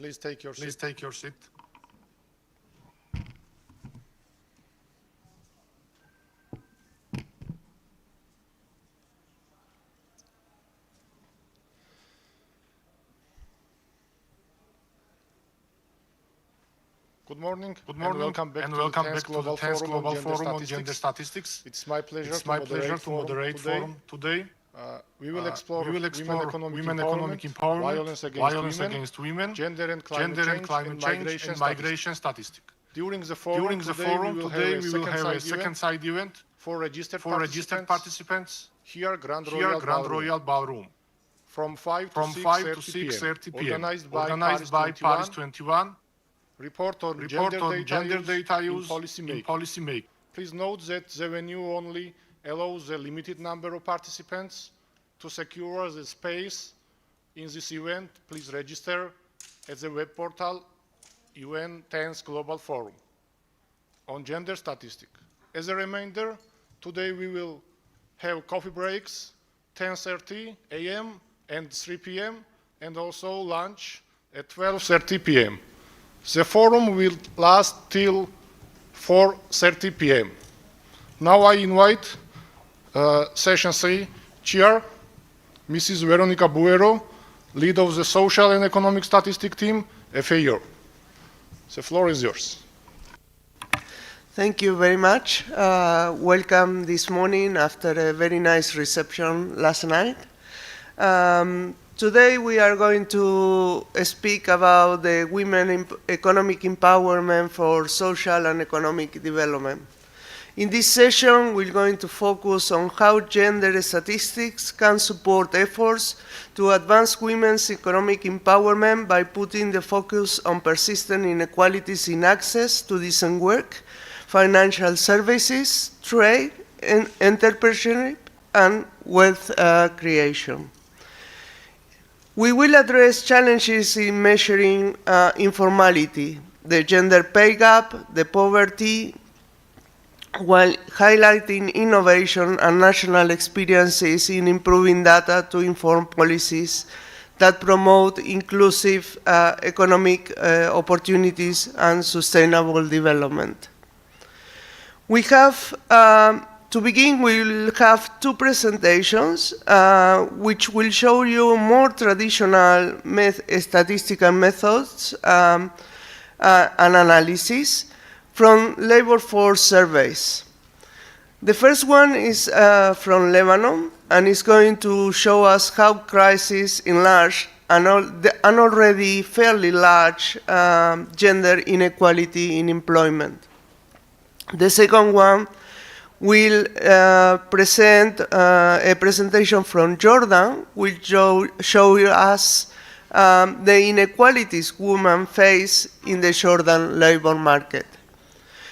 Please take your seat. Please take your seat. Good morning. Good morning, welcome back to the 10th Global Forum on Gender Statistics. It's my pleasure to moderate forum today. We will explore women economic empowerment, violence against women, gender and climate change, and migration statistics. During the forum today, we will have a second side event for registered participants here, Grand Royal Ballroom. From 5 to 6:30 p.m. Organized by Paris 21. Report on gender data use in policy making. Please note that the venue only allows a limited number of participants. To secure the space in this event, please register at the web portal UN 10th Global Forum on Gender Statistics. As a reminder, today we will have coffee breaks 10:30 a.m. and 3 p.m. and also lunch at 12:30 p.m. The forum will last till 4:30 p.m. Now I invite Session 3 Chair, Mrs. Veronica Buero, lead of the Social and Economic Statistics team, FAO. The floor is yours. Thank you very much. Welcome this morning after a very nice reception last night. Today we are going to speak about the women economic empowerment for social and economic development. In this session, we're going to focus on how gender statistics can support efforts to advance women's economic empowerment by putting the focus on persistent inequalities in access to decent work, financial services, trade, and entrepreneurship, and wealth creation. We will address challenges in measuring informality, the gender pay gap, the poverty, while highlighting innovation and national experiences in improving data to inform policies that promote inclusive economic opportunities and sustainable development. We have To begin, we will have two presentations which will show you more traditional statistical methods and analysis from labor force surveys. The first one is from Lebanon and is going to show us how crises enlarge an already fairly large gender inequality in employment. The second one will present a presentation from Jordan, which show us the inequalities women face in the Jordan labor market.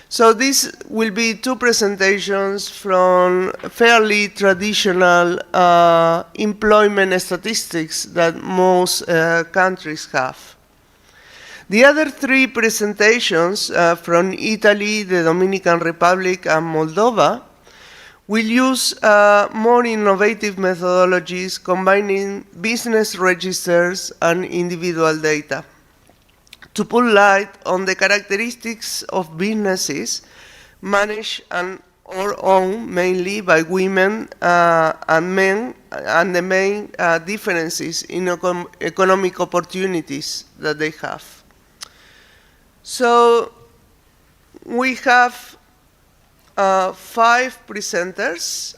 So these will be two presentations from fairly traditional employment statistics that most countries have. The other three presentations from Italy, the Dominican Republic, and Moldova will use more innovative methodologies combining business registers and individual data to put light on the characteristics of businesses managed or owned mainly by women and men, and the main differences in economic opportunities that they have. So we have 5 presenters.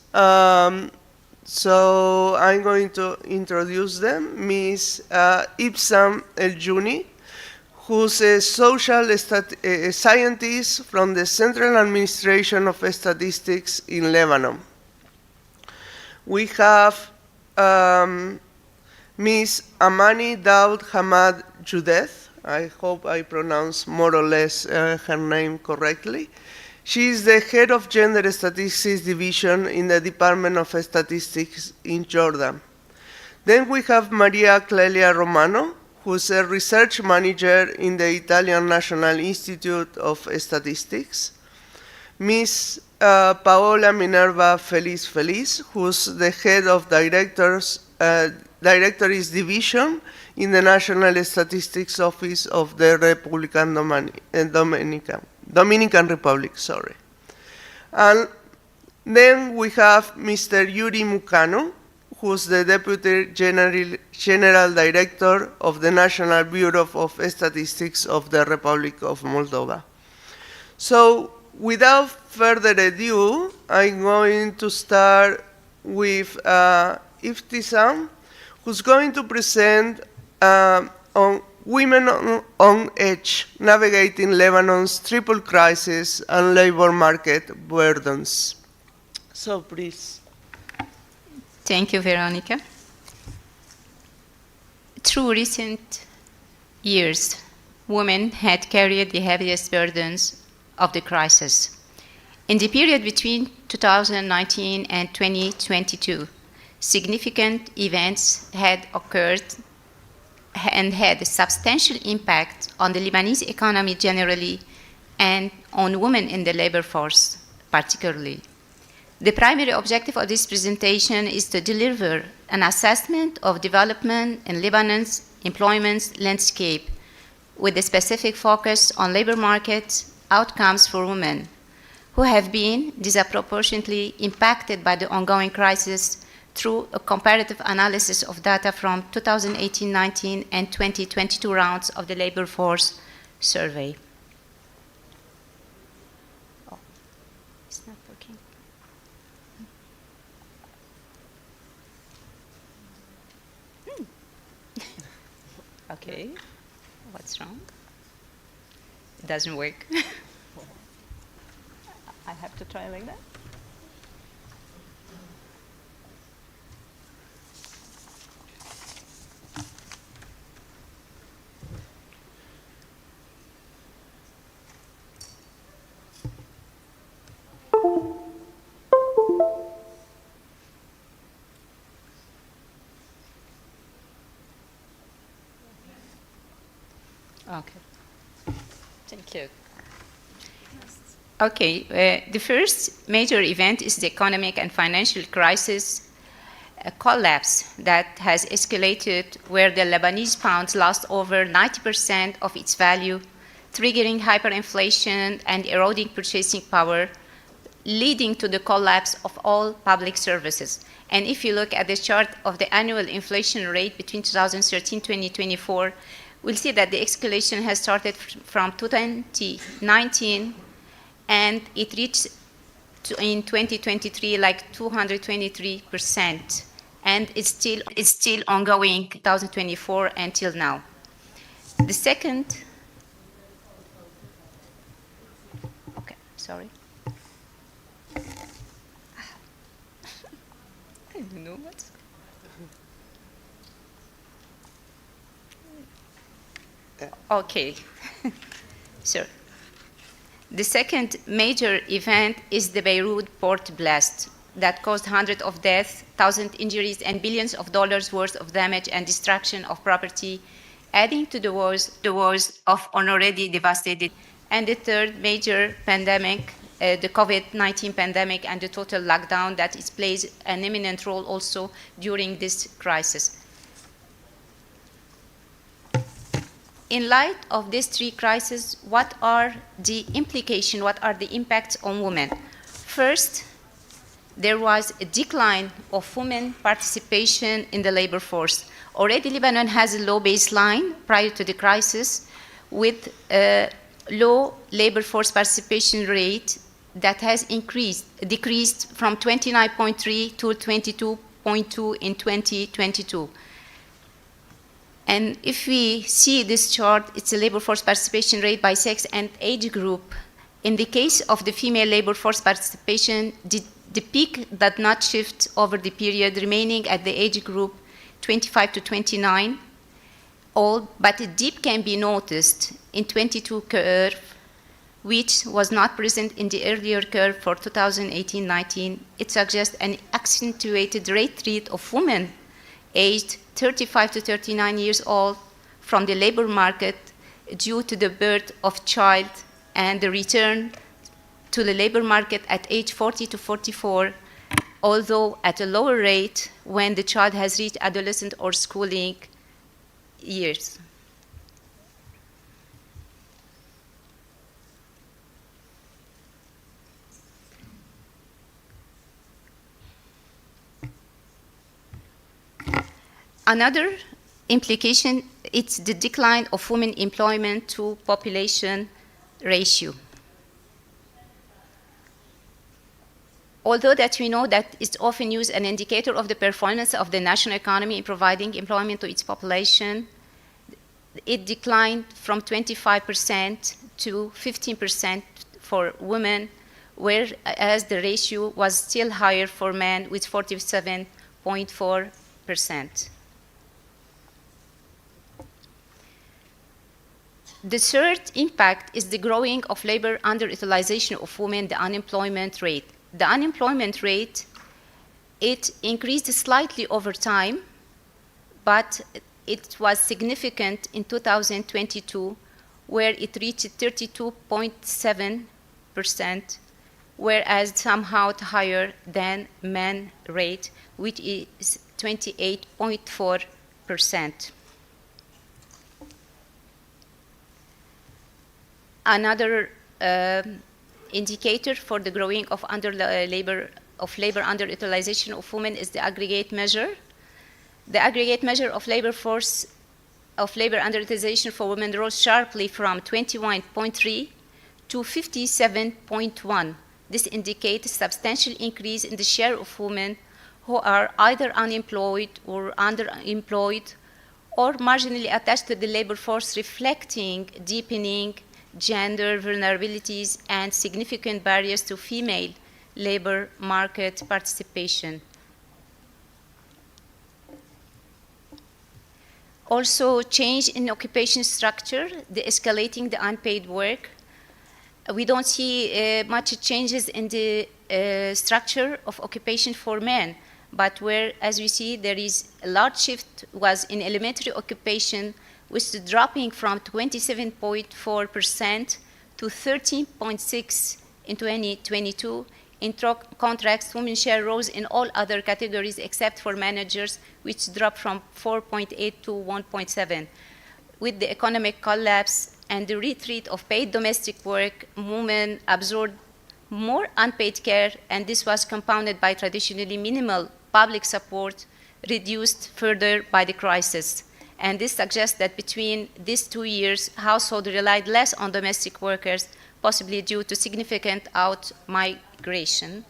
So I'm going to introduce them. Ms. Ibsam El-Juni, who's a social scientist from the Central Administration of Statistics in Lebanon. We have Ms. Amani Daoud Hamad Judeth. I hope I pronounced more or less her name correctly. She is the head of Gender Statistics Division in the Department of Statistics in Jordan. Then we have Maria Clelia Romano, who is a research manager in the Italian National Institute of Statistics. Ms. Paola Minerva Feliz, who's the head of Directories Division in the National Statistics Office of the Dominican Republic. Sorry. And then we have Mr. Yuri Mukano, who's the Deputy General Director of the National Bureau of Statistics of the Republic of Moldova. So, without further ado, I'm going to start with Ibtisam, who's going to present on Women on Edge, Navigating Lebanon's Triple Crisis and Labor Market Burdens. So, please. Thank you, Veronica. Through recent years, women had carried the heaviest burdens of the crisis. In the period between 2019 and 2022, significant events had occurred and had a substantial impact on the Lebanese economy generally and on women in the labor force particularly. The primary objective of this presentation is to deliver an assessment of development in Lebanon's employment landscape with a specific focus on labor market outcomes for women who have been disproportionately impacted by the ongoing crisis through a comparative analysis of data from 2018-19 and 2022 rounds of the labor force survey. Oh, it's not working. Okay, what's wrong? It doesn't work. I have to try like that. Okay, thank you. Okay, the first major event is the economic and financial crisis collapse that has escalated, where the Lebanese pound lost over 90% of its value, triggering hyperinflation and eroding purchasing power, leading to the collapse of all public services. And if you look at the chart of the annual inflation rate between 2013 and 2024, we'll see that the escalation has started from 2019, and it reached in 2023 like 223%, and it's still ongoing 2024 until now. The second, okay, sorry. I don't know what's. Okay, sure. The second major event is the Beirut port blast that caused hundreds of deaths, thousands injuries, and billions of dollars worth of damage and destruction of property, adding to the woes of an already devastated. And the third major pandemic, the COVID-19 pandemic and the total lockdown that plays an eminent role also during this crisis. In light of these three crises, what are the implications, what are the impacts on women? First, there was a decline of women participation in the labor force. Already Lebanon has a low baseline prior to the crisis with a low labor force participation rate that has decreased from 29.3 to 22.2 in 2022. And if we see this chart, it's a labor force participation rate by sex and age group. In the case of the female labor force participation, the peak did not shift over the period, remaining at the age group 25 to 29 old, but a dip can be noticed in 22 curve, which was not present in the earlier curve for 2018-19. It suggests an accentuated rate of women aged 35 to 39 years old from the labor market due to the birth of child and the return to the labor market at age 40 to 44, although at a lower rate when the child has reached adolescent or schooling years. Another implication is the decline of women employment to population ratio. Although that we know that it's often used an indicator of the performance of the national economy in providing employment to its population, it declined from 25% to 15% for women, whereas the ratio was still higher for men with 47.4%. The third impact is the growing of labor underutilization of women, the unemployment rate. The unemployment rate, it increased slightly over time, but it was significant in 2022, where it reached 32.7%, whereas somehow higher than men rate, which is 28.4%. Another indicator for the growing of labor underutilization of women is the aggregate measure. The aggregate measure of labor force of labor underutilization for women rose sharply from 21.3 to 57.1. This indicates a substantial increase in the share of women who are either unemployed or underemployed or marginally attached to the labor force, reflecting deepening gender vulnerabilities and significant barriers to female labor market participation. Also, change in occupation structure, the escalating the unpaid work. We don't see much changes in the structure of occupation for men, but where, as we see, there is a large shift was in elementary occupation, which is dropping from 27.4% to 13.6% in 2022. In contrast, women's share rose in all other categories except for managers, which dropped from 4.8 to 1.7. With the economic collapse and the retreat of paid domestic work, women absorbed more unpaid care, and this was compounded by traditionally minimal public support, reduced further by the crisis. And this suggests that between these 2 years, households relied less on domestic workers, possibly due to significant out-migration.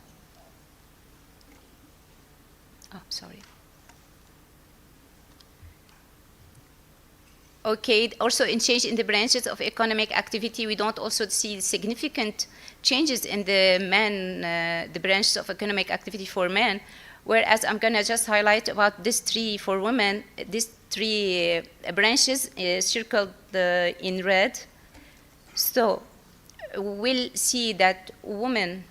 Oh, sorry. Okay, also in change in the branches of economic activity, we don't also see significant changes in the the branches of economic activity for men, whereas I'm gonna just highlight about these three for women. These three branches circled in red. So we'll see that women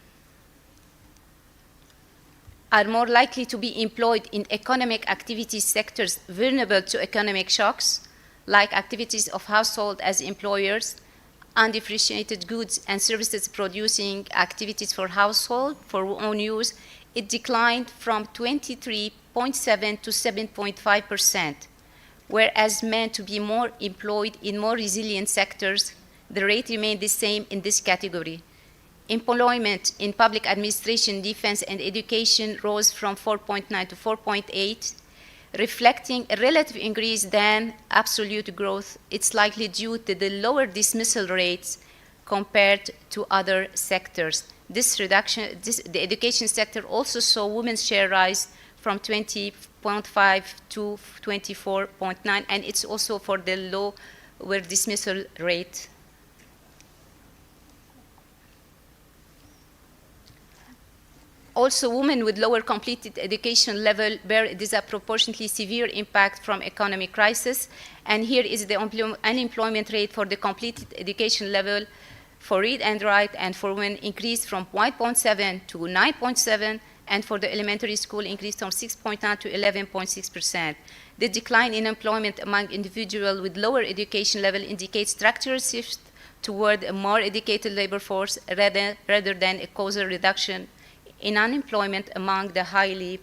are more likely to be employed in economic activity sectors vulnerable to economic shocks, like activities of household as employers, undifferentiated goods and services producing activities for household for own use. It declined from 23.7 to 7.5%, whereas men to be more employed in more resilient sectors, the rate remained the same in this category. Employment in public administration, defense, and education rose from 4.9 to 4.8, reflecting a relative increase than absolute growth. It's likely due to the lower dismissal rates compared to other sectors. This reduction, the education sector also saw women's share rise from 20.5 to 24.9, and it's also for the lower dismissal rate. Also, women with lower completed education level bear a disproportionately severe impact from economic crisis. And here is the unemployment rate for the completed education level for read and write, and for women increased from 1.7 to 9.7, and for the elementary school increased from 6.9 to 11.6%. The decline in employment among individuals with lower education level indicates structural shift toward a more educated labor force rather than a causal reduction in unemployment among the highly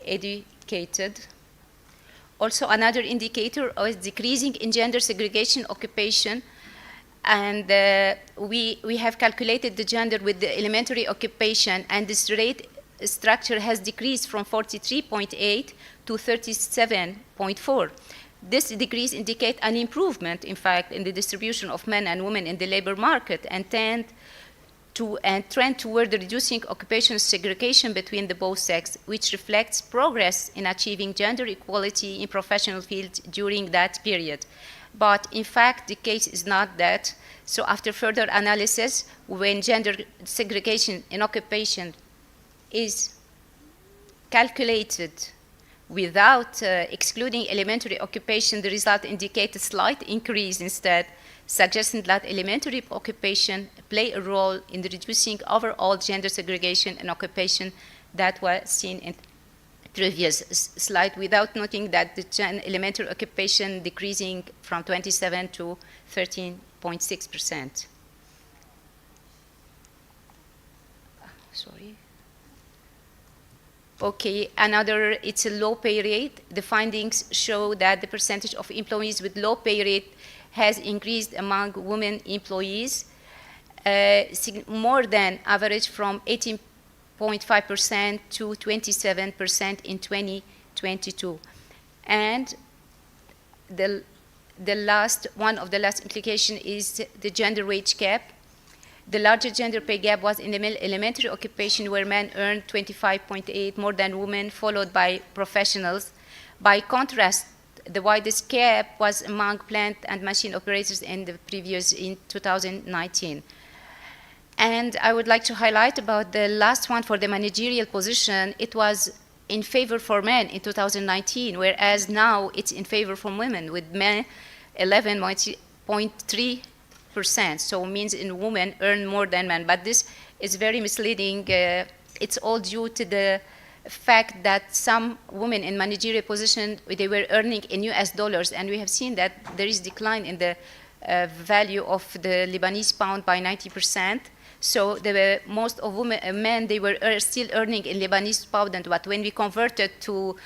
educated. Also, another indicator is decreasing in gender segregation occupation. And we have calculated the gender with the elementary occupation, and this rate structure has decreased from 43.8 to 37.4. This decrease indicates an improvement, in fact, in the distribution of men and women in the labor market, and trend toward reducing occupational segregation between the both sexes, which reflects progress in achieving gender equality in professional fields during that period. But in fact, the case is not that. So after further analysis, when gender segregation in occupation is calculated without excluding elementary occupation, the result indicates a slight increase instead, suggesting that elementary occupation play a role in the reducing overall gender segregation in occupation that was seen in previous slide, without noting that the elementary occupation decreasing from 27 to 13.6%. Sorry. Okay, another, it's a low pay rate. The findings show that the percentage of employees with low pay rate has increased among women employees, more than average, from 18.5% to 27% in 2022. And the last, one of the last implications is the gender wage gap. The larger gender pay gap was in the elementary occupation, where men earned 25.8 more than women, followed by professionals. By contrast, the widest gap was among plant and machine operators in 2019. And I would like to highlight about the last one for the managerial position. It was in favor for men in 2019, whereas now it's in favor for women, with men 11.3%. So it means in women earn more than men. But this is very misleading. It's all due to the fact that some women in managerial position, they were earning in US dollars, and we have seen that there is decline in the value of the Lebanese pound by 90%. So most of men, they were still earning in Lebanese pound, but when we converted to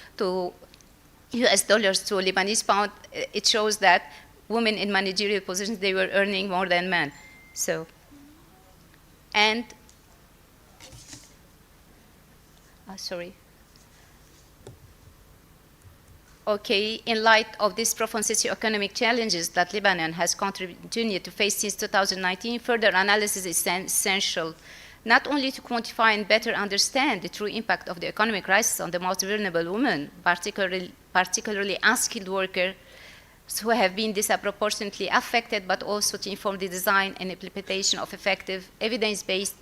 US dollars to Lebanese pound, it shows that women in managerial positions, they were earning more than men. So, and, sorry. Okay, in light of these profound socioeconomic challenges that Lebanon has continued to face since 2019, further analysis is essential, not only to quantify and better understand the true impact of the economic crisis on the most vulnerable women, particularly unskilled workers, who have been disproportionately affected, but also to inform the design and implementation of effective evidence-based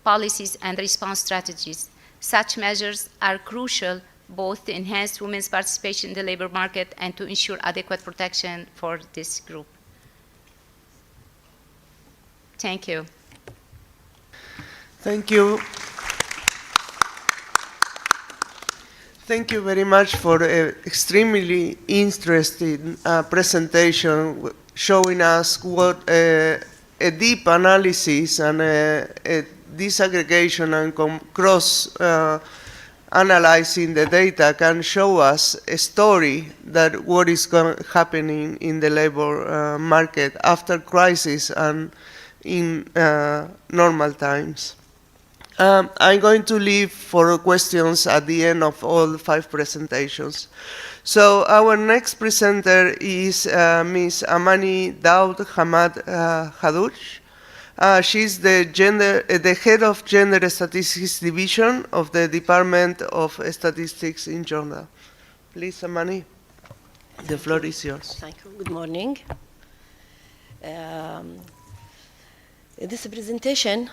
policies and response strategies. Such measures are crucial both to enhance women's participation in the labor market and to ensure adequate protection for this group. Thank you. Thank you. Thank you very much for an extremely interesting presentation, showing us what a deep analysis and a disaggregation and cross-analyzing the data can show us a story that what is happening in the labor market after crisis and in normal times. I'm going to leave for questions at the end of all 5 presentations. So our next presenter is Ms. Amani Daoud Hamad Hadouch. She's the head of Gender Statistics Division of the Department of Statistics in Jordan. Please, Amani, the floor is yours. Thank you. Good morning. This presentation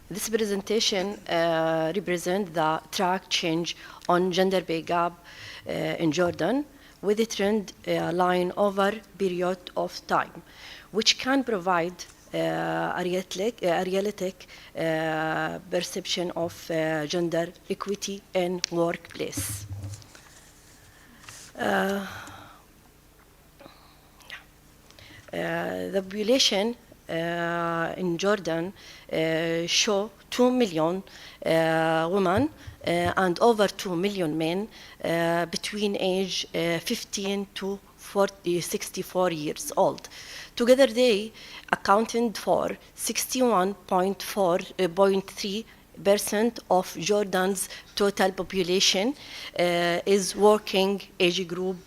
represents the track change on gender pay gap in Jordan with a trend line over period of time, which can provide a realistic perception of gender equity in workplace. The population in Jordan show 2 million women and over 2 million men between age 15 to 64 years old. Together they accounted for 61.3% of Jordan's total population is working age group.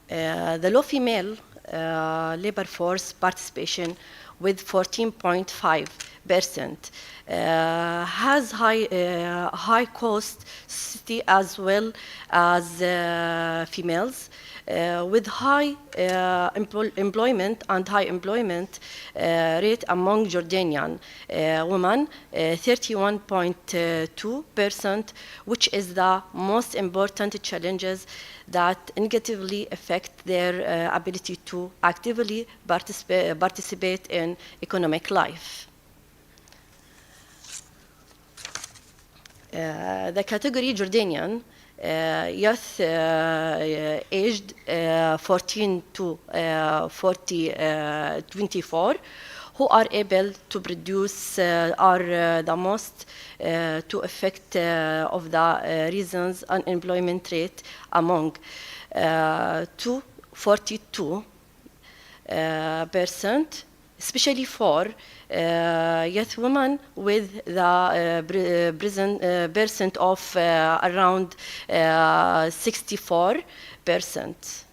The low female labor force participation with 14.5% has high cost city as well as females with high employment and high employment rate among Jordanian women, 31.2%, which is the most important challenges that negatively affect their ability to actively participate in economic life. The category Jordanian youth aged 14 to 24 who are able to produce are the most to affect of the reasons unemployment rate among 42%, especially for youth women with the percent of around 64%.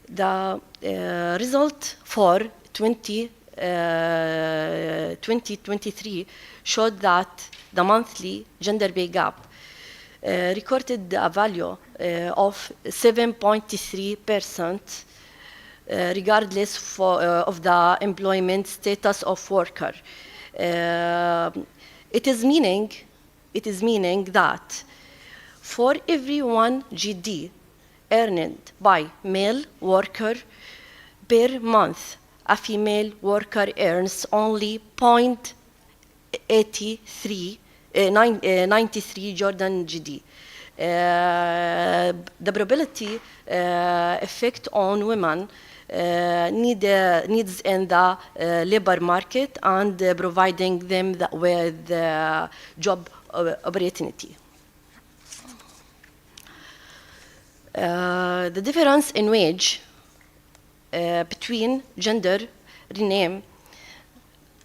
The result for 2023 showed that the monthly gender pay gap recorded a value of 7.3%, regardless of the employment status of worker. It is meaning that for every 1 GD earned by male worker per month, a female worker earns only 93 Jordan GD. The probability effect on women needs in the labor market and providing them with job opportunity. The difference in wage between gender rename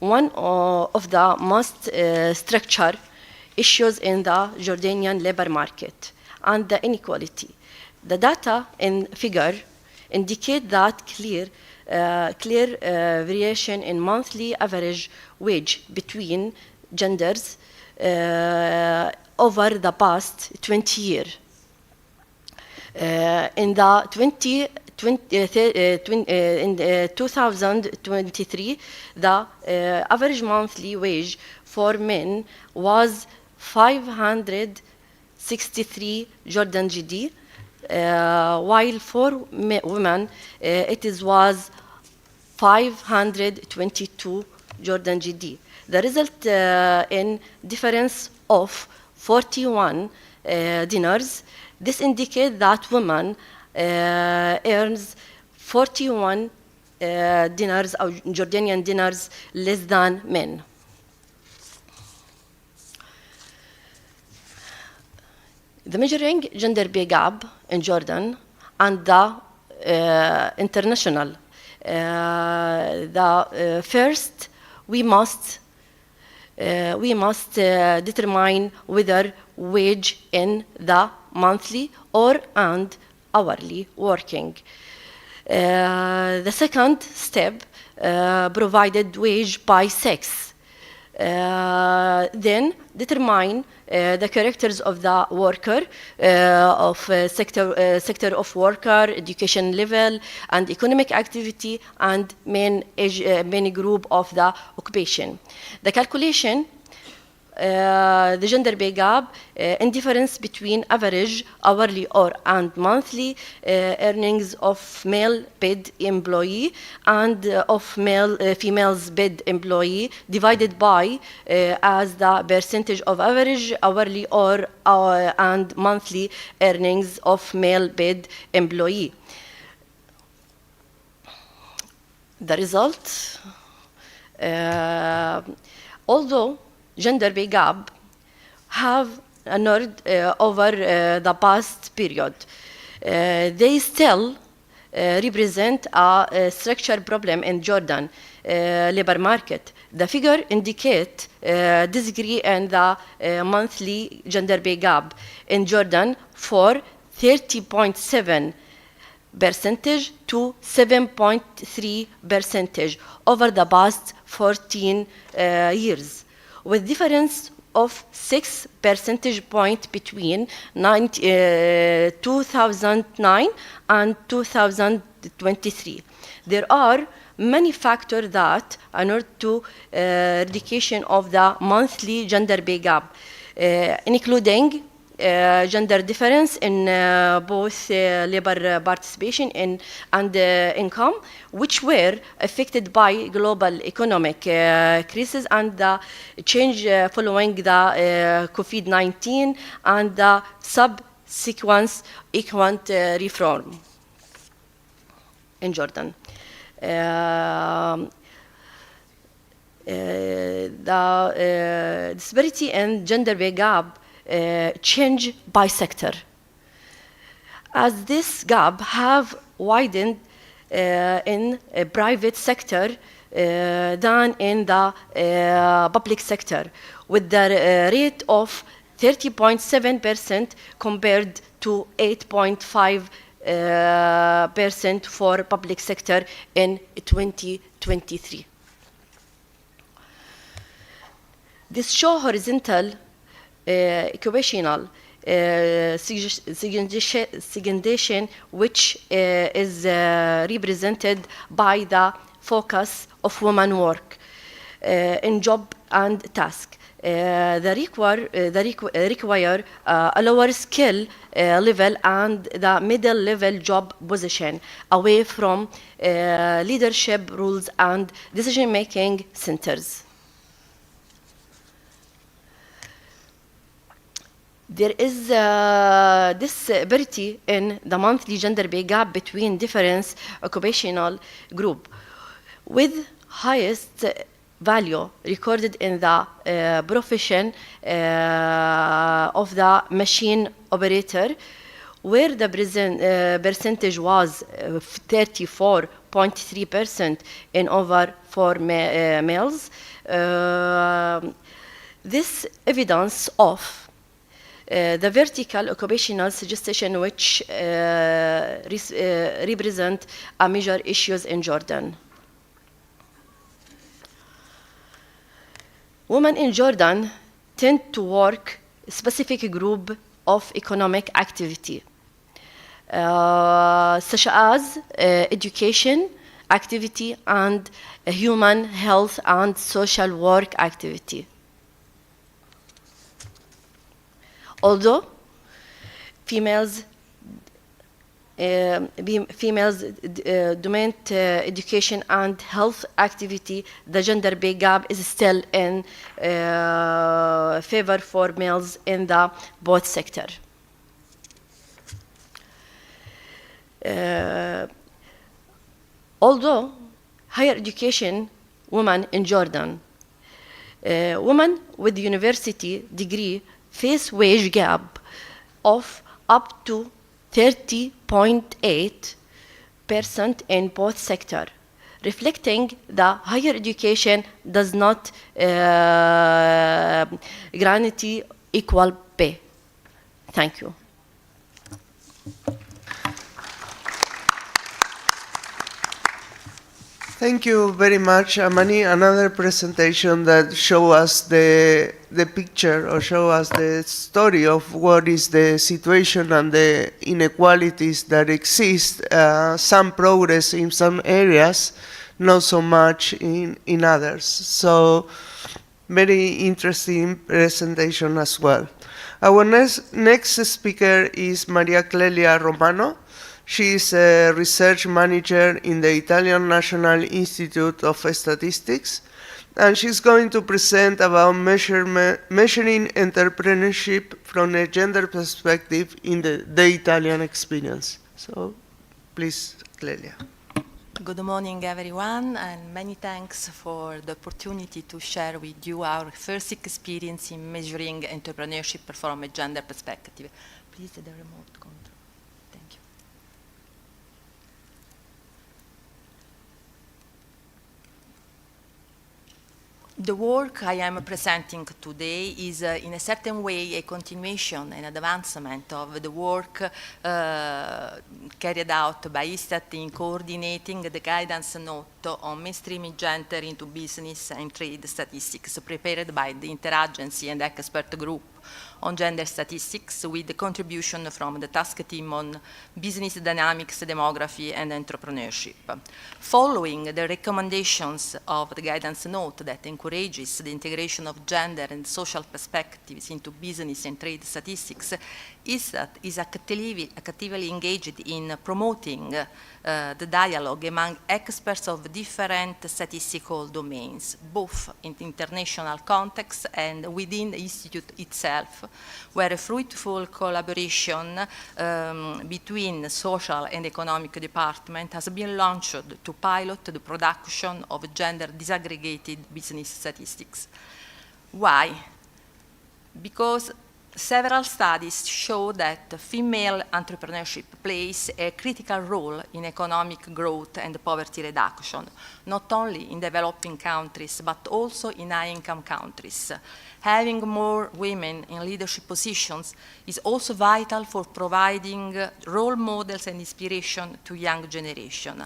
one of the most structured issues in the Jordanian labor market and the inequality. The data in figure indicate that clear variation in monthly average wage between genders over the past 20 years. In 2023, the average monthly wage for men was 563 Jordan GD, while for women it was 522 Jordan GD. The result in difference of 41 dinars. This indicates that women earns 41 dinars or Jordanian dinars less than men. The measuring gender pay gap in Jordan and the international. First, we must determine whether wage in the monthly or and hourly working. The second step provided wage by sex. Then determine the characters of the worker, of sector of worker, education level, and economic activity, and main group of the occupation. The calculation the gender pay gap in difference between average hourly and monthly earnings of male paid employee and of females paid employee divided by as the percentage of average hourly and monthly earnings of male paid employee. The result, although gender pay gap have narrowed over the past period, they still represent a structural problem in Jordan labor market. The figure indicate disagree in the monthly gender pay gap in Jordan for 30.7% to 7.3% over the past 14 years, with difference of 6 percentage points between 2009 and 2023. There are many factors that in order to eradication of the monthly gender pay gap, including gender difference in both labor participation and income, which were affected by global economic crisis and the change following the COVID-19 and the subsequent economic reform in Jordan. The disparity in gender pay gap change by sector. As this gap have widened in a private sector than in the public sector, with the rate of 30.7% compared to 8.5% for public sector in 2023. This show horizontal occupational segmentation, which is represented by the focus of women work in job and task. They require a lower skill level and the middle level job position away from leadership roles and decision-making centers. There is disparity in the monthly gender pay gap between different occupational groups, with highest value recorded in the profession of the machine operator, where the percentage was 34.3% in over for males. This evidence of the vertical occupational suggestion, which represent a major issues in Jordan. Women in Jordan tend to work a specific group of economic activity, such as education activity and human health and social work activity. Although females dominate education and health activity, the gender pay gap is still in favor for males in the both sector. Although higher education women in Jordan, women with university degree face wage gap of up to 30.8% in both sectors, reflecting the higher education does not guarantee equal pay. Thank you. Thank you very much, Amani. Another presentation that show us the picture or show us the story of what is the situation and the inequalities that exist. Some progress in some areas, not so much in others. So very interesting presentation as well. Our next speaker is Maria Clelia Romano. She is a research manager in the Italian National Institute of Statistics, and she's going to present about measuring entrepreneurship from a gender perspective in the Italian experience. So, please, Clelia. Good morning, everyone, and many thanks for the opportunity to share with you our first experience in measuring entrepreneurship from a gender perspective. Please, the remote control. Thank you. The work I am presenting today is in a certain way a continuation and advancement of the work carried out by ISTAT in coordinating the guidance note on mainstreaming gender into business and trade statistics prepared by the Interagency and Expert Group on Gender Statistics with the contribution from the task team on Business Dynamics, Demography and Entrepreneurship. Following the recommendations of the guidance note that encourages the integration of gender and social perspectives into business and trade statistics, ISTAT is actively engaged in promoting the dialogue among experts of different statistical domains, both in the international context and within the Institute itself, where a fruitful collaboration between social and economic department has been launched to pilot the production of gender disaggregated business statistics. Why? Because several studies show that female entrepreneurship plays a critical role in economic growth and poverty reduction, not only in developing countries, but also in high-income countries. Having more women in leadership positions is also vital for providing role models and inspiration to young generation.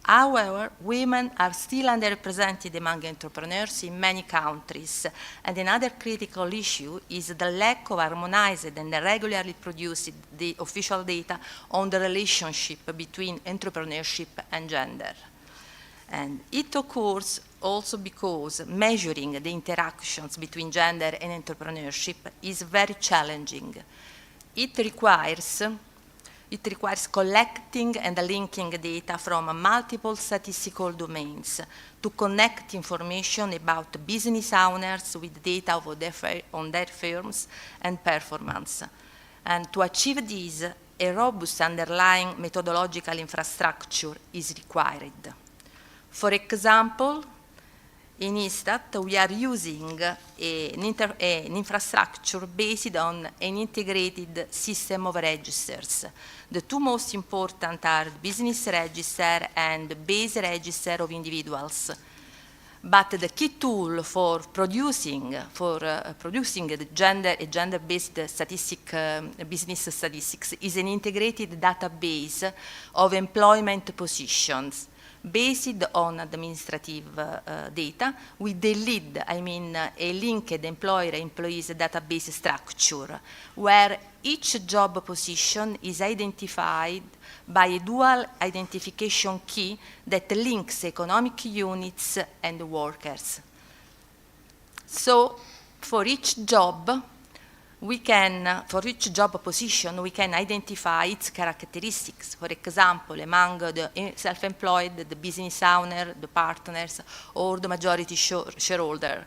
However, women are still underrepresented among entrepreneurs in many countries, and another critical issue is the lack of harmonized and regularly produced official data on the relationship between entrepreneurship and gender. And it occurs also because measuring the interactions between gender and entrepreneurship is very challenging. It requires collecting and linking data from multiple statistical domains to connect information about business owners with data on their firms and performance. And to achieve this, a robust underlying methodological infrastructure is required. For example, in ISTAT, we are using an infrastructure based on an integrated system of registers. The two most important are the business register and the base register of individuals. But the key tool for producing the gender-based business statistics is an integrated database of employment positions based on administrative data with a a linked employer-employees database structure, where each job position is identified by a dual identification key that links economic units and workers. So, for each job position, we can identify its characteristics. For example, among the self-employed, the business owner, the partners, or the majority shareholder.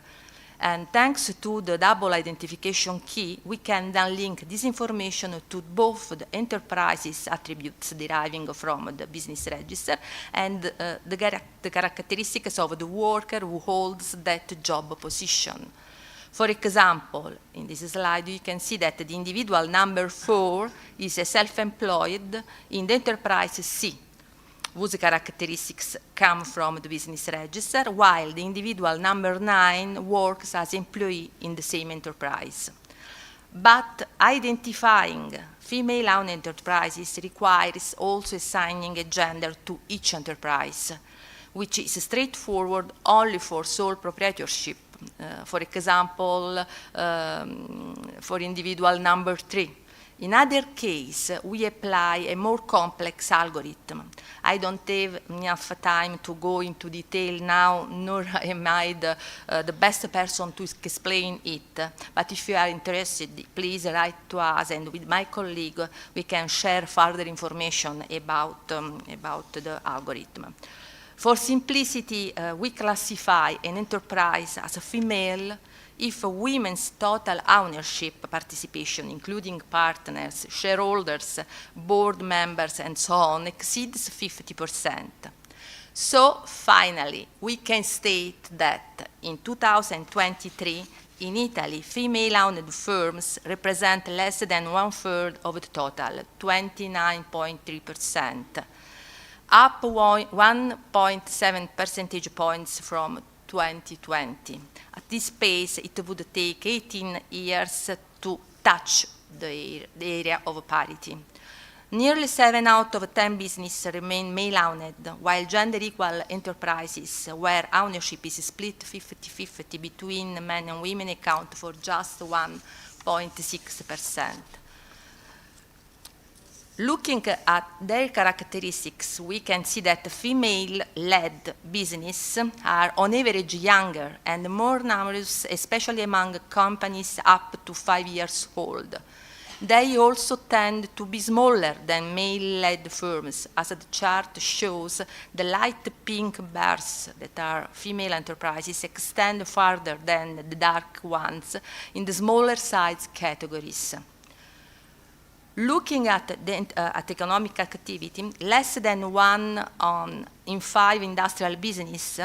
And thanks to the double identification key, we can then link this information to both the enterprise's attributes deriving from the business register and the characteristics of the worker who holds that job position. For example, in this slide, you can see that the individual number 4 is a self-employed in the enterprise C, whose characteristics come from the business register, while the individual number 9 works as employee in the same enterprise. But identifying female-owned enterprises requires also assigning a gender to each enterprise, which is straightforward only for sole proprietorship. For example, for individual number 3, In other case, we apply a more complex algorithm. I don't have enough time to go into detail now, nor am I the best person to explain it. But if you are interested, please write to us, and with my colleague, we can share further information about the algorithm. For simplicity, we classify an enterprise as a female if women's total ownership participation, including partners, shareholders, board members, and so on, exceeds 50%. So finally, we can state that in 2023, in Italy, female-owned firms represent less than 1/3 of the total, 29.3%, up 1.7 percentage points from 2020. At this pace, it would take 18 years to touch the area of parity. Nearly 7 out of 10 businesses remain male-owned, while gender-equal enterprises, where ownership is split 50-50 between men and women, account for just 1.6%. Looking at their characteristics, we can see that female-led businesses are on average younger and more numerous, especially among companies up to 5 years old. They also tend to be smaller than male-led firms, as the chart shows. The light pink bars that are female enterprises extend farther than the dark ones in the smaller size categories. Looking at economic activity, less than 1 in 5 industrial business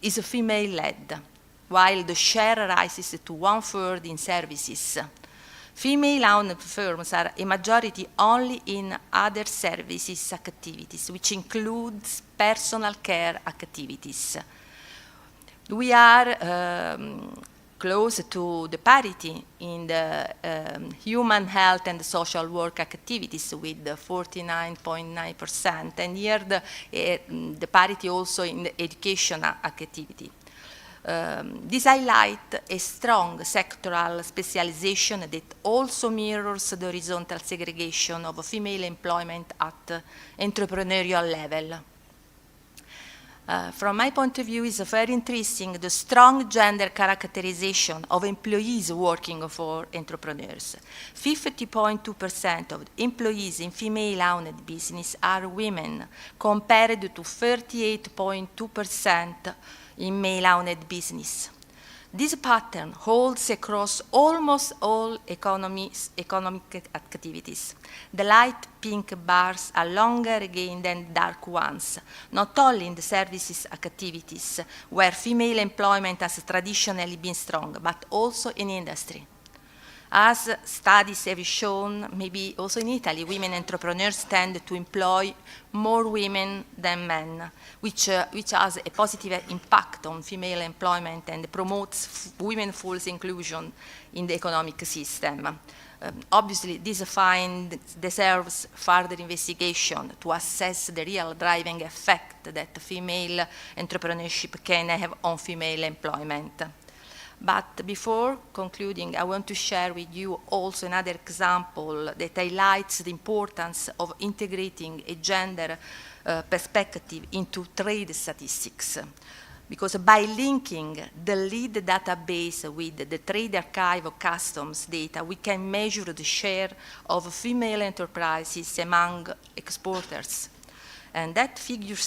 is female-led, while the share rises to 1/3 in services. Female-owned firms are a majority only in other services activities, which includes personal care activities. We are close to the parity in the human health and social work activities with 49.9%, and here the parity also in the education activity. This highlights a strong sectoral specialization that also mirrors the horizontal segregation of female employment at entrepreneurial level. From my point of view, it's very interesting the strong gender characterization of employees working for entrepreneurs. 50.2% of employees in female-owned business are women, compared to 38.2% in male-owned business. This pattern holds across almost all economic activities. The light pink bars are longer again than dark ones, not only in the services activities, where female employment has traditionally been strong, but also in industry. As studies have shown, maybe also in Italy, women entrepreneurs tend to employ more women than men, which has a positive impact on female employment and promotes women's full inclusion in the economic system. Obviously, this find deserves further investigation to assess the real driving effect that female entrepreneurship can have on female employment. But before concluding, I want to share with you also another example that highlights the importance of integrating a gender perspective into trade statistics. Because by linking the lead database with the Trade Archive of Customs data, we can measure the share of female enterprises among exporters. And that figure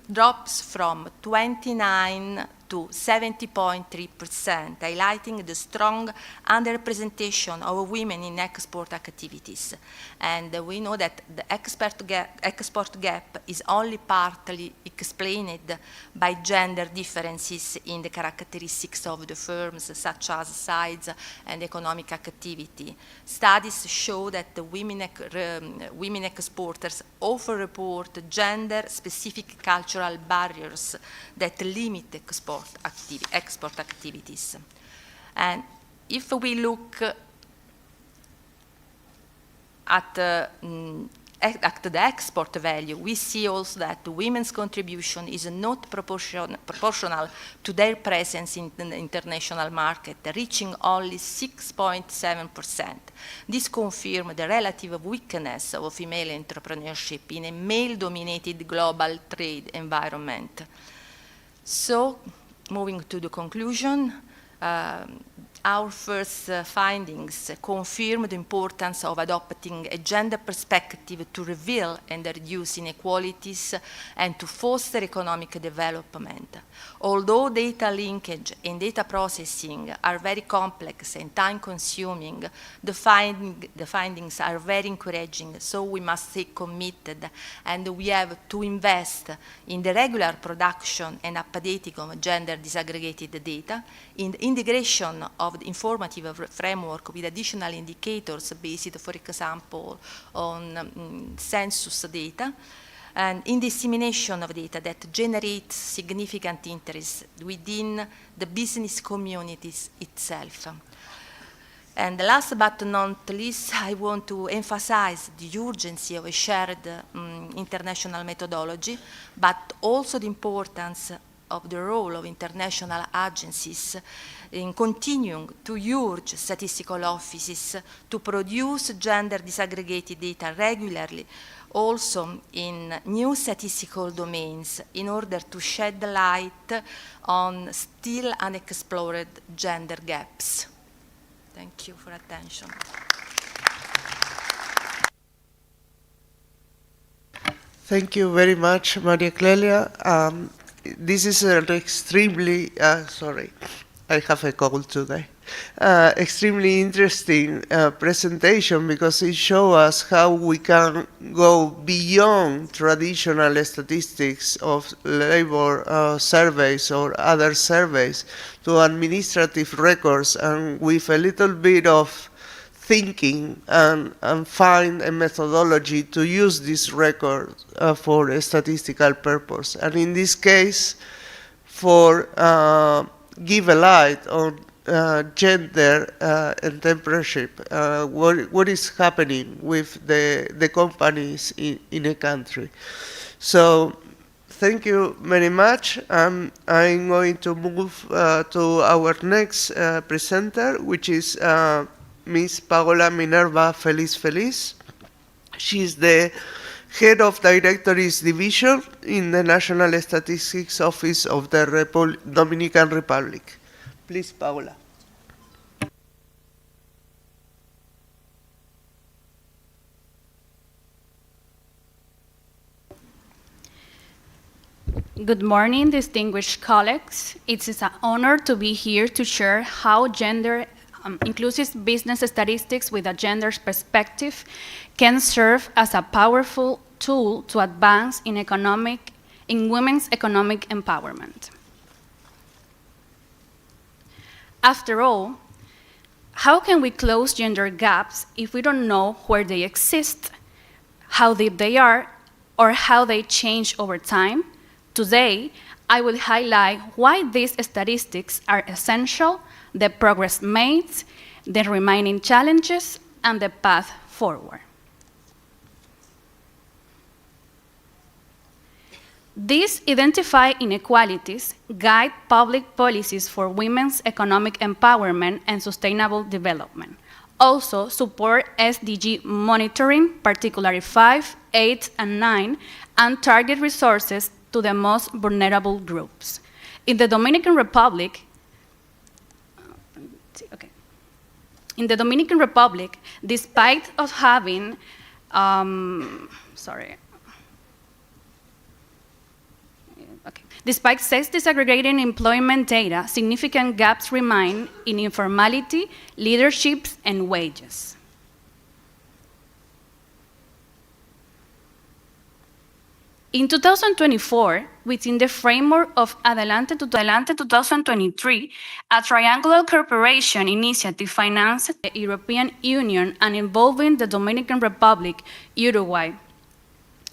drops from 29 to 70.3%, highlighting the strong underrepresentation of women in export activities. And we know that the export gap is only partly explained by gender differences in the characteristics of the firms, such as size and economic activity. Studies show that the women exporters often report gender-specific cultural barriers that limit export activities. And if we look at at the export value, we see also that women's contribution is not proportional to their presence in the international market, reaching only 6.7%. This confirms the relative weakness of female entrepreneurship in a male-dominated global trade environment. So, moving to the conclusion, our first findings confirm the importance of adopting a gender perspective to reveal and reduce inequalities and to foster economic development. Although data linkage and data processing are very complex and time-consuming, the findings are very encouraging, so we must stay committed, and we have to invest in the regular production and updating of gender disaggregated data, in the integration of the informative framework with additional indicators based, for example, on census data, and in dissemination of data that generates significant interest within the business communities itself. And last but not least, I want to emphasize the urgency of a shared international methodology, but also the importance of the role of international agencies in continuing to urge statistical offices to produce gender disaggregated data regularly, also in new statistical domains, in order to shed light on still unexplored gender gaps. Thank you for attention. Thank you very much, Maria Clelia. This is an extremely, sorry, I have a cold today. Extremely interesting presentation, because it shows us how we can go beyond traditional statistics of labor surveys or other surveys to administrative records, and with a little bit of thinking and find a methodology to use this record for a statistical purpose. And in this case, for give a light on gender and temperature, what is happening with the companies in a country. So thank you very much. I'm going to move to our next presenter, which is Ms. Paola Minerva Feliz. She's the Head of Directories Division in the National Statistics Office of the Dominican Republic. Please, Paola. Good morning, distinguished colleagues. It is an honor to be here to share how gender inclusive business statistics with a gender perspective can serve as a powerful tool to advance in women's economic empowerment. After all, how can we close gender gaps if we don't know where they exist, how deep they are, or how they change over time? Today, I will highlight why these statistics are essential, the progress made, the remaining challenges, and the path forward. These identify inequalities, guide public policies for women's economic empowerment and sustainable development. Also support SDG monitoring, particularly 5, 8, and 9, and target resources to the most vulnerable groups. In the Dominican Republic, despite of having, despite sex disaggregating employment data, significant gaps remain in informality, leaderships, and wages. In 2024, within the framework of Adelante 2023, a triangular cooperation initiative financed by the European Union and involving the Dominican Republic, Uruguay,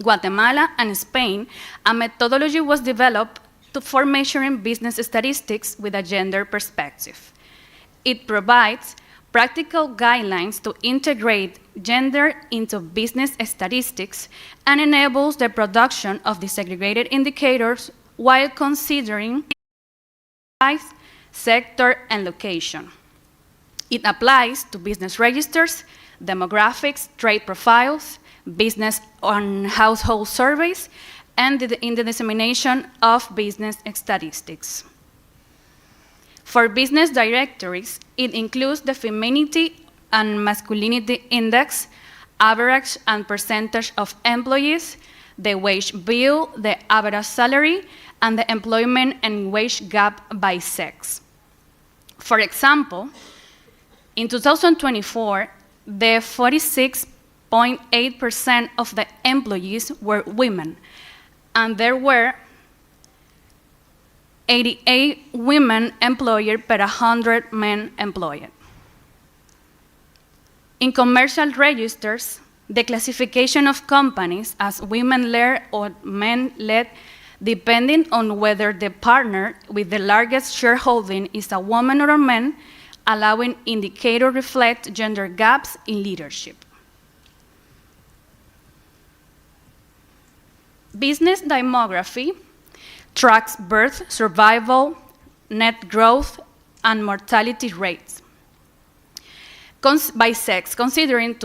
Guatemala, and Spain, a methodology was developed for measuring business statistics with a gender perspective. It provides practical guidelines to integrate gender into business statistics, and enables the production of disaggregated indicators while considering size, sector, and location. It applies to business registers, demographics, trade profiles, business and household surveys, and in the dissemination of business statistics. For business directories, it includes the femininity and masculinity index, average and percentage of employees, the wage bill, the average salary, and the employment and wage gap by sex. For example, in 2024, the 46.8% of the employees were women, and there were 88 women employed per 100 men employed. In commercial registers, the classification of companies as women-led or men-led, depending on whether the partner with the largest shareholding is a woman or a man, allowing indicators reflect gender gaps in leadership. Business demography tracks birth, survival, net growth, and mortality rates by sex, considering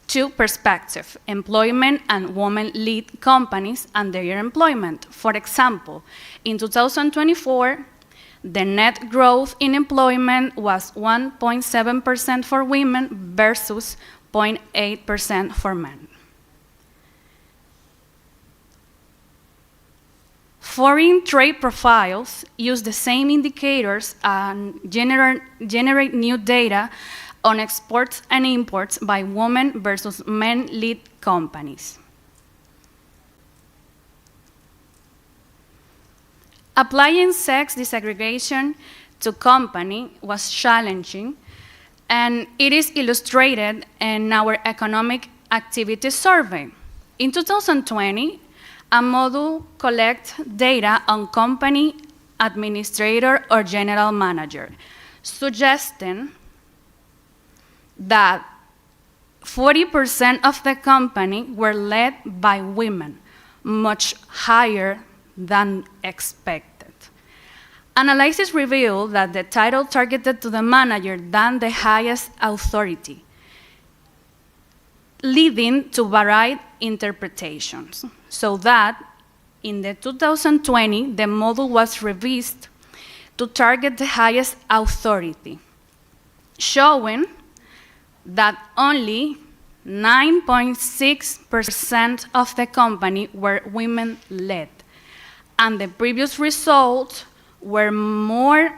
two perspectives, employment and women-led companies and their employment. For example, in 2024, the net growth in employment was 1.7% for women versus 0.8% for men. Foreign trade profiles use the same indicators and generate new data on exports and imports by women versus men-led companies. Applying sex disaggregation to company was challenging, and it is illustrated in our economic activity survey. In 2020, a module collects data on company administrator or general manager, suggesting that 40% of the company were led by women, much higher than expected. Analysis revealed that the title targeted to the manager than the highest authority, leading to varied interpretations. So that in the 2020, the model was revised to target the highest authority, showing that only 9.6% of the company were women-led, and the previous results were more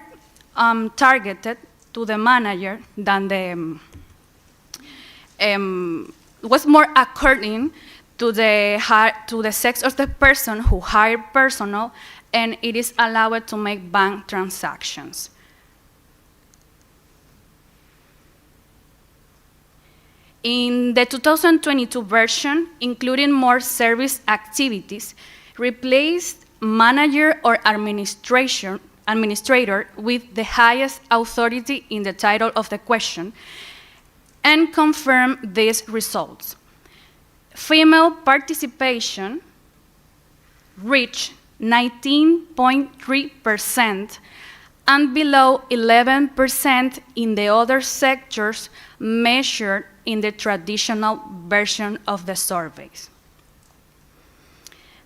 targeted to the manager than was more according to the sex of the person who hired personnel, and it is allowed to make bank transactions. In the 2022 version, including more service activities, replaced manager or administrator with the highest authority in the title of the question, and confirmed these results. Female participation reached 19.3% and below 11% in the other sectors measured in the traditional version of the surveys.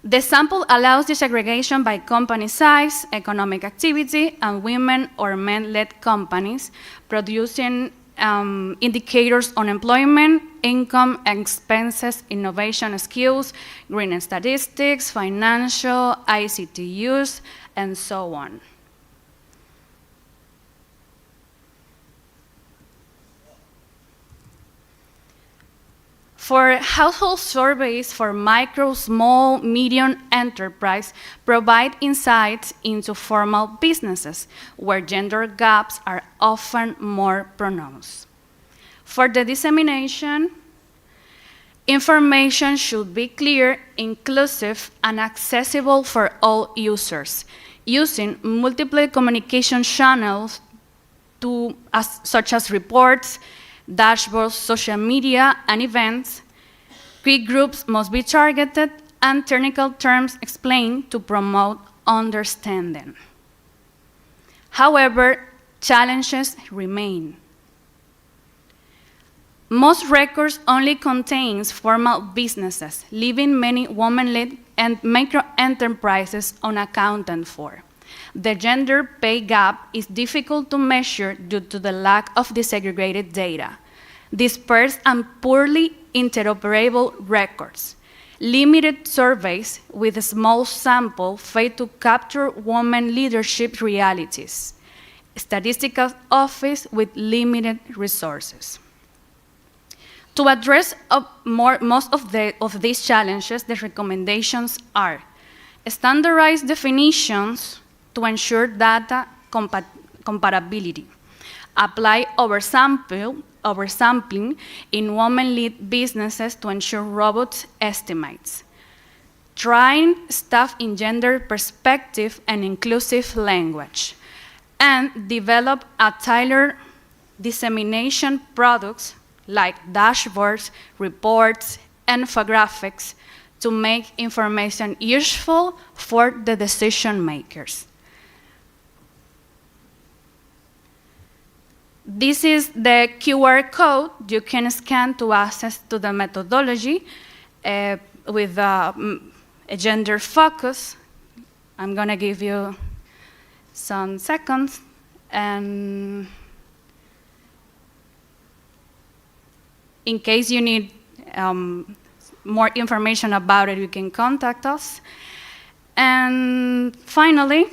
The sample allows disaggregation by company size, economic activity, and women or men-led companies, producing indicators on employment, income, expenses, innovation skills, green statistics, financial, ICT use, and so on. For household surveys for micro, small, medium enterprise provide insights into formal businesses where gender gaps are often more pronounced. For the dissemination, information should be clear, inclusive, and accessible for all users, using multiple communication channels such as reports, dashboards, social media, and events. Key groups must be targeted and technical terms explained to promote understanding. However, challenges remain. Most records only contains formal businesses, leaving many women-led and micro-enterprises unaccounted for. The gender pay gap is difficult to measure due to the lack of disaggregated data, dispersed and poorly interoperable records, limited surveys with a small sample fail to capture women leadership realities, statistical office with limited resources. To address most of these challenges, the recommendations are standardized definitions to ensure data comparability, apply oversampling in women-led businesses to ensure robust estimates, train staff in gender perspective and inclusive language, and develop a tailored dissemination products like dashboards, reports, and infographics to make information useful for the decision makers. This is the QR code you can scan to access to the methodology with a gender focus. I'm going to give you some seconds. And in case you need more information about it, you can contact us. And finally,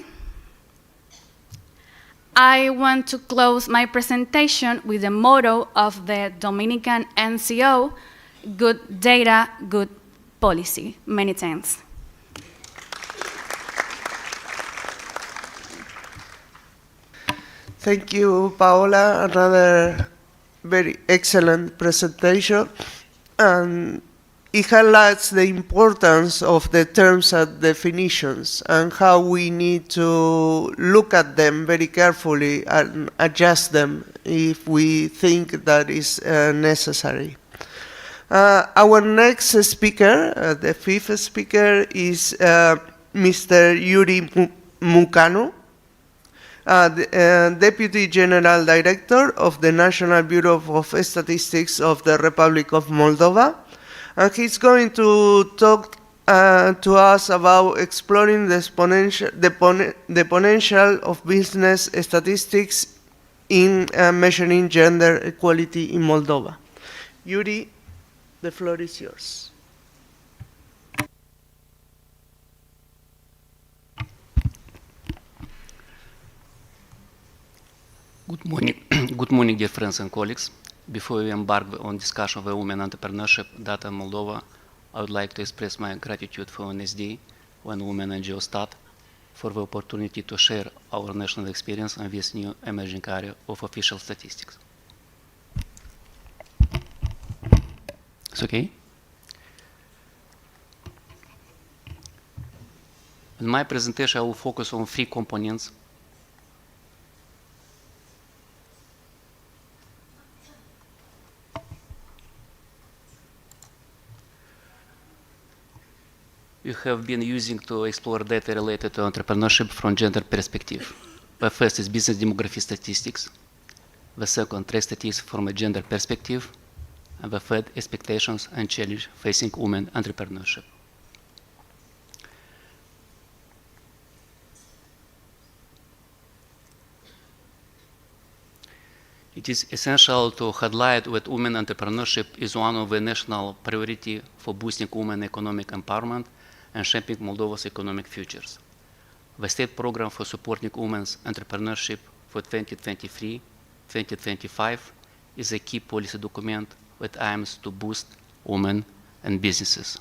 I want to close my presentation with the motto of the Dominican NCO, good data, good policy. Many thanks. Thank you, Paola. Another very excellent presentation. And it highlights the importance of the terms and definitions and how we need to look at them very carefully and adjust them if we think that is necessary. Our next speaker, the fifth speaker, is Mr. Yuri Mukanu, Deputy General Director of the National Bureau of Statistics of the Republic of Moldova. And he's going to talk to us about exploring the potential of business statistics in measuring gender equality in Moldova. Yuri, the floor is yours. Good morning. Good morning, dear friends and colleagues. Before we embark on discussion of women entrepreneurship data in Moldova, I would like to express my gratitude for NSD, One Woman NGO Stat, for the opportunity to share our national experience on this new emerging area of official statistics. It's okay? In my presentation, I will focus on three components. We have been using to explore data related to entrepreneurship from gender perspective. The first is business demography statistics. The second, trade statistics from a gender perspective. And the third, expectations and challenges facing women entrepreneurship. It is essential to highlight that women entrepreneurship is one of the national priority for boosting women economic empowerment and shaping Moldova's economic futures. The state program for supporting women's entrepreneurship for 2023-2025 is a key policy document that aims to boost women and businesses.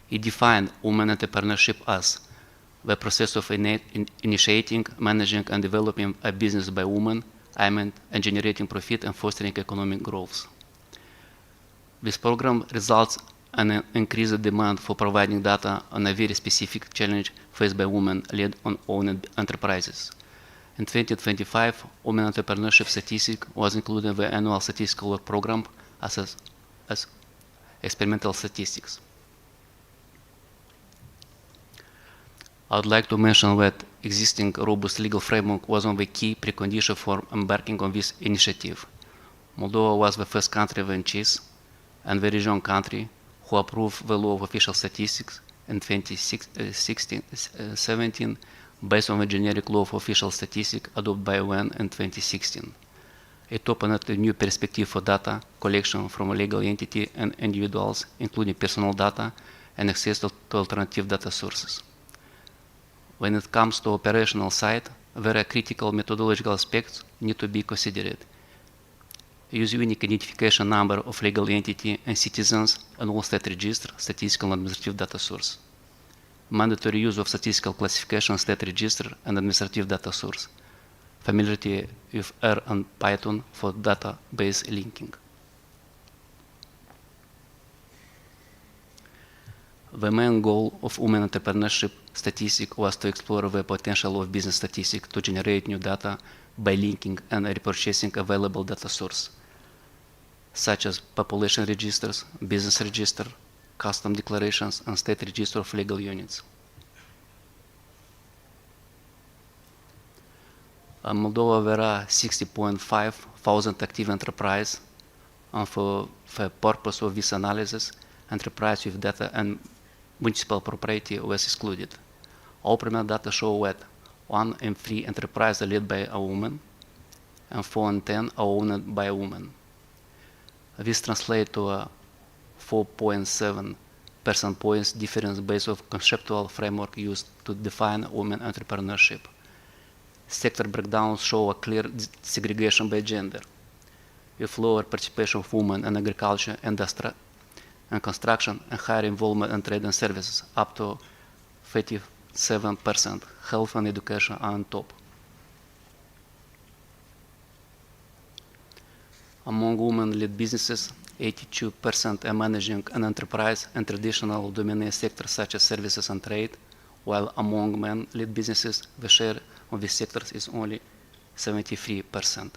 It defined women entrepreneurship as the process of initiating, managing, and developing a business by women, aiming and generating profit and fostering economic growth. This program results in an increased demand for providing data on a very specific challenge faced by women led on owned enterprises. In 2025, women entrepreneurship statistic was included in the annual statistical work program as experimental statistics. I would like to mention that existing robust legal framework was one of the key preconditions for embarking on this initiative. Moldova was the first country in CIS and the region country who approved the law of official statistics in 2017 based on the generic law of official statistics adopted by UN in 2016. It opened a new perspective for data collection from a legal entity and individuals, including personal data and access to alternative data sources. When it comes to operational side, there are critical methodological aspects need to be considered. Use unique identification number of legal entity and citizens and all state register, statistical and administrative data source. Mandatory use of statistical classification, state register, and administrative data source. Familiarity with R and Python for database linking. The main goal of women entrepreneurship statistic was to explore the potential of business statistics to generate new data by linking and repurchasing available data sources, such as population registers, business register, custom declarations, and state register of legal units. In Moldova, there are 60.5 thousand active enterprises, and for the purpose of this analysis, enterprise with data and municipal property was excluded. All preliminary data show that 1 in 3 enterprises are led by a woman, and 4 in 10 are owned by a woman. This translates to a 4.7 percentage points difference based on conceptual framework used to define women entrepreneurship. Sector breakdowns show a clear segregation by gender, with lower participation of women in agriculture, industry, and construction, and higher involvement in trade and services, up to 37%. Health and education are on top. Among women-led businesses, 82% are managing an enterprise and traditional dominant sectors such as services and trade, while among men-led businesses, the share of these sectors is only 73%.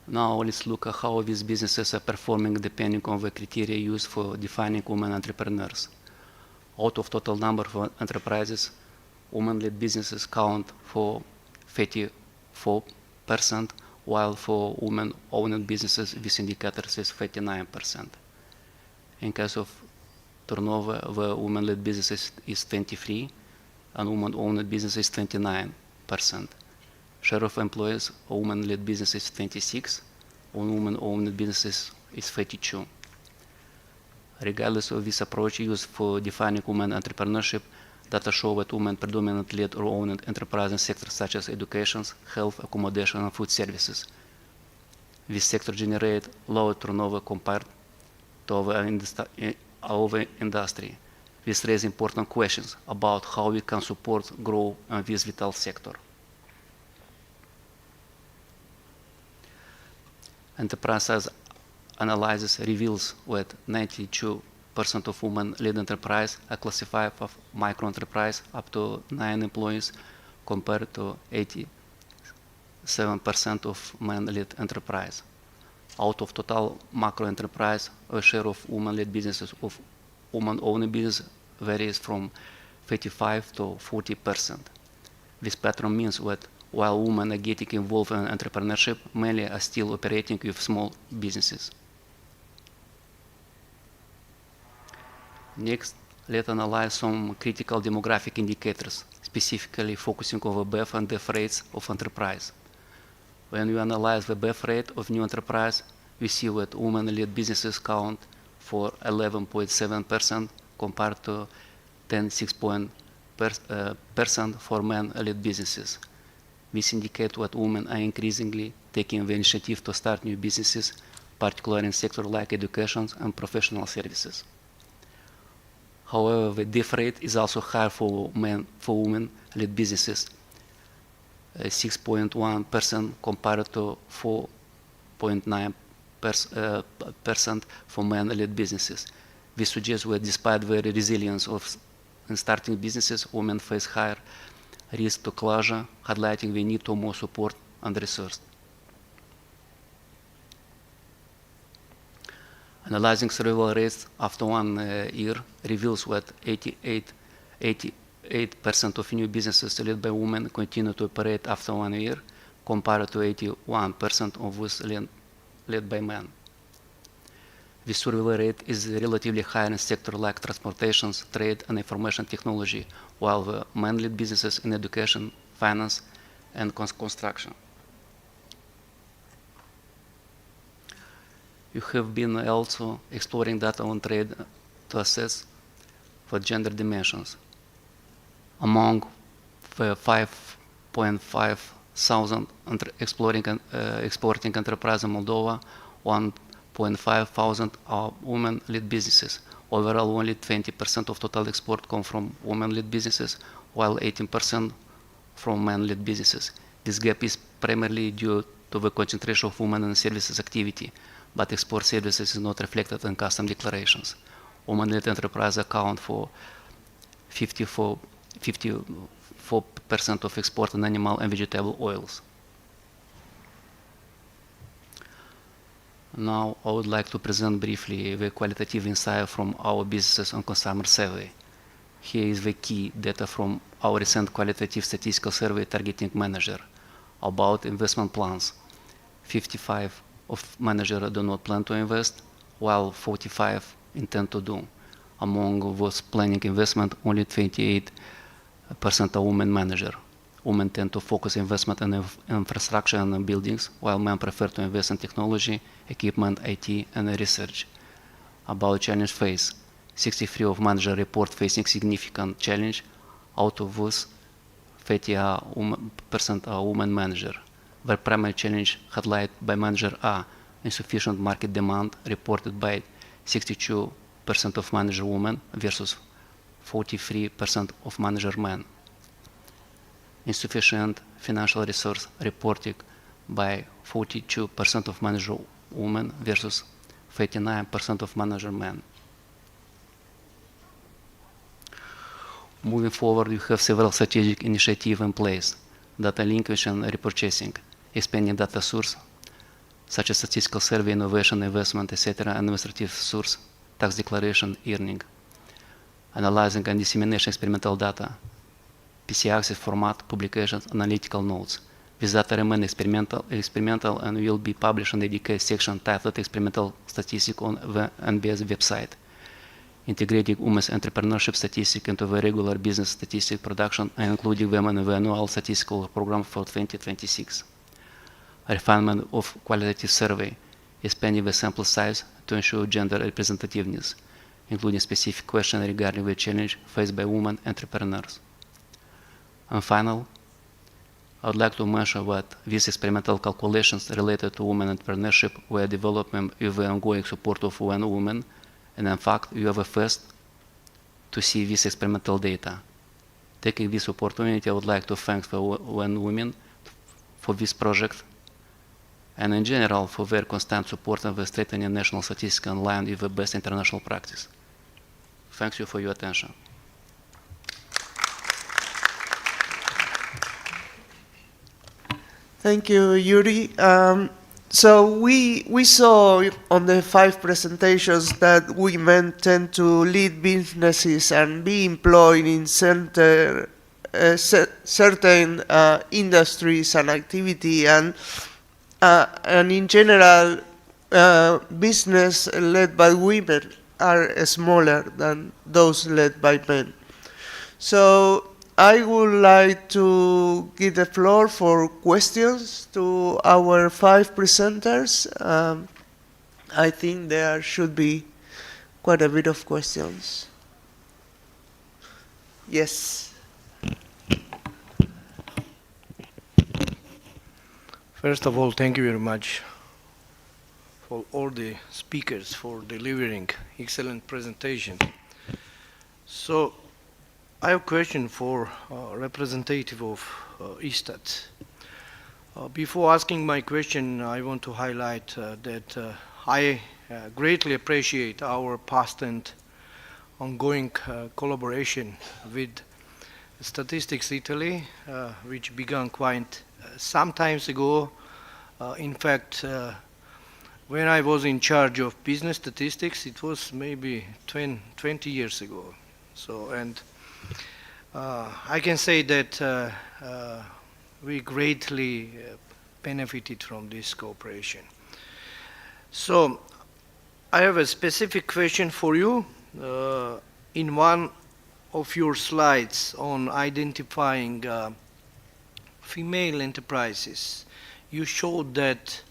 Now let's look at how these businesses are performing depending on the criteria used for defining women entrepreneurs. Out of total number of enterprises, women-led businesses count for 34%, while for women-owned businesses, this indicator is 39%. In case of turnover, the women-led businesses is 23%, and women-owned businesses 29%. Share of employees, women-led businesses 26%, on women-owned businesses is 32%. Regardless of this approach used for defining women entrepreneurship, data show that women predominantly led or owned enterprise in sectors such as education, health, accommodation, and food services. This sector generate lower turnover compared to our industry. This raises important questions about how we can support growth in this vital sector. Enterprise size analysis reveals that 92% of women-led enterprise are classified as micro-enterprise up to 9 employees compared to 87% of men-led enterprise. Out of total macro-enterprise, a share of women-led businesses of women-owned business varies from 35 to 40%. This pattern means that while women are getting involved in entrepreneurship, many are still operating with small businesses. Next, let's analyze some critical demographic indicators, specifically focusing on the birth and death rates of enterprise. When we analyze the birth rate of new enterprise, we see that women-led businesses count for 11.7% compared to 10.6% for men-led businesses. This indicates that women are increasingly taking the initiative to start new businesses, particularly in sectors like education and professional services. However, the death rate is also higher for women-led businesses, 6.1% compared to 4.9% for men-led businesses. This suggests that despite the resilience of in starting businesses, women face higher risk to closure, highlighting the need for more support and resource. Analyzing survival rates after 1 year reveals that 88% of new businesses led by women continue to operate after 1 year, compared to 81% of those led by men. The survival rate is relatively higher in sectors like transportation, trade, and information technology, while the men-led businesses in education, finance, and construction. You have been also exploring data on trade to assess for gender dimensions. Among the 5.5 thousand exporting enterprises in Moldova, 1.5 thousand are women-led businesses. Overall, only 20% of total export come from women-led businesses, while 18% from men-led businesses. This gap is primarily due to the concentration of women in services activity, but export services is not reflected in custom declarations. Women-led enterprises account for 54% of export in animal and vegetable oils. Now I would like to present briefly the qualitative insight from our businesses on consumer survey. Here is the key data from our recent qualitative statistical survey targeting managers about investment plans. 55 of managers do not plan to invest, while 45 intend to do. Among those planning investment, only 28% are women managers. Women tend to focus investment in infrastructure and buildings, while men prefer to invest in technology, equipment, IT, and research. About challenge phase, 63 of managers report facing significant challenge. Out of those, 30% are women managers. Their primary challenge highlighted by managers are insufficient market demand, reported by 62% of manager women versus 43% of manager men. Insufficient financial resource, reported by 42% of manager women versus 39% of manager men. Moving forward, we have several strategic initiatives in place: data linkage and repurchasing, expanding data source, such as statistical survey, innovation, investment, etc., administrative source, tax declaration, earning, analyzing and dissemination experimental data, PC access format, publications, analytical notes. This data remain experimental and will be published in the dedicated section titled Experimental Statistics on the NBS website, integrating women's entrepreneurship statistics into the regular business statistics production and including them in the annual statistical program for 2026. Refinement of qualitative survey, expanding the sample size to ensure gender representativeness, including specific questions regarding the challenge faced by women entrepreneurs. And finally, I would like to mention that these experimental calculations related to women entrepreneurship were developed with the ongoing support of UN Women, and in fact, we are the first to see this experimental data. Taking this opportunity, I would like to thank the UN Women for this project, and in general for their constant support and the strengthening national statistics in line with the best international practice. Thank you for your attention. Thank you, Yuri. So we saw on the 5 presentations that women tend to lead businesses and be employed in certain industries and activity, and in general, business led by women are smaller than those led by men. So I would like to give the floor for questions to our 5 presenters. I think there should be quite a bit of questions. Yes. First of all, thank you very much for all the speakers for delivering excellent presentation. So I have a question for representative of ISTAT. Before asking my question, I want to highlight that I greatly appreciate our past and ongoing collaboration with Statistics Italy, which began quite some time ago. In fact, when I was in charge of business statistics, it was maybe 20 years ago. So, and I can say that we greatly benefited from this cooperation. So, I have a specific question for you. In one of your slides on identifying female enterprises, you showed that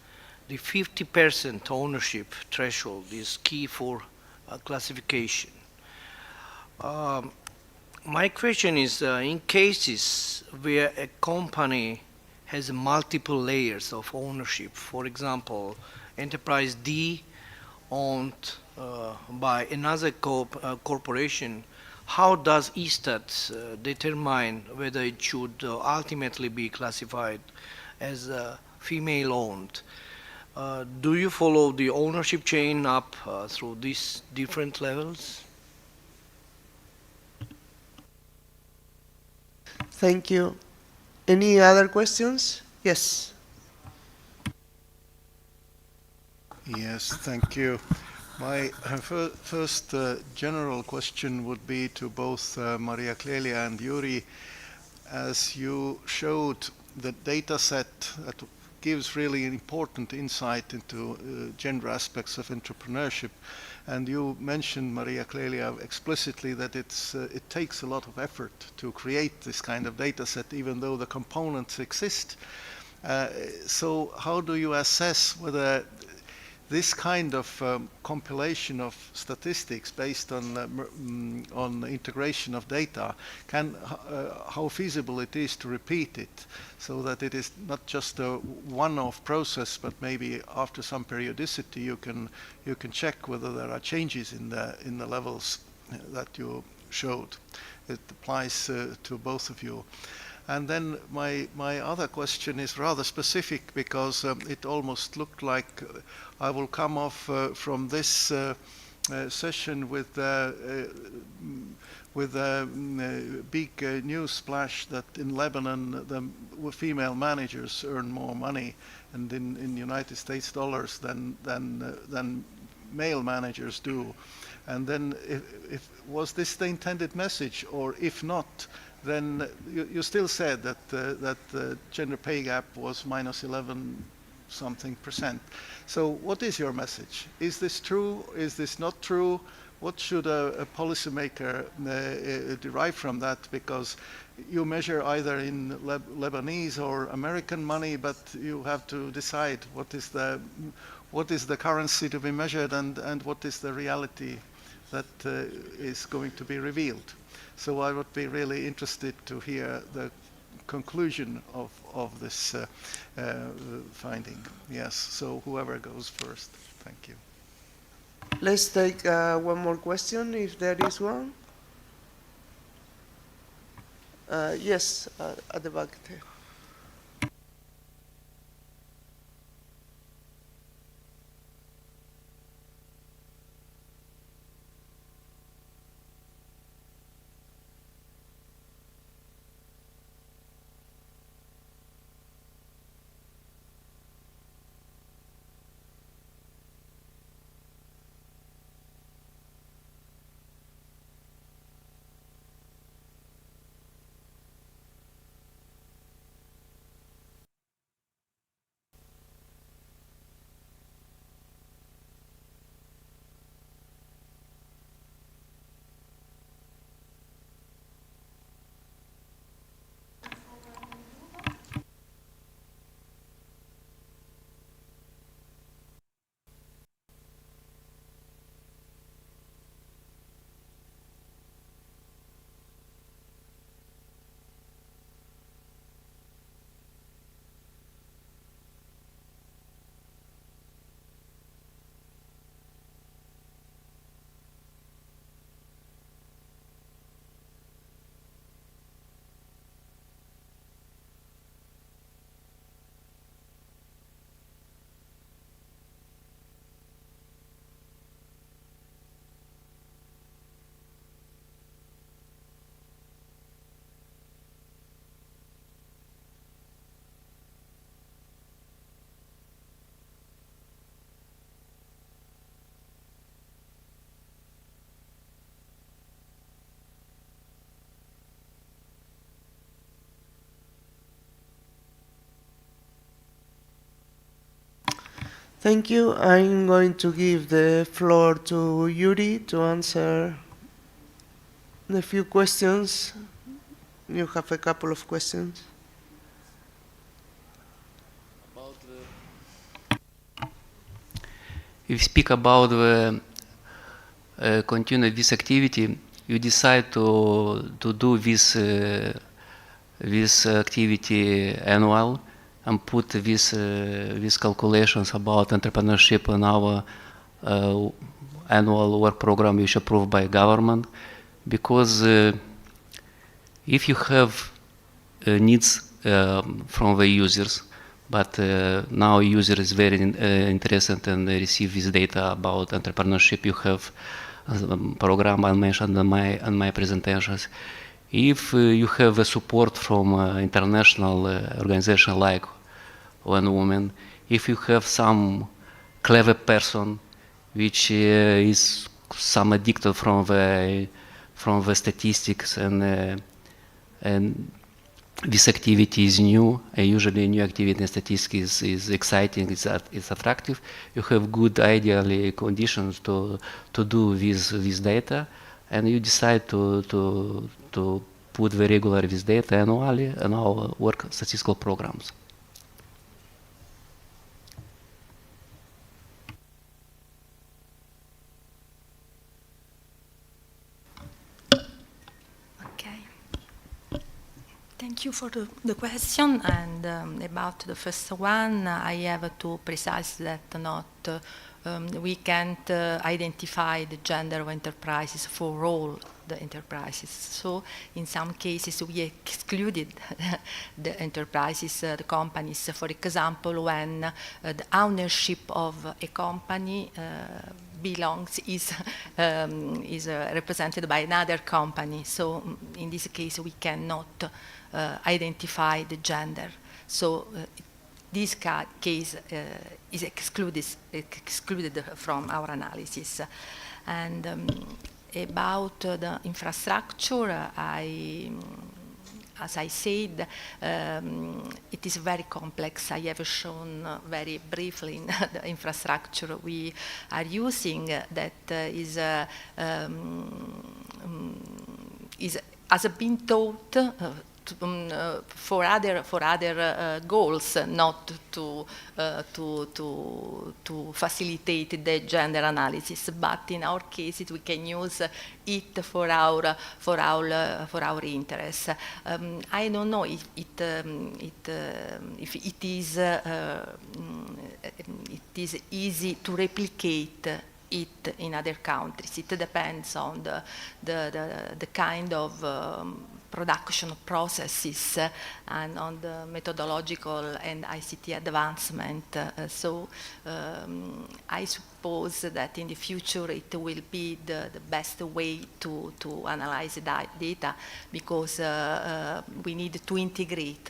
the 50% ownership threshold is key for classification. My question is, in cases where a company has multiple layers of ownership, for example, enterprise D owned by another corporation, how does ISTAT determine whether it should ultimately be classified as female-owned? Do you follow the ownership chain up through these different levels? Thank you. Any other questions? Yes. Yes, thank you. My first general question would be to both Maria Clelia and Yuri. As you showed, the data set that gives really an important insight into gender aspects of entrepreneurship. And you mentioned, Maria Clelia, explicitly that it takes a lot of effort to create this kind of data set, even though the components exist. So how do you assess whether this kind of compilation of statistics based on integration of data how feasible it is to repeat it, so that it is not just a one-off process, but maybe after some periodicity you can check whether there are changes in the levels that you showed. It applies to both of you. And then my other question is rather specific, because it almost looked like I will come off from this session with a big news splash that in Lebanon the female managers earn more money, and in United States dollars than male managers do. And then if was this the intended message, or if not, then you still said that the gender pay gap was minus 11 something %. So what is your message? Is this true? Is this not true? What should a policymaker derive from that? Because you measure either in Lebanese or American money, but you have to decide what is the currency to be measured, and what is the reality that is going to be revealed. So I would be really interested to hear the conclusion of this finding. Yes, so whoever goes first. Thank you. Let's take one more question, if there is one. Yes, at the back there. Thank you. I'm going to give the floor to Yuri to answer the few questions. You have a couple of questions. If you speak about the continue this activity, you decide to do this activity annual and put these calculations about entrepreneurship in our annual work program which approved by government, because if you have needs from the users, but now user is very interested and receive this data about entrepreneurship. You have a program I mentioned in my presentations. If you have a support from international organization like One Woman, if you have some clever person which is some addicted from the statistics and this activity is new, and usually new activity in statistics is exciting, it's attractive. You have good ideally conditions to do this data, and you decide to put the regular this data annually in our work statistical programs. Thank you for the question. And about the first one, I have to precise that we can't identify the gender of enterprises for all the enterprises. So in some cases, we excluded the enterprises, the companies. For example, when the ownership of a company is represented by another company. So in this case, we cannot identify the gender. So this case is excluded from our analysis. And about the infrastructure, as I said, it is very complex. I have shown very briefly in the infrastructure we are using that has been taught for other goals, not to facilitate the gender analysis. But in our case, we can use it for our interests. I don't know if it is easy to replicate it in other countries. It depends on the kind of production processes and on the methodological and ICT advancement. So I suppose that in the future it will be the best way to analyze that data, because we need to integrate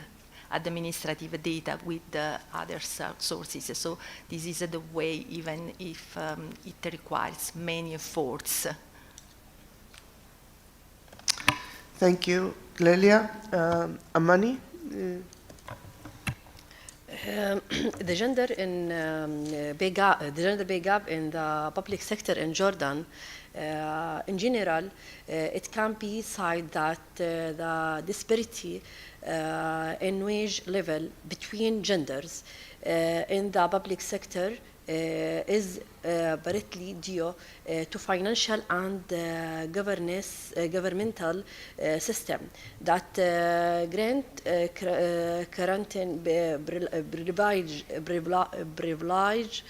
administrative data with the other sources. So this is the way, even if it requires many efforts. Thank you, Clelia. Amani? The gender pay gap in the public sector in Jordan, in general, it can be said that the disparity in wage level between genders in the public sector is partly due to financial and governmental system that grant current privilege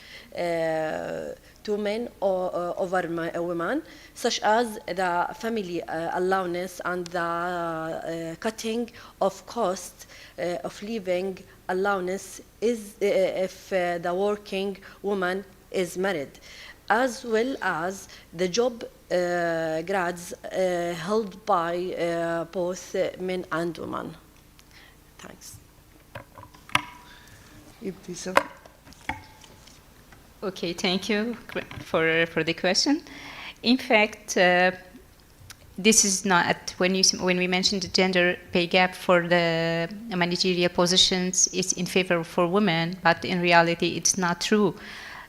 to men over women, such as the family allowance and the cutting of cost of living allowance is if the working woman is married, as well as the job grades held by both men and women. Thanks. Okay, thank you for the question. In fact, this is not, when we mentioned the gender pay gap for the managerial positions, it's in favor for women, but in reality it's not true.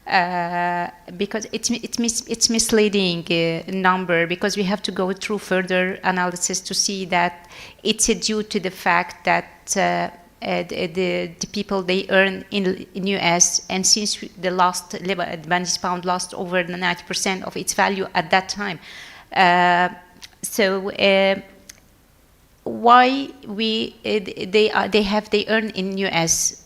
because it's misleading number, because we have to go through further analysis to see that it's due to the fact that the people they earn in US, and since the Lebanese pound lost over 90% of its value at that time, why they earn in US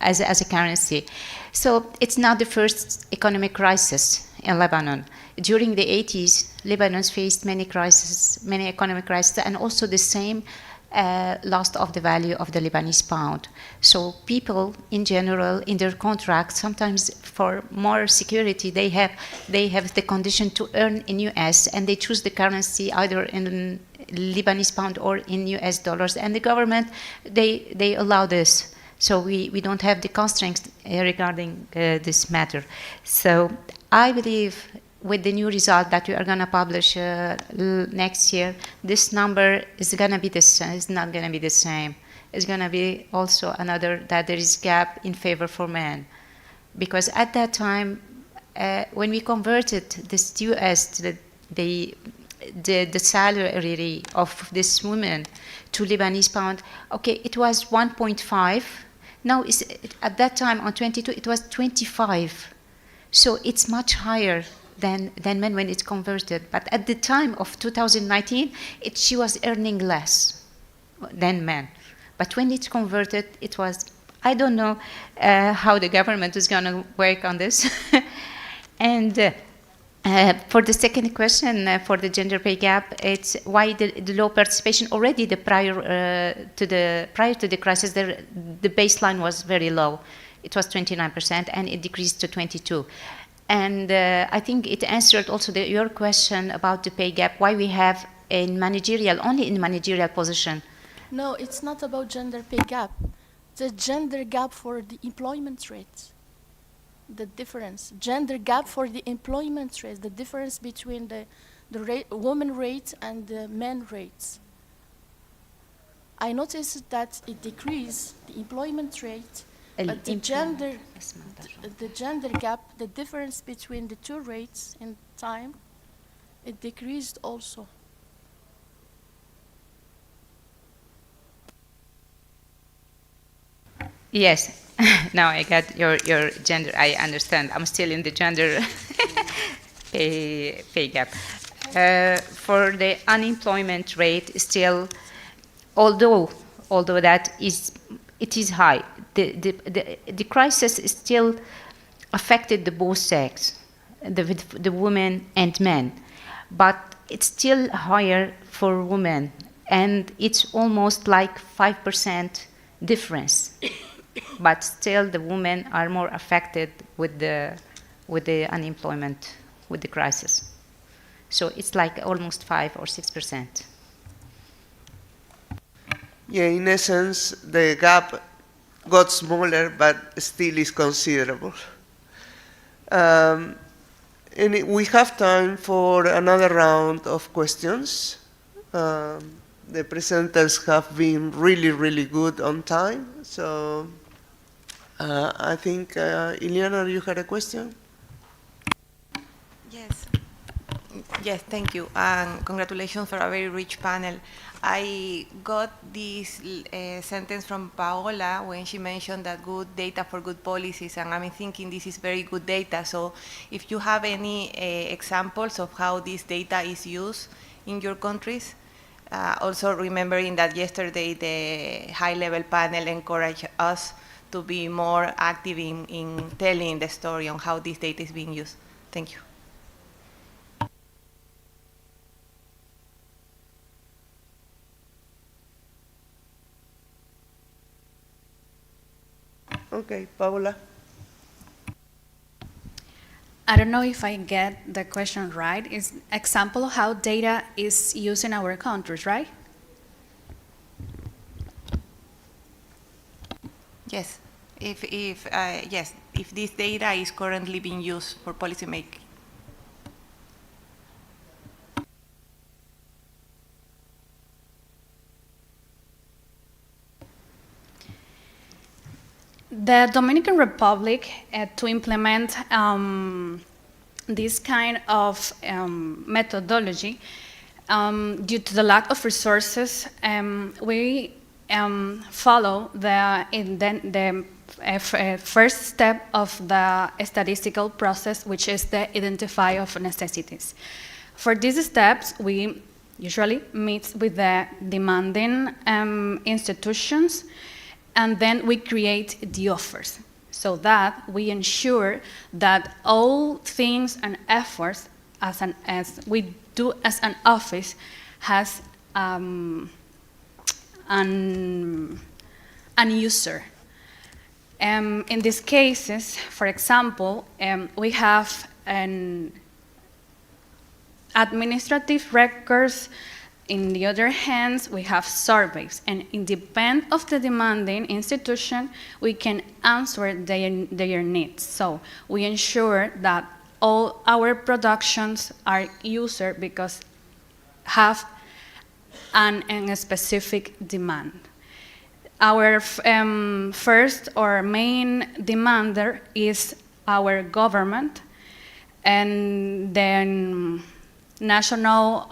as a currency. So it's not the first economic crisis in Lebanon. During the 80s, Lebanon faced many economic crises, and also the same loss of the value of the Lebanese pound. So people in general, in their contracts, sometimes for more security, they have the condition to earn in US, and they choose the currency either in Lebanese pound or in US dollars. And the government, they allow this. So we don't have the constraints regarding this matter. So I believe with the new result that we are going to publish next year, this number is going to be the same. It's not going to be the same. It's going to be also another, that there is gap in favor for men. Because at that time, when we converted this US to the salary of this woman to Lebanese pound, okay, it was 1.5. Now, at that time, on 22, it was 25. So it's much higher than men when it's converted. But at the time of 2019, she was earning less than men. But when it's converted, it was, I don't know how the government is going to work on this. And for the second question, for the gender pay gap, it's why the low participation. Already prior to the crisis, the baseline was very low. It was 29%, and it decreased to 22%. And I think it answered also your question about the pay gap. Why we have only in managerial position. No, it's not about gender pay gap. The gender gap for the employment rate. The difference, gender gap for the employment rate, the difference between the women rate and the men rates. I noticed that it decreased the employment rate, but the gender gap, the difference between the two rates in time, it decreased also. Yes, now I got your gender. I understand. I'm still in the gender pay gap. For the unemployment rate, still, although that it is high, the crisis still affected the both sexes, the women and men, but it's still higher for women, and it's almost like 5% difference. But still, the women are more affected with the unemployment, with the crisis. So it's like almost 5 or 6%. Yeah, in essence, the gap got smaller, but still is considerable. And we have time for another round of questions. The presenters have been really, really good on time. So I think, Ileana, you had a question? Yes, thank you. And congratulations for a very rich panel. I got this sentence from Paola when she mentioned that good data for good policies, and I'm thinking this is very good data. So if you have any examples of how this data is used in your countries, also remembering that yesterday the high-level panel encouraged us to be more active in telling the story on how this data is being used. Thank you. Okay, Paola. I don't know if I get the question right. It's example of how data is used in our countries, right? Yes. If this data is currently being used for policymaking. The Dominican Republic, to implement this kind of methodology, due to the lack of resources, we follow the first step of the statistical process, which is the identify of necessities. For these steps, we usually meet with the demanding institutions, and then we create the offers, so that we ensure that all things and efforts as we do as an office has an user. In these cases, for example, we have an administrative records. In the other hand, we have surveys, and independent of the demanding institution, we can answer their needs. So we ensure that all our productions are user because have a specific demand. Our first or main demander is our government, and then national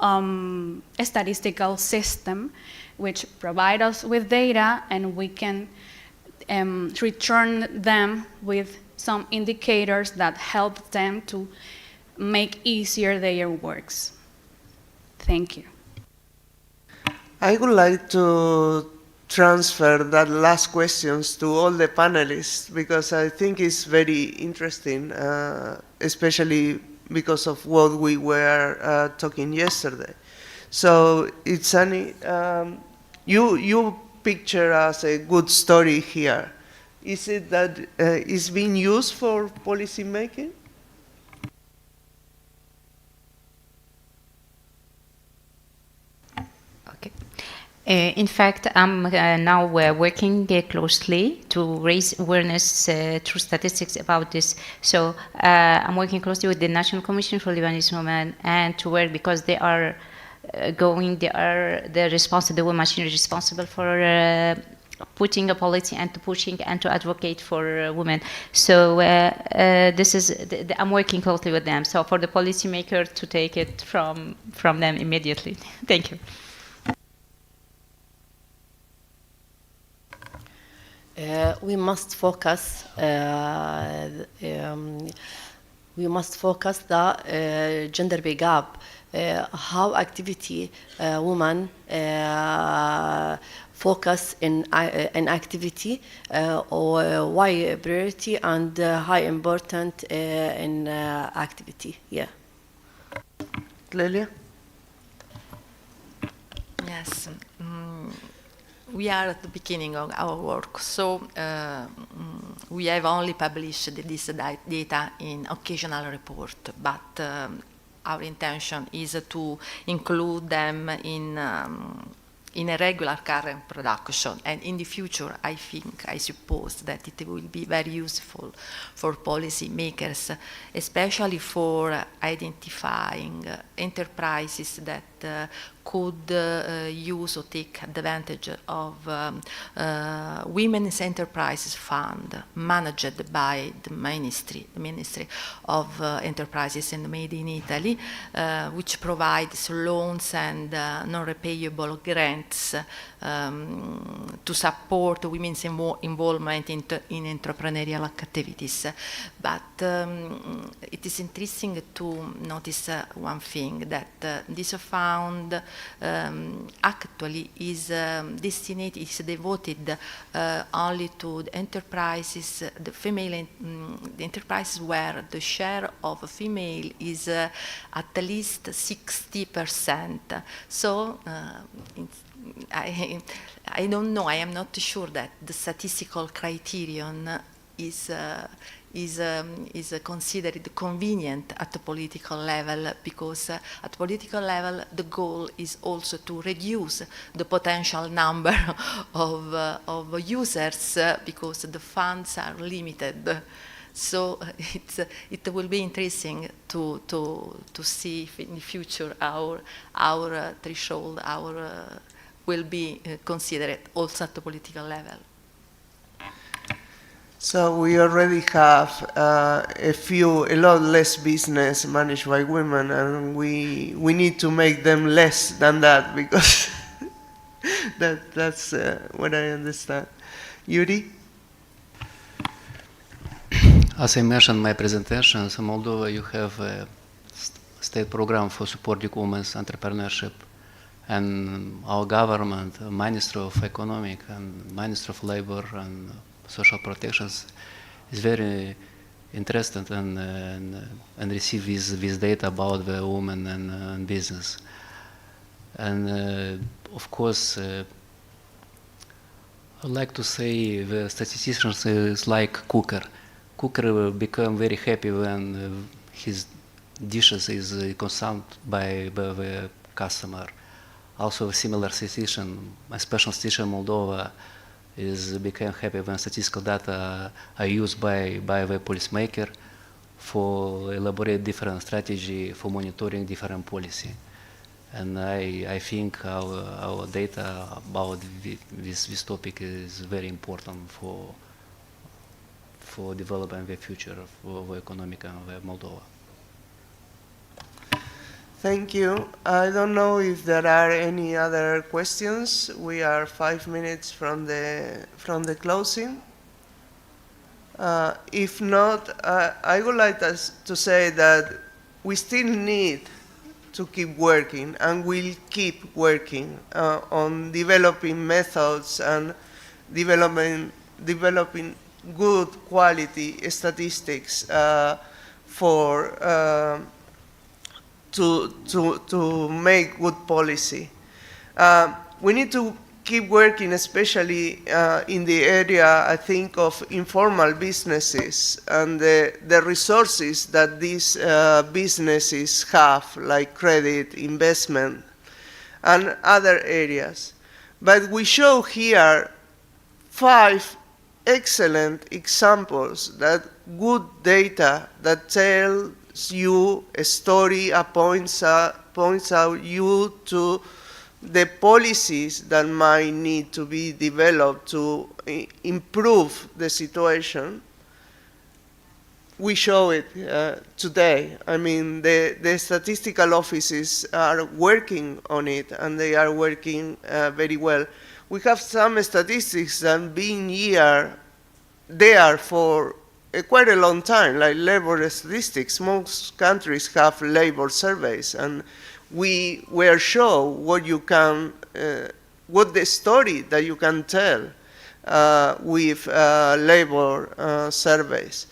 statistical system, which provide us with data, and we can return them with some indicators that help them to make easier their works. Thank you. I would like to transfer that last questions to all the panelists, because I think it's very interesting, especially because of what we were talking yesterday. So, Itzani, you picture as a good story here. Is it that it's being used for policy making? Okay. In fact, I'm now working closely to raise awareness through statistics about this. So I'm working closely with the National Commission for Lebanese Women, and to work because they are the women machinery responsible for putting a policy and to pushing and to advocate for women. So this is I'm working closely with them. So for the policymaker to take it from them immediately. Thank you. We must focus. We must focus the gender pay gap. How activity women focus in activity or why priority and high important in activity. Yeah. Clelia? Yes. We are at the beginning of our work, so we have only published this data in occasional report, but our intention is to include them in a regular current production, and in the future I suppose that it will be very useful for policy makers, especially for identifying enterprises that could use or take advantage of Women's Enterprises Fund managed by the Ministry of Enterprises and Made in Italy, which provides loans and non-repayable grants to support women's involvement in entrepreneurial activities. But it is interesting to notice one thing, that this fund actually is devoted only to the enterprises, the enterprises where the share of female is at least 60%. So I don't know, I am not sure that the statistical criterion is considered convenient at the political level, because at political level the goal is also to reduce the potential number of users, because the funds are limited. So it will be interesting to see if in the future our threshold will be considered also at the political level. So we already have a lot less business managed by women, and we need to make them less than that, because that's what I understand. Yuri? As I mentioned in my presentation, in Moldova you have a state program for supporting women's entrepreneurship, and our government, Ministry of Economic and Ministry of Labor and Social Protections is very interested and receive this data about the women and business. And of course, I'd like to say the statisticians is like cooker. Cooker will become very happy when his dishes is consumed by the customer. Also, a similar statistician, a special statistician in Moldova, became happy when statistical data are used by the policymaker for elaborate different strategy for monitoring different policy. And I think our data about this topic is very important for developing the future of the economic of Moldova. Thank you. I don't know if there are any other questions. We are 5 minutes from the closing. If not, I would like to say that we still need to keep working, and we'll keep working on developing methods and developing good quality statistics to make good policy. We need to keep working, especially in the area, I think, of informal businesses and the resources that these businesses have, like credit, investment, and other areas. But we show here 5 excellent examples that good data that tells you a story, points out you to the policies that might need to be developed to improve the situation. We show it today. I mean, the statistical offices are working on it, and they are working very well. We have some statistics that being there for quite a long time, like labor statistics. Most countries have labor surveys, and we were shown what the story that you can tell with labor surveys.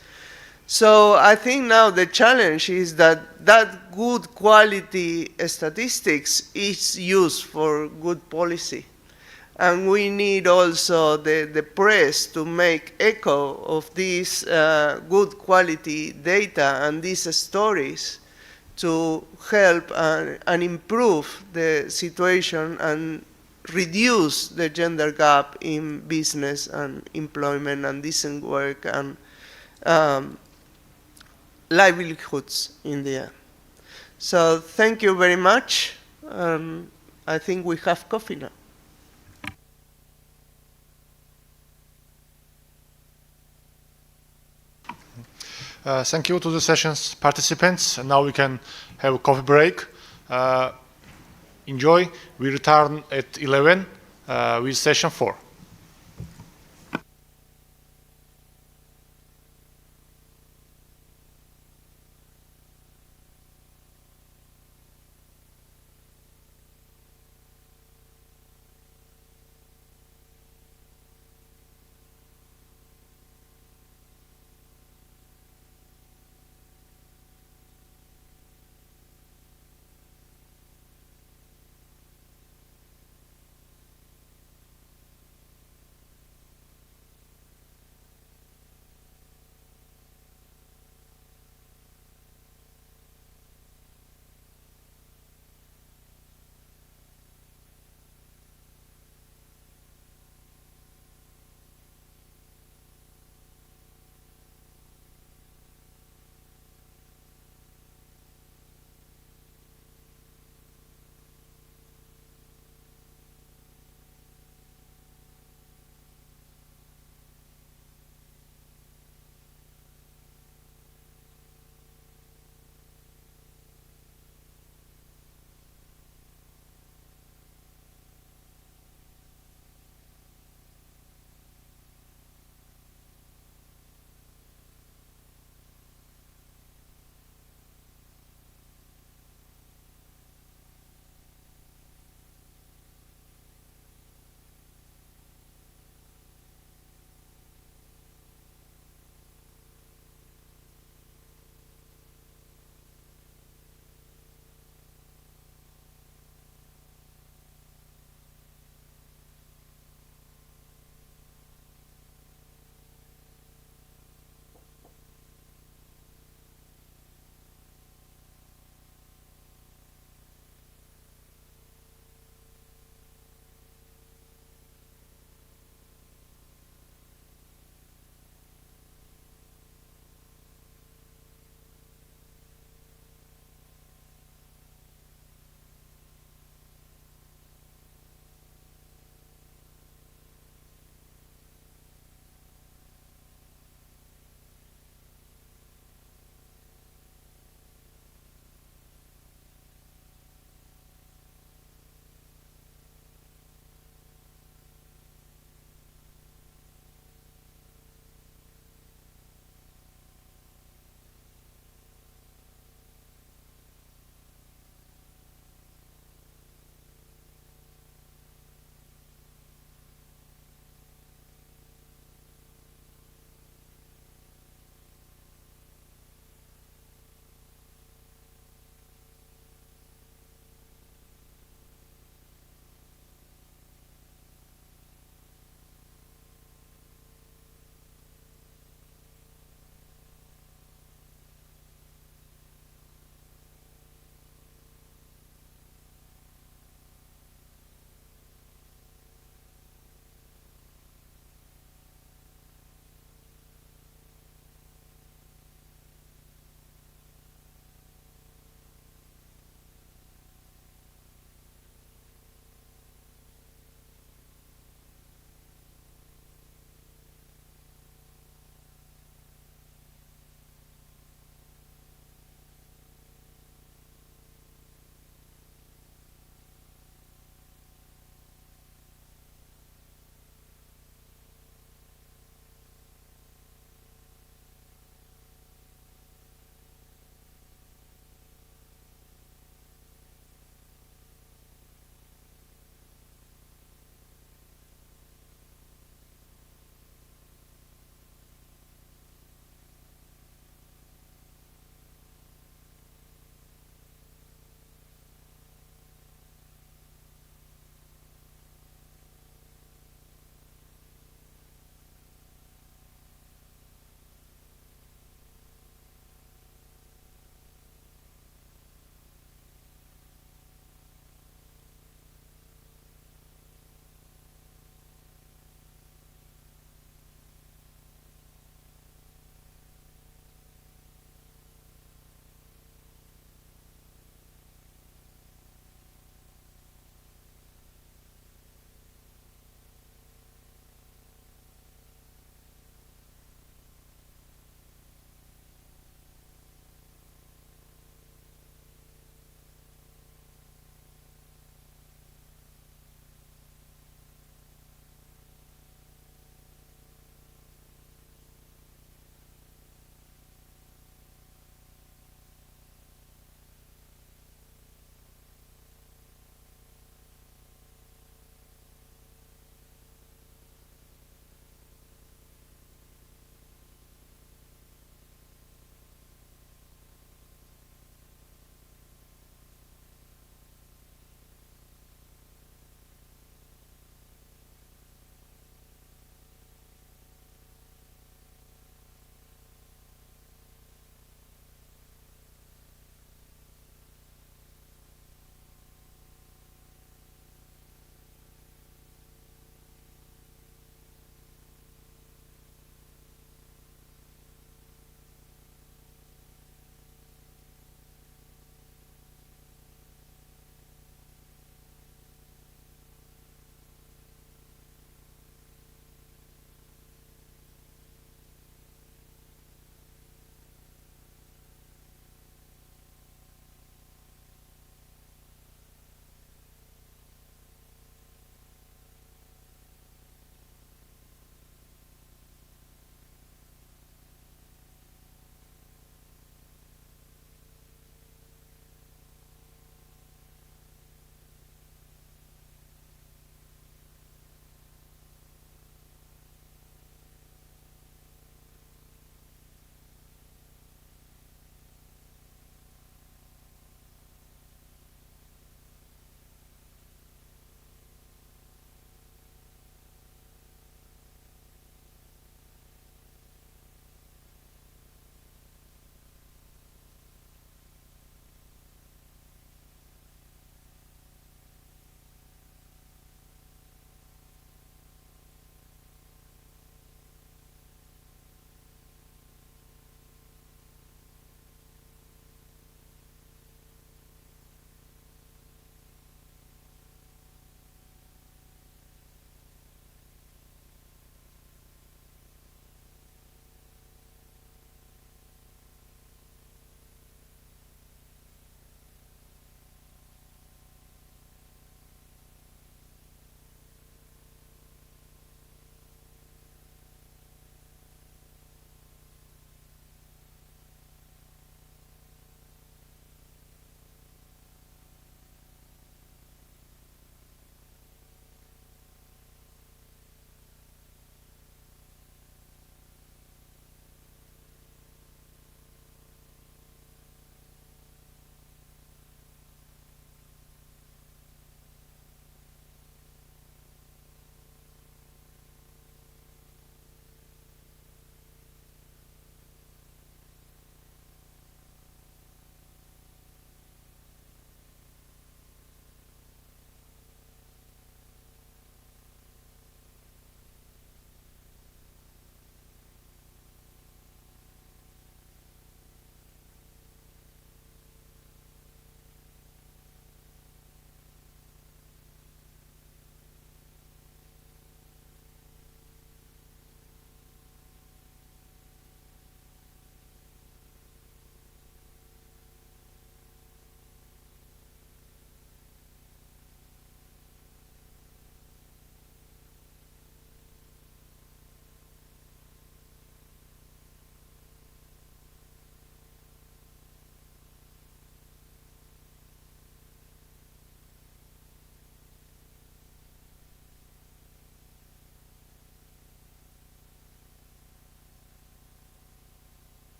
So I think now the challenge is that good quality statistics is used for good policy. And we need also the press to make echo of these good quality data and these stories to help and improve the situation and reduce the gender gap in business and employment and decent work and livelihoods in the end. So thank you very much. I think we have coffee now. Thank you to the session's participants. And now we can have a coffee break. Enjoy. We return at 11 with session 4.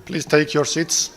Please take your seats.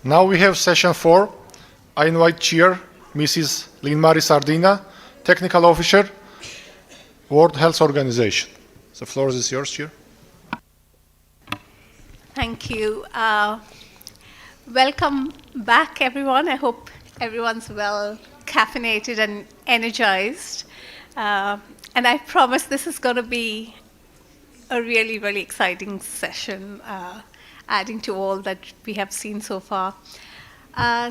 Now we have session 4. I invite Chair Mrs. Lynn-Marie Sardina, Technical Officer, World Health Organization. The floor is yours, Chair. Thank you. Welcome back, everyone. I hope everyone's well caffeinated and energized. And I promise this is going to be a really, really exciting session, adding to all that we have seen so far.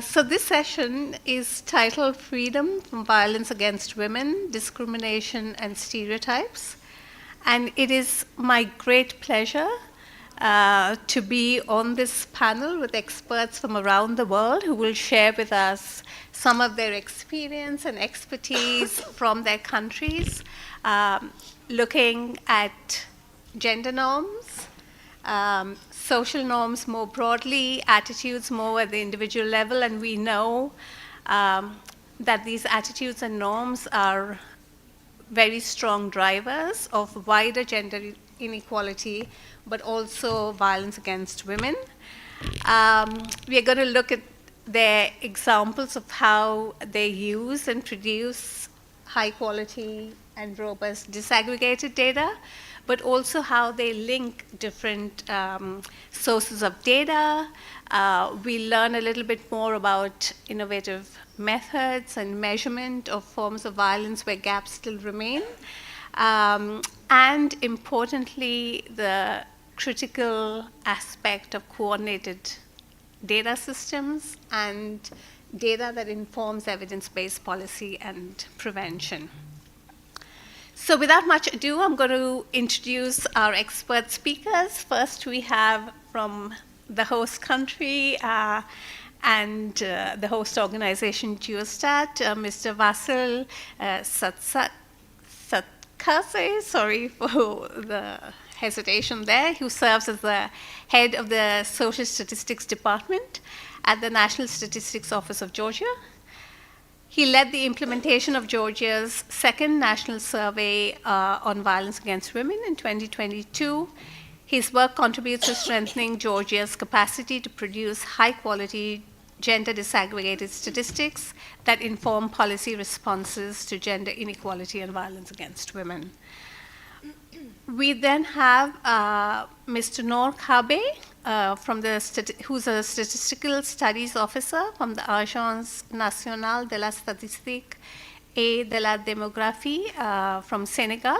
So this session is titled Freedom from Violence Against Women, Discrimination and Stereotypes. And it is my great pleasure to be on this panel with experts from around the world who will share with us some of their experience and expertise from their countries, looking at gender norms, social norms more broadly, attitudes more at the individual level, and we know that these attitudes and norms are very strong drivers of wider gender inequality, but also violence against women. We are going to look at their examples of how they use and produce high quality and robust disaggregated data, but also how they link different sources of data. We learn a little bit more about innovative methods and measurement of forms of violence where gaps still remain. And importantly, the critical aspect of coordinated data systems and data that informs evidence-based policy and prevention. So without much ado, I'm going to introduce our expert speakers. First, we have from the host country and the host organization, Geostat, Mr. Vasil Satkase, sorry for the hesitation there, who serves as the head of the Social Statistics Department at the National Statistics Office of Georgia. He led the implementation of Georgia's second national survey on violence against women in 2022. His work contributes to strengthening Georgia's capacity to produce high-quality, gender disaggregated statistics that inform policy responses to gender inequality and violence against women. We then have Mr. Noor Khabe, who's a statistical studies officer from the Agence Nationale de la Statistique et de la Démographie from Senegal,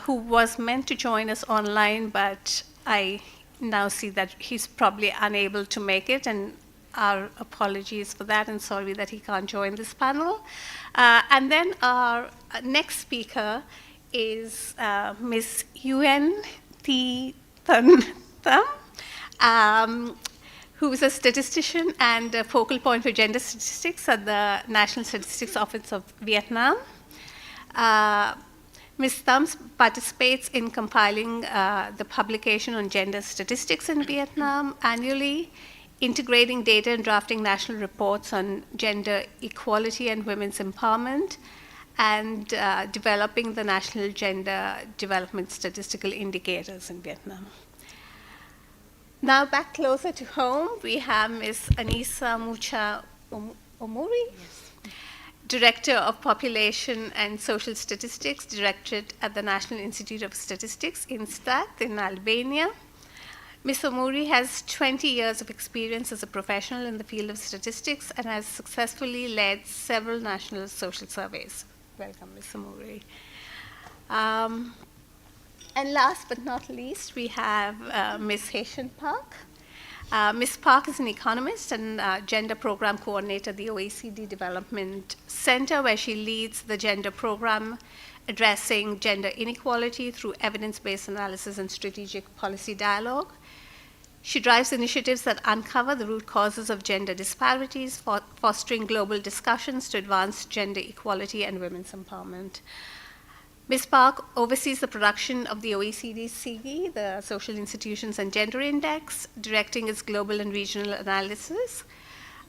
who was meant to join us online, but I now see that he's probably unable to make it, and our apologies for that, and sorry that he can't join this panel. And then our next speaker is Ms. Yuen Thi Thanh Tham, who is a statistician and a focal point for gender statistics at the National Statistics Office of Vietnam. Ms. Tham participates in compiling the publication on gender statistics in Vietnam annually, integrating data and drafting national reports on gender equality and women's empowerment, and developing the national gender development statistical indicators in Vietnam. Now back closer to home, we have Ms. Anissa Mucha Omuri. Yes. Director of Population and Social Statistics, Directorate at the National Institute of Statistics, INSTAT, in Albania. Ms. Omuri has 20 years of experience as a professional in the field of statistics and has successfully led several national social surveys. Welcome, Ms. Omuri. And last but not least, we have Ms. Haitian Park. Ms. Park is an economist and gender program coordinator at the OECD Development Center, where she leads the gender program addressing gender inequality through evidence-based analysis and strategic policy dialogue. She drives initiatives that uncover the root causes of gender disparities, fostering global discussions to advance gender equality and women's empowerment. Ms. Park oversees the production of the OECD SIGI, the Social Institutions and Gender Index, directing its global and regional analysis.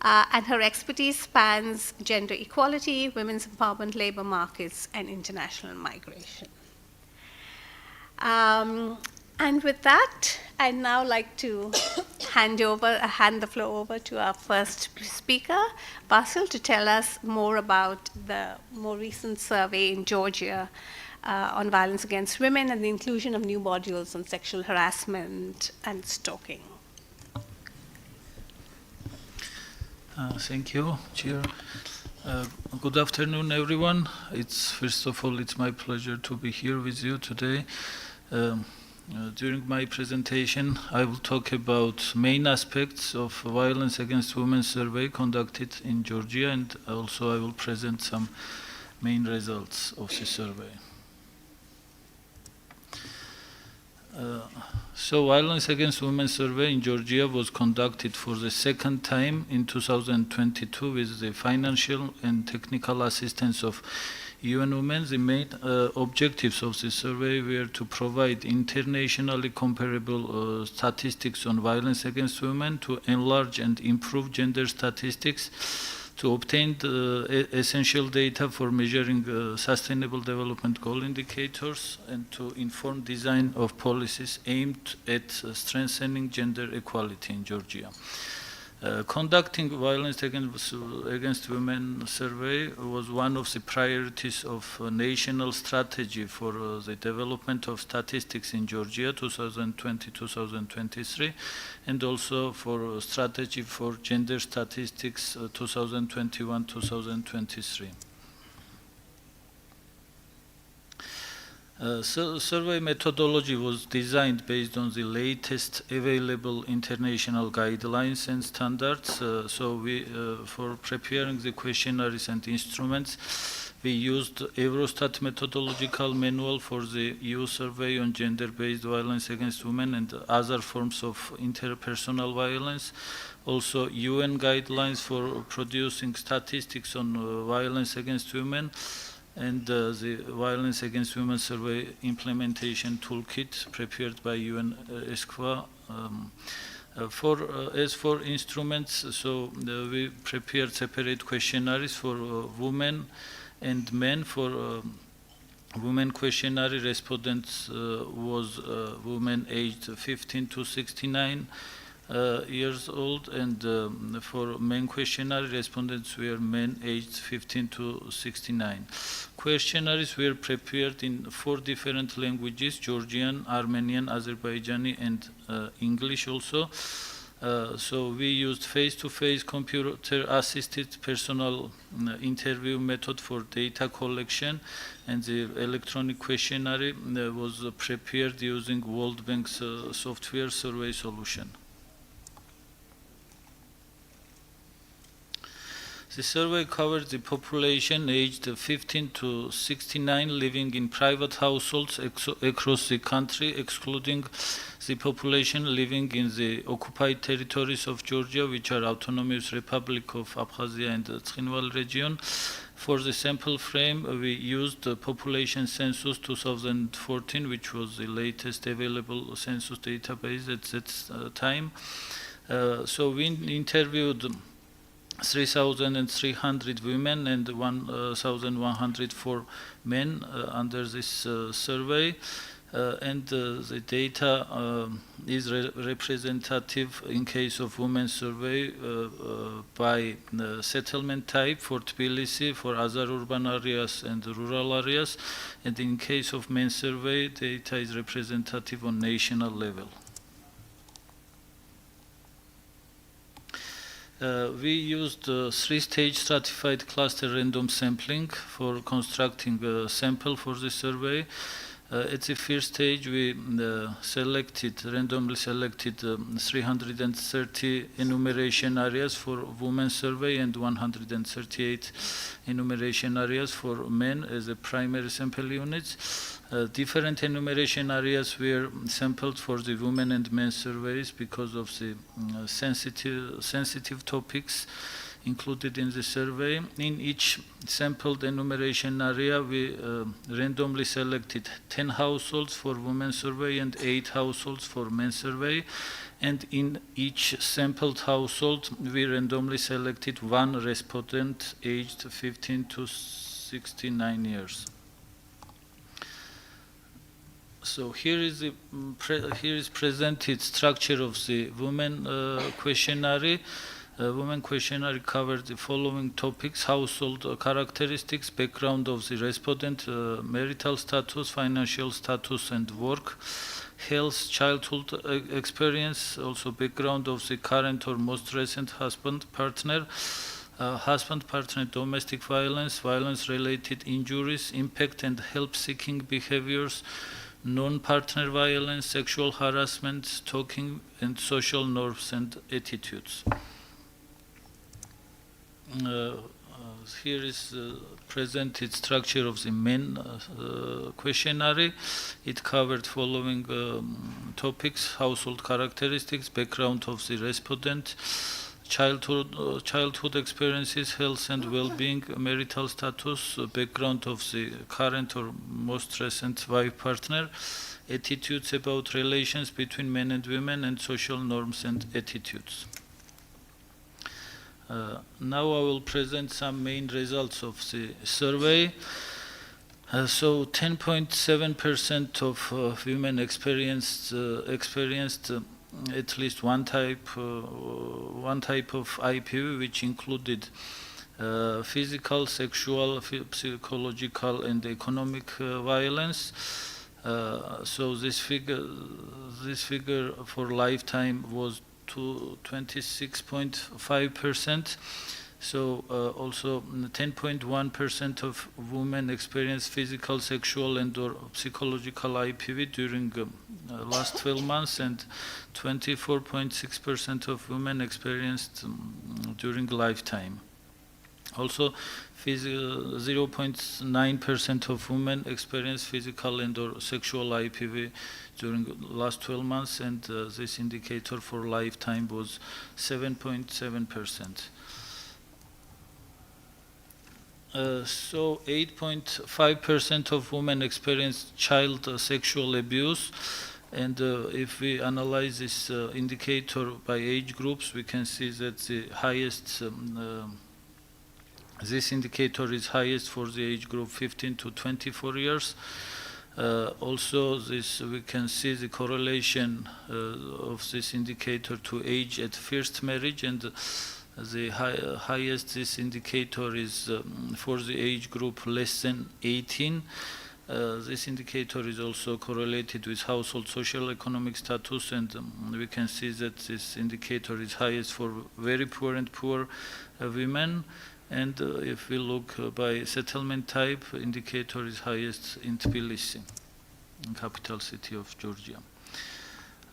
And her expertise spans gender equality, women's empowerment, labor markets, and international migration. And with that, I'd now like to hand the floor over to our first speaker, Basil, to tell us more about the more recent survey in Georgia on violence against women and the inclusion of new modules on sexual harassment and stalking. Thank you, Chair. Good afternoon, everyone. First of all, it's my pleasure to be here with you today. During my presentation, I will talk about main aspects of violence against women survey conducted in Georgia, and also I will present some main results of the survey. So violence against women survey in Georgia was conducted for the second time in 2022 with the financial and technical assistance of UN Women. The main objectives of the survey were to provide internationally comparable statistics on violence against women, to enlarge and improve gender statistics, to obtain the essential data for measuring Sustainable Development Goal indicators, and to inform design of policies aimed at strengthening gender equality in Georgia. Conducting violence against women survey was one of the priorities of a national strategy for the development of statistics in Georgia 2020-2023, and also for a strategy for gender statistics 2021-2023. Survey methodology was designed based on the latest available international guidelines and standards. For preparing the questionnaires and instruments, we used Eurostat methodological manual for the EU survey on gender-based violence against women and other forms of interpersonal violence. Also, UN guidelines for producing statistics on violence against women, and the Violence Against Women Survey Implementation Toolkit prepared by UNESCO. As for instruments, we prepared separate questionnaires for women and men. For women questionnaire, respondents was women aged 15 to 69 years old, and for men questionnaire, respondents were men aged 15 to 69. Questionnaires were prepared in 4 different languages: Georgian, Armenian, Azerbaijani, and English also. So we used face-to-face computer-assisted personal interview method for data collection, and the electronic questionnaire was prepared using World Bank's software survey solution. The survey covered the population aged 15 to 69 living in private households across the country, excluding the population living in the occupied territories of Georgia, which are Autonomous Republic of Abkhazia and Tkhinval region. For the sample frame, we used the population census 2014, which was the latest available census database at that time. So we interviewed 3,300 women and 1,104 men under this survey. and the data is representative in case of women's survey by settlement type for Tbilisi, for other urban areas and rural areas, and in case of men's survey, data is representative on national level. We used three-stage stratified cluster random sampling for constructing a sample for the survey. At the first stage, we randomly selected 330 enumeration areas for women's survey and 138 enumeration areas for men as a primary sample units. Different enumeration areas were sampled for the women and men surveys because of the sensitive topics included in the survey. In each sampled enumeration area, we randomly selected 10 households for women's survey and 8 households for men's survey. And in each sampled household, we randomly selected one respondent aged 15 to 69 years. So here is presented structure of the women questionnaire. Women questionnaire covered the following topics: household characteristics, background of the respondent, marital status, financial status and work, health, childhood experience, also background of the current or most recent husband, partner, domestic violence, violence-related injuries, impact and help-seeking behaviors, non-partner violence, sexual harassment, stalking, and social norms and attitudes. Here is presented structure of the men questionnaire. It covered following topics: household characteristics, background of the respondent, childhood experiences, health and well-being, marital status, background of the current or most recent wife partner, attitudes about relations between men and women, and social norms and attitudes. Now I will present some main results of the survey. So 10.7% of women experienced at least one type of IPV, which included physical, sexual, psychological, and economic violence. So this figure for lifetime was to 26.5%. So also 10.1% of women experienced physical, sexual, and or psychological IPV during last 12 months, and 24.6% of women experienced during lifetime. Also, 0.9% of women experienced physical and or sexual IPV during last 12 months, and this indicator for lifetime was 7.7%. So 8.5% of women experienced child sexual abuse, and if we analyze this indicator by age groups, we can see that the highest this indicator is highest for the age group 15 to 24 years. Also, we can see the correlation of this indicator to age at first marriage, and the highest this indicator is for the age group less than 18. This indicator is also correlated with household social economic status, and we can see that this indicator is highest for very poor and poor women. And if we look by settlement type, indicator is highest in Tbilisi, capital city of Georgia.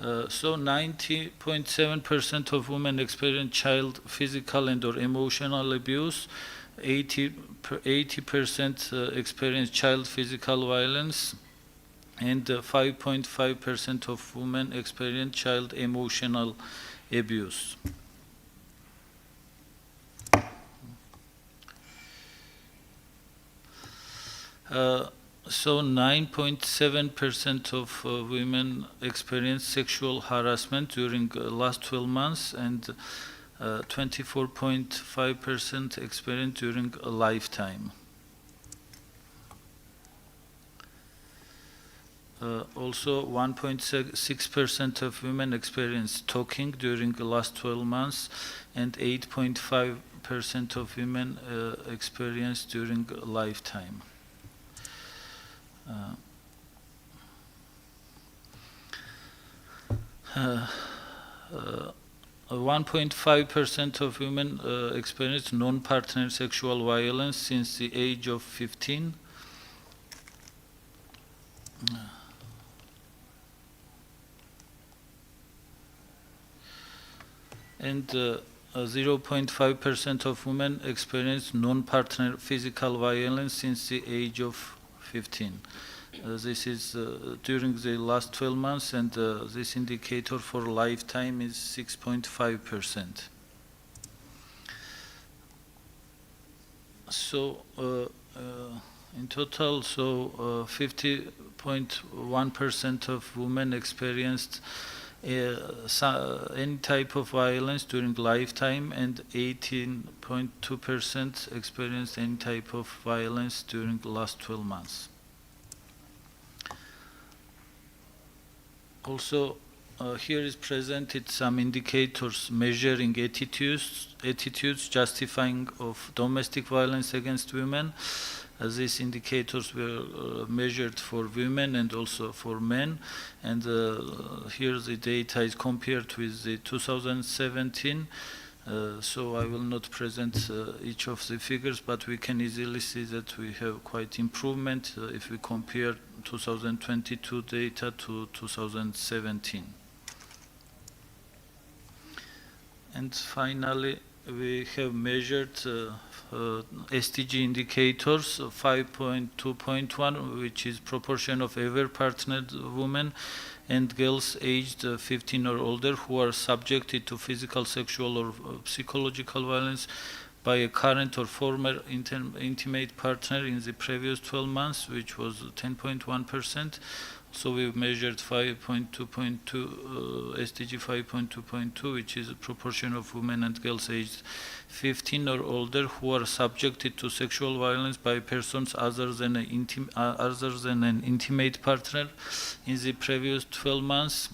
So 90.7% of women experience child physical and or emotional abuse, 80% experience child physical violence, and 5.5% of women experience child emotional abuse. So 9.7% of women experience sexual harassment during last 12 months, and 24.5% experience during a lifetime. also 1.6% of women experienced stalking during the last 12 months, and 8.5% of women experienced during a lifetime. 1.5% of women experienced non-partner sexual violence since the age of 15. And 0.5% of women experienced non-partner physical violence since the age of 15. This is during the last 12 months, and this indicator for lifetime is 6.5%. So in total, 50.1% of women experienced any type of violence during lifetime, and 18.2% experienced any type of violence during the last 12 months. Also, here is presented some indicators measuring attitudes justifying of domestic violence against women. These indicators were measured for women and also for men, and here the data is compared with the 2017. So I will not present each of the figures, but we can easily see that we have quite improvement if we compare 2022 data to 2017. And finally, we have measured SDG indicators 5.2.1, which is proportion of ever partnered women and girls aged 15 or older who are subjected to physical, sexual, or psychological violence by a current or former intimate partner in the previous 12 months, which was 10.1%. So we measured 5.2.2, SDG 5.2.2, which is a proportion of women and girls aged 15 or older who are subjected to sexual violence by persons other than an intimate partner in the previous 12 months,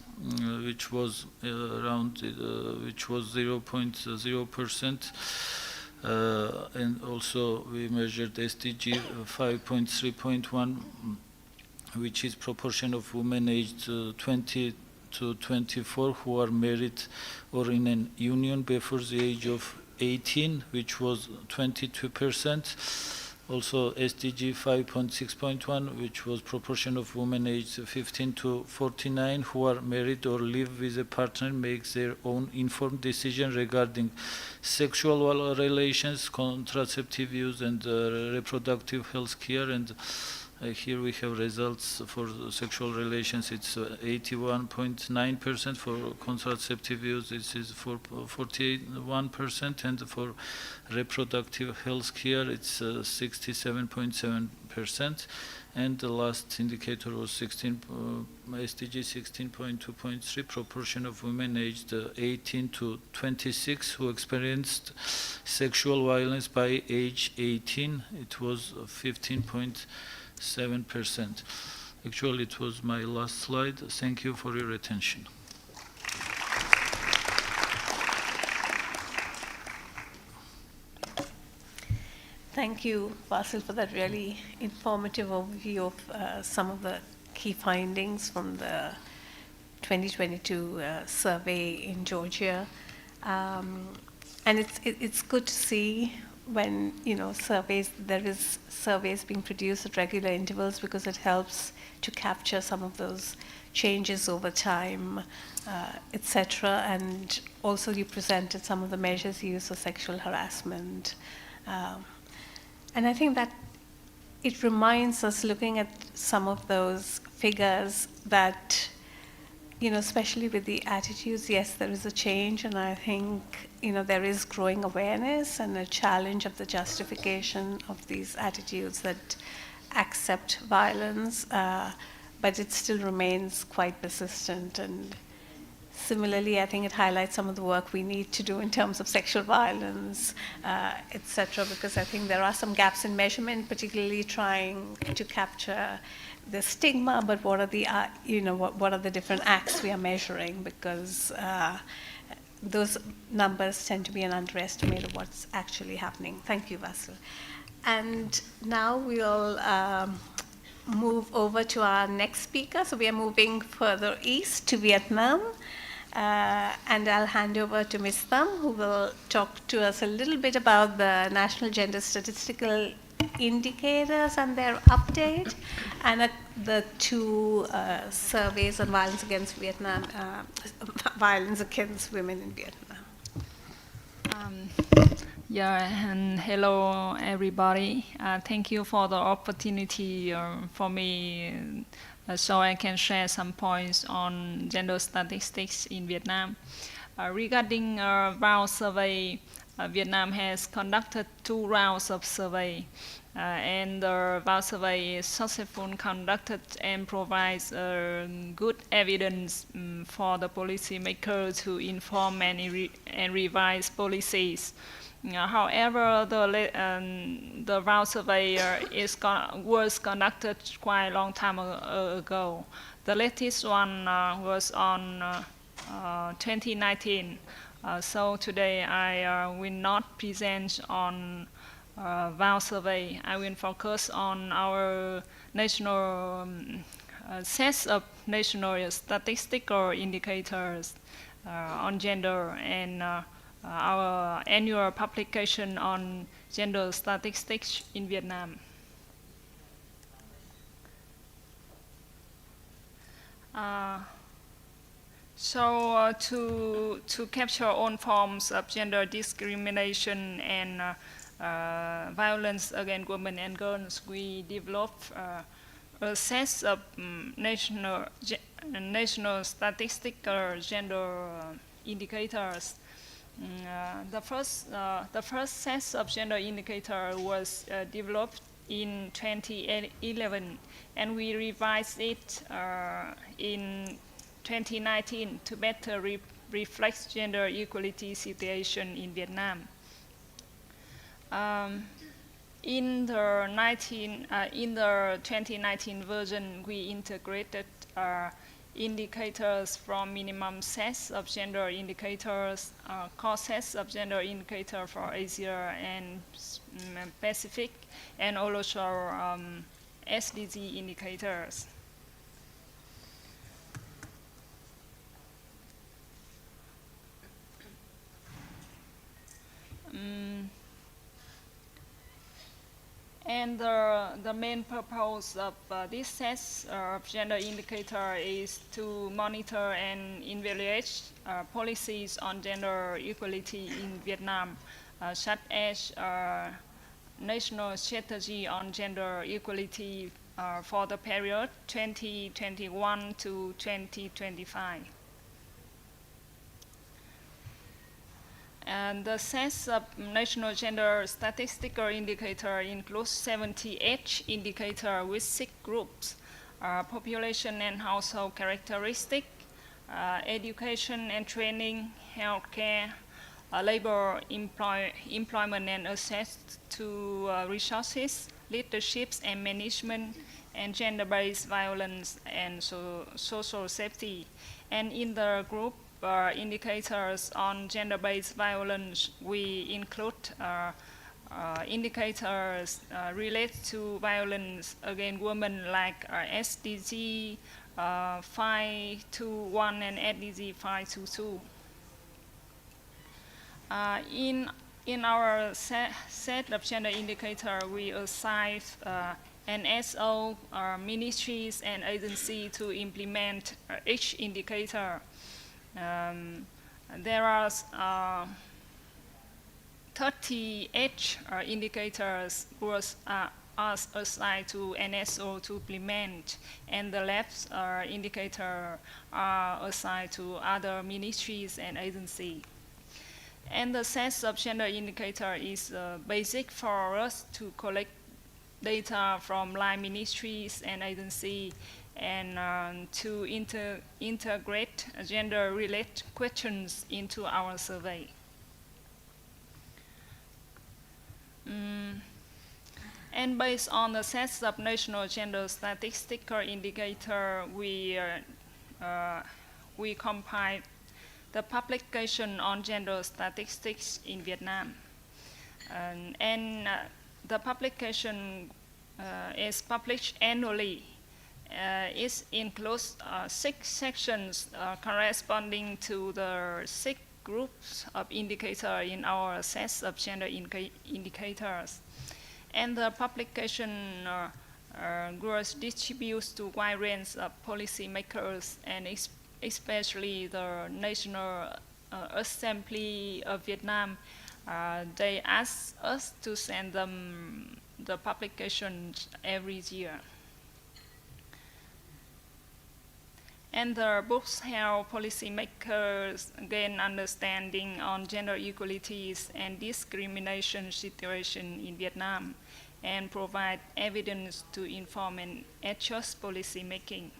which was around, which was 0.0%. And also we measured SDG 5.3.1, which is proportion of women aged 20 to 24 who are married or in a union before the age of 18, which was 22%. Also SDG 5.6.1, which was proportion of women aged 15 to 49 who are married or live with a partner makes their own informed decision regarding sexual relations, contraceptive use, and reproductive health care. And here we have results for sexual relations. It's 81.9%. For contraceptive use, this is 41%, and for reproductive health care, it's 67.7%. And the last indicator was SDG 16.2.3, proportion of women aged 18 to 26 who experienced sexual violence by age 18. It was 15.7%. Actually, it was my last slide. Thank you for your attention. Thank you, Basil, for that really informative overview of some of the key findings from the 2022 survey in Georgia. And it's good to see when there is surveys being produced at regular intervals, because it helps to capture some of those changes over time, etc. And also you presented some of the measures used for sexual harassment. And I think that it reminds us, looking at some of those figures, that especially with the attitudes, yes, there is a change, and I think there is growing awareness and a challenge of the justification of these attitudes that accept violence, but it still remains quite persistent. And Similarly, I think it highlights some of the work we need to do in terms of sexual violence, etc., because I think there are some gaps in measurement, particularly trying to capture the stigma, but what are the, what are the different acts we are measuring, because those numbers tend to be an underestimate of what's actually happening. Thank you, Vasil. And now we'll move over to our next speaker. So we are moving further east to Vietnam. And I'll hand over to Ms. Tham, who will talk to us a little bit about the National Gender Statistical Indicators and their update, and the two surveys on violence against Vietnam, violence against women in Vietnam. And hello everybody. Thank you for the opportunity for me so I can share some points on gender statistics in Vietnam. Regarding round survey, Vietnam has conducted 2 rounds of survey, and the round survey is successfully conducted and provides good evidence for the policymakers to inform and revise policies. However, the round survey was conducted quite a long time ago. The latest one was on 2019. So today I will not present on round survey. I will focus on our national sets of national statistical indicators on gender and our annual publication on gender statistics in Vietnam. To capture all forms of gender discrimination and violence against women and girls, we developed a set of national statistical gender indicators. The first set of gender indicator was developed in 2011, and we revised it in 2019 to better reflect gender equality situation in Vietnam. In the 2019 version, we integrated indicators from minimum sets of gender indicators, core sets of gender indicator for Asia and Pacific, and also SDG indicators. And the main purpose of this set of gender indicator is to monitor and evaluate policies on gender equality in Vietnam, such as national strategy on gender equality for the period 2021 to 2025. And the set of national gender statistical indicator includes 78 indicators with 6 groups: population and household characteristic, education and training, healthcare, labor, employment and access to resources, leaderships and management, and gender-based violence and social safety. And in the group indicators on gender-based violence, we include indicators related to violence against women like SDG 521 and SDG 522. In our set of gender indicator, we assign NSO, ministries and agencies to implement each indicator. There are 38 indicators was assigned to NSO to implement, and the left indicator are assigned to other ministries and agencies. And the set of gender indicator is basic for us to collect data from line ministries and agencies and to integrate gender-related questions into our survey. And based on the sets of national gender statistical indicator, we compiled the publication on gender statistics in Vietnam. The publication is published annually. It includes 6 sections corresponding to the 6 groups of indicators in our set of gender indicators. And the publication distributes to wide range of policymakers and especially the National Assembly of Vietnam. They ask us to send them the publications every year. And the books help policymakers gain understanding on gender equalities and discrimination situation in Vietnam and provide evidence to inform and adjust policy making.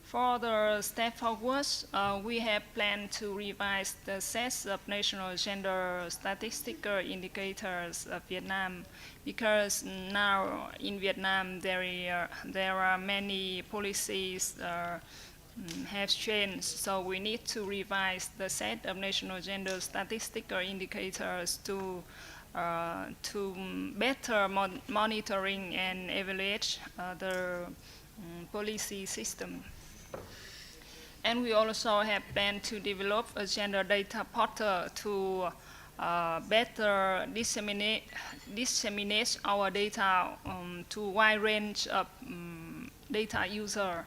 For the step forward, we have planned to revise the sets of national gender statistical indicators of Vietnam, because now in Vietnam there are many policies have changed, so we need to revise the set of national gender statistical indicators to better monitoring and evaluate the policy system. And we also have planned to develop a gender data portal to better disseminate our data to a wide range of data users.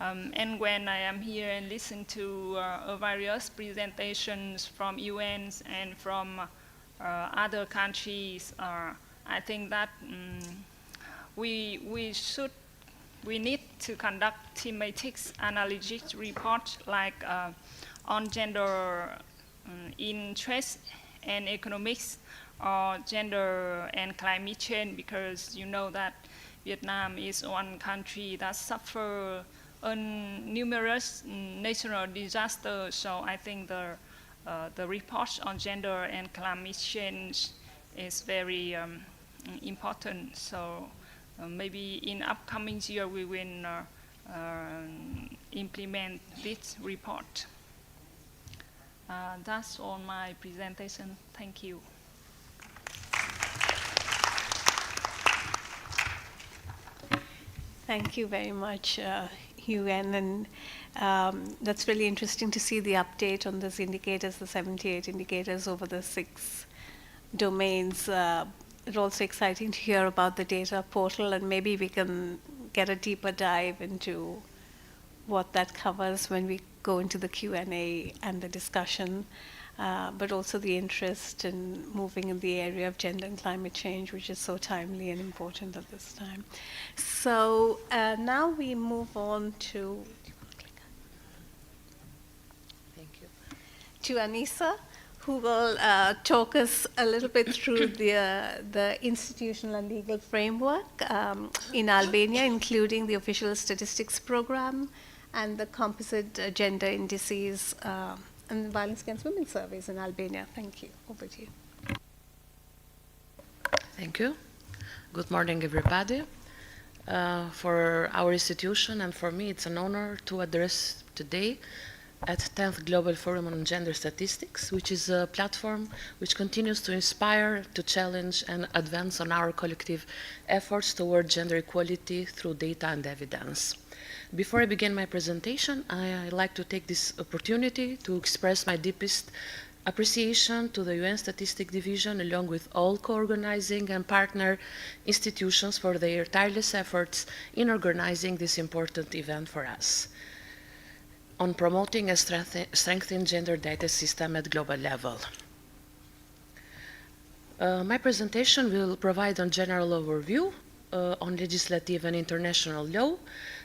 And when I am here and listen to various presentations from UN and from other countries, I think that we need to conduct thematic analysis reports like on gender interest and economics, or gender and climate change, because you know that Vietnam is one country that suffers numerous natural disasters. So I think the report on gender and climate change is very important. So maybe in upcoming year we will implement this report. That's all my presentation. Thank you. Thank you very much, Yuen, and that's really interesting to see the update on these indicators, the 78 indicators over the 6 domains. It's also exciting to hear about the data portal, and maybe we can get a deeper dive into what that covers when we go into the Q&A and the discussion, but also the interest in moving in the area of gender and climate change, which is so timely and important at this time. So now we move on to, to Anissa, who will talk us a little bit through the institutional and legal framework in Albania, including the official statistics program and the composite gender indices and violence against women surveys in Albania. Thank you. Over to you. Thank you. Good morning, everybody. For our institution and for me, it's an honor to address today at 10th Global Forum on Gender Statistics, which is a platform which continues to inspire, to challenge, and advance on our collective efforts toward gender equality through data and evidence. Before I begin my presentation, I'd like to take this opportunity to express my deepest appreciation to the UN Statistics Division, along with all co-organizing and partner institutions, for their tireless efforts in organizing this important event for us on promoting a strengthened gender data system at global level. My presentation will provide a general overview on legislative and international law,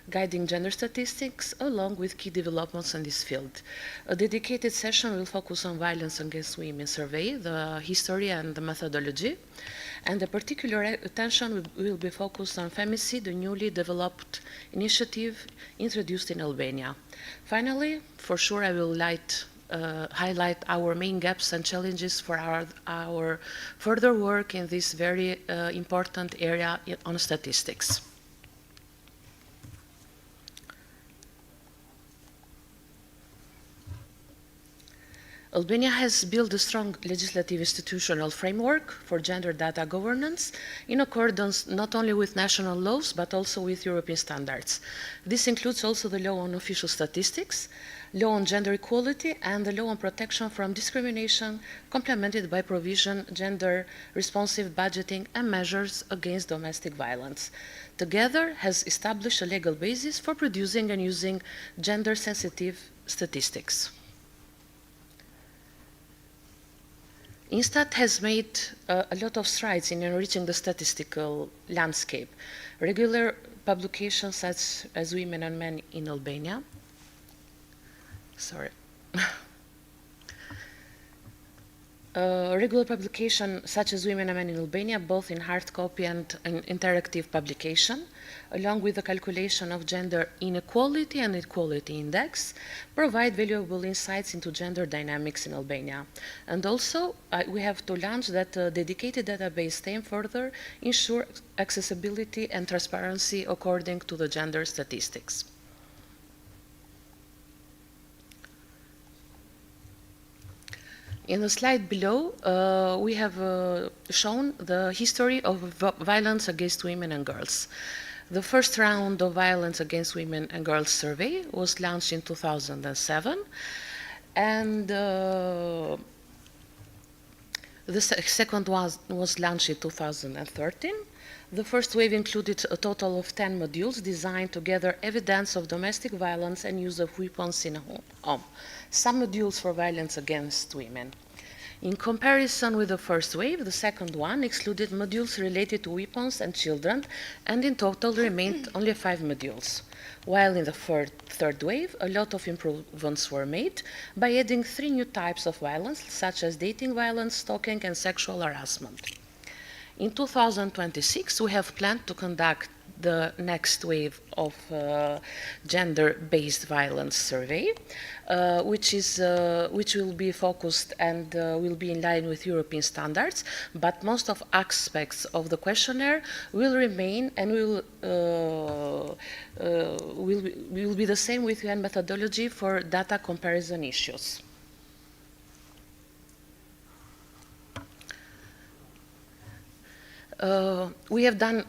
guiding gender statistics, along with key developments in this field. A dedicated session will focus on violence against women survey, the history and the methodology, and the particular attention will be focused on Femicide, the newly developed initiative introduced in Albania. Finally, for sure, I will highlight our main gaps and challenges for our further work in this very important area on statistics. Albania has built a strong legislative institutional framework for gender data governance in accordance not only with national laws but also with European standards. This includes also the law on official statistics, law on gender equality, and the law on protection from discrimination, complemented by provision, gender responsive budgeting, and measures against domestic violence. Together has established a legal basis for producing and using gender sensitive statistics. INSTAT has made a lot of strides in enriching the statistical landscape. Regular publications such as Women and Men in Albania, regular publication such as Women and Men in Albania, both in hard copy and an interactive publication, along with the calculation of gender inequality and equality index, provide valuable insights into gender dynamics in Albania. And also, we have to launch that dedicated database to further ensure accessibility and transparency according to the gender statistics. In the slide below, we have shown the history of violence against women and girls. The first round of violence against women and girls survey was launched in 2007, and the second was launched in 2013. The first wave included a total of 10 modules designed to gather evidence of domestic violence and use of weapons in a home. Some modules for violence against women. In comparison with the first wave, the second one excluded modules related to weapons and children, and in total remained only 5 modules. While in the third wave, a lot of improvements were made by adding 3 new types of violence, such as dating violence, stalking, and sexual harassment. In 2026, we have planned to conduct the next wave of gender-based violence survey, which will be focused and will be in line with European standards, but most of aspects of the questionnaire will remain and will be the same with UN methodology for data comparison issues. We have done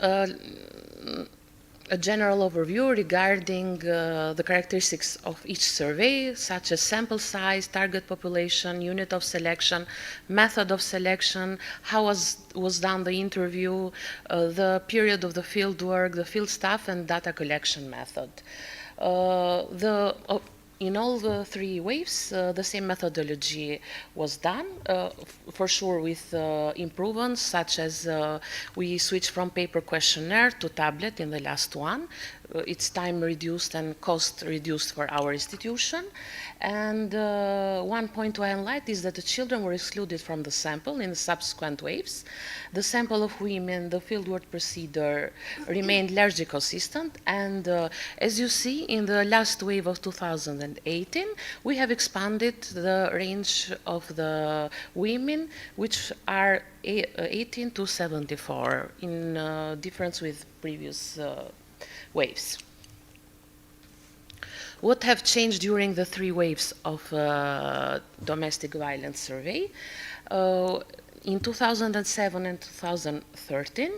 a general overview regarding the characteristics of each survey, such as sample size, target population, unit of selection, method of selection, how was done the interview, the period of the field work, the field staff, and data collection method. In all the 3 waves, the same methodology was done, for sure with improvements, such as we switched from paper questionnaire to tablet in the last one. It's time reduced and cost reduced for our institution. And one point to highlight is that the children were excluded from the sample in the subsequent waves. The sample of women, the fieldwork procedure remained largely consistent. And as you see, in the last wave of 2018, we have expanded the range of the women, which are 18 to 74, in difference with previous waves. What have changed during the 3 waves of domestic violence survey? In 2007 and 2013,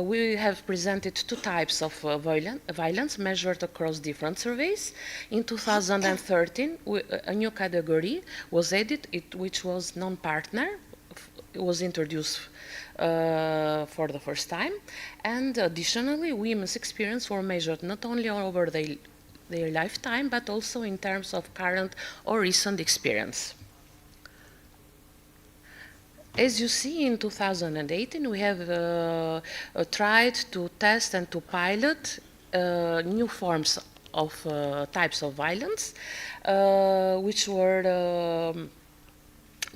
we have presented 2 types of violence measured across different surveys. In 2013, a new category was added, which was non-partner. It was introduced for the first time. And additionally, women's experience were measured not only over their lifetime, but also in terms of current or recent experience. As you see, in 2018, we have tried to test and to pilot new forms of types of violence, which were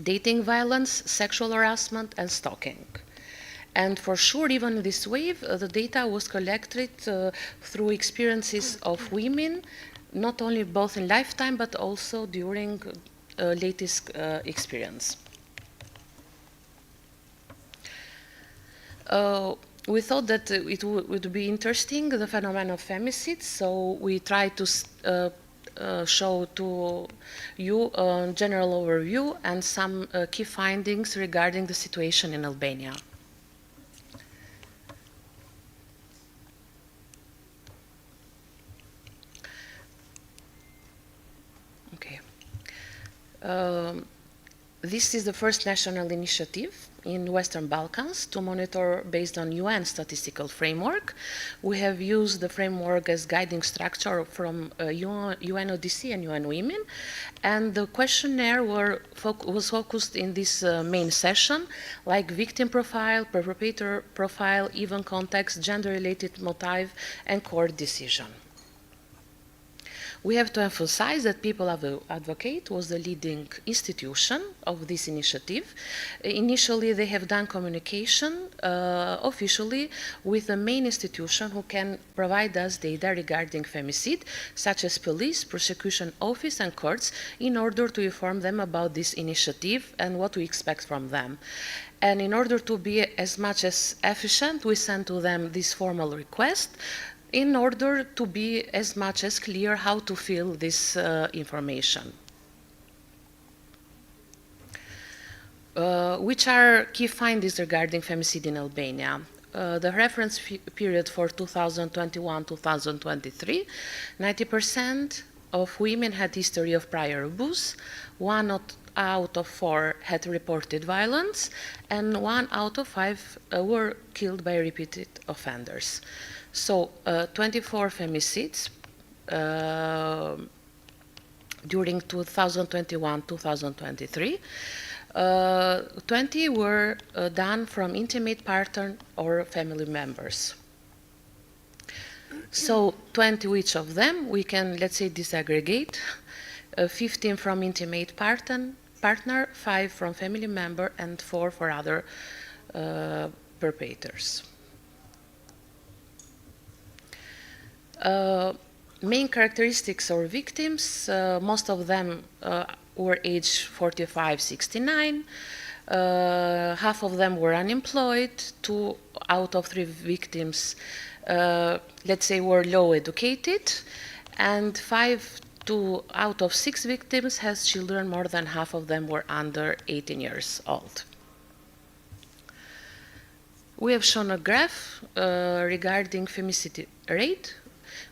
dating violence, sexual harassment, and stalking. And for sure, even in this wave, the data was collected through experiences of women, not only both in lifetime, but also during latest experience. We thought that it would be interesting, the phenomenon of femicide, so we tried to show to you a general overview and some key findings regarding the situation in Albania. Okay. This is the first national initiative in Western Balkans to monitor based on UN statistical framework. We have used the framework as guiding structure from UNODC and UN Women, and the questionnaire was focused in this main session, like victim profile, perpetrator profile, event context, gender-related motive, and court decision. We have to emphasize that People Advocate was the leading institution of this initiative. Initially, they have done communication officially with the main institution who can provide us data regarding femicide, such as police, prosecution office, and courts, in order to inform them about this initiative and what we expect from them. And in order to be as much as efficient, we sent to them this formal request, in order to be as much as clear how to fill this information. Which are key findings regarding femicide in Albania? The reference period for 2021-2023, 90% of women had history of prior abuse, 1 out of 4 had reported violence, and 1 out of 5 were killed by repeated offenders. So 24 femicides during 2021-2023. 20 were done from intimate partner or family members. So 20 each of them, we can, let's say, disaggregate. 15 from intimate partner, 5 from family member, and 4 for other perpetrators. Main characteristics of victims, most of them were aged 45-69, half of them were unemployed, 2 out of 3 victims, let's say, were low educated, and 5 out of 6 victims has children, more than half of them were under 18 years old. We have shown a graph regarding femicide rate,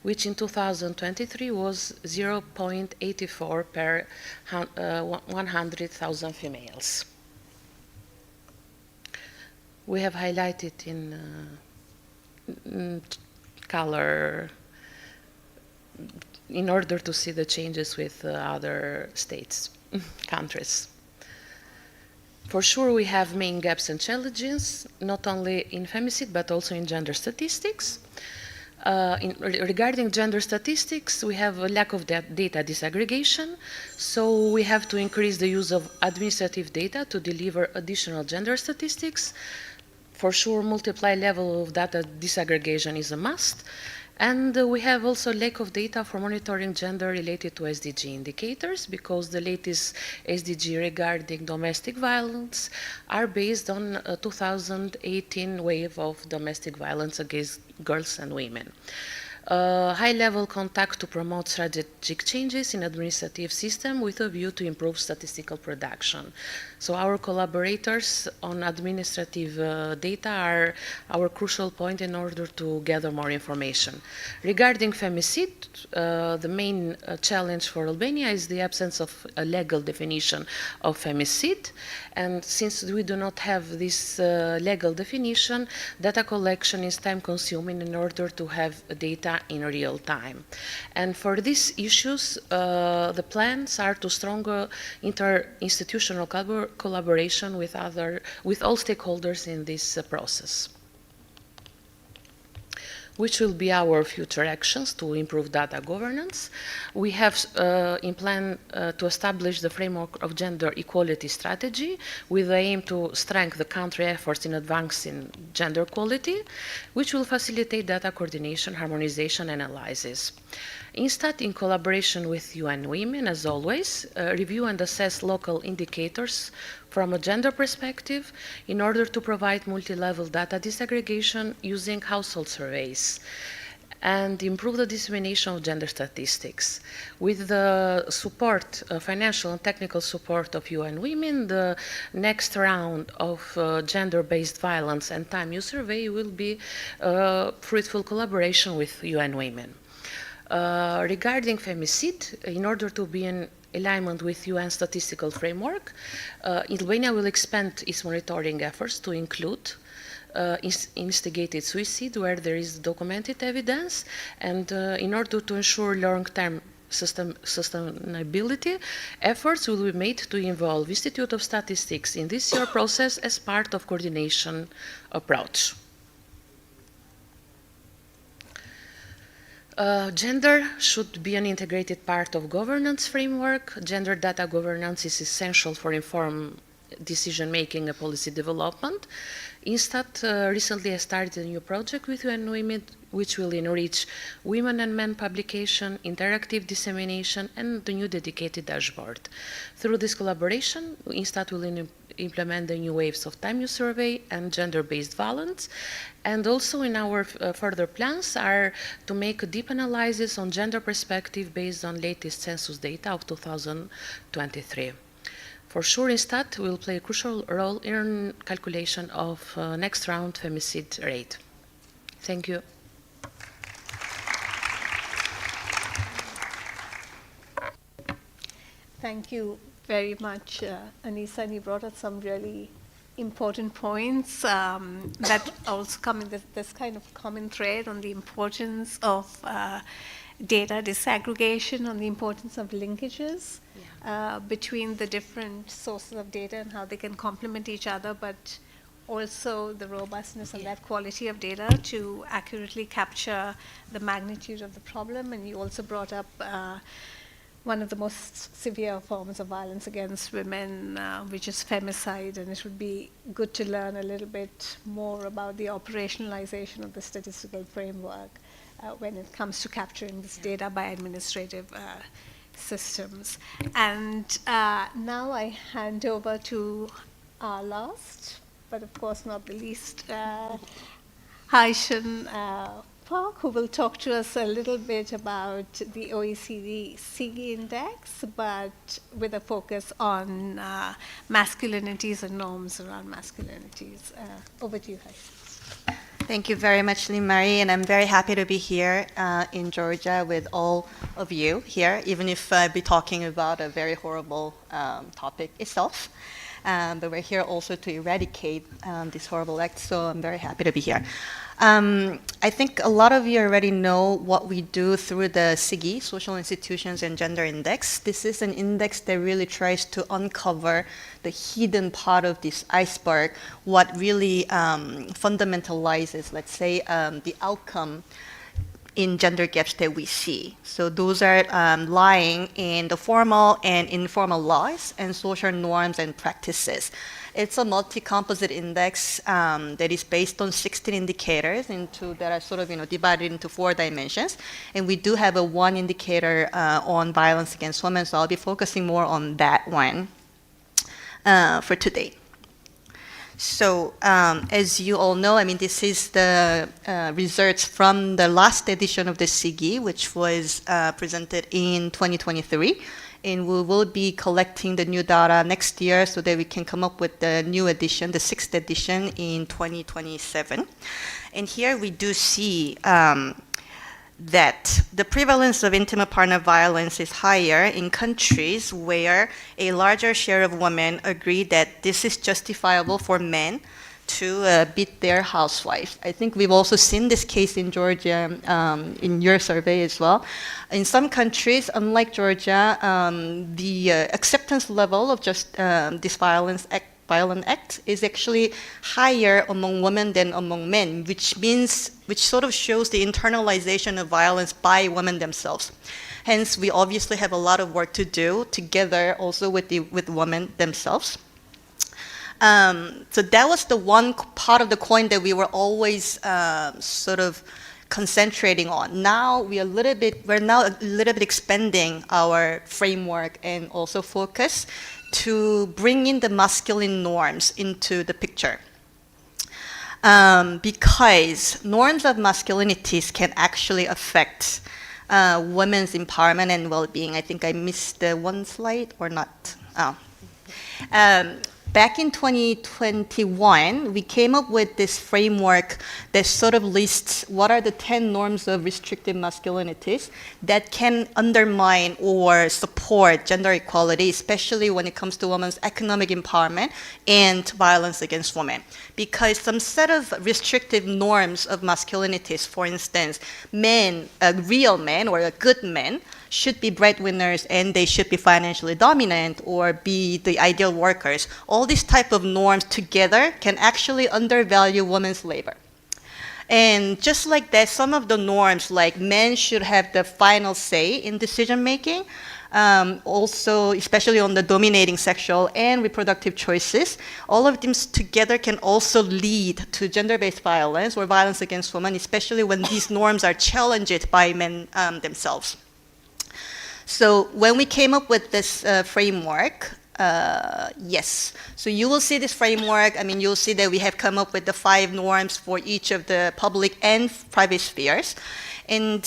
which in 2023 was 0.84 per 100,000 females. We have highlighted in color in order to see the changes with other states, countries. For sure, we have main gaps and challenges, not only in femicide, but also in gender statistics. Regarding gender statistics, we have a lack of data disaggregation, so we have to increase the use of administrative data to deliver additional gender statistics. For sure, multiply level of data disaggregation is a must. And we have also lack of data for monitoring gender related to SDG indicators, because the latest SDG regarding domestic violence are based on a 2018 wave of domestic violence against girls and women. High-level contact to promote strategic changes in administrative system with a view to improve statistical production. So our collaborators on administrative data are our crucial point in order to gather more information. Regarding femicide, the main challenge for Albania is the absence of a legal definition of femicide. And since we do not have this legal definition, data collection is time-consuming in order to have data in real time. And for these issues, the plans are to stronger interinstitutional collaboration with all stakeholders in this process. which will be our future actions to improve data governance. We have in plan to establish the framework of gender equality strategy with the aim to strengthen the country efforts in advancing gender equality, which will facilitate data coordination, harmonization, and analysis. INSTAT, in collaboration with UN Women, as always, review and assess local indicators from a gender perspective in order to provide multi-level data disaggregation using household surveys and improve the dissemination of gender statistics. With the support, financial and technical support of UN Women, the next round of gender-based violence and time use survey will be a fruitful collaboration with UN Women. Regarding femicide, in order to be in alignment with UN statistical framework, Albania will expand its monitoring efforts to include instigated suicide where there is documented evidence, and in order to ensure long-term sustainability, efforts will be made to involve Institute of Statistics in this year process as part of coordination approach. Gender should be an integrated part of governance framework. Gender data governance is essential for informed decision-making and policy development. INSTAT recently has started a new project with UN Women, which will enrich women and men publication, interactive dissemination, and the new dedicated dashboard. Through this collaboration, INSTAT will implement the new waves of time use survey and gender-based violence. And also in our further plans are to make a deep analysis on gender perspective based on latest census data of 2023. For sure, INSTAT will play a crucial role in calculation of next round femicide rate. Thank you. Thank you very much, Anissa, and you brought up some really important points that also come in this kind of common thread on the importance of data disaggregation, on the importance of linkages between the different sources of data and how they can complement each other, but also the robustness and that quality of data to accurately capture the magnitude of the problem. And you also brought up one of the most severe forms of violence against women, which is femicide, and it would be good to learn a little bit more about the operationalization of the statistical framework when it comes to capturing this data by administrative systems. And now I hand over to our last, but of course not the least, Haishan Park, who will talk to us a little bit about the OECD SIGI index, but with a focus on masculinities and norms around masculinities. Over to you, Haishan. Thank you very much, Lynn-Marie, and I'm very happy to be here in Georgia with all of you here, even if I'll be talking about a very horrible topic itself. But we're here also to eradicate this horrible act, so I'm very happy to be here. I think a lot of you already know what we do through the SIGI, Social Institutions and Gender Index. This is an index that really tries to uncover the hidden part of this iceberg, what really fundamentalizes, let's say, the outcome in gender gaps that we see. So those are lying in the formal and informal laws and social norms and practices. It's a multi-composite index that is based on 16 indicators that are sort of divided into 4 dimensions. And we do have one indicator on violence against women, so I'll be focusing more on that one for today. So as you all know, I mean, this is the results from the last edition of the SIGI, which was presented in 2023. And we will be collecting the new data next year so that we can come up with the new edition, the 6th edition in 2027. And here we do see that the prevalence of intimate partner violence is higher in countries where a larger share of women agree that this is justifiable for men to beat their housewife. I think we've also seen this case in Georgia in your survey as well. In some countries, unlike Georgia, the acceptance level of just this violence violent acts is actually higher among women than among men, which sort of shows the internalization of violence by women themselves. Hence, we obviously have a lot of work to do together also with women themselves. So that was the one part of the coin that we were always sort of concentrating on. Now we're now a little bit expanding our framework and also focus to bring in the masculine norms into the picture. Because norms of masculinities can actually affect women's empowerment and well-being. I think I missed the one slide or not. Oh. Back in 2021, we came up with this framework that sort of lists what are the 10 norms of restrictive masculinities that can undermine or support gender equality, especially when it comes to women's economic empowerment and violence against women. Because some set of restrictive norms of masculinities, for instance, men, a real man or a good man, should be breadwinners and they should be financially dominant or be the ideal workers. All these type of norms together can actually undervalue women's labor. And just like that, some of the norms, like men should have the final say in decision making, also especially on the dominating sexual and reproductive choices, all of them together can also lead to gender-based violence or violence against women, especially when these norms are challenged by men themselves. So when we came up with this framework, yes. So you will see this framework. I mean, you'll see that we have come up with the 5 norms for each of the public and private spheres. And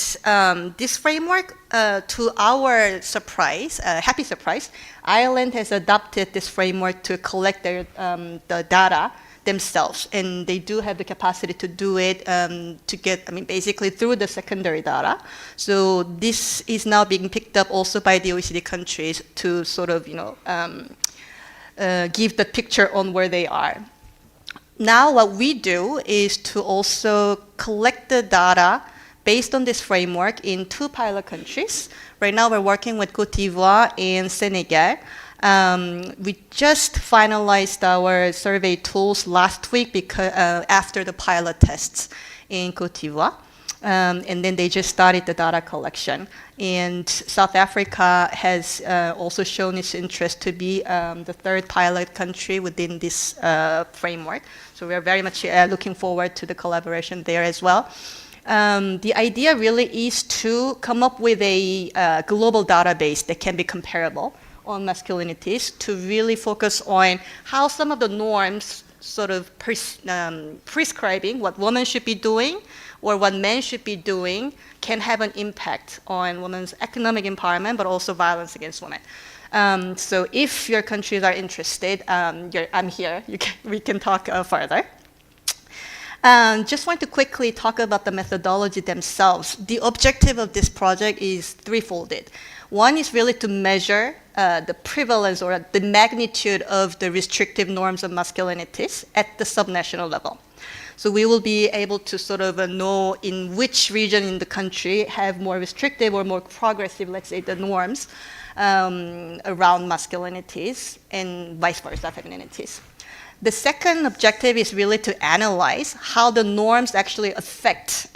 this framework, to our surprise, happy surprise, Ireland has adopted this framework to collect the data themselves, and they do have the capacity to do it to get, I mean, basically through the secondary data. So this is now being picked up also by the OECD countries to sort of, give the picture on where they are. Now what we do is to also collect the data based on this framework in 2 pilot countries. Right now we're working with Côte d'Ivoire and Senegal. We just finalized our survey tools last week because after the pilot tests in Côte d'Ivoire. And then they just started the data collection. And South Africa has also shown its interest to be the 3rd pilot country within this framework. So we are very much looking forward to the collaboration there as well. The idea really is to come up with a global database that can be comparable on masculinities, to really focus on how some of the norms sort of prescribing what women should be doing or what men should be doing can have an impact on women's economic empowerment, but also violence against women. So if your countries are interested, I'm here. We can talk further. Just want to quickly talk about the methodology themselves. The objective of this project is threefolded. One is really to measure the prevalence or the magnitude of the restrictive norms of masculinities at the subnational level. So we will be able to sort of know in which region in the country have more restrictive or more progressive, let's say, the norms around masculinities and vice versa, femininities. The second objective is really to analyze how the norms actually affect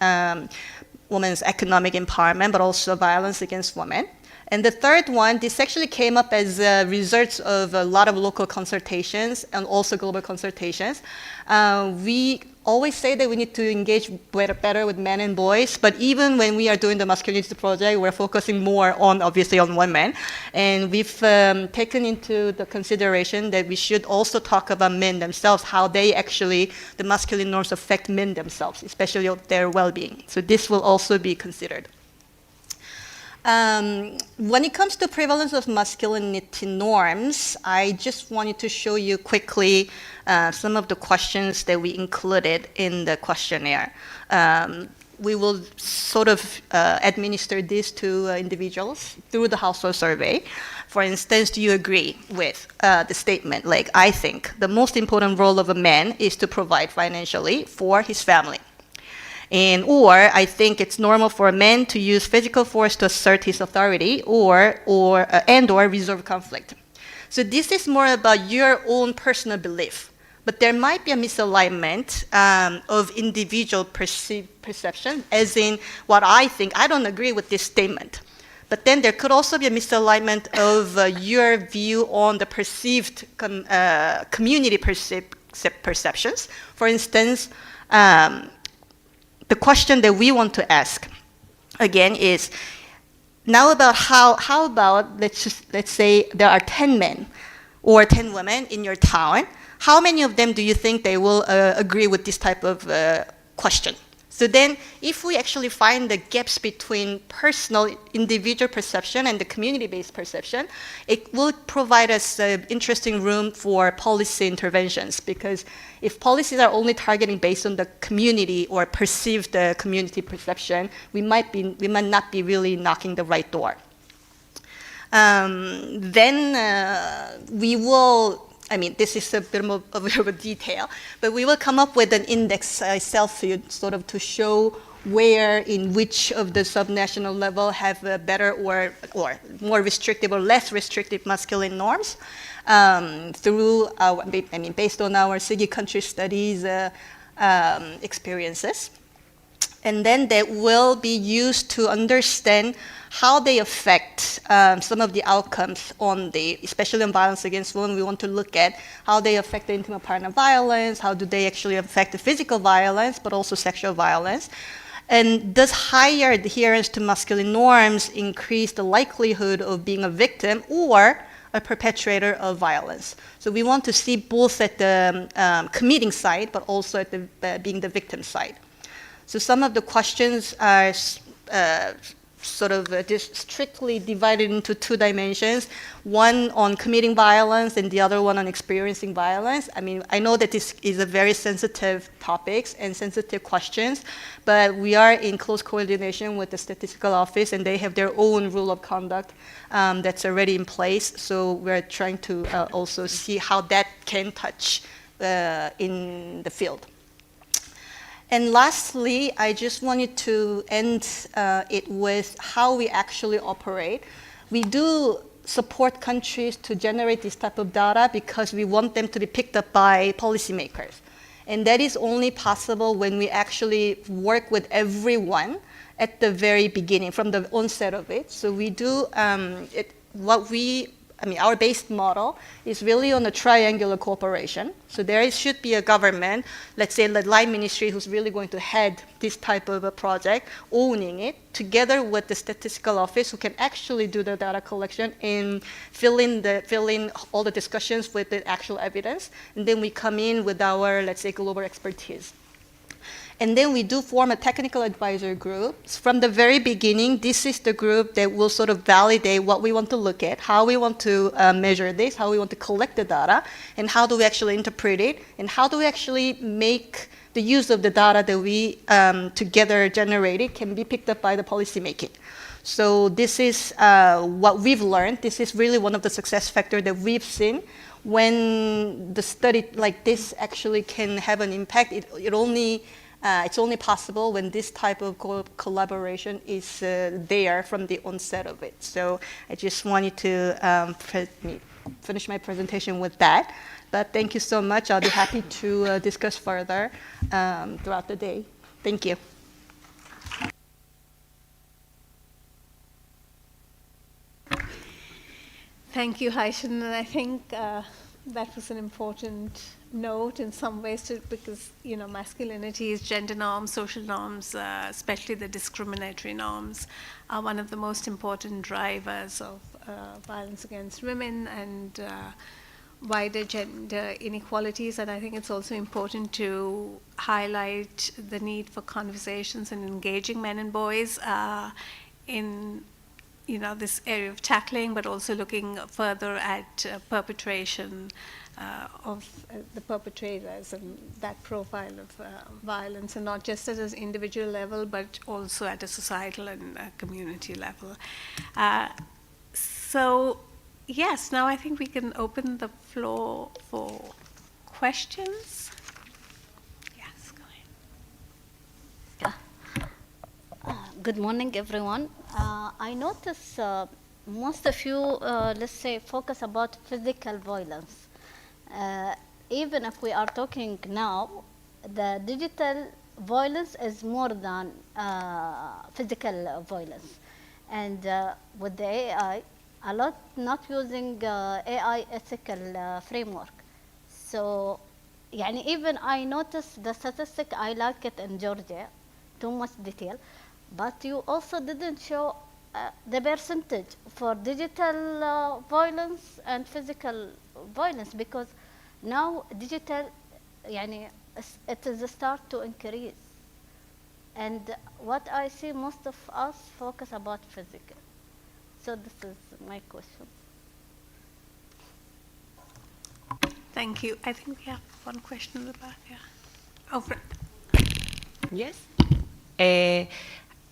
women's economic empowerment, but also violence against women. And the third one, this actually came up as results of a lot of local consultations and also global consultations. We always say that we need to engage better with men and boys, but even when we are doing the masculinity project, we're focusing more on, obviously, on women. And we've taken into the consideration that we should also talk about men themselves, how they actually, the masculine norms affect men themselves, especially their well-being. So this will also be considered. When it comes to prevalence of masculinity norms, I just wanted to show you quickly some of the questions that we included in the questionnaire. We will sort of administer this to individuals through the household survey. For instance, do you agree with the statement, like, I think the most important role of a man is to provide financially for his family? And or I think it's normal for a man to use physical force to assert his authority or resolve conflict. So this is more about your own personal belief. But there might be a misalignment of individual perception, as in what I think, I don't agree with this statement. But then there could also be a misalignment of your view on the perceived community perceptions. For instance, the question that we want to ask, again, is now about how about, let's say there are 10 men or 10 women in your town. How many of them do you think they will agree with this type of question? So then, if we actually find the gaps between personal, individual perception and the community-based perception, it will provide us an interesting room for policy interventions. Because if policies are only targeting based on the community or perceived community perception, we might not be really knocking the right door. Then we will. I mean, this is a bit of a detail, but we will come up with an index self-field sort of to show where in which of the subnational level have better or more restrictive or less restrictive masculine norms through our, I mean, based on our city country studies experiences. And then that will be used to understand how they affect some of the outcomes on especially on violence against women. We want to look at how they affect the intimate partner violence, how do they actually affect the physical violence, but also sexual violence. And does higher adherence to masculine norms increase the likelihood of being a victim or a perpetrator of violence? So we want to see both at the committing side, but also at the being the victim side. So some of the questions are sort of just strictly divided into two dimensions, one on committing violence and the other one on experiencing violence. I mean, I know that this is a very sensitive topics and sensitive questions, but we are in close coordination with the statistical office, and they have their own rule of conduct that's already in place. So we're trying to also see how that can touch in the field. And lastly, I just wanted to end it with how we actually operate. We do support countries to generate this type of data because we want them to be picked up by policymakers. And that is only possible when we actually work with everyone at the very beginning, from the onset of it. So we do, our base model is really on a triangular cooperation. So there should be a government, let's say the Line Ministry, who's really going to head this type of a project, owning it, together with the statistical office, who can actually do the data collection and fill in all the discussions with the actual evidence. And then we come in with our, let's say, global expertise. And then we do form a technical advisor group. From the very beginning, this is the group that will sort of validate what we want to look at, how we want to measure this, how we want to collect the data, and how do we actually interpret it, and how do we actually make the use of the data that we together generated can be picked up by the policymaking. So this is what we've learned. This is really one of the success factors that we've seen. When the study like this actually can have an impact, it's only possible when this type of collaboration is there from the onset of it. So I just wanted to finish my presentation with that. But thank you so much. I'll be happy to discuss further throughout the day. Thank you. Thank you, Haishan. And I think that was an important note in some ways because masculinity is gender norms, social norms, especially the discriminatory norms, are one of the most important drivers of violence against women and wider gender inequalities. And I think it's also important to highlight the need for conversations and engaging men and boys in this area of tackling, but also looking further at perpetration of the perpetrators and that profile of violence, and not just at an individual level, but also at a societal and community level. So, yes, now I think we can open the floor for questions. Yes, go ahead. Good morning, everyone. I noticed most of you, let's say, focus about physical violence. Even if we are talking now, the digital violence is more than physical violence. And with the AI, a lot not using AI ethical framework. So, يعني even I noticed the statistic, I like it in Georgia, too much detail, but you also didn't show the percentage for digital violence and physical violence, because now digital يعني it is a start to increase. And what I see, most of us focus about physical. So this is my question. Thank you. I think we have one question in the back. Yeah. Over. Yes.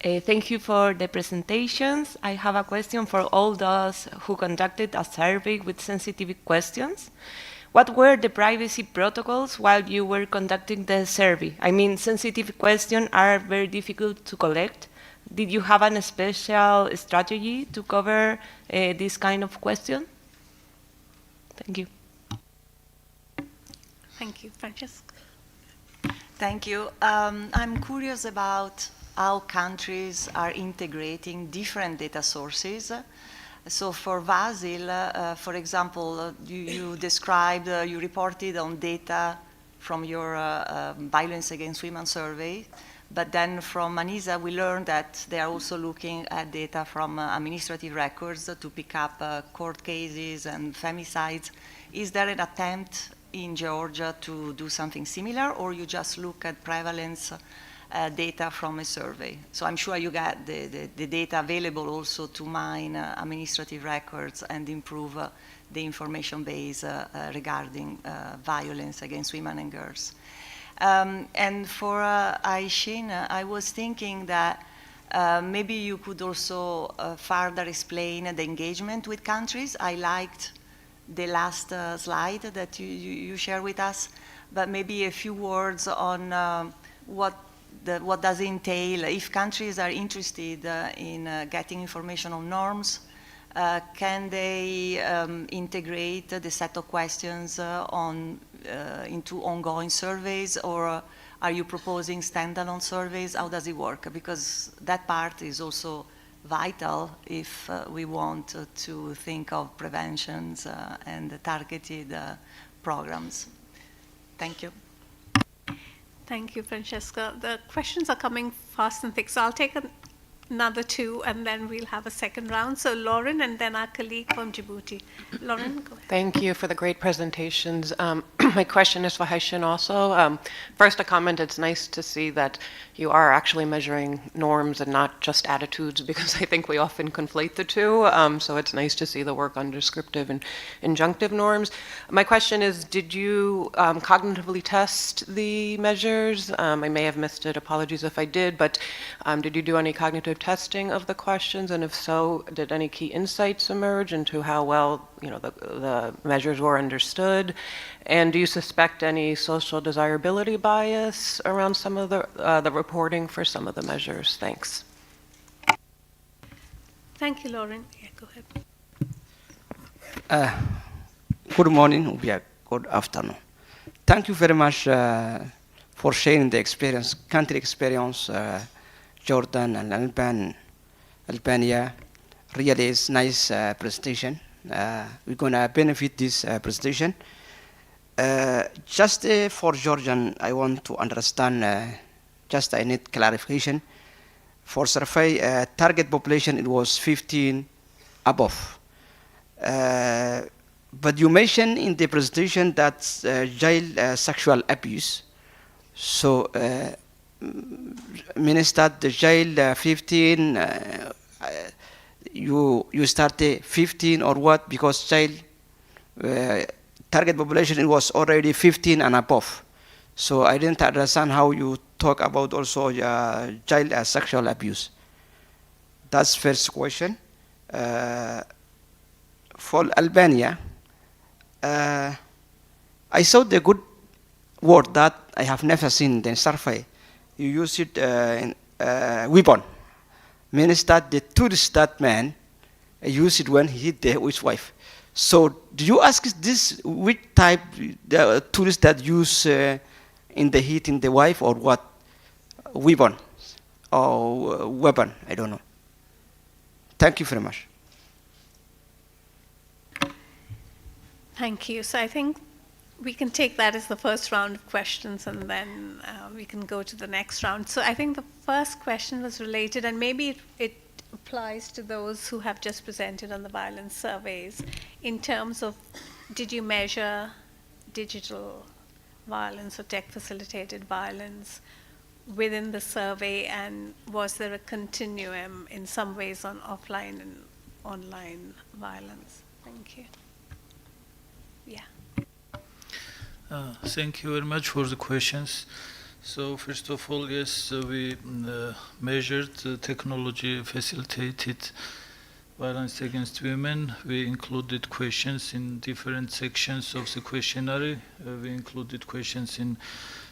Thank you for the presentations. I have a question for all those who conducted a survey with sensitive questions. What were the privacy protocols while you were conducting the survey? I mean, sensitive questions are very difficult to collect. Did you have a special strategy to cover this kind of question? Thank you. Thank you, Francesca. Thank you. I'm curious about how countries are integrating different data sources. So for Vasil, for example, you described, you reported on data from your violence against women survey, but then from Manisa we learned that they are also looking at data from administrative records to pick up court cases and femicides. Is there an attempt in Georgia to do something similar, or you just look at prevalence data from a survey? So I'm sure you got the data available also to mine administrative records and improve the information base regarding violence against women and girls. And for Aishin, I was thinking that maybe you could also further explain the engagement with countries. I liked the last slide that you shared with us, but maybe a few words on what does it entail. If countries are interested in getting information on norms, can they integrate the set of questions into ongoing surveys, or are you proposing standalone surveys? How does it work? Because that part is also vital if we want to think of preventions and targeted programs. Thank you. Thank you, Francesca. The questions are coming fast and thick, so I'll take another two, and then we'll have a second round. So Lauren, and then our colleague from Djibouti. Lauren, go ahead. Thank you for the great presentations. My question is for Haishin also. First, a comment, it's nice to see that you are actually measuring norms and not just attitudes, because I think we often conflate the two. So it's nice to see the work on descriptive and injunctive norms. My question is, did you cognitively test the measures? I may have missed it, apologies if I did, but did you do any cognitive testing of the questions? And if so, did any key insights emerge into how well the measures were understood? And do you suspect any social desirability bias around some of the reporting for some of the measures? Thanks. Thank you, Lauren. Yeah, go ahead. Good morning, good afternoon. Thank you very much for sharing the experience, country experience, Jordan and Albania. Really is nice presentation. We're gonna benefit this presentation. Just for Georgian, I want to understand, I need clarification. For survey, target population, it was 15 above. But you mentioned in the presentation that child sexual abuse. So, Minister, the child 15, you started 15 or what? Because child target population, it was already 15 and above. So I didn't understand how you talk about also child sexual abuse. That's first question. For Albania, I saw the good word that I have never seen in the survey. You use it in weapon. Means that the tourist that man use it when he hit his wife. So do you ask this which type the tourists that use in the hitting the wife or what weapon or weapon? I don't know. Thank you very much. Thank you. So I think we can take that as the first round of questions, and then we can go to the next round. So I think the first question was related, and maybe it applies to those who have just presented on the violence surveys, in terms of, did you measure digital violence or tech-facilitated violence within the survey, and was there a continuum in some ways on offline and online violence? Thank you. Yeah. Thank you very much for the questions. So first of all, yes, we measured technology facilitated violence against women. We included questions in different sections of the questionnaire. We included questions in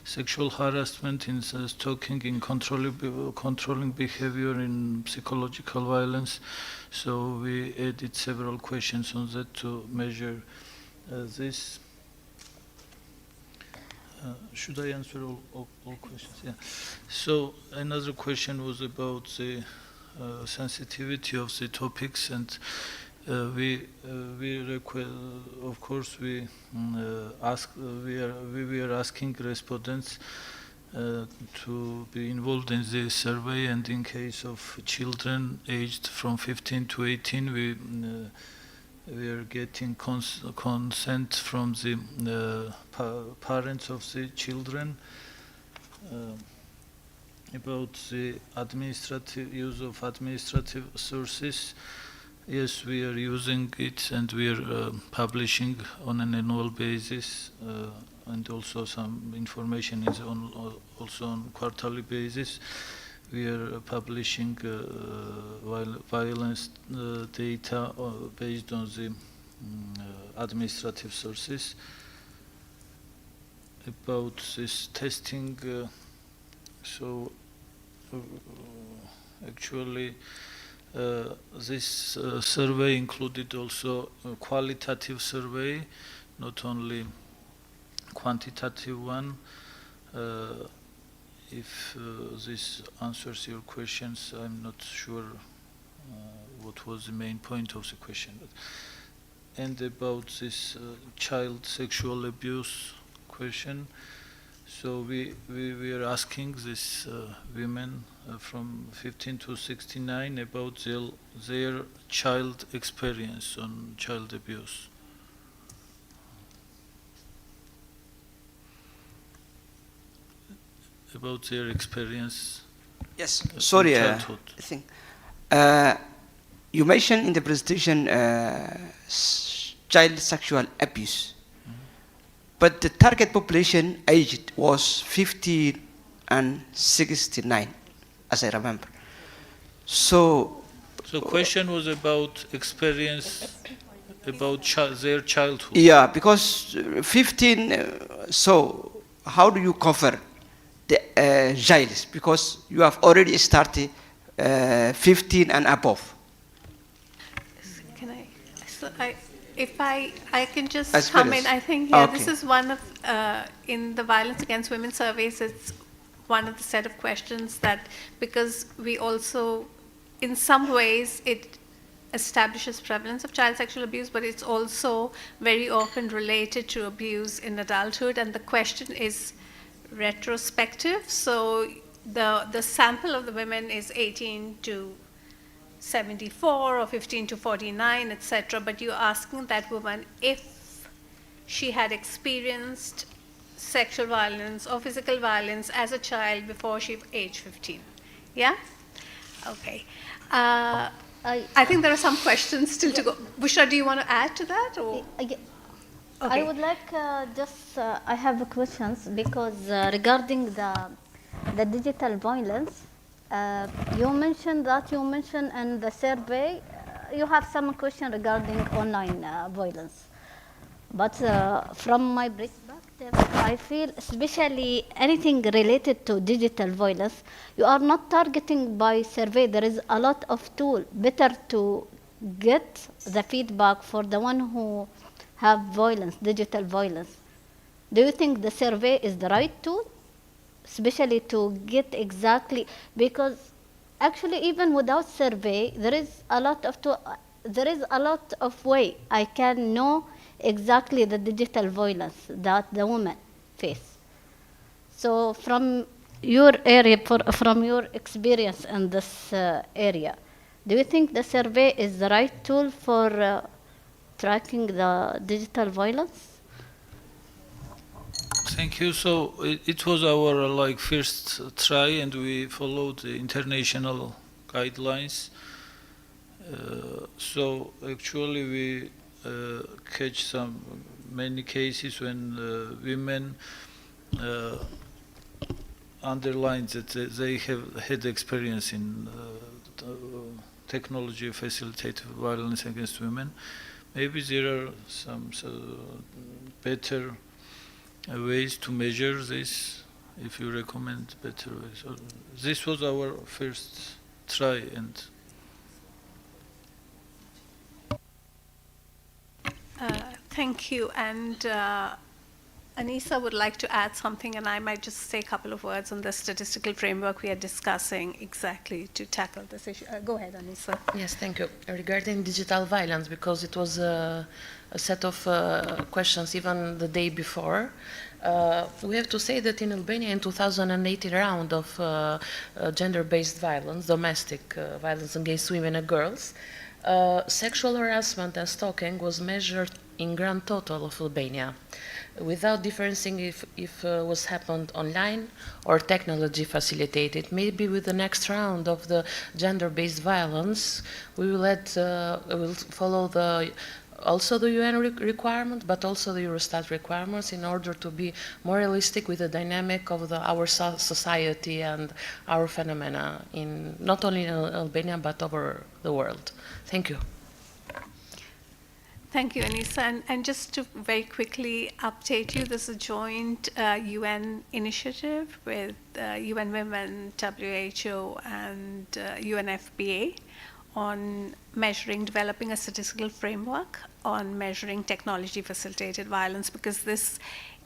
sexual harassment, in stalking, in controlling behavior, in psychological violence. So we added several questions on that to measure this. Should I answer all questions? Yeah. So another question was about the sensitivity of the topics, and we of course we were asking respondents to be involved in the survey, and in case of children aged from 15 to 18, we are getting consent from the parents of the children. About the use of administrative sources, yes, we are using it, and we are publishing on an annual basis, and also some information is also on quarterly basis. We are publishing violence data based on the administrative sources. About this testing, so actually this survey included also a qualitative survey, not only quantitative one. If this answers your questions, I'm not sure what was the main point of the question. And about this child sexual abuse question, so we are asking these women from 15 to 69 about their child experience on child abuse. About their experience. Yes, sorry, I think you mentioned in the presentation child sexual abuse, but the target population aged was 50 and 69, as I remember. So the question was about experience about their childhood. Yeah, because 15, so how do you cover the jails, because you have already started 15 and above. Can I? So if I can just come in. I think this is one of in the violence against women surveys. It's one of the set of questions that, because we also, in some ways, it establishes prevalence of child sexual abuse, but it's also very often related to abuse in adulthood, and the question is retrospective. So the sample of the women is 18 to 74 or 15 to 49, etc. But you're asking that woman if she had experienced sexual violence or physical violence as a child before she aged 15. Yeah? Okay. I think there are some questions still to go. Bushra, do you want to add to that? Or? I would like I have questions because regarding the digital violence, you mentioned in the survey, you have some question regarding online violence. But from my perspective, I feel especially anything related to digital violence, you are not targeting by survey. There is a lot of tool better to get the feedback for the one who have violence, digital violence. Do you think the survey is the right tool, especially to get exactly, because actually even without survey there is a lot of way I can know exactly the digital violence that the women face. So from your area, from your experience in this area, do you think the survey is the right tool for tracking the digital violence? Thank you. So it was our first try, and we followed the international guidelines. So actually, we catch many cases when women underline that they have had experience in technology facilitated violence against women. Maybe there are some better ways to measure this, if you recommend better ways. So this was our first try. And thank you. And Anissa would like to add something, and I might just say a couple of words on the statistical framework we are discussing exactly to tackle this issue. Go ahead, Anissa. Yes, thank you. Regarding digital violence, because it was a set of questions even the day before, we have to say that in Albania in 2018 round of gender-based violence, domestic violence against women and girls, sexual harassment and stalking was measured in grand total of Albania, without differencing if was happened online or technology facilitated. Maybe with the next round of the gender-based violence, we will follow also the UN requirement, but also the Eurostat requirements, in order to be more realistic with the dynamic of our society and our phenomena, in not only in Albania but over the world. Thank you. Thank you, Anissa. And just to very quickly update you, this is a joint UN initiative with UN Women, WHO, and UNFPA on developing a statistical framework on measuring technology-facilitated violence, because this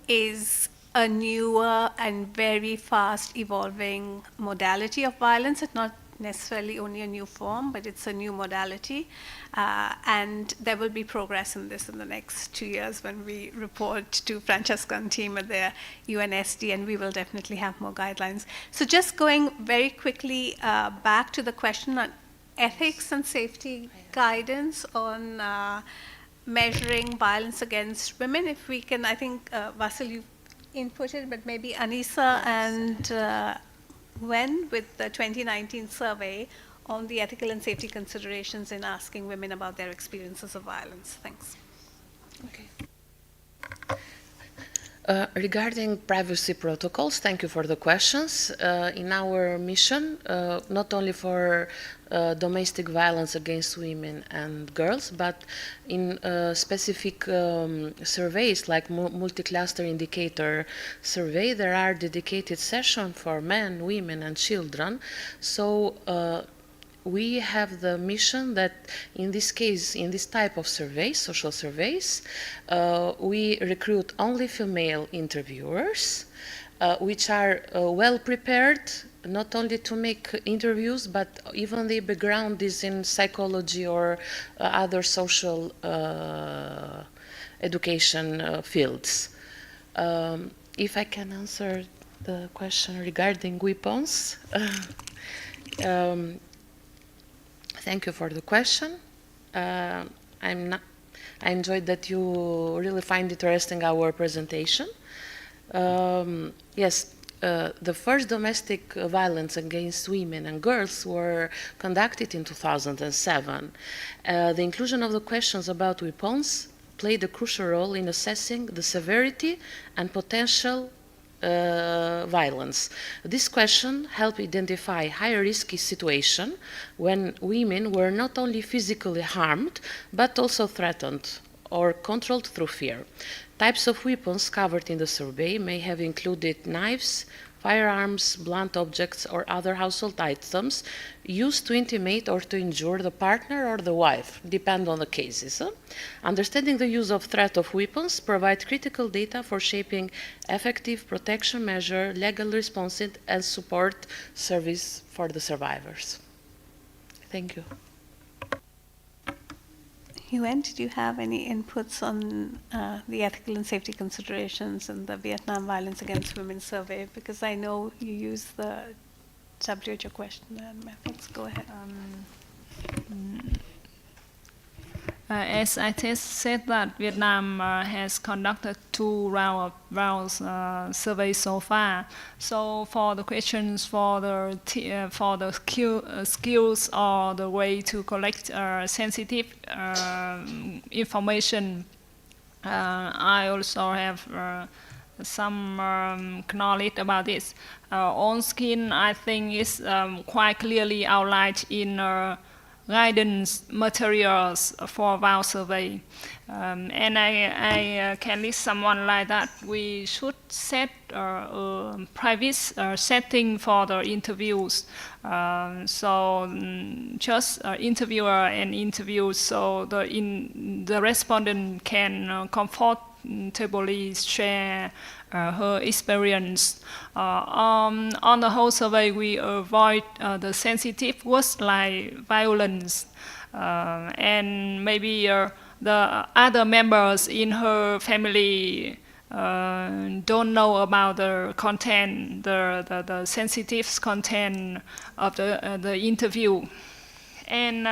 is a newer and very fast evolving modality of violence. It's not necessarily only a new form, but it's a new modality. And there will be progress in this in the next 2 years when we report to Francesca and team at the UNSD, and we will definitely have more guidelines. So just going very quickly back to the question on ethics and safety guidance on measuring violence against women. If we can, I think, Vasil, you inputted, but maybe Anissa and Wen with the 2019 survey on the ethical and safety considerations in asking women about their experiences of violence. Thanks. Okay. Regarding privacy protocols, thank you for the questions. In our mission, not only for domestic violence against women and girls, but in specific surveys like multi-cluster indicator survey, there are dedicated sessions for men, women, and children. So we have the mission that in this case, in this type of surveys, social surveys, we recruit only female interviewers, which are well prepared, not only to make interviews, but even their background is in psychology or other social education fields. If I can answer the question regarding weapons. Thank you for the question. I enjoyed that you really find interesting our presentation. Yes, the first domestic violence against women and girls were conducted in 2007. The inclusion of the questions about weapons played a crucial role in assessing the severity and potential violence. This question helped identify high-risky situations when women were not only physically harmed, but also threatened or controlled through fear. Types of weapons covered in the survey may have included knives, firearms, blunt objects, or other household items used to intimidate or to injure the partner or the wife, depend on the cases. Understanding the use of threat of weapons provides critical data for shaping effective protection measure, legal response, and support service for the survivors. Thank you. Yuen, did you have any inputs on the ethical and safety considerations in the Vietnam Violence Against Women survey? Because I know you used the WHO question methods. Go ahead. As I said that Vietnam has conducted 2 rounds surveys so far. So for the questions for the skills or the way to collect sensitive information, I also have some knowledge about this. On skin, I think is quite clearly outlined in guidance materials for our survey. And I can list someone like that. We should set a private setting for the interviews. Just interviewer and interview, so the respondent can comfortably share her experience. On the whole survey, we avoid the sensitive words like violence, and maybe the other members in her family don't know about the content, the sensitive content of the interview. And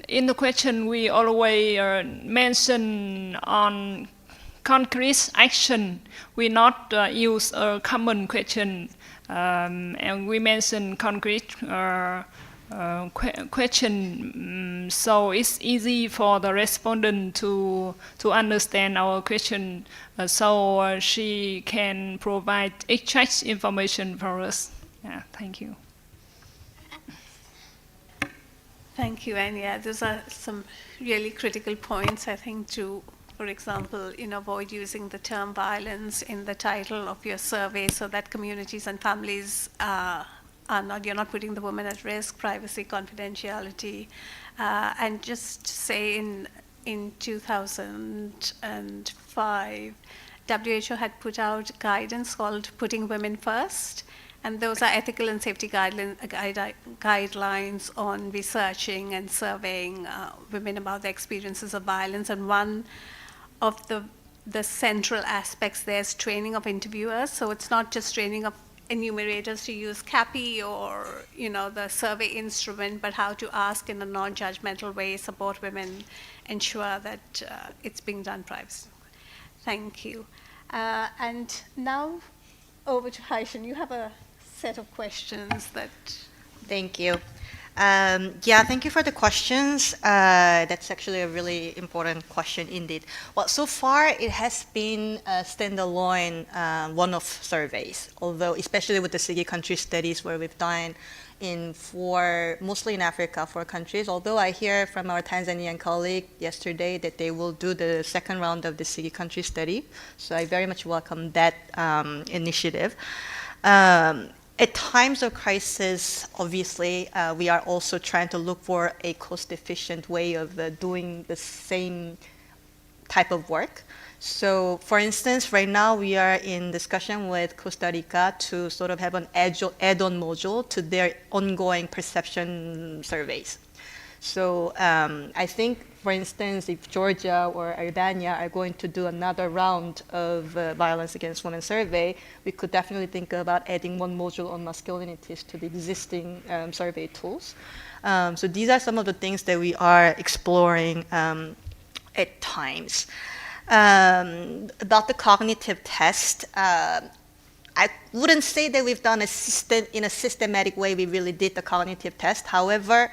in the question, we always mention on concrete action. We not use a common question, and we mention concrete question, so it's easy for the respondent to understand our question, so she can provide exact information for us. Yeah, thank you. Thank you, and yeah, those are some really critical points, I think, to, for example, avoid using the term violence in the title of your survey, so that communities and families you're not putting the woman at risk, privacy, confidentiality. And just say in 2005, WHO had put out guidance called Putting Women First. And those are ethical and safety guidelines on researching and surveying women about their experiences of violence. And one of the central aspects there is training of interviewers. So it's not just training of enumerators to use CAPI or the survey instrument, but how to ask in a non-judgmental way, support women, ensure that it's being done privacy. Thank you. And now over to Haishan. You have a set of questions that... Thank you. Yeah, thank you for the questions. That's actually a really important question indeed. Well, so far it has been a standalone one-off surveys, although especially with the SIGI country studies where we've done mostly in Africa, 4 countries, although I hear from our Tanzanian colleague yesterday that they will do the second round of the SIGI country study. So I very much welcome that initiative. At times of crisis, obviously, we are also trying to look for a cost-efficient way of doing the same type of work. So, for instance, right now we are in discussion with Costa Rica to sort of have an add-on module to their ongoing perception surveys. So I think, for instance, if Georgia or Albania are going to do another round of violence against women survey, we could definitely think about adding one module on masculinities to the existing survey tools. So these are some of the things that we are exploring at times. About the cognitive test, I wouldn't say that we've done in a systematic way we really did the cognitive test. However,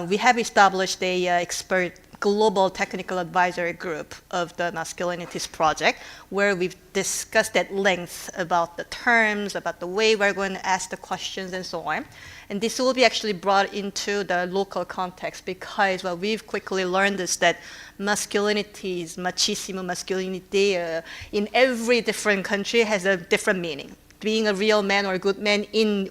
we have established a expert global technical advisory group of the Masculinities Project, where we've discussed at length about the terms, about the way we're going to ask the questions, and so on. And this will be actually brought into the local context, because what we've quickly learned is that masculinities, machismo masculinity, in every different country has a different meaning. Being a real man or a good man in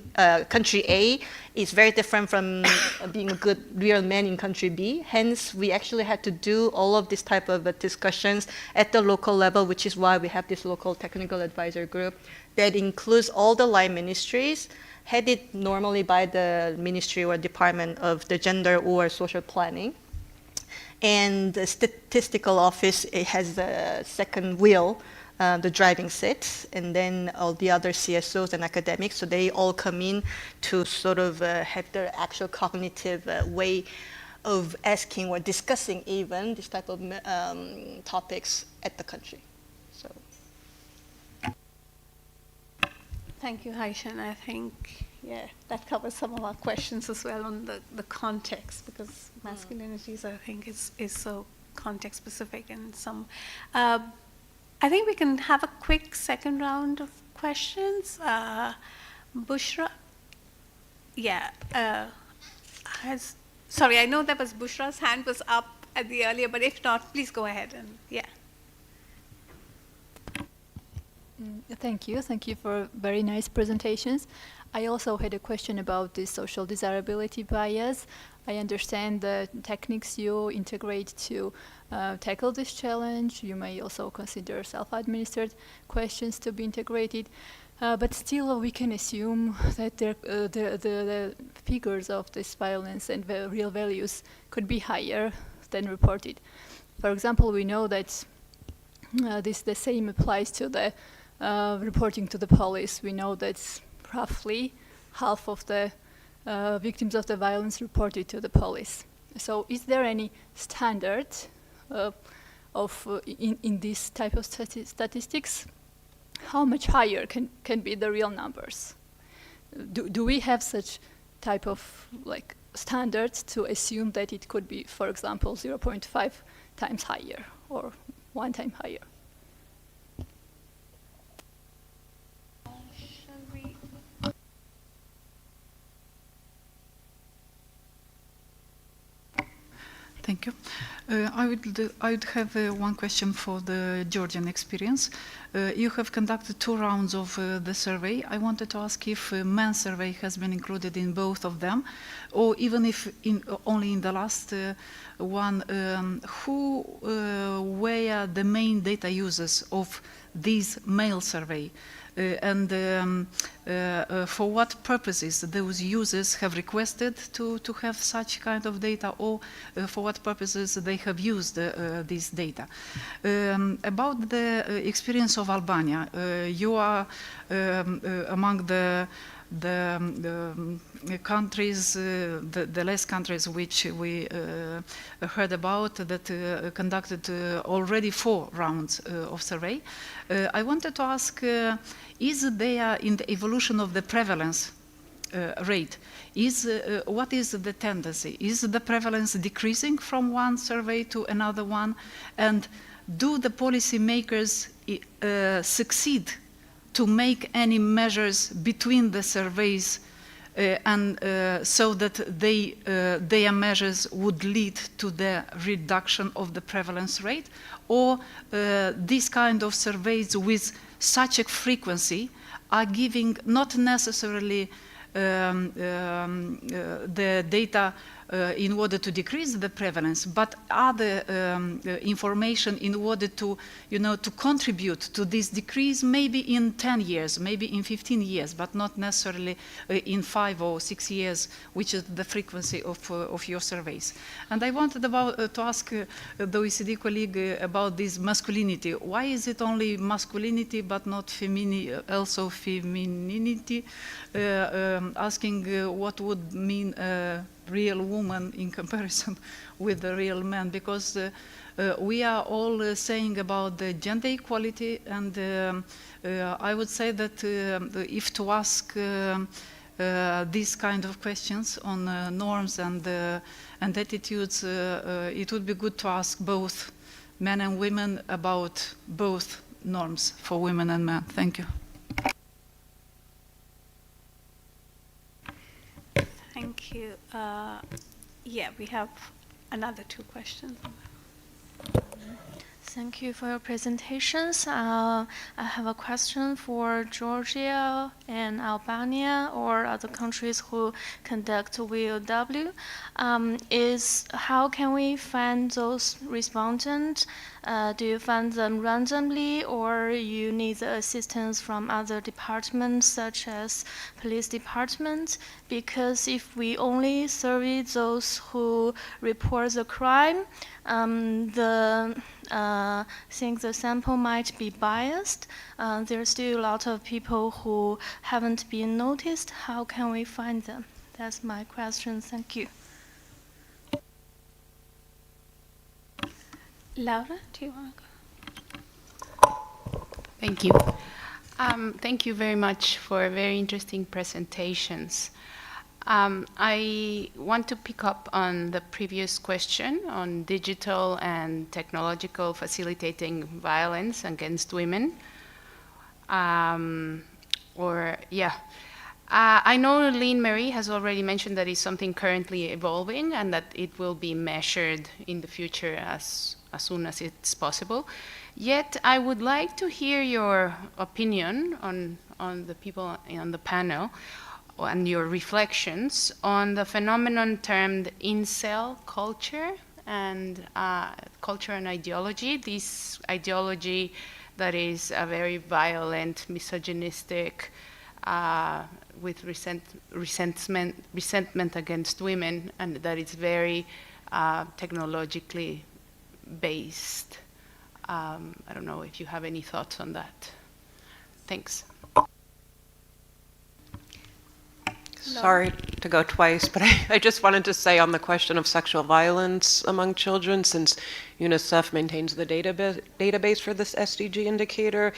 country A is very different from being a good real man in country B. Hence, we actually had to do all of this type of discussions at the local level, which is why we have this local technical advisory group that includes all the line ministries, headed normally by the Ministry or Department of the Gender or Social Planning. And the statistical office, it has a second wheel, the driving seat, and then all the other CSOs and academics, so they all come in to sort of have their actual cognitive way of asking or discussing even this type of topics at the country. So. Thank you, Haishan. I think, yeah, that covers some of our questions as well on the context, because masculinities, I think, is so context specific, and some. I think we can have a quick second round of questions. Bushra? Yeah. Sorry, I know that was Bushra's hand was up at the earlier, but if not, please go ahead and, yeah. Thank you. Thank you for very nice presentations. I also had a question about the social desirability bias. I understand the techniques you integrate to tackle this challenge. You may also consider self-administered questions to be integrated. But still, we can assume that the figures of this violence and the real values could be higher than reported. For example, we know that the same applies to the reporting to the police. We know that roughly half of the victims of the violence reported to the police. So is there any standard in this type of statistics? How much higher can be the real numbers? Do we have such type of like standards to assume that it could be, for example, 0.5 times higher or 1 time higher? Thank you. I would have one question for the Georgian experience. You have conducted 2 rounds of the survey. I wanted to ask if men's survey has been included in both of them, or even if only in the last one, who were the main data users of this male survey? And for what purposes those users have requested to have such kind of data, or for what purposes they have used this data. About the experience of Albania, you are among the countries, the less countries which we heard about that conducted already 4 rounds of survey. I wanted to ask, is there in the evolution of the prevalence rate, what is the tendency? Is the prevalence decreasing from one survey to another one? And do the policymakers succeed to make any measures between the surveys and so that their measures would lead to the reduction of the prevalence rate? Or these kind of surveys with such a frequency are giving not necessarily the data in order to decrease the prevalence, but other information in order to, to contribute to this decrease, maybe in 10 years, maybe in 15 years, but not necessarily in 5 or 6 years, which is the frequency of your surveys. And I wanted to ask the OECD colleague about this masculinity. Why is it only masculinity but not also femininity? Asking what would mean real woman in comparison with the real man, because we are all saying about the gender equality, and I would say that if to ask these kind of questions on norms and attitudes, it would be good to ask both men and women about both norms for women and men. Thank you. Thank you. Yeah, we have another 2 questions. Thank you for your presentations. I have a question for Georgia and Albania or other countries who conduct VOW. Is how can we find those respondents? Do you find them randomly, or you need the assistance from other departments such as police departments? Because if we only survey those who report the crime, I think the sample might be biased. There's still a lot of people who haven't been noticed. How can we find them? That's my question. Thank you. Laura, do you want to go? Thank you. Thank you very much for very interesting presentations. I want to pick up on the previous question on digital and technological facilitating violence against women. I know Lynn Marie has already mentioned that it's something currently evolving and that it will be measured in the future as soon as it's possible. Yet I would like to hear your opinion on the people on the panel and your reflections on the phenomenon termed incel culture and ideology. This ideology that is a very violent, misogynistic, with resentment against women, and that it's very technologically based. I don't know if you have any thoughts on that. Thanks. Sorry to go twice, but I just wanted to say on the question of sexual violence among children, since UNICEF maintains the database for this SDG indicator,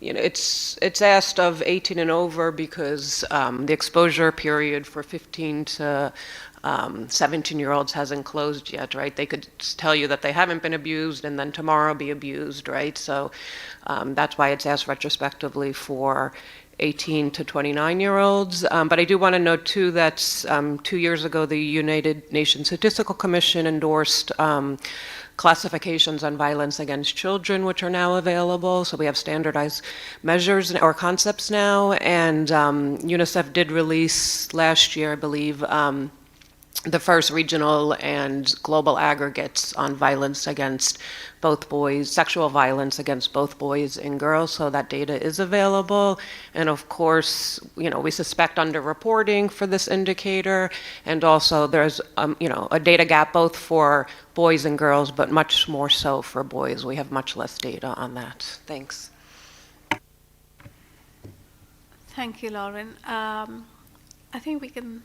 it's asked of 18 and over because the exposure period for 15 to 17-year-olds hasn't closed yet, right? They could tell you that they haven't been abused and then tomorrow be abused, right? So that's why it's asked retrospectively for 18 to 29-year-olds. But I do want to note, too, that 2 years ago, the United Nations Statistical Commission endorsed classifications on violence against children, which are now available. So we have standardized measures or concepts now. And UNICEF did release last year, I believe, the first regional and global aggregates on violence against both boys, sexual violence against both boys and girls, so that data is available. And of course, we suspect underreporting for this indicator, and also there's a data gap both for boys and girls, but much more so for boys. We have much less data on that. Thanks. Thank you, Lauren. I think we can.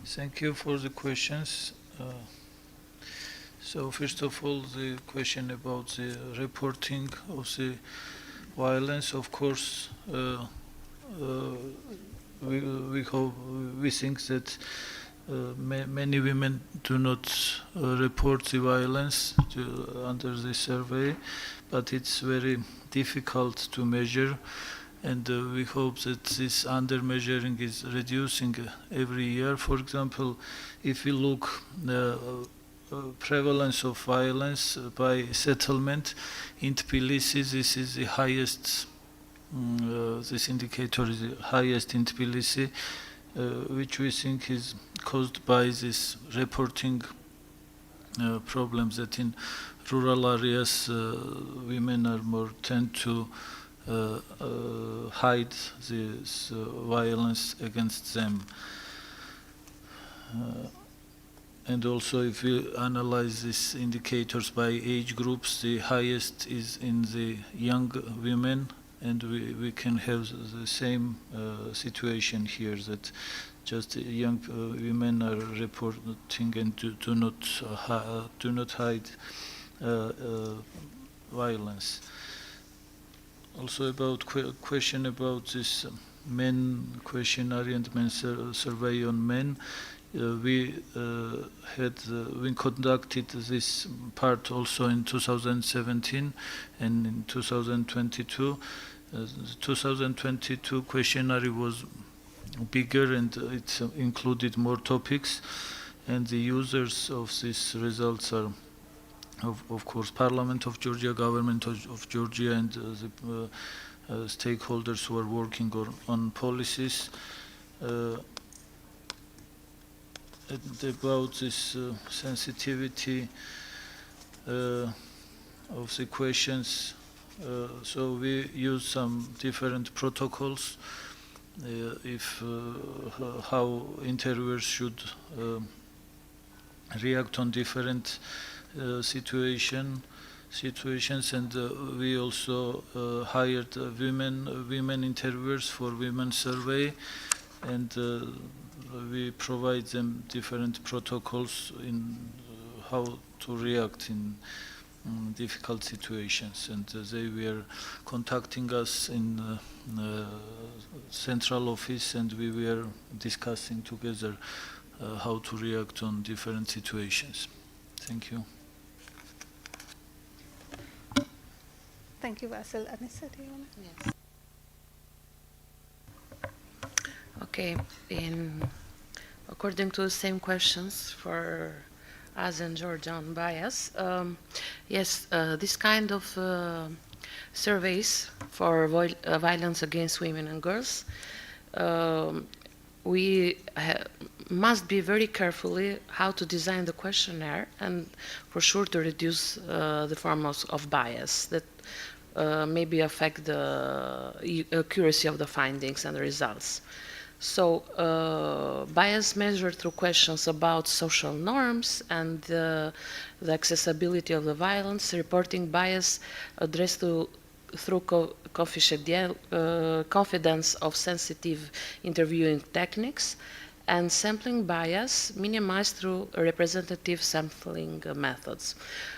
Thank you for the questions. So first of all, the question about the reporting of the violence. Of course, we think that many women do not report the violence under the survey, but it's very difficult to measure. And we hope that this under-measuring is reducing every year. For example, if we look the prevalence of violence by settlement in Tbilisi, this is the highest, this indicator is the highest in Tbilisi, which we think is caused by this reporting problems that in rural areas women are more tend to hide this violence against them. And also, if we analyze these indicators by age groups, the highest is in the young women, and we can have the same situation here, that just young women are reporting and do not hide violence. Also about question about this men questionnaire and men survey on men. We conducted this part also in 2017 and in 2022. The 2022 questionnaire was bigger and it included more topics, and the users of these results are of course Parliament of Georgia, Government of Georgia, and the stakeholders who are working on policies. About this sensitivity of the questions, so we use some different protocols how interviewers should react on different situations, and we also hired women interviewers for women survey, and we provide them different protocols in how to react in difficult situations, and they were contacting us in central office, and we were discussing together how to react on different situations. Thank you. Thank you, Vasil. Anissa, do you want to? Yes. Okay, according to the same questions for us in Georgia on bias, yes, this kind of surveys for violence against women and girls, we must be very carefully how to design the questionnaire, and for sure to reduce the form of bias that maybe affect the accuracy of the findings and the results. So bias measured through questions about social norms and the accessibility of the violence, reporting bias addressed through confidence of sensitive interviewing techniques, and sampling bias minimized through representative sampling methods.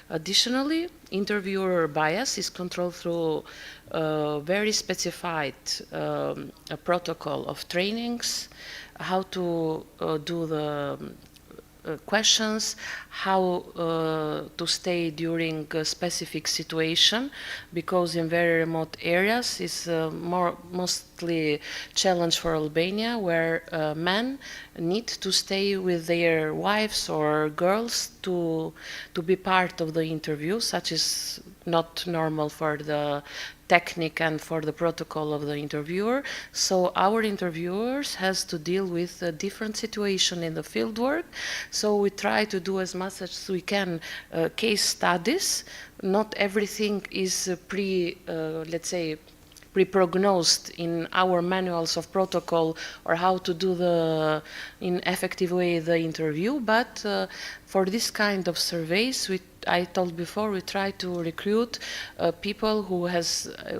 Additionally, interviewer bias is controlled through very specified protocol of trainings, how to do the questions, how to stay during a specific situation, because in very remote areas is mostly challenge for Albania, where men need to stay with their wives or girls to be part of the interview, such is not normal for the technique and for the protocol of the interviewer. So our interviewers has to deal with a different situation in the field work. So we try to do as much as we can case studies. Not everything is let's say, pre-prognosed in our manuals of protocol or how to do in effective way the interview, but for this kind of surveys, I told before, we try to recruit people who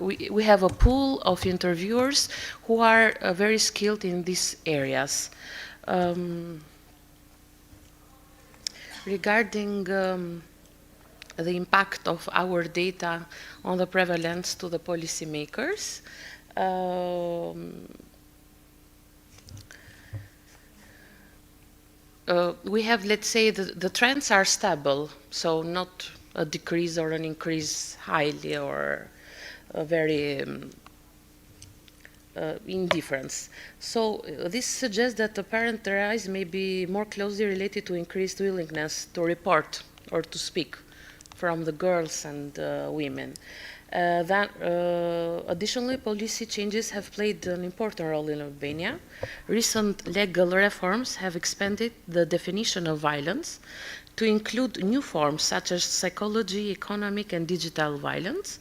we have a pool of interviewers who are very skilled in these areas. Regarding the impact of our data on the prevalence to the policymakers, we have, let's say, the trends are stable, so not a decrease or an increase highly or a very indifference. So this suggests that apparent rise may be more closely related to increased willingness to report or to speak from the girls and women. Additionally, policy changes have played an important role in Albania. Recent legal reforms have expanded the definition of violence to include new forms such as psychology, economic, and digital violence.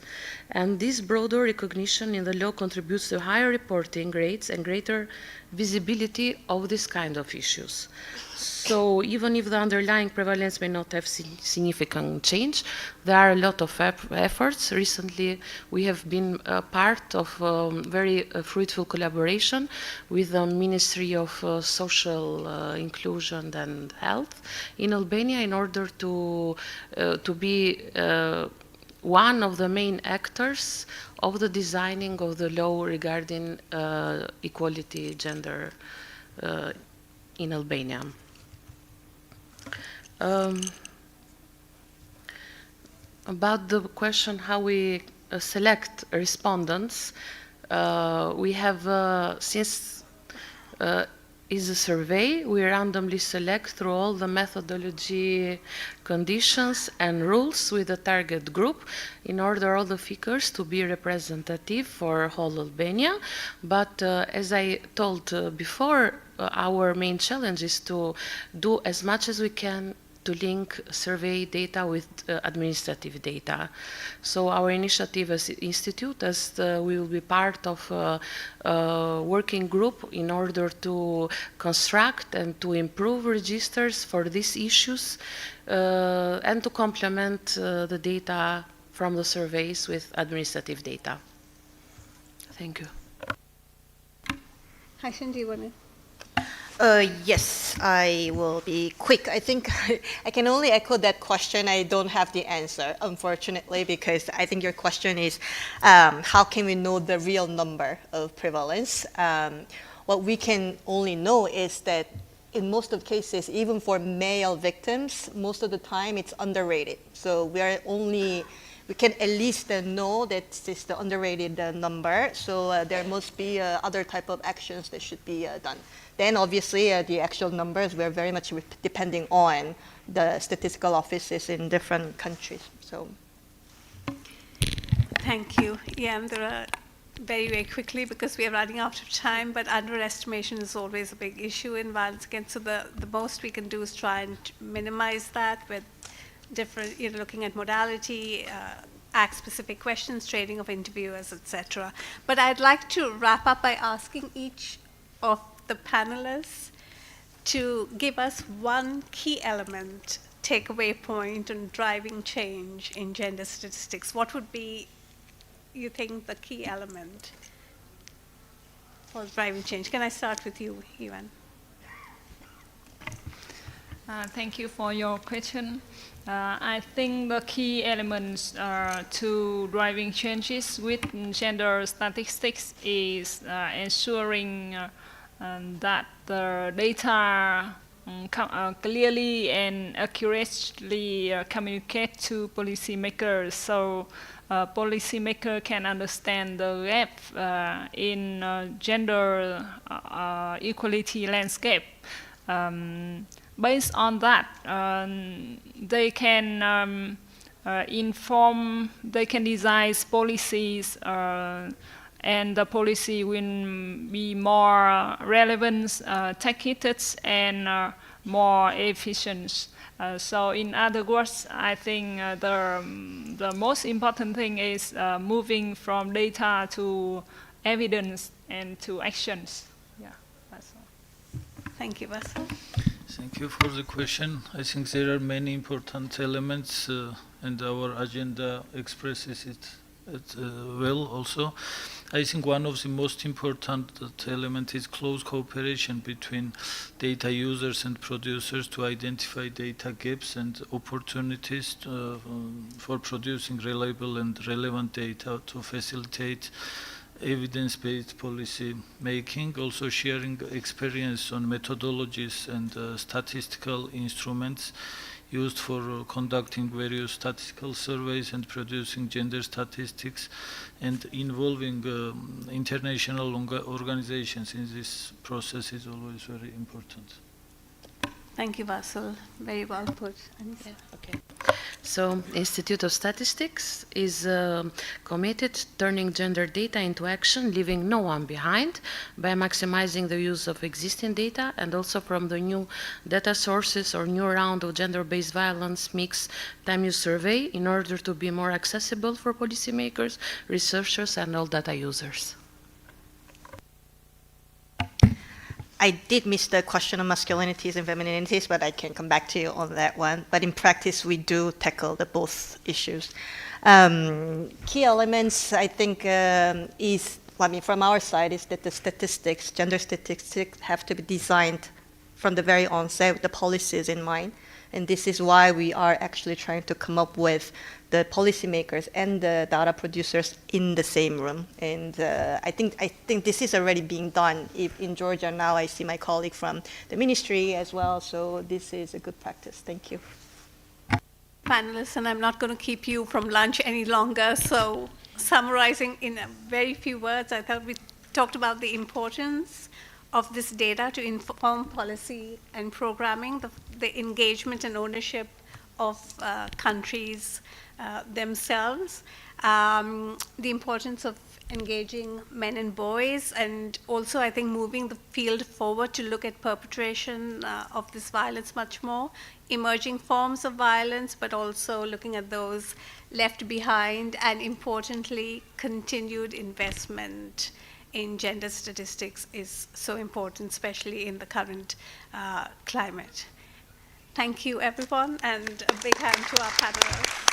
And this broader recognition in the law contributes to higher reporting rates and greater visibility of this kind of issues. So even if the underlying prevalence may not have significant change, there are a lot of efforts. Recently, we have been a part of very fruitful collaboration with the Ministry of Social Inclusion and Health in Albania in order to be one of the main actors of the designing of the law regarding equality gender in Albania. About the question how we select respondents, we have, since is a survey, we randomly select through all the methodology conditions and rules with the target group in order all the figures to be representative for whole Albania. But as I told before, our main challenge is to do as much as we can to link survey data with administrative data. So our initiative as institute, as we will be part of a working group in order to construct and to improve registers for these issues and to complement the data from the surveys with administrative data. Thank you. Haishan, do you want to? Yes, I will be quick. I think I can only echo that question. I don't have the answer, unfortunately, because I think your question is how can we know the real number of prevalence? What we can only know is that in most of the cases, even for male victims, most of the time it's underrated. So we can at least know that this is the underrated number. So there must be other type of actions that should be done. Then obviously the actual numbers were very much depending on the statistical offices in different countries. So, thank you. Yeah, and there are very, very quickly because we are running out of time, but underestimation is always a big issue in violence against. So the most we can do is try and minimize that with different, looking at modality, act-specific questions, training of interviewers, etc. But I'd like to wrap up by asking each of the panelists to give us one key element, takeaway point on driving change in gender statistics. What would be, you think, the key element for driving change? Can I start with you, Ivan? Thank you for your question. I think the key elements to driving changes with gender statistics is ensuring that the data clearly and accurately communicate to policymakers, so policymakers can understand the gap in gender equality landscape. Based on that, they can they can design policies and the policy will be more relevant, targeted, and more efficient. So in other words, I think the most important thing is moving from data to evidence and to actions. Yeah, that's all. Thank you, Vasil. Thank you for the question. I think there are many important elements and our agenda expresses it well also. I think one of the most important elements is close cooperation between data users and producers to identify data gaps and opportunities for producing reliable and relevant data to facilitate evidence-based policy making, also sharing experience on methodologies and statistical instruments used for conducting various statistical surveys and producing gender statistics, and involving international organizations in this process is always very important. Thank you, Vasil. Very well put. Yeah, okay. So, Institute of Statistics is committed to turning gender data into action, leaving no one behind, by maximizing the use of existing data and also from the new data sources or new round of gender-based violence mix time use survey in order to be more accessible for policymakers, researchers, and all data users. I did miss the question of masculinities and femininities, but I can come back to you on that one. But in practice, we do tackle the both issues. Key elements, I think, from our side, is that the statistics, gender statistics, have to be designed from the very onset with the policies in mind. And this is why we are actually trying to come up with the policymakers and the data producers in the same room. And I think this is already being done in Georgia. Now I see my colleague from the ministry as well, so this is a good practice. Thank you. Panelists, and I'm not going to keep you from lunch any longer, so summarizing in a very few words, I thought we talked about the importance of this data to inform policy and programming, the engagement and ownership of countries themselves, the importance of engaging men and boys, and also I think moving the field forward to look at perpetration of this violence much more, emerging forms of violence, but also looking at those left behind, and importantly, continued investment in gender statistics is so important, especially in the current climate. Thank you, everyone, and a big hand to our panelists.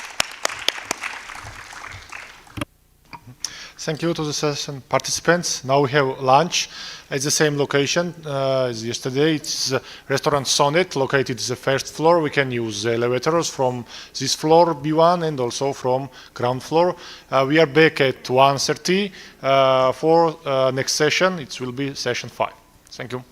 Thank you to the session participants. Now we have lunch at the same location as yesterday. It's restaurant Sonnet, located on the first floor. We can use the elevators from this floor, B1, and also from ground floor. We are back at 1:30 for next session. It will be session 5. Thank you.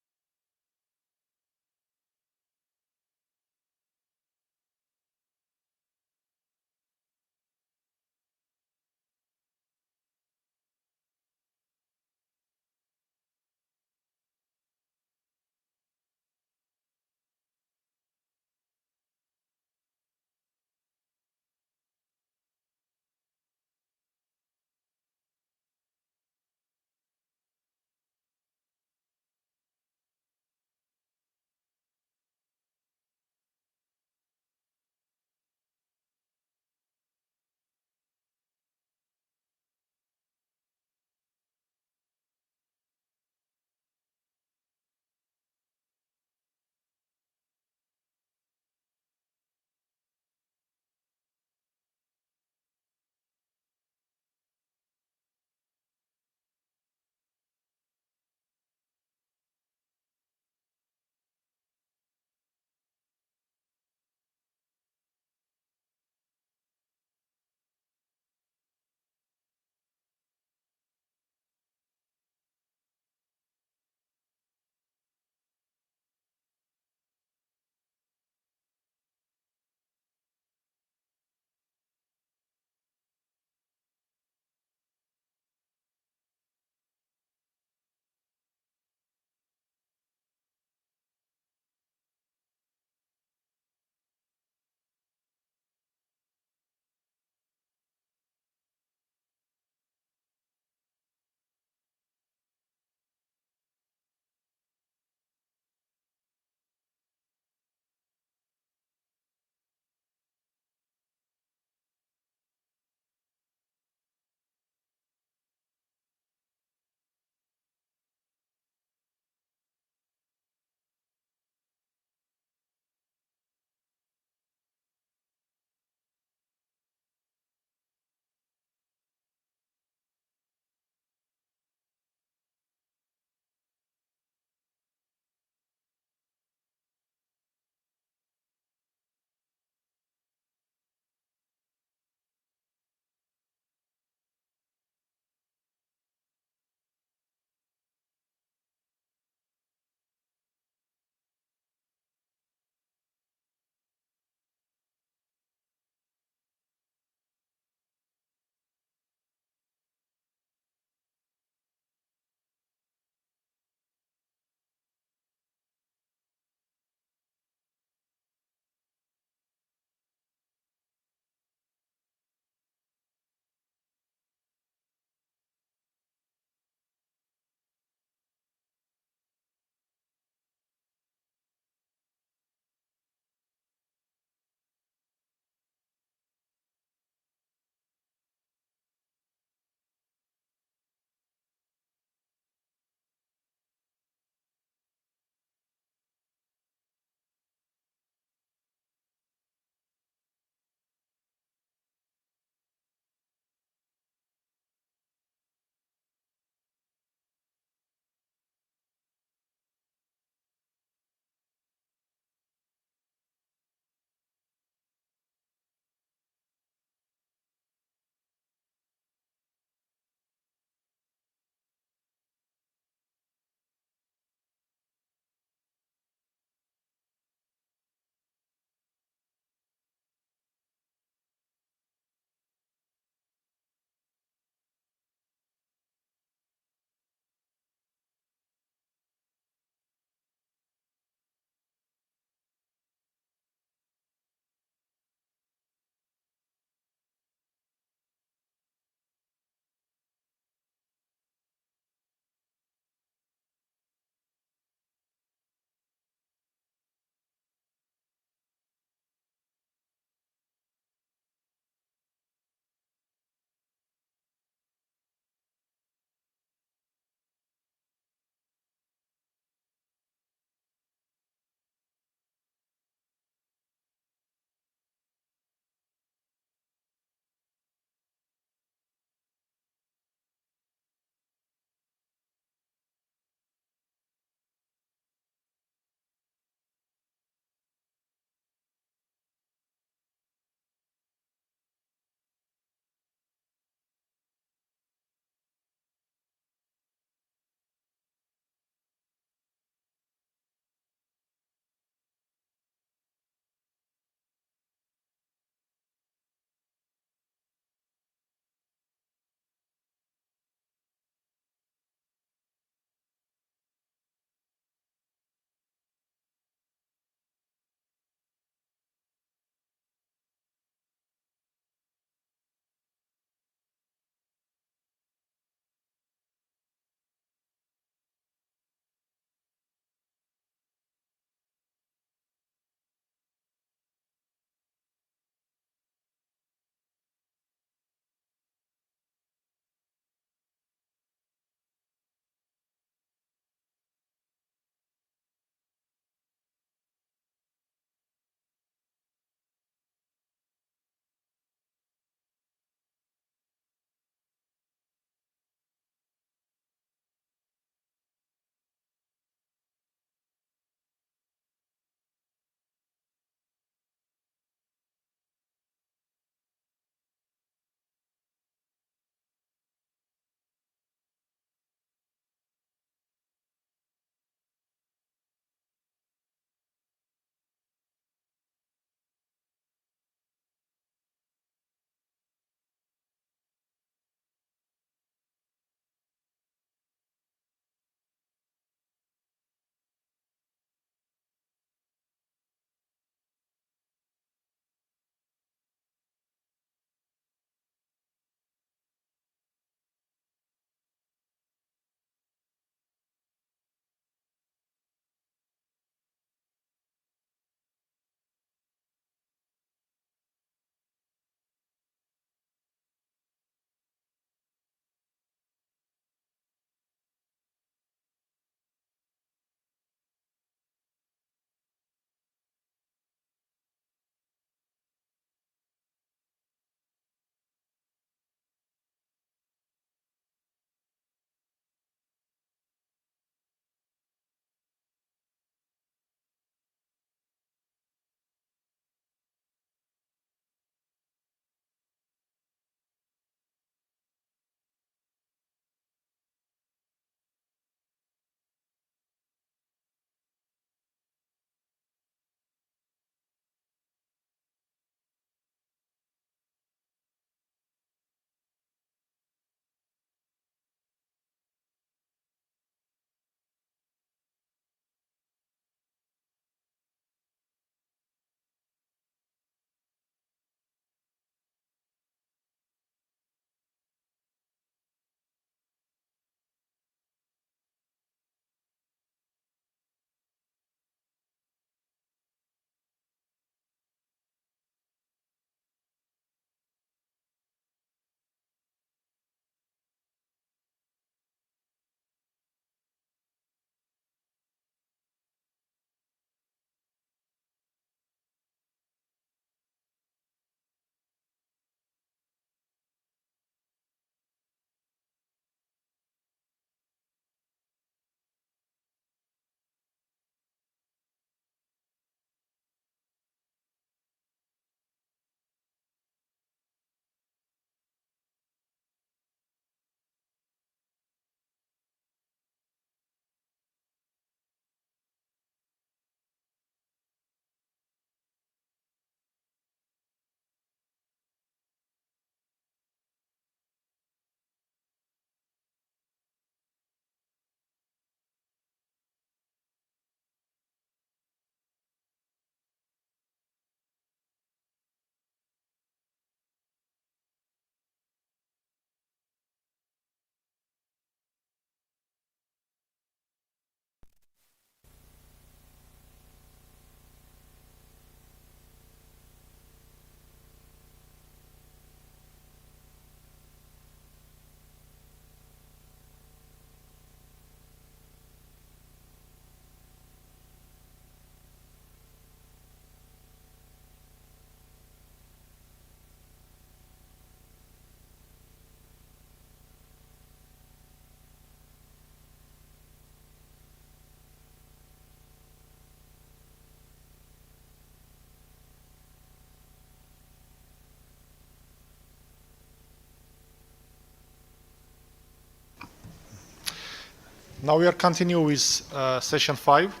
Now we are continuing with session 5.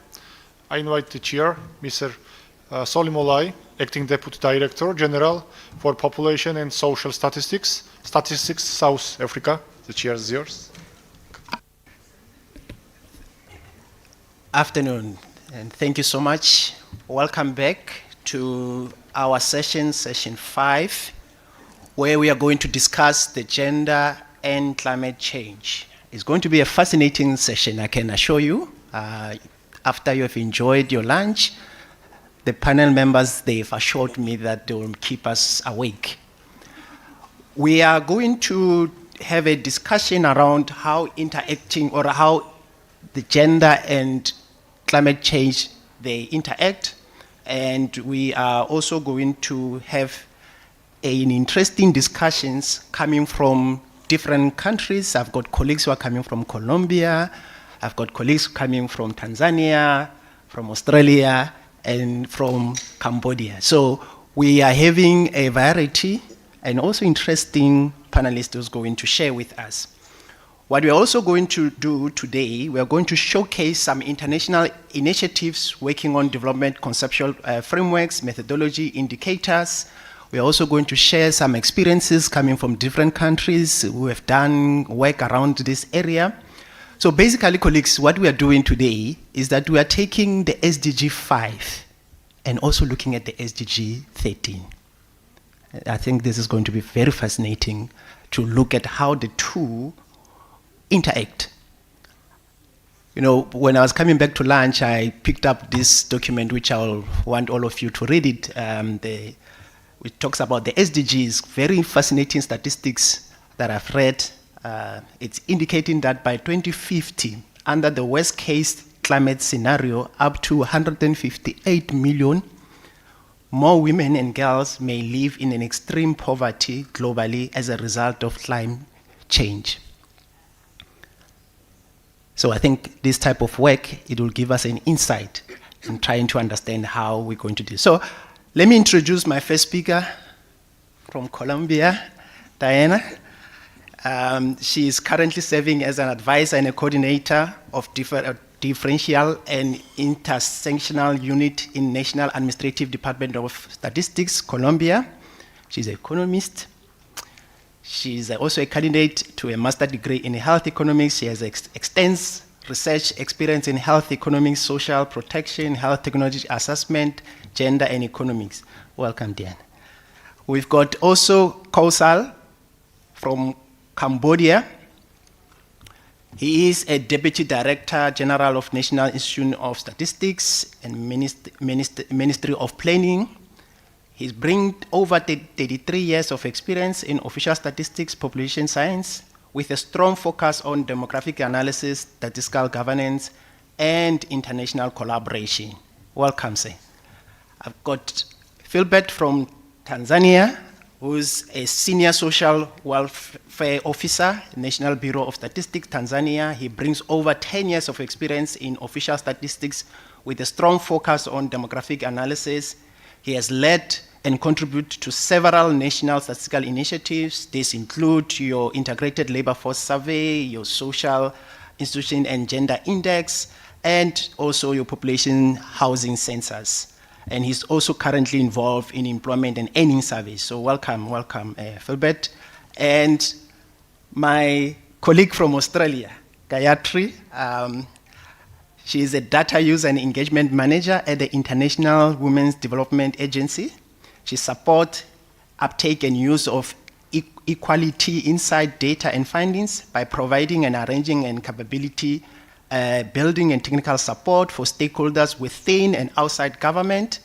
I invite the chair, Mr. Solim Olay, Acting Deputy Director General for Population and Social Statistics, South Africa. The chair is yours. Afternoon, and thank you so much. Welcome back to our session 5, where we are going to discuss the gender and climate change. It's going to be a fascinating session, I can assure you. After you have enjoyed your lunch, the panel members, they've assured me that they will keep us awake. We are going to have a discussion around how interacting or how the gender and climate change, they interact. And we are also going to have an interesting discussions coming from different countries. I've got colleagues who are coming from Colombia. I've got colleagues coming from Tanzania, from Australia, and from Cambodia. So we are having a variety and also interesting panelists who's going to share with us. What we're also going to do today, we're going to showcase some international initiatives working on development conceptual frameworks, methodology, indicators. We're also going to share some experiences coming from different countries who have done work around this area. So basically, colleagues, what we are doing today is that we are taking the SDG 5 and also looking at the SDG 13. I think this is going to be very fascinating to look at how the two interact. You know, when I was coming back to lunch, I picked up this document, which I'll want all of you to read it. It talks about the SDGs, very fascinating statistics that I've read. It's indicating that by 2050, under the worst case climate scenario, up to 158 million more women and girls may live in an extreme poverty globally as a result of climate change. So I think this type of work, it will give us an insight in trying to understand how we're going to do. So let me introduce my first speaker from Colombia, Diana. She is currently serving as an advisor and a coordinator of differential and intersectional unit in National Administrative Department of Statistics, Colombia. She's an economist. She's also a candidate to a master's degree in health economics. She has extensive research experience in health economics, social protection, health technology assessment, gender and economics. Welcome, Diana. We've got also Kausal from Cambodia. He is a Deputy Director General of National Institute of Statistics and Ministry of Planning. He's bringing over 33 years of experience in official statistics, population science, with a strong focus on demographic analysis, statistical governance, and international collaboration. Welcome, sir. I've got Philbert from Tanzania, who's a Senior Social Welfare Officer, National Bureau of Statistics, Tanzania. He brings over 10 years of experience in official statistics with a strong focus on demographic analysis. He has led and contributed to several national statistical initiatives. These include your Integrated Labor Force Survey, your Social Institution and Gender Index, and also your Population Housing Census. And he's also currently involved in employment and earning surveys. So welcome, Philbert. And my colleague from Australia, Gayatri. She is a data use and engagement manager at the International Women's Development Agency. She supports uptake and use of equality insight data and findings by providing and arranging and capability building and technical support for stakeholders within and outside government.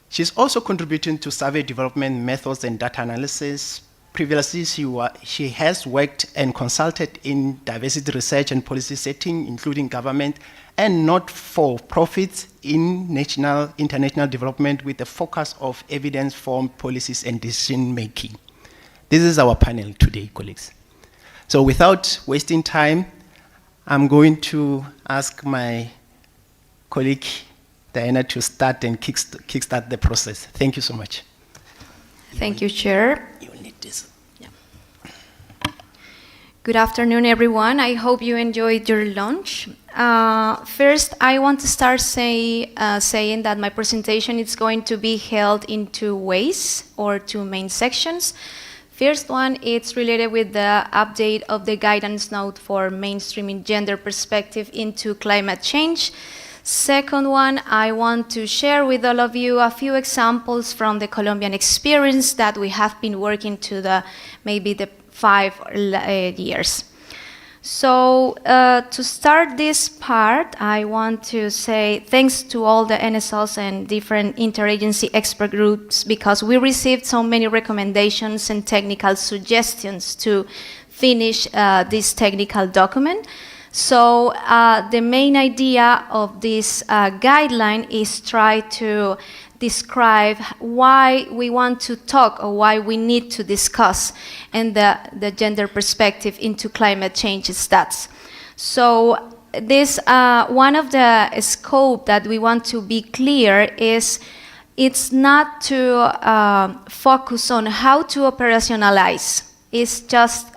She's also contributing to survey development methods and data analysis. Previously, she has worked and consulted in diversity research and policy setting, including government and not-for-profits in international development with a focus of evidence-formed policies and decision-making. This is our panel today, colleagues. So without wasting time, I'm going to ask my colleague, Diana, to start and kickstart the process. Thank you so much. Thank you, Chair. You will need this. Good afternoon, everyone. I hope you enjoyed your lunch. First, I want to start saying that my presentation is going to be held in two ways, or two main sections. First one, it's related with the update of the guidance note for mainstreaming gender perspective into climate change. Second one, I want to share with all of you a few examples from the Colombian experience that we have been working to maybe the 5 years. So to start this part, I want to say thanks to all the NSOs and different interagency expert groups, because we received so many recommendations and technical suggestions to finish this technical document. So the main idea of this guideline is try to describe why we want to talk, or why we need to discuss and the gender perspective into climate change stats. So this one of the scope that we want to be clear is it's not to focus on how to operationalize. It's just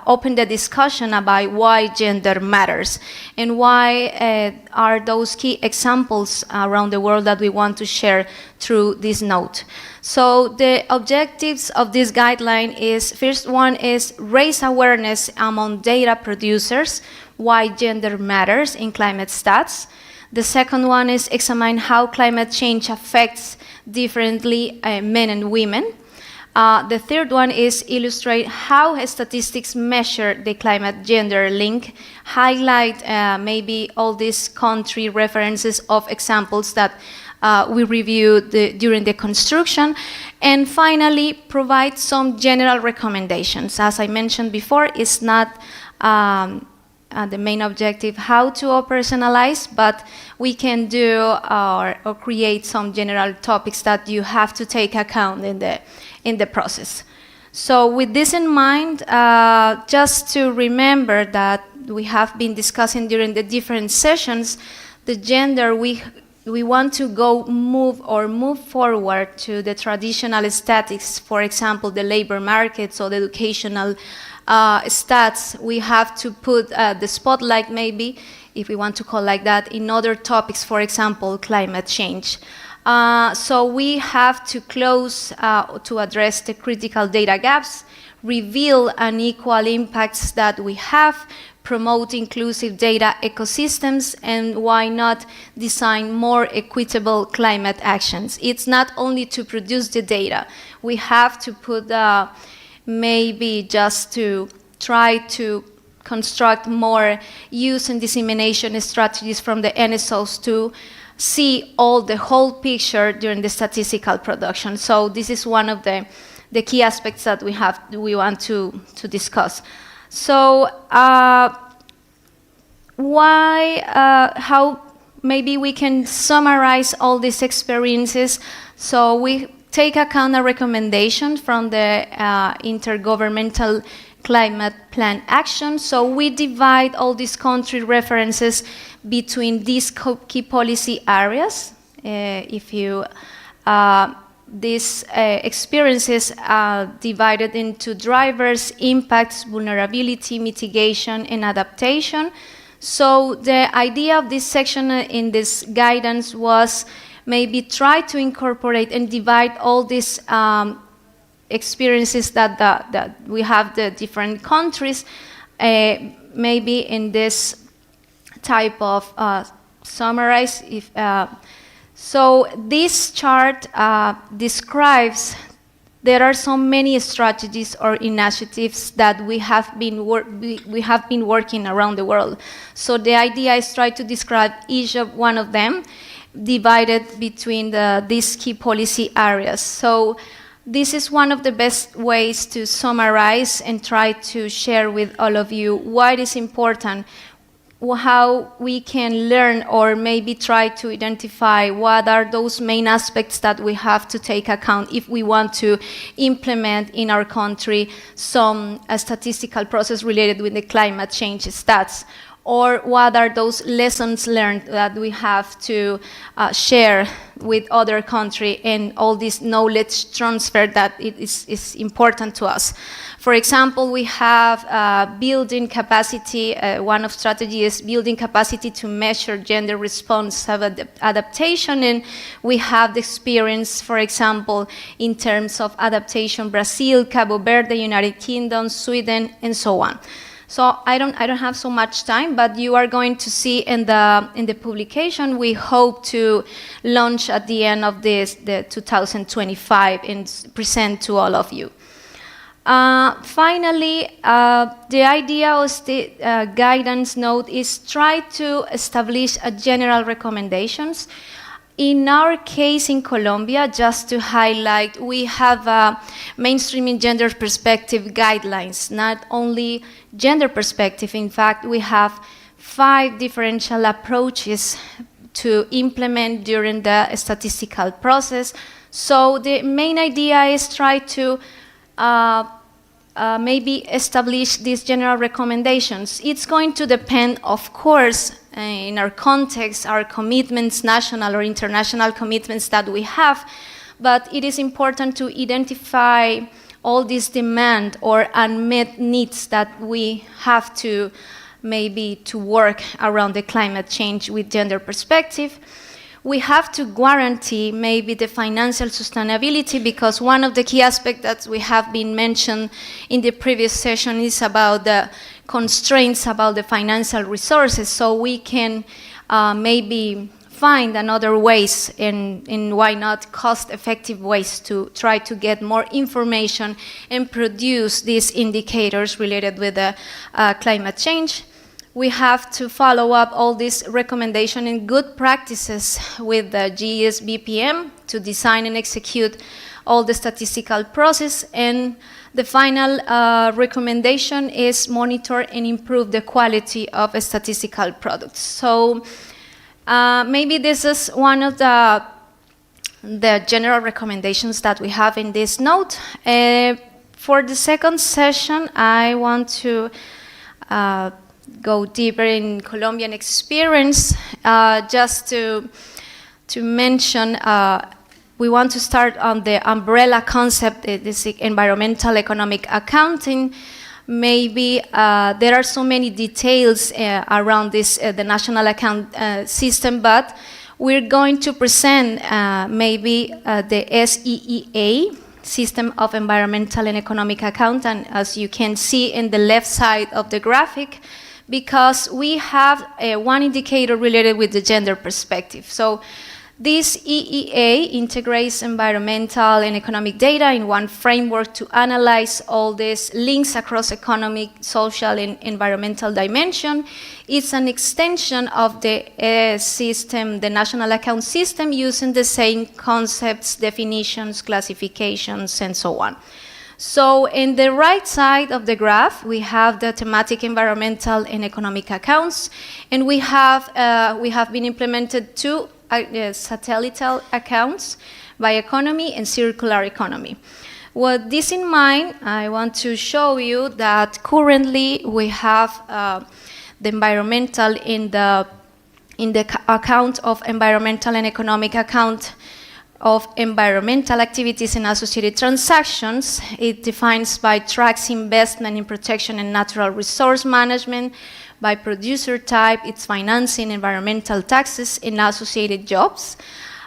open the discussion about why gender matters and why are those key examples around the world that we want to share through this note. So the objectives of this guideline is, first one is raise awareness among data producers why gender matters in climate stats. The second one is examine how climate change affects differently men and women. The third one is illustrate how statistics measure the climate-gender link, highlight maybe all these country references of examples that we reviewed during the construction, and finally provide some general recommendations. As I mentioned before, it's not the main objective how to operationalize, but we can do or create some general topics that you have to take account in the process. So with this in mind, just to remember that we have been discussing during the different sessions, the gender, we want to move forward to the traditional statistics, for example, the labor markets or the educational stats. We have to put the spotlight, maybe, if we want to call like that, in other topics, for example, climate change. So we have to close to address the critical data gaps, reveal unequal impacts that we have, promote inclusive data ecosystems, and why not design more equitable climate actions. It's not only to produce the data. We have to put maybe just to try to construct more use and dissemination strategies from the NSOs to see the whole picture during the statistical production. So this is one of the key aspects that we want to discuss. So how maybe we can summarize all these experiences. So we take account a recommendation from the Intergovernmental Climate Plan Action. So we divide all these country references between these key policy areas. These experiences are divided into drivers, impacts, vulnerability, mitigation, and adaptation. So the idea of this section in this guidance was maybe try to incorporate and divide all these experiences that we have the different countries, maybe in this type of summarize. So this chart describes there are so many strategies or initiatives that we have been working around the world. So the idea is try to describe each of one of them, divided between these key policy areas. So this is one of the best ways to summarize and try to share with all of you why it is important, how we can learn or maybe try to identify what are those main aspects that we have to take account if we want to implement in our country some statistical process related with the climate change stats, or what are those lessons learned that we have to share with other countries, and all this knowledge transfer that is important to us. For example, we have building capacity. One of strategy is building capacity to measure gender response adaptation, and we have the experience, for example, in terms of adaptation, Brazil, Cabo Verde, United Kingdom, Sweden, and so on. So I don't have so much time, but you are going to see in the publication. We hope to launch at the end of the 2025 and present to all of you. Finally, the idea of the guidance note is try to establish a general recommendations. In our case in Colombia, just to highlight, we have mainstreaming gender perspective guidelines, not only gender perspective. In fact, we have 5 differential approaches to implement during the statistical process. So the main idea is try to maybe establish these general recommendations. It's going to depend, of course, in our context, our commitments, national or international commitments that we have, but it is important to identify all these demand or unmet needs that we have to maybe to work around the climate change with gender perspective. We have to guarantee maybe the financial sustainability, because one of the key aspects that we have been mentioned in the previous session is about the constraints about the financial resources, so we can maybe find another ways and why not cost-effective ways to try to get more information and produce these indicators related with the climate change. We have to follow up all these recommendations and good practices with the GSBPM to design and execute all the statistical process. And the final recommendation is monitor and improve the quality of statistical products. So maybe this is one of the general recommendations that we have in this note. For the second session, I want to go deeper in Colombian experience. Just to mention, we want to start on the umbrella concept, this environmental economic accounting. Maybe there are so many details around this, the national account system, but we're going to present maybe the SEEA, System of Environmental and Economic Accounting, as you can see in the left side of the graphic, because we have one indicator related with the gender perspective. So this EEA integrates environmental and economic data in one framework to analyze all these links across economic, social, and environmental dimension. It's an extension of the system, the national account system, using the same concepts, definitions, classifications, and so on. So in the right side of the graph, we have the thematic environmental and economic accounts, and we have been implemented 2 satellite accounts by economy and circular economy. With this in mind, I want to show you that currently we have the environmental in the account of environmental and economic account of environmental activities and associated transactions. It defines by tracks investment in protection and natural resource management, by producer type, its financing, environmental taxes, and associated jobs.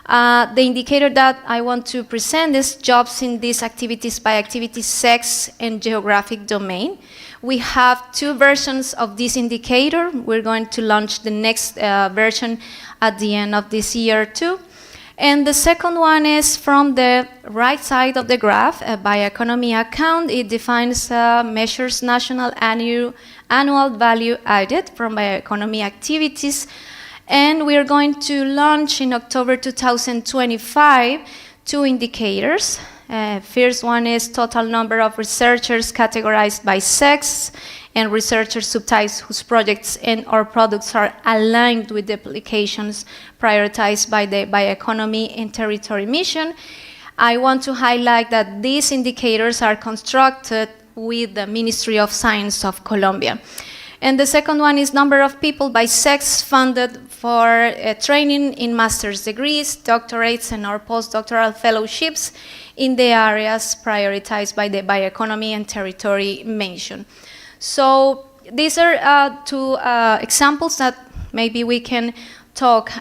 The indicator that I want to present is jobs in these activities by activity, sex, and geographic domain. We have 2 versions of this indicator. We're going to launch the next version at the end of this year too. And the second one is from the right side of the graph, by economy account. It defines measures national annual value added from bioeconomy activities. And we are going to launch in October 2025 2 indicators. First one is total number of researchers categorized by sex, and researcher subtypes whose projects and/or products are aligned with the applications prioritized by the bioeconomy and territory mission. I want to highlight that these indicators are constructed with the Ministry of Science of Colombia. And the second one is number of people by sex funded for training in master's degrees, doctorates, and or postdoctoral fellowships in the areas prioritized by the bioeconomy and territory mentioned. So these are two examples that maybe we can talk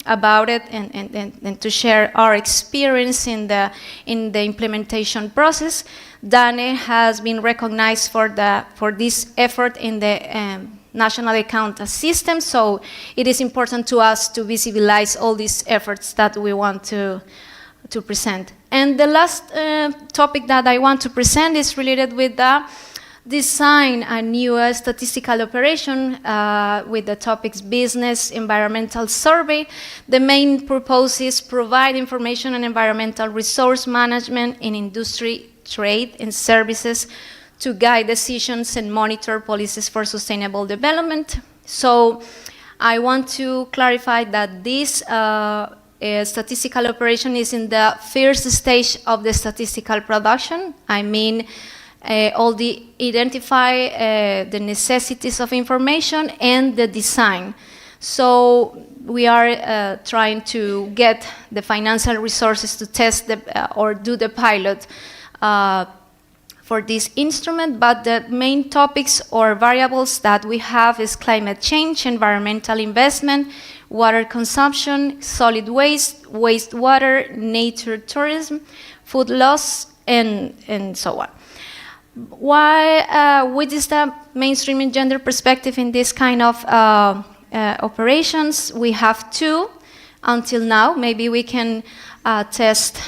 about it and to share our experience in the implementation process. DANE has been recognized for this effort in the national account system, so it is important to us to visualize all these efforts that we want to present. And the last topic that I want to present is related with the design a new statistical operation with the topics business, environmental survey. The main purpose is provide information on environmental resource management in industry, trade, and services to guide decisions and monitor policies for sustainable development. So I want to clarify that this statistical operation is in the first stage of the statistical production. I mean, all the identify the necessities of information and the design. So we are trying to get the financial resources to test or do the pilot for this instrument, but the main topics or variables that we have is climate change, environmental investment, water consumption, solid waste, wastewater, nature tourism, food loss, and so on. Why, what is the mainstreaming gender perspective in this kind of operations? We have two until now. Maybe we can test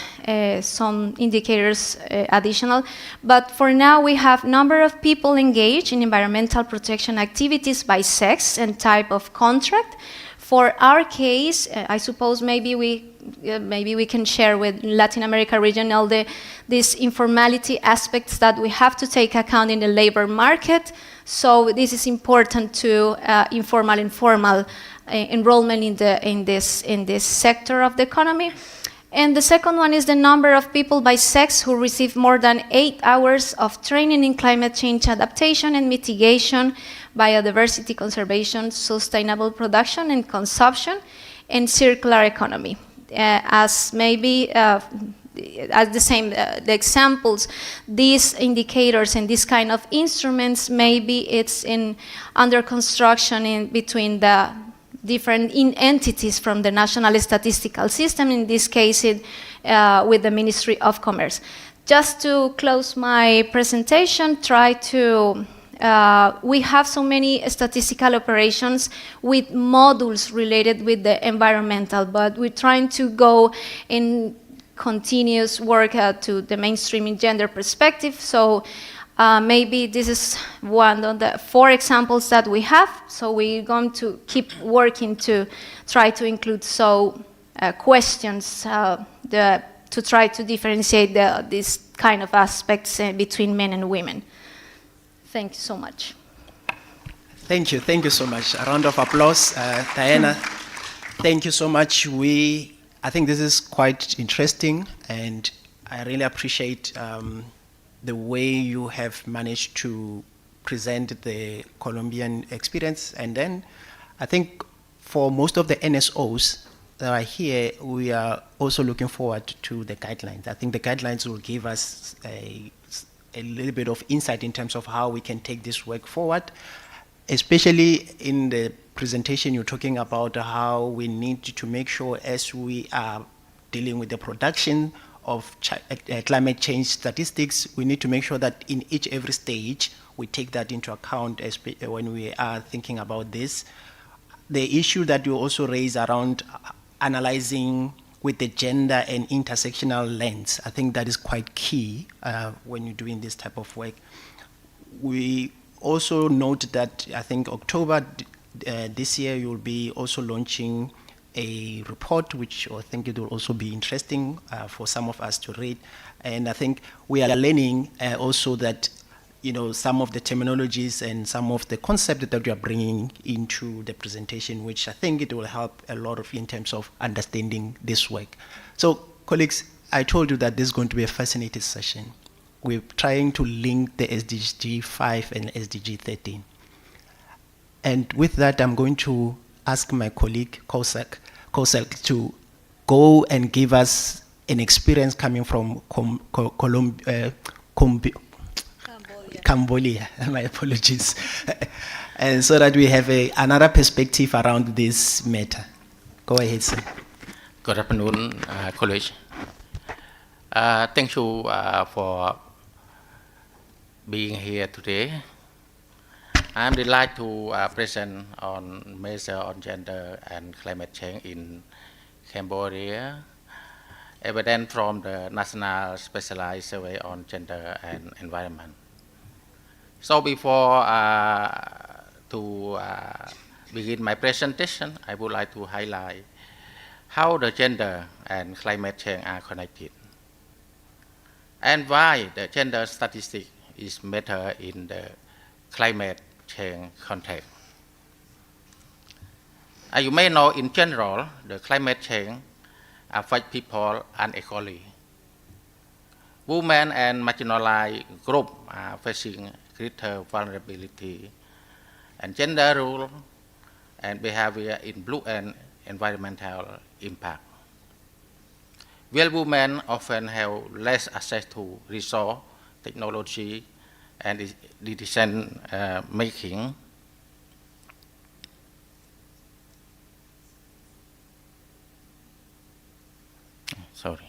some indicators additional. But for now, we have number of people engaged in environmental protection activities by sex and type of contract. For our case, I suppose maybe we can share with Latin America region all these informality aspects that we have to take account in the labor market. So this is important to informal and formal enrollment in this sector of the economy. And the second one is the number of people by sex who receive more than 8 hours of training in climate change adaptation and mitigation, biodiversity conservation, sustainable production and consumption, and circular economy. As maybe as the examples, these indicators and this kind of instruments, maybe it's under construction in between the different entities from the National Statistical System, in this case with the Ministry of Commerce. Just to close my presentation, we have so many statistical operations with modules related with the environmental, but we're trying to go in continuous work to the mainstreaming gender perspective. So maybe this is one of the 4 examples that we have. So we're going to keep working to try to include questions to try to differentiate these kind of aspects between men and women. Thank you so much. Thank you so much. A round of applause. Diana, thank you so much. I think this is quite interesting, and I really appreciate the way you have managed to present the Colombian experience. And then I think for most of the NSOs that are here, we are also looking forward to the guidelines. I think the guidelines will give us a little bit of insight in terms of how we can take this work forward, especially in the presentation you're talking about how we need to make sure as we are dealing with the production of climate change statistics, we need to make sure that in every stage we take that into account when we are thinking about this. The issue that you also raise around analyzing with the gender and intersectional lens, I think that is quite key when you're doing this type of work. We also note that I think October this year you'll be also launching a report, which I think it will also be interesting for some of us to read. And I think we are learning also that some of the terminologies and some of the concepts that we are bringing into the presentation, which I think it will help a lot in terms of understanding this work. So, colleagues, I told you that this is going to be a fascinating session. We're trying to link the SDG 5 and SDG 13. And with that, I'm going to ask my colleague, Kosek, to go and give us an experience coming from Cambodia. My apologies. And so that we have another perspective around this matter. Go ahead, sir. Good afternoon, college. Thank you for being here today. I'm delighted to present on measure on gender and climate change in Cambodia, evident from the National Specialized Survey on Gender and Environment. So before to begin my presentation, I would like to highlight how the gender and climate change are connected, and why the gender statistic is better in the climate change context. As you may know, in general, the climate change affects people unequally. Women and marginalized groups are facing greater vulnerability, and gender role and behavior influence environmental impact. While women often have less access to resource, technology, and decision making, sorry.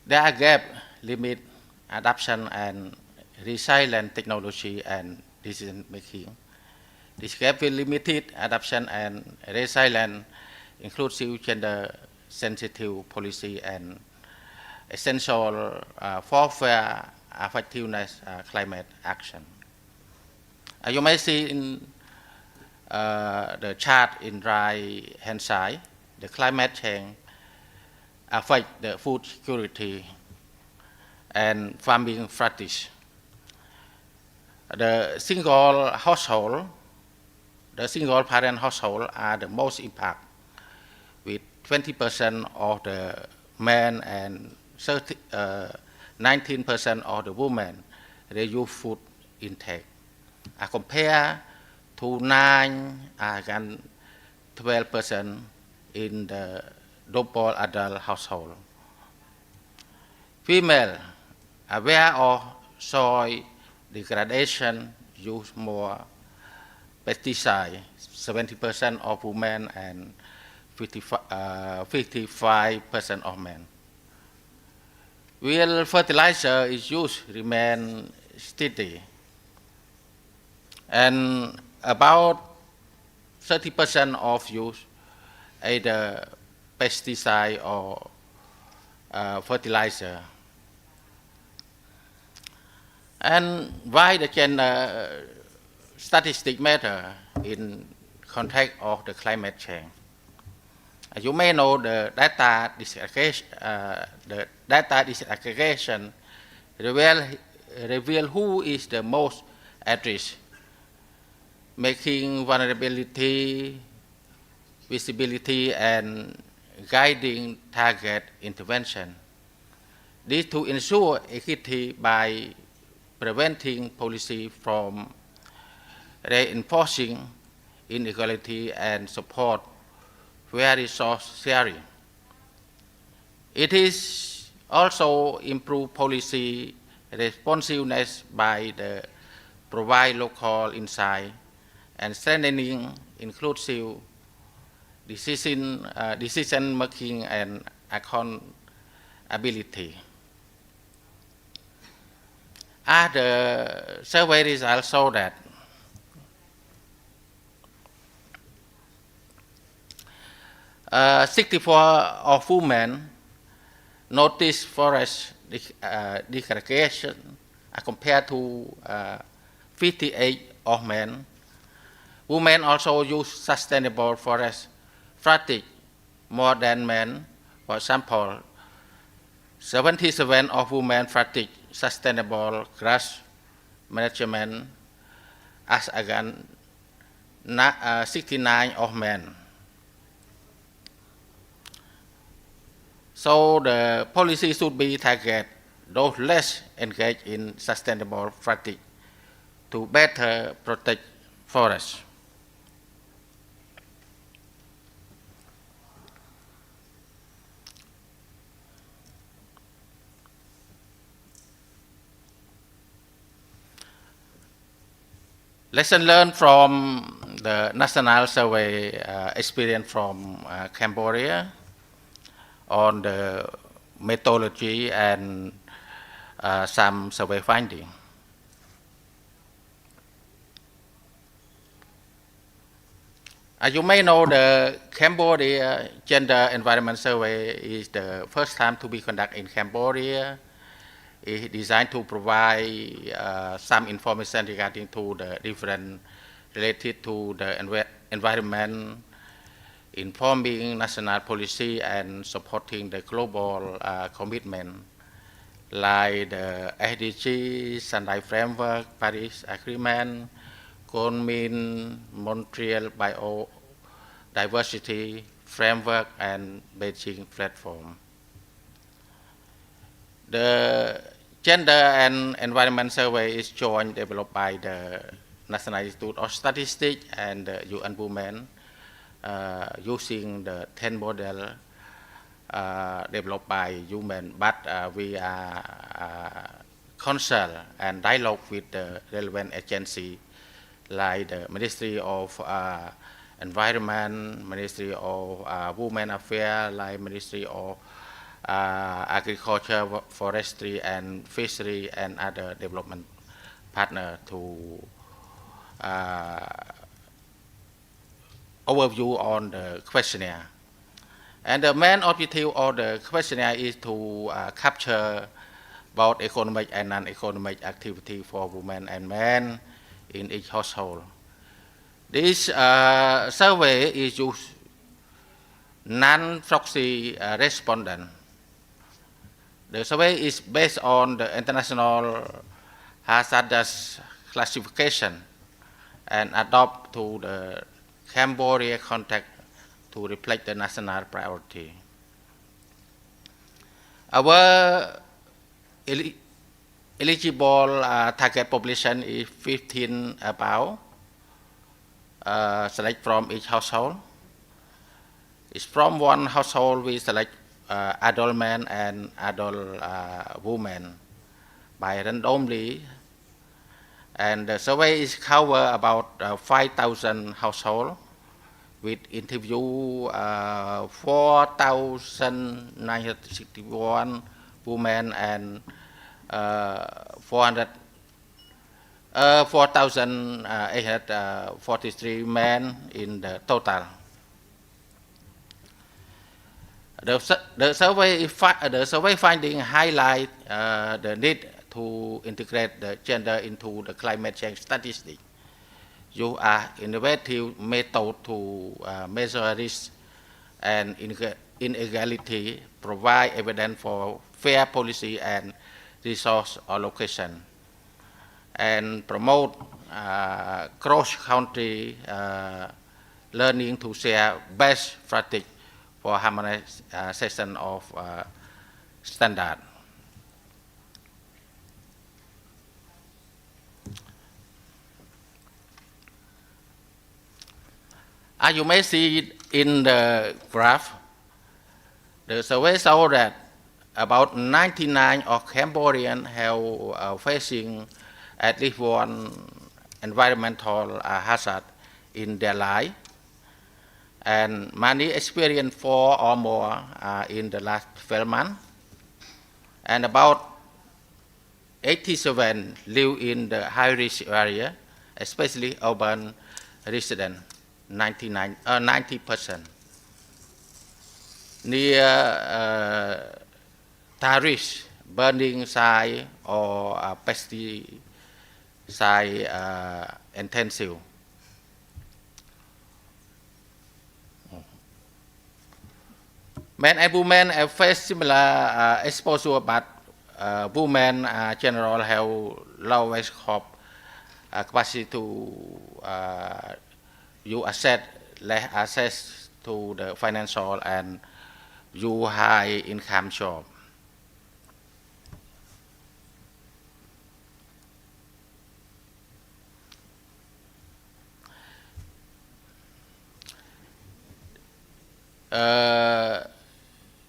There are gaps, limit adoption and resilient technology and decision making. This gap will limited adoption and resilient, inclusive gender sensitive policy and essential for fair effectiveness climate action. You may see in the chart in right hand side, the climate change affect the food security and farming practice. The single parent household are the most impact, with 20% of the men and 19% of the women reduce food intake. Compared to 9 and 12% in the double adult household. Female aware of soil degradation use more pesticide, 70% of women and 55% of men. While fertilizer is used remain steady, and about 30% of use either pesticide or fertilizer. And why the gender statistic matter in context of the climate change? As you may know, the data disaggregation reveal who is the most at risk, making vulnerability, visibility, and guiding target intervention. This to ensure equity by preventing policy from reinforcing inequality and support fair resource sharing. It is also improve policy responsiveness by the provide local insight and strengthening inclusive decision making and accountability. The survey results show that 64 of women notice forest degradation compared to 58 of men. Women also use sustainable forest practice more than men. For example, 77 of women practice sustainable grass management as against 69 of men. So the policy should be target those less engaged in sustainable practice to better protect forests. Lesson learned from the national survey experience from Cambodia on the methodology and some survey finding. As you may know, the Cambodia Gender Environment Survey is the first time to be conducted in Cambodia. It is designed to provide some information regarding to the different related to the environment, informing national policy and supporting the global commitment like the SDG, Sendai Framework, Paris Agreement, Kunming, Montreal Biodiversity Framework, and Beijing Platform. The Gender and Environment Survey is joint developed by the National Institute of Statistics and the UN Women using the 10 model developed by UN, but we are consult and dialogue with the relevant agency like the Ministry of Environment, Ministry of Women Affairs, like Ministry of Agriculture, Forestry and Fishery, and other development partner to overview on the questionnaire. And the main objective of the questionnaire is to capture both economic and non-economic activity for women and men in each household. This survey is used non-proxy respondent. The survey is based on the international hazardous classification and adopt to the Cambodia context to reflect the national priority. Our eligible target population is 15 above, select from each household. It's from one household we select adult men and adult women by randomly, and the survey is cover about 5,000 households with interview 4,961 women and 4,843 men in the total. The survey finding highlight the need to integrate the gender into the climate change statistics. You are innovative method to measure risk and inequality, provide evidence for fair policy and resource allocation, and promote cross-country learning to share best practice for harmonization of standard. As you may see in the graph, the survey showed that about 99% of Cambodians have facing at least one environmental hazard in their life, and many experience 4 or more in the last 12 months, and about 87% live in the high-risk area, especially urban residents. 90%. Near Taris, burning site or pesticide intensive. Men and women have faced similar exposure, but women generally have lowest crop capacity to you less access to the financial and you high income job.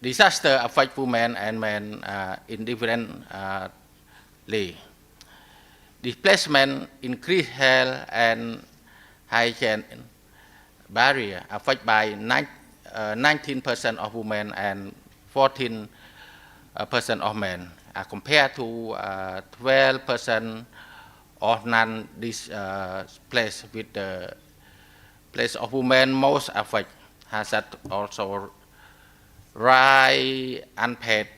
Disaster affect women and men in different ways. Displacement, increased health and hygiene barrier affect by 19% of women and 14% of men, compared to 12% of non-displaced with the place of women most affected. Hazard also rise unpaid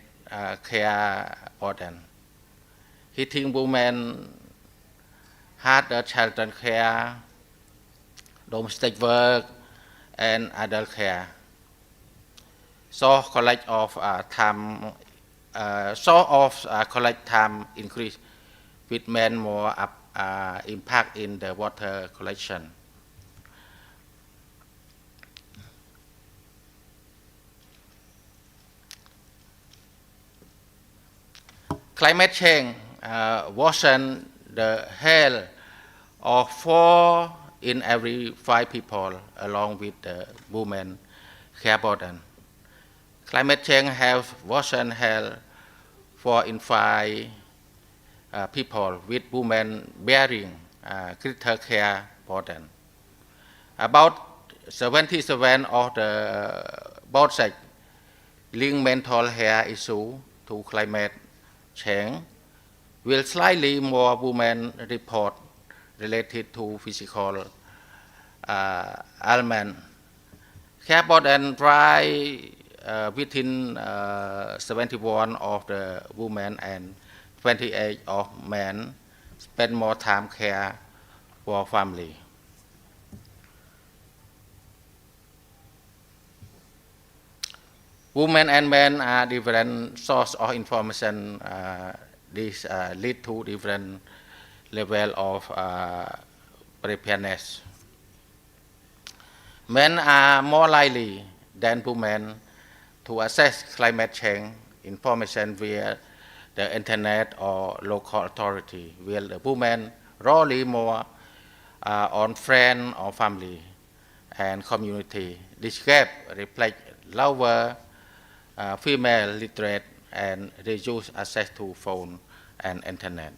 care burden, hitting women harder children care, domestic work, and adult care. So collect time increase with men more impact in the water collection. Climate change worsen the health of 4 in every 5 people, along with the women care burden. Climate change has worsened health 4 in 5 people, with women bearing greater care burden. About 77% of the both sex link mental health issue to climate change, will slightly more women report related to physical ailment. Care burden rise within 71 of the women and 28 of men spend more time care for family. Women and men are different source of information. This lead to different level of preparedness. Men are more likely than women to access climate change information via the internet or local authority, while the women rely more on friends or family and community. This gap reflects lower female literate and reduced access to phone and internet.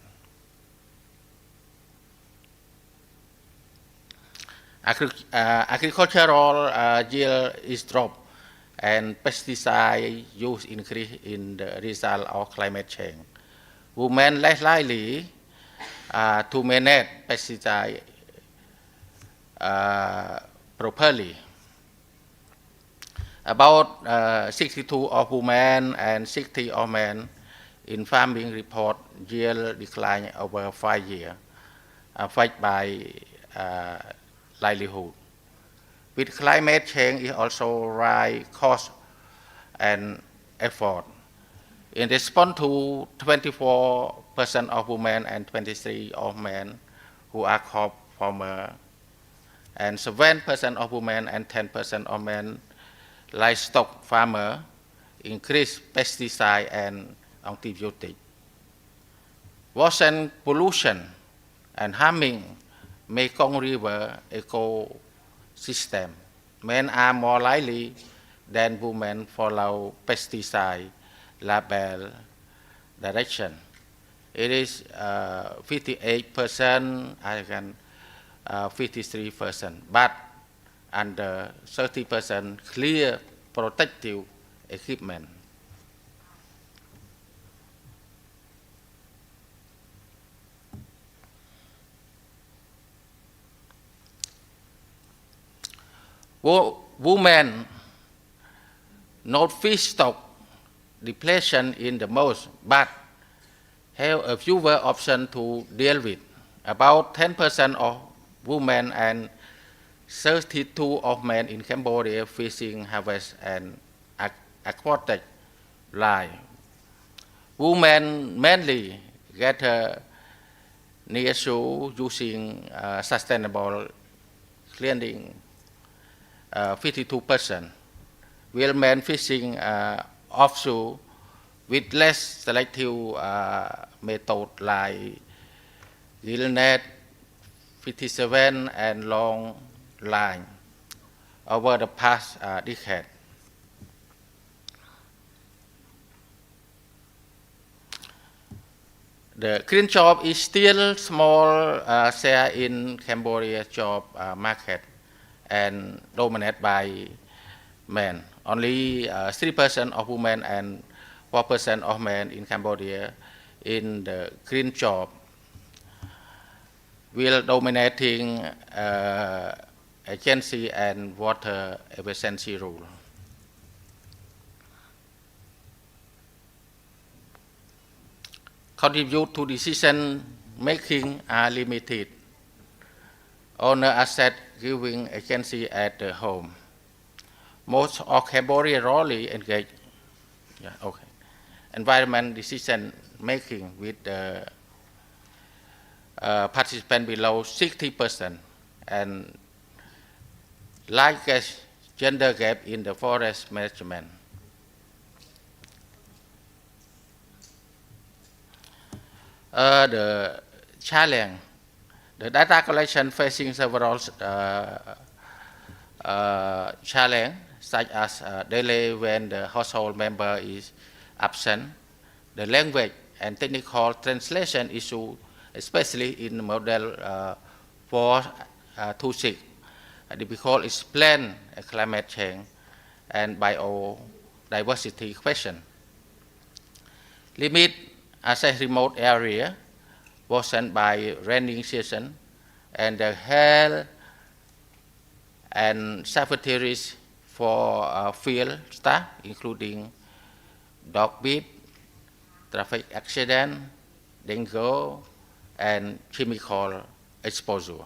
Agricultural yield is dropped and pesticide use increase in the result of climate change. Women less likely to manage pesticide properly. About 62 of women and 60 of men in farming report yield decline over 5 years, affected by livelihood. With climate change, it also rise cost and effort. In response to 24% of women and 23% of men who are crop farmers, and 7% of women and 10% of men livestock farmer increase pesticide and antibiotic. Worsen pollution and harming Mekong River ecosystem. Men are more likely than women follow pesticide label direction. It is 58%, I can 53%, but under 30% clear protective equipment. Women not feedstock depletion in the most, but have a fewer options to deal with. About 10% of women and 32 of men in Cambodia fishing, harvest, and aquatic life. Women mainly get near shore using sustainable clearing 52%, while men fishing offshore with less selective method like gill net, 57 and long line over the past decade. The green job is still small share in Cambodia job market and dominated by men. Only 3% of women and 4% of men in Cambodia in the green job, will dominating agency and water efficiency rule. Contribute to decision making are limited. Owner asset giving agency at the home. Most of Cambodia rarely engage environment decision making with participant below 60% and largest gender gap in the forest management. The challenge, the data collection facing several challenges, such as delay when the household member is absent, the language and technical translation issue, especially in model 426, because it's planned climate change and biodiversity question. Limit access remote area worsened by rainy season and the health and safety risk for field staff, including dog bite, traffic accident, dengue, and chemical exposure.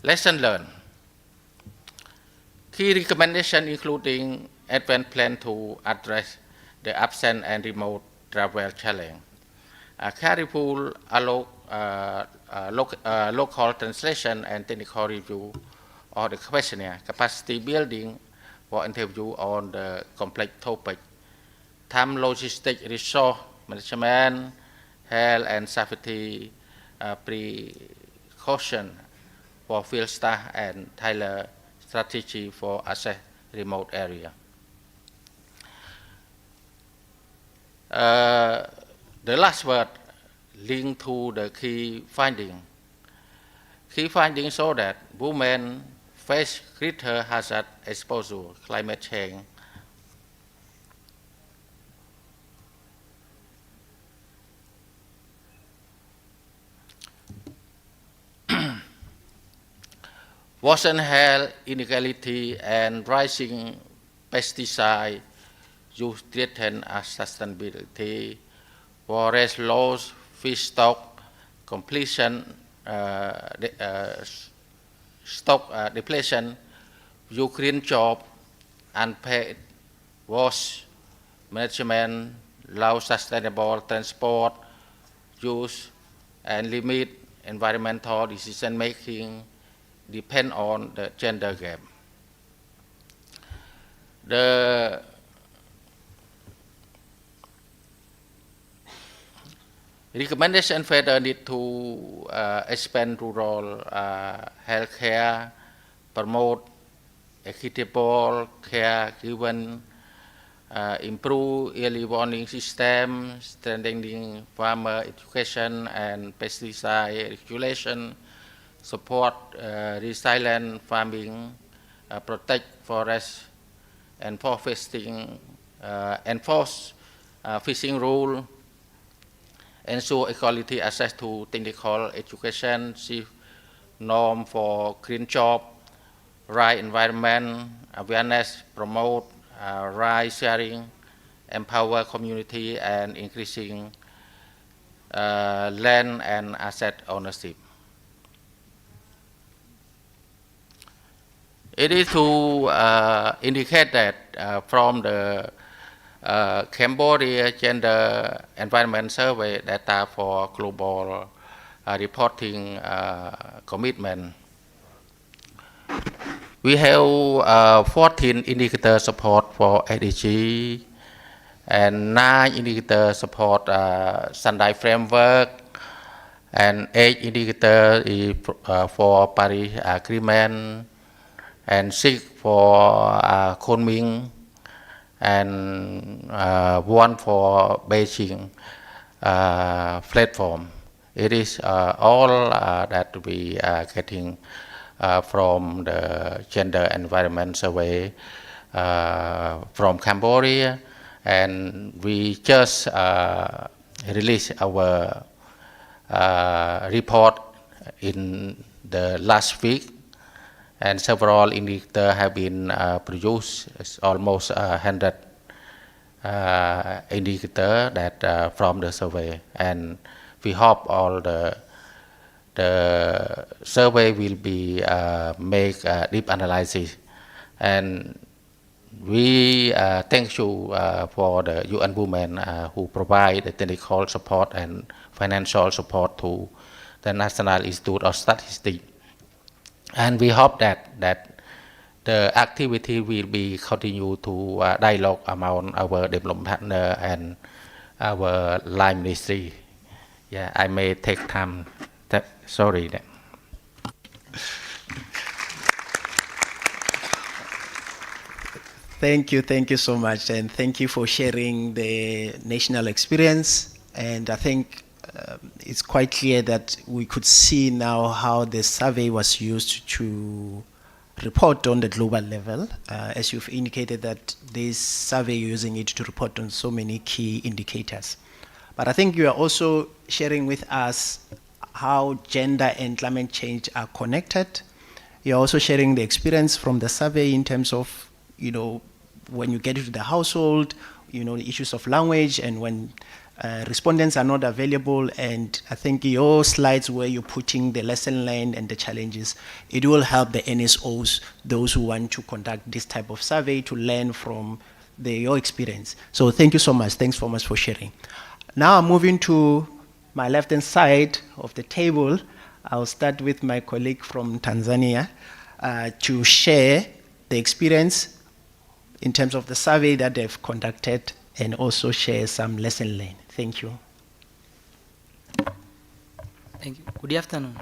Lesson learned. Key recommendations including advanced plan to address the absent and remote travel challenge. Careful local translation and technical review of the questionnaire, capacity building for interview on the complex topic, time logistic resource management, health and safety precaution for field staff and tailor strategy for access remote area. The last word linked to the key finding. Key findings show that women face greater hazard exposure, climate change, worsen health inequality and rising pesticide use threaten sustainability, forest loss, fish stock, completion, stock depletion, Ukraine job, unpaid wash management, low sustainable transport use, and limit environmental decision making depend on the gender gap. The recommendation further need to expand rural healthcare, promote equitable care given, improve early warning system, strengthening farmer education and pesticide regulation, support resilient farming, protect forests, enforce fishing rule, ensure equality access to technical education, safe norm for green job, right environment, awareness, promote right sharing, empower community, and increasing land and asset ownership. It is to indicate that from the Cambodia Gender Environment Survey data for global reporting commitment. We have 14 indicator support for SDG and 9 indicator support Sendai framework and 8 indicator for Paris Agreement and 6 for Kunming and 1 for Beijing platform. It is all that we are getting from the Gender Environment Survey from Cambodia, and we just released our report in the last week, and several indicators have been produced. It's almost 100 indicators that from the survey, and we hope all the survey will be make deep analysis. And we thank you for the UN Women who provide the technical support and financial support to the National Institute of Statistics. And we hope that the activity will be continue to dialogue among our development partner and our line ministry. Yeah, I may take time. Sorry. Thank you so much, and thank you for sharing the national experience. And I think it's quite clear that we could see now how the survey was used to report on the global level, as you've indicated that this survey using it to report on so many key indicators. But I think you are also sharing with us how gender and climate change are connected. You're also sharing the experience from the survey in terms of, when you get into the household, the issues of language, and when respondents are not available. And I think your slides where you're putting the lesson learned and the challenges, it will help the NSOs, those who want to conduct this type of survey, to learn from your experience. So thank you so much. Thanks so much for sharing. Now I'm moving to my left-hand side of the table. I'll start with my colleague from Tanzania to share the experience in terms of the survey that they've conducted and also share some lesson learned. Thank you. Thank you. Good afternoon.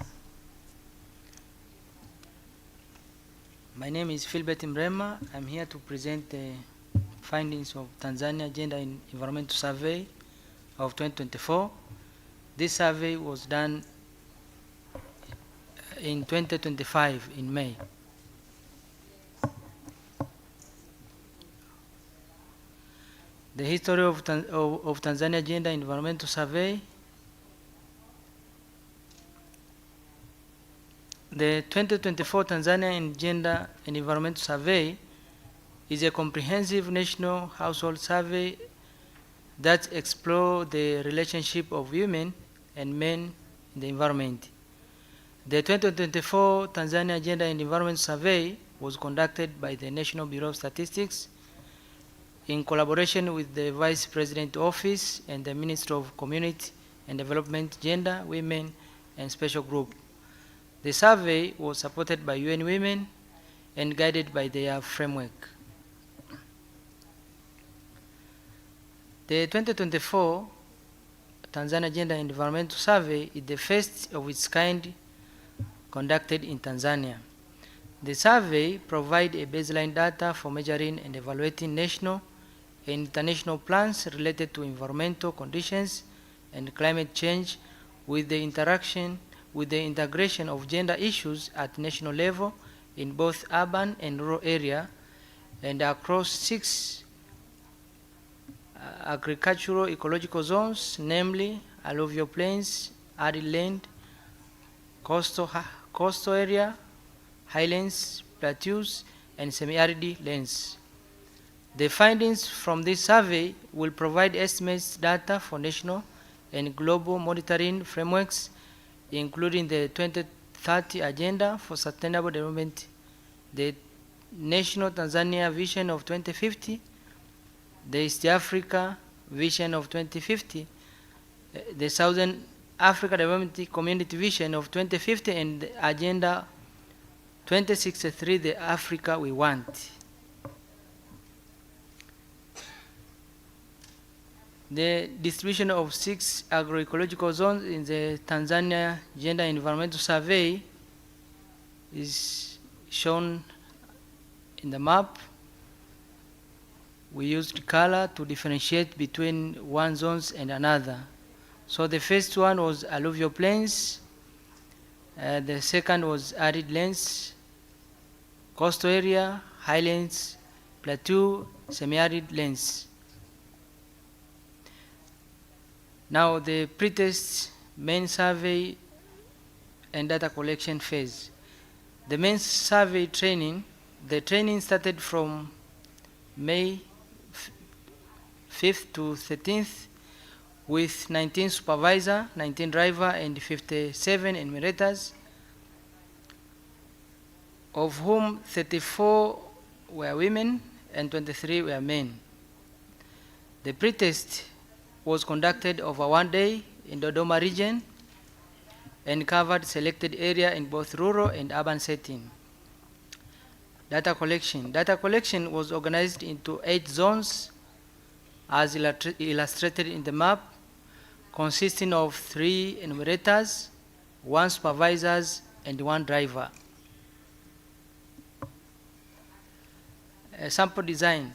My name is Philbert Mrema. I'm here to present the findings of Tanzania Gender and Environmental Survey of 2024. This survey was done in 2025 in May. The history of Tanzania Gender and Environmental Survey. The 2024 Tanzania Gender and Environmental Survey is a comprehensive national household survey that explores the relationship of women and men in the environment. The 2024 Tanzania Gender and Environment Survey was conducted by the National Bureau of Statistics in collaboration with the Vice President Office and the Ministry of Community and Development, Gender, Women, and Special Group. The survey was supported by UN Women and guided by their framework. The 2024 Tanzania Gender and Environmental Survey is the first of its kind conducted in Tanzania. The survey provides a baseline data for measuring and evaluating national and international plans related to environmental conditions and climate change, with the integration of gender issues at national level in both urban and rural areas and across 6 agricultural ecological zones, namely alluvial plains, arid land, coastal area, highlands, plateaus, and semi-arid lands. The findings from this survey will provide estimates data for national and global monitoring frameworks, including the 2030 Agenda for Sustainable Development, the National Tanzania Vision of 2050, the East Africa Vision of 2050, the Southern Africa Development Community Vision of 2050 and the Agenda 2063, the Africa we want. The distribution of 6 agroecological zones in the Tanzania Gender Environmental Survey is shown in the map. We used color to differentiate between one zones and another. So the first one was alluvial plains, the second was arid lands, coastal area, highlands, plateau, semi-arid lands. Now the pre-test main survey and data collection phase. The main survey training, the training started from May 5th to 13th with 19 supervisor, 19 driver, and 57 enumerators, of whom 34 were women and 23 were men. The pre-test was conducted over 1 day in Dodoma region and covered selected area in both rural and urban setting. Data collection. Data collection was organized into 8 zones as illustrated in the map, consisting of 3 enumerators, 1 supervisors, and 1 driver. A sample design.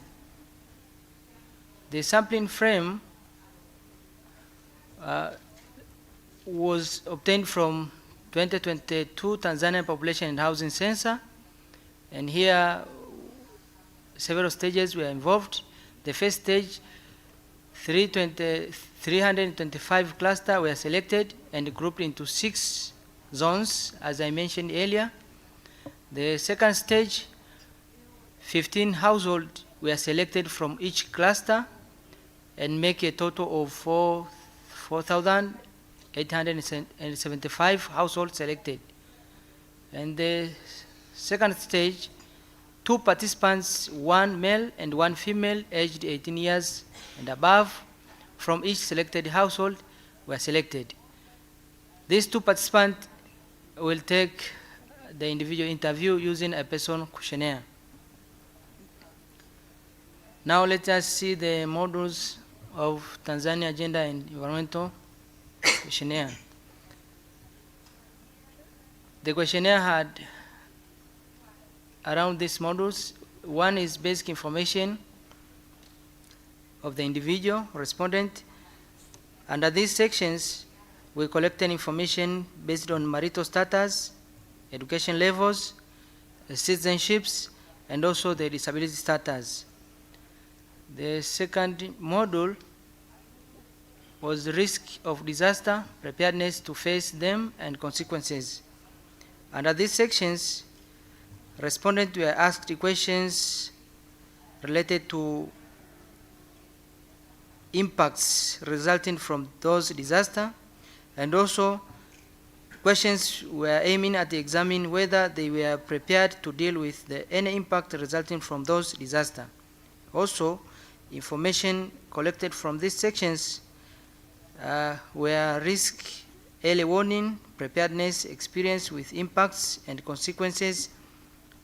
The sampling frame was obtained from 2022 Tanzanian Population and Housing Census, and here several stages were involved. The first stage, 325 clusters were selected and grouped into 6 zones, as I mentioned earlier. The second stage, 15 households were selected from each cluster and make a total of 4,875 households selected. And the second stage, 2 participants, 1 male and 1 female, aged 18 years and above, from each selected household were selected. These 2 participants will take the individual interview using a person questionnaire. Now let us see the modules of Tanzania Gender and Environmental Questionnaire. The questionnaire had around these modules. One is basic information of the individual respondent. Under these sections, we collected information based on marital status, education levels, citizenships, and also the disability status. The second module was risk of disaster, preparedness to face them, and consequences. Under these sections, respondents were asked questions related to impacts resulting from those disasters, and also questions were aiming at examining whether they were prepared to deal with any impact resulting from those disasters. Also, information collected from these sections were risk, early warning, preparedness, experience with impacts and consequences,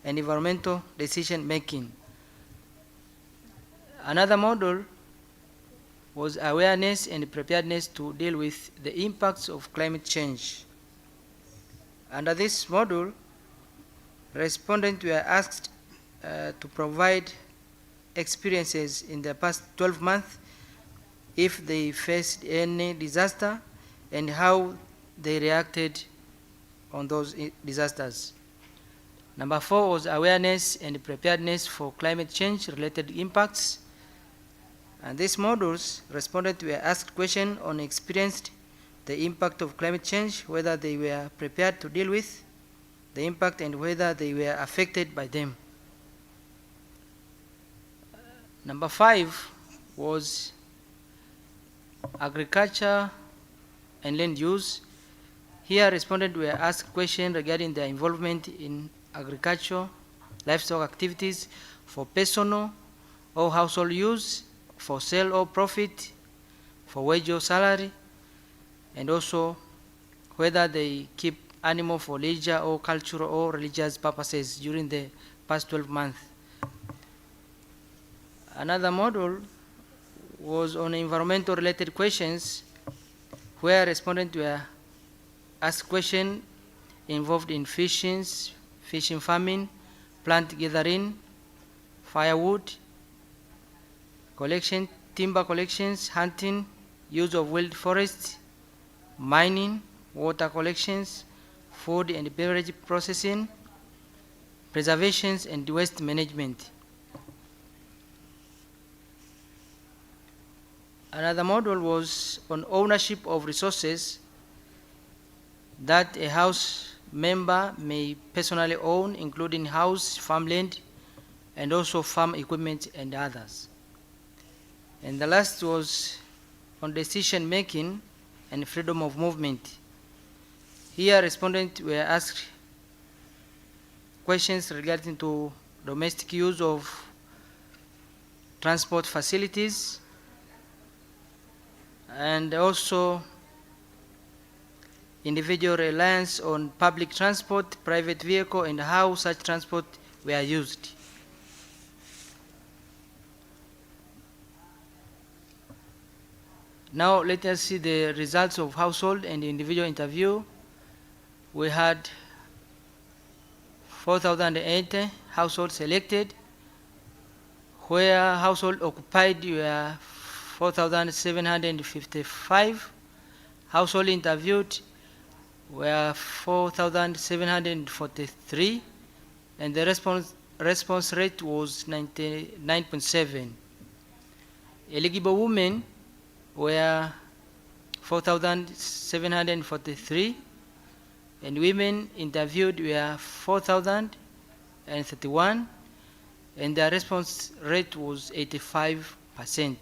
and environmental decision making. Another module was awareness and preparedness to deal with the impacts of climate change. Under this module, respondents were asked to provide experiences in the past 12 months if they faced any disaster and how they reacted on those disasters. Number 4 was awareness and preparedness for climate change related impacts. And these modules, respondents were asked questions on experienced the impact of climate change, whether they were prepared to deal with the impact and whether they were affected by them. Number 5 was agriculture and land use. Here, respondents were asked questions regarding their involvement in agriculture, livestock activities for personal or household use, for sale or profit, for wage or salary, and also whether they keep animal for leisure or cultural or religious purposes during the past 12 months. Another model was on environmental related questions, where respondents were asked questions involved in fishing farming, plant gathering, firewood collection, timber collections, hunting, use of wild forests, mining, water collections, food and beverage processing, preservations, and waste management. Another model was on ownership of resources that a house member may personally own, including house, farmland, and also farm equipment and others. And the last was on decision making and freedom of movement. Here respondents were asked questions regarding to domestic use of transport facilities, and also individual reliance on public transport, private vehicle, and how such transport were used. Now let us see the results of household and individual interview. We had 4,080 households selected, where household occupied were 4,755, household interviewed were 4,743, and the response rate was 99.7. Eligible women were 4,743, and women interviewed were 4,031, and the response rate was 85%.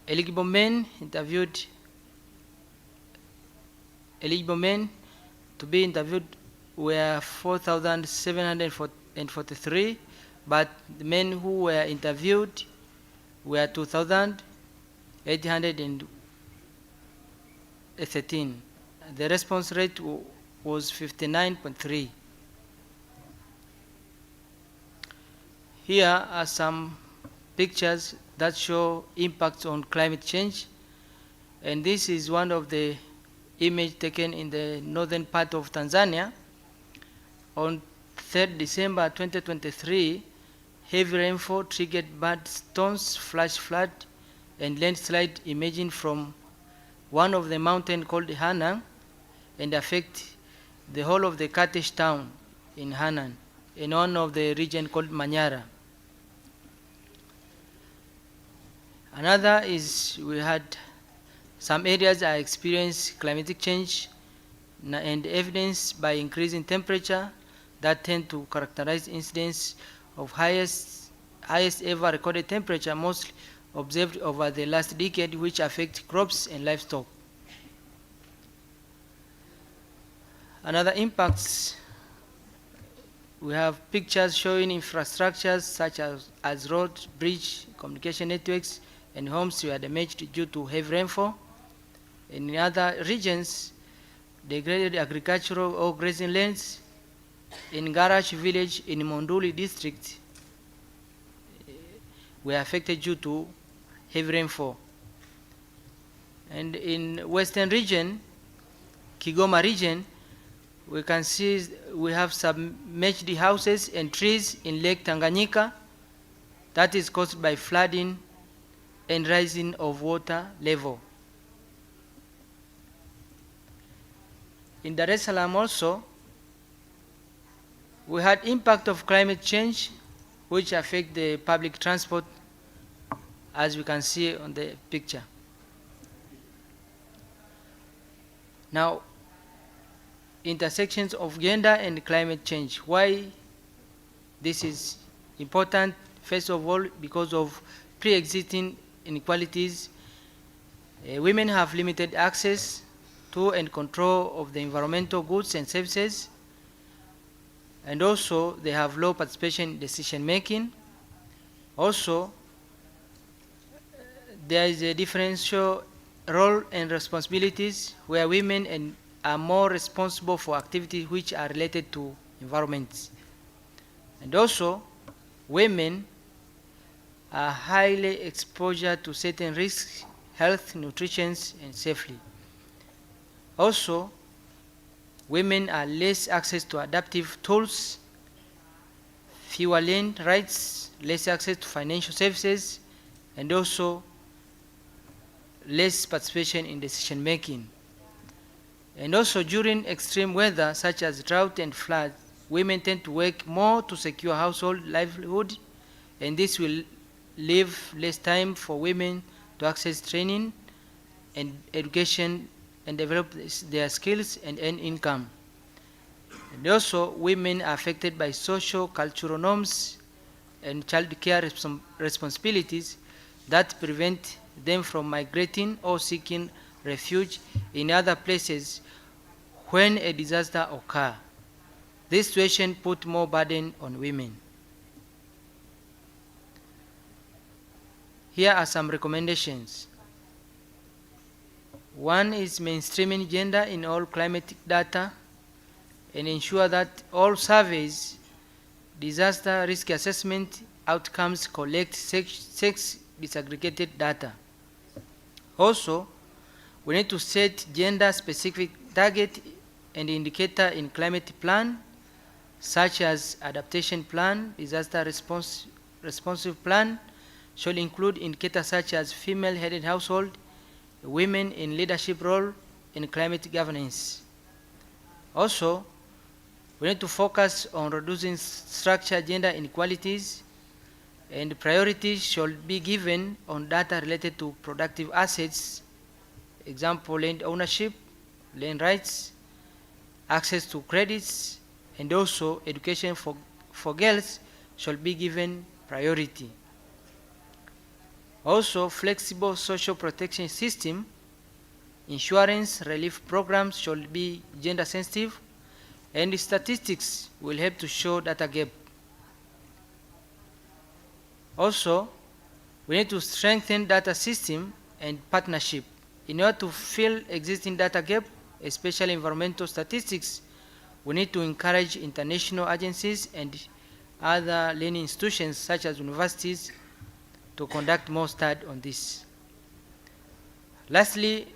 Eligible men to be interviewed were 4,743, but the men who were interviewed were 2,813. The response rate was 59.3. Here are some pictures that show impacts on climate change, and this is one of the images taken in the northern part of Tanzania. On 3rd December 2023, heavy rainfall triggered bad storms, flash flood, and landslide emerging from one of the mountains called Hanang, and affect the whole of the Katesh town in Hanang, in one of the region called Manyara. Another is we had some areas that experienced climatic change and evidence by increasing temperature that tend to characterize incidents of highest ever recorded temperature, mostly observed over the last decade, which affect crops and livestock. Another impacts, we have pictures showing infrastructures such as roads, bridge, communication networks, and homes were damaged due to heavy rainfall. In other regions, degraded agricultural or grazing lands in Garash village in Monduli district were affected due to heavy rainfall. And in western region, Kigoma region, we can see we have submerged houses and trees in Lake Tanganyika that is caused by flooding and rising of water level. In Dar es Salaam also, we had impact of climate change which affect the public transport, as we can see on the picture. Now, intersections of gender and climate change. Why this is important? First of all, because of pre-existing inequalities. Women have limited access to and control of the environmental goods and services, and also they have low participation in decision making. Also, there is a differential role and responsibilities where women are more responsible for activities which are related to environment. And also, women are highly exposed to certain risks, health, nutrition, and safety. Also, women are less access to adaptive tools, fewer land rights, less access to financial services, and also less participation in decision making. And also during extreme weather such as drought and flood, women tend to work more to secure household livelihood, and this will leave less time for women to access training and education and develop their skills and earn income. And also, women are affected by social, cultural norms and child care responsibilities that prevent them from migrating or seeking refuge in other places when a disaster occurs. This situation puts more burden on women. Here are some recommendations. One is mainstreaming gender in all climatic data and ensure that all surveys, disaster risk assessment outcomes collect sex disaggregated data. Also, we need to set gender-specific target and indicator in climate plan, such as adaptation plan, disaster responsive plan, should include indicators such as female-headed household, women in leadership role in climate governance. Also, we need to focus on reducing structural gender inequalities, and priorities should be given on data related to productive assets, example, land ownership, land rights, access to credits, and also education for girls should be given priority. Also, flexible social protection system, insurance relief programs should be gender sensitive, and statistics will help to show data gap. Also, we need to strengthen data system and partnership. In order to fill existing data gap, especially environmental statistics, we need to encourage international agencies and other learning institutions such as universities to conduct more study on this. Lastly,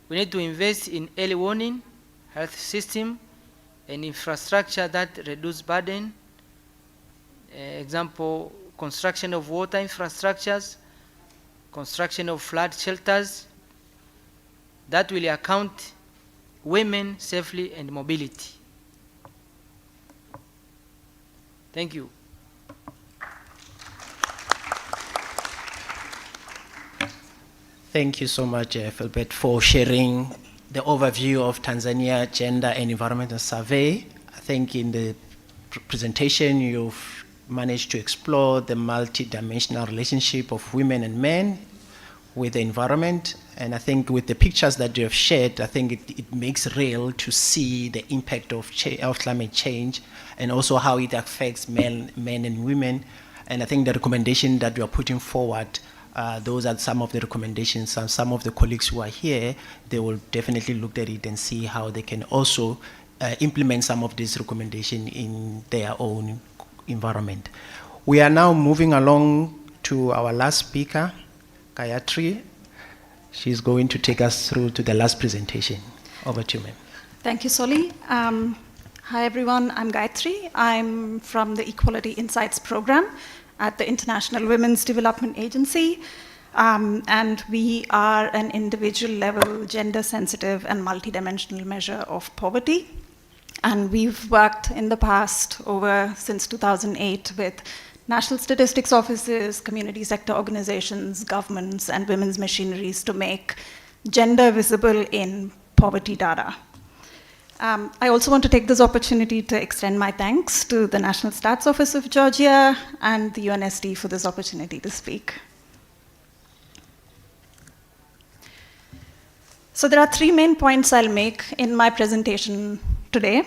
we need to invest in early warning, health system, and infrastructure that reduce burden. Example, construction of water infrastructures, construction of flood shelters that will account women safely and mobility. Thank you. Thank you so much, Philbert, for sharing the overview of Tanzania Gender and Environmental Survey. I think in the presentation you've managed to explore the multi-dimensional relationship of women and men with the environment. And I think with the pictures that you have shared, I think it makes real to see the impact of climate change and also how it affects men and women. And I think the recommendation that you are putting forward, those are some of the recommendations, and some of the colleagues who are here, they will definitely look at it and see how they can also implement some of these recommendations in their own environment. We are now moving along to our last speaker, Gayatri. She's going to take us through to the last presentation. Over to you, ma'am. Thank you, Soli. Hi, everyone. I'm Gayatri. I'm from the Equality Insights program at the International Women's Development Agency. And we are an individual-level, gender-sensitive, and multidimensional measure of poverty. And we've worked in the past since 2008 with national statistics offices, community sector organizations, governments, and women's machineries to make gender visible in poverty data. I also want to take this opportunity to extend my thanks to the National Stats Office of Georgia and the UNSD for this opportunity to speak. So there are three main points I'll make in my presentation today.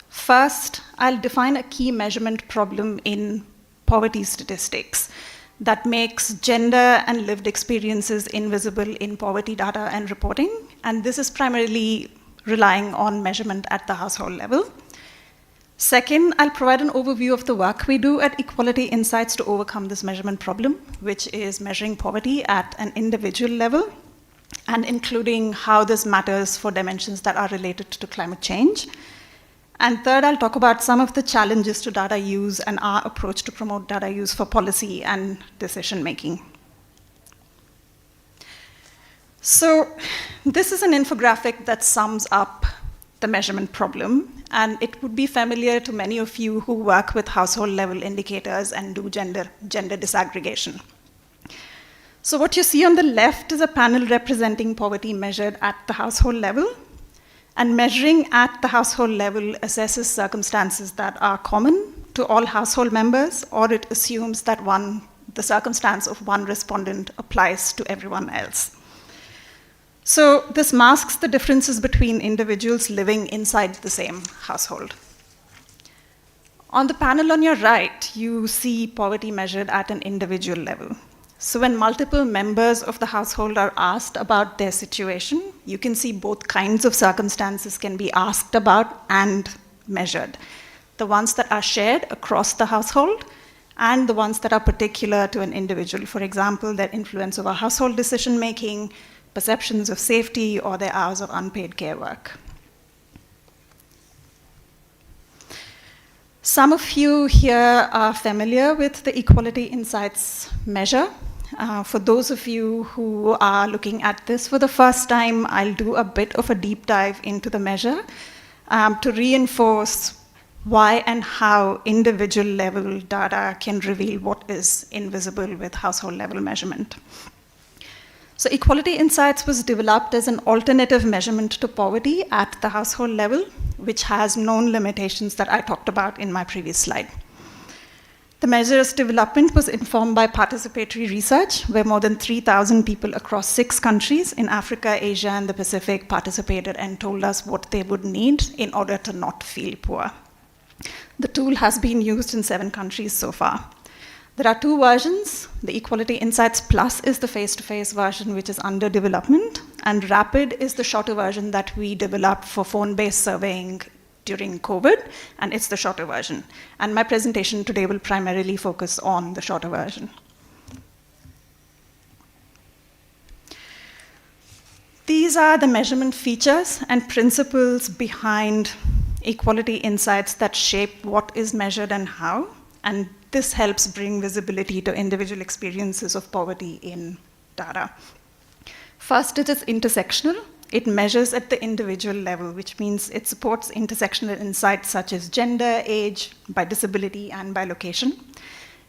First, I'll define a key measurement problem in poverty statistics. that makes gender and lived experiences invisible in poverty data and reporting, and this is primarily relying on measurement at the household level. Second, I'll provide an overview of the work we do at Equality Insights to overcome this measurement problem, which is measuring poverty at an individual level, and including how this matters for dimensions that are related to climate change. And third, I'll talk about some of the challenges to data use and our approach to promote data use for policy and decision making. So this is an infographic that sums up the measurement problem, and it would be familiar to many of you who work with household level indicators and do gender disaggregation. So what you see on the left is a panel representing poverty measured at the household level, and measuring at the household level assesses circumstances that are common to all household members, or it assumes that the circumstance of one respondent applies to everyone else. So this masks the differences between individuals living inside the same household. On the panel on your right, you see poverty measured at an individual level. So when multiple members of the household are asked about their situation, you can see both kinds of circumstances can be asked about and measured. The ones that are shared across the household and the ones that are particular to an individual. For example, their influence over household decision making, perceptions of safety, or their hours of unpaid care work. Some of you here are familiar with the Equality Insights measure. For those of you who are looking at this for the first time, I'll do a bit of a deep dive into the measure to reinforce why and how individual level data can reveal what is invisible with household level measurement. So Equality Insights was developed as an alternative measurement to poverty at the household level, which has known limitations that I talked about in my previous slide. The measure's development was informed by participatory research, where more than 3,000 people across 6 countries in Africa, Asia, and the Pacific participated and told us what they would need in order to not feel poor. The tool has been used in 7 countries so far. There are 2 versions. The Equality Insights Plus is the face-to-face version, which is under development, and Rapid is the shorter version that we developed for phone-based surveying during COVID, and it's the shorter version. And my presentation today will primarily focus on the shorter version. These are the measurement features and principles behind Equality Insights that shape what is measured and how, and this helps bring visibility to individual experiences of poverty in data. First, it is intersectional. It measures at the individual level, which means it supports intersectional insights such as gender, age, by disability, and by location.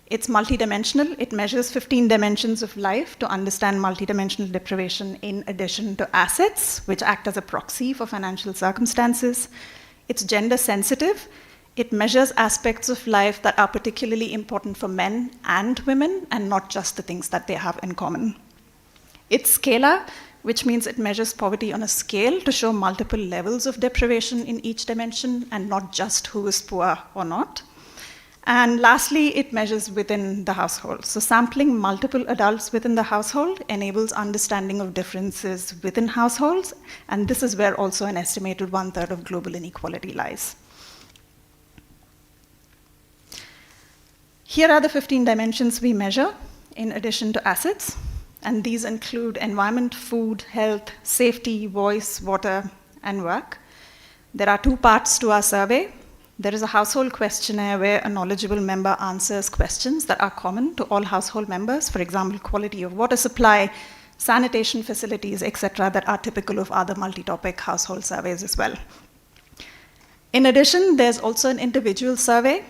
It's multidimensional. It measures 15 dimensions of life to understand multidimensional deprivation in addition to assets, which act as a proxy for financial circumstances. It's gender sensitive. It measures aspects of life that are particularly important for men and women, and not just the things that they have in common. It's scalar, which means it measures poverty on a scale to show multiple levels of deprivation in each dimension, and not just who is poor or not. And lastly, it measures within the household. So sampling multiple adults within the household enables understanding of differences within households, and this is where also an estimated 1/3 of global inequality lies. Here are the 15 dimensions we measure in addition to assets, and these include environment, food, health, safety, voice, water, and work. There are 2 parts to our survey. There is a household questionnaire where a knowledgeable member answers questions that are common to all household members, for example, quality of water supply, sanitation facilities, etc., that are typical of other multi-topic household surveys as well. In addition, there's also an individual survey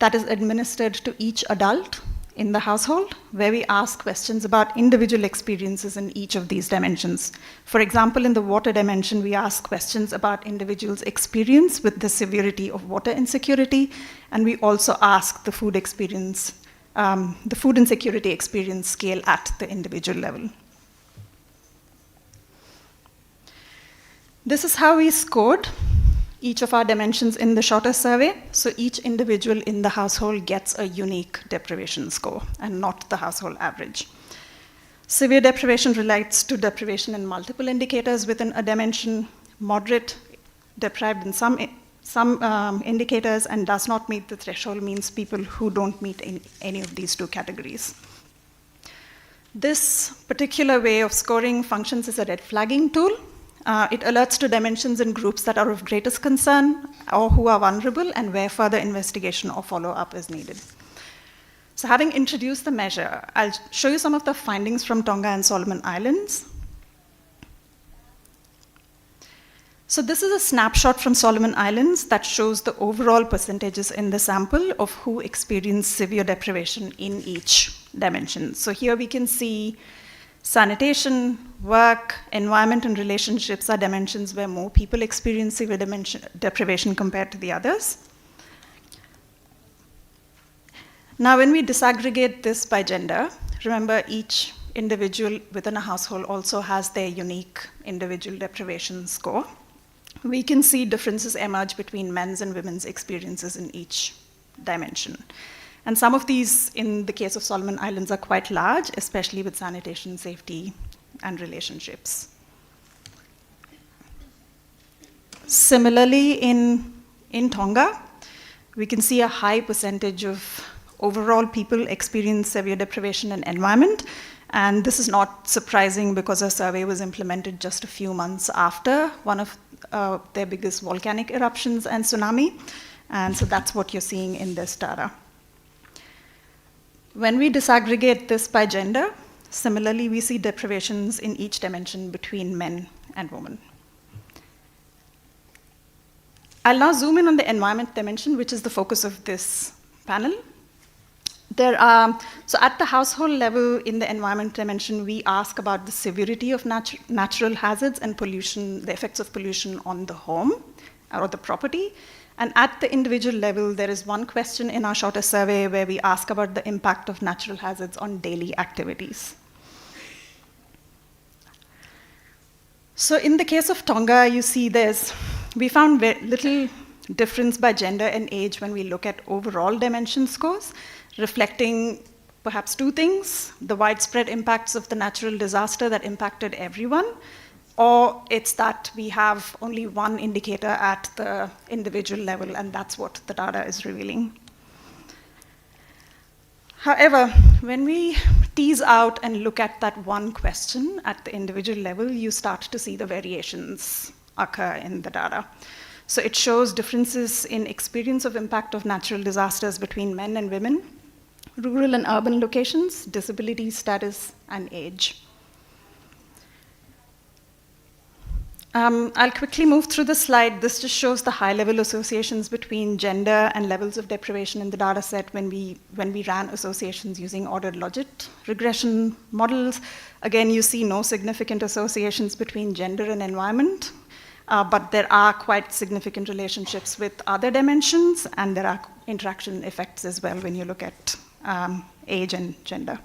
that is administered to each adult in the household, where we ask questions about individual experiences in each of these dimensions. For example, in the water dimension, we ask questions about individuals' experience with the severity of water insecurity, and we also ask the food experience, the food insecurity experience scale at the individual level. This is how we scored each of our dimensions in the shorter survey. So each individual in the household gets a unique deprivation score and not the household average. Severe deprivation relates to deprivation in multiple indicators within a dimension, moderate deprived in some indicators, and does not meet the threshold means people who don't meet in any of these two categories. This particular way of scoring functions as a red flagging tool. It alerts to dimensions in groups that are of greatest concern or who are vulnerable and where further investigation or follow-up is needed. So having introduced the measure, I'll show you some of the findings from Tonga and Solomon Islands. So this is a snapshot from Solomon Islands that shows the overall percentages in the sample of who experienced severe deprivation in each dimension. So here we can see sanitation, work, environment, and relationships are dimensions where more people experience severe deprivation compared to the others. Now, when we disaggregate this by gender, remember each individual within a household also has their unique individual deprivation score. We can see differences emerge between men's and women's experiences in each dimension. And some of these, in the case of Solomon Islands, are quite large, especially with sanitation, safety, and relationships. Similarly, in Tonga, we can see a high percentage of overall people experience severe deprivation in environment. And this is not surprising because our survey was implemented just a few months after one of their biggest volcanic eruptions and tsunami. And so that's what you're seeing in this data. When we disaggregate this by gender, similarly, we see deprivations in each dimension between men and women. I'll now zoom in on the environment dimension, which is the focus of this panel. So at the household level in the environment dimension, we ask about the severity of natural hazards and pollution, the effects of pollution on the home or the property. And at the individual level, there is one question in our shorter survey where we ask about the impact of natural hazards on daily activities. So in the case of Tonga, you see we found very little difference by gender and age when we look at overall dimension scores, reflecting perhaps two things: the widespread impacts of the natural disaster that impacted everyone, or it's that we have only one indicator at the individual level, and that's what the data is revealing. However, when we tease out and look at that one question at the individual level, you start to see the variations occur in the data. So it shows differences in experience of impact of natural disasters between men and women, rural and urban locations, disability status, and age. I'll quickly move through the slide. This just shows the high-level associations between gender and levels of deprivation in the data set when we ran associations using ordered logit regression models. Again, you see no significant associations between gender and environment, but there are quite significant relationships with other dimensions, and there are interaction effects as well when you look at age and gender.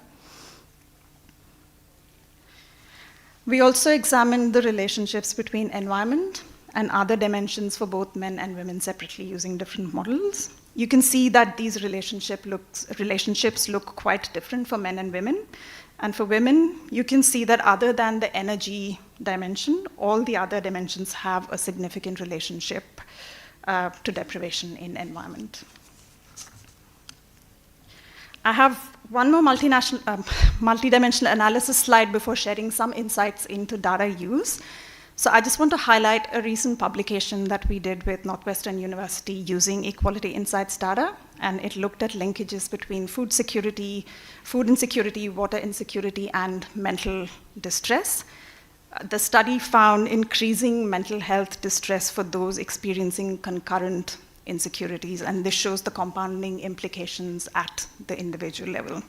We also examined the relationships between environment and other dimensions for both men and women separately using different models. You can see that these relationships look quite different for men and women. And for women, you can see that other than the energy dimension, all the other dimensions have a significant relationship to deprivation in environment. I have one more multidimensional analysis slide before sharing some insights into data use. So I just want to highlight a recent publication that we did with Northwestern University using Equality Insights data, and it looked at linkages between food insecurity, water insecurity, and mental distress. The study found increasing mental health distress for those experiencing concurrent insecurities, and this shows the compounding implications at the individual level.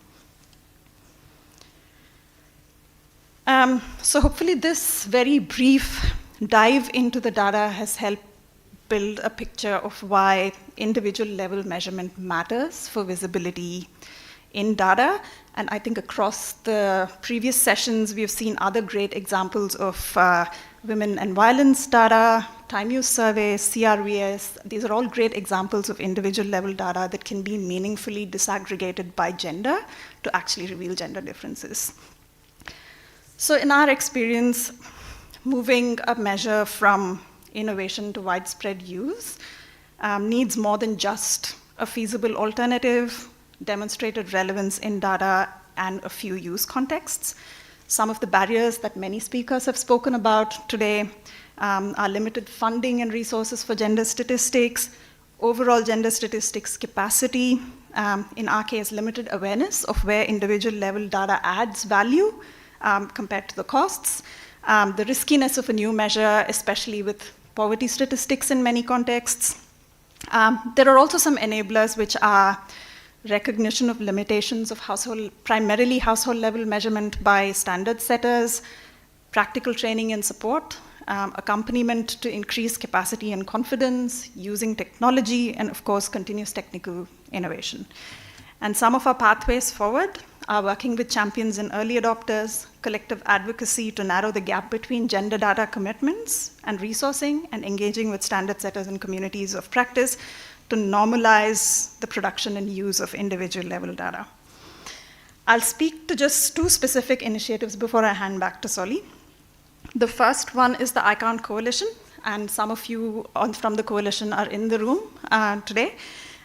So hopefully this very brief dive into the data has helped build a picture of why individual level measurement matters for visibility in data. And I think across the previous sessions, we've seen other great examples of women and violence data, time use surveys, CRVS, these are all great examples of individual level data that can be meaningfully disaggregated by gender to actually reveal gender differences. So in our experience, moving a measure from innovation to widespread use needs more than just a feasible alternative, demonstrated relevance in data, and a few use contexts. Some of the barriers that many speakers have spoken about today are limited funding and resources for gender statistics, overall gender statistics capacity, in our case, limited awareness of where individual level data adds value compared to the costs, the riskiness of a new measure, especially with poverty statistics in many contexts. There are also some enablers which are recognition of limitations of primarily household level measurement by standard setters, practical training and support, accompaniment to increase capacity and confidence, using technology, and of course, continuous technical innovation. And some of our pathways forward are working with champions and early adopters, collective advocacy to narrow the gap between gender data commitments and resourcing, and engaging with standard setters and communities of practice to normalize the production and use of individual level data. I'll speak to just two specific initiatives before I hand back to Solly. The first one is the ICANN Coalition, and some of you from the coalition are in the room today.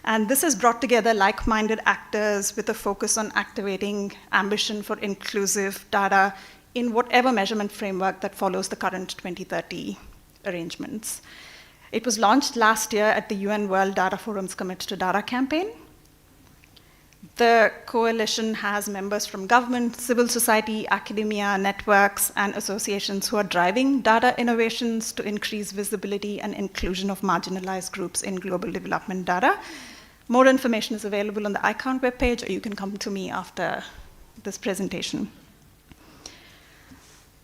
And this has brought together like-minded actors with a focus on activating ambition for inclusive data in whatever measurement framework that follows the current 2030 arrangements. It was launched last year at the UN World Data Forum's Commit to Data campaign. The coalition has members from government, civil society, academia, networks, and associations who are driving data innovations to increase visibility and inclusion of marginalized groups in global development data. More information is available on the ICANN webpage, or you can come to me after this presentation.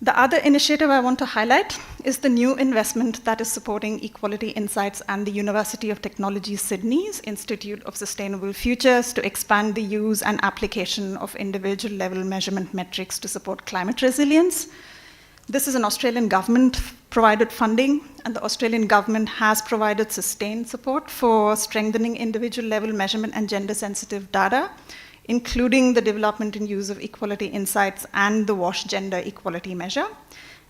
The other initiative I want to highlight is the new investment that is supporting Equality Insights and the University of Technology Sydney's Institute of Sustainable Futures to expand the use and application of individual level measurement metrics to support climate resilience. This is an Australian government provided funding, and the Australian government has provided sustained support for strengthening individual level measurement and gender sensitive data, including the development and use of Equality Insights and the WASH Gender Equality Measure.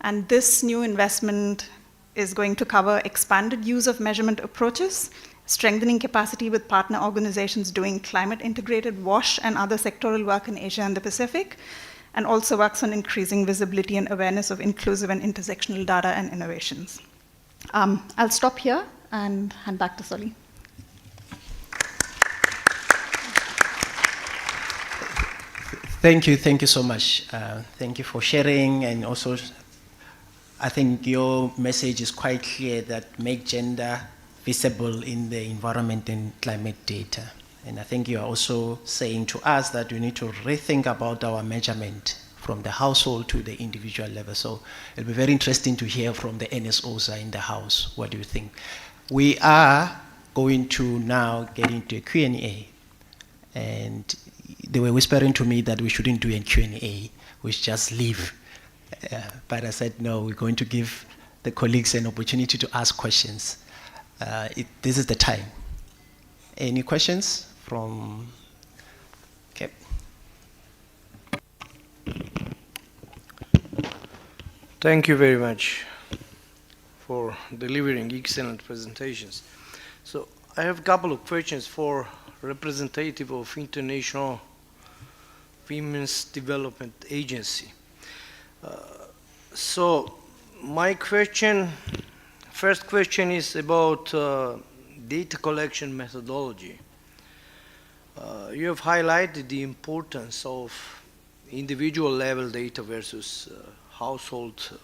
And this new investment is going to cover expanded use of measurement approaches, strengthening capacity with partner organizations doing climate-integrated WASH and other sectoral work in Asia and the Pacific, and also works on increasing visibility and awareness of inclusive and intersectional data and innovations. I'll stop here and hand back to Solly. Thank you so much. Thank you for sharing, and also I think your message is quite clear that make gender visible in the environment and climate data. And I think you are also saying to us that we need to rethink about our measurement from the household to the individual level. So it'll be very interesting to hear from the NSOs in the house. What do you think? We are going to now get into a Q&A. And they were whispering to me that we shouldn't do a Q&A, we should just leave. But I said, no, we're going to give the colleagues an opportunity to ask questions. This is the time. Any questions from? Okay. Thank you very much for delivering excellent presentations. So I have a couple of questions for representative of International Women's Development Agency. So my first question is about data collection methodology. You have highlighted the importance of individual level data versus household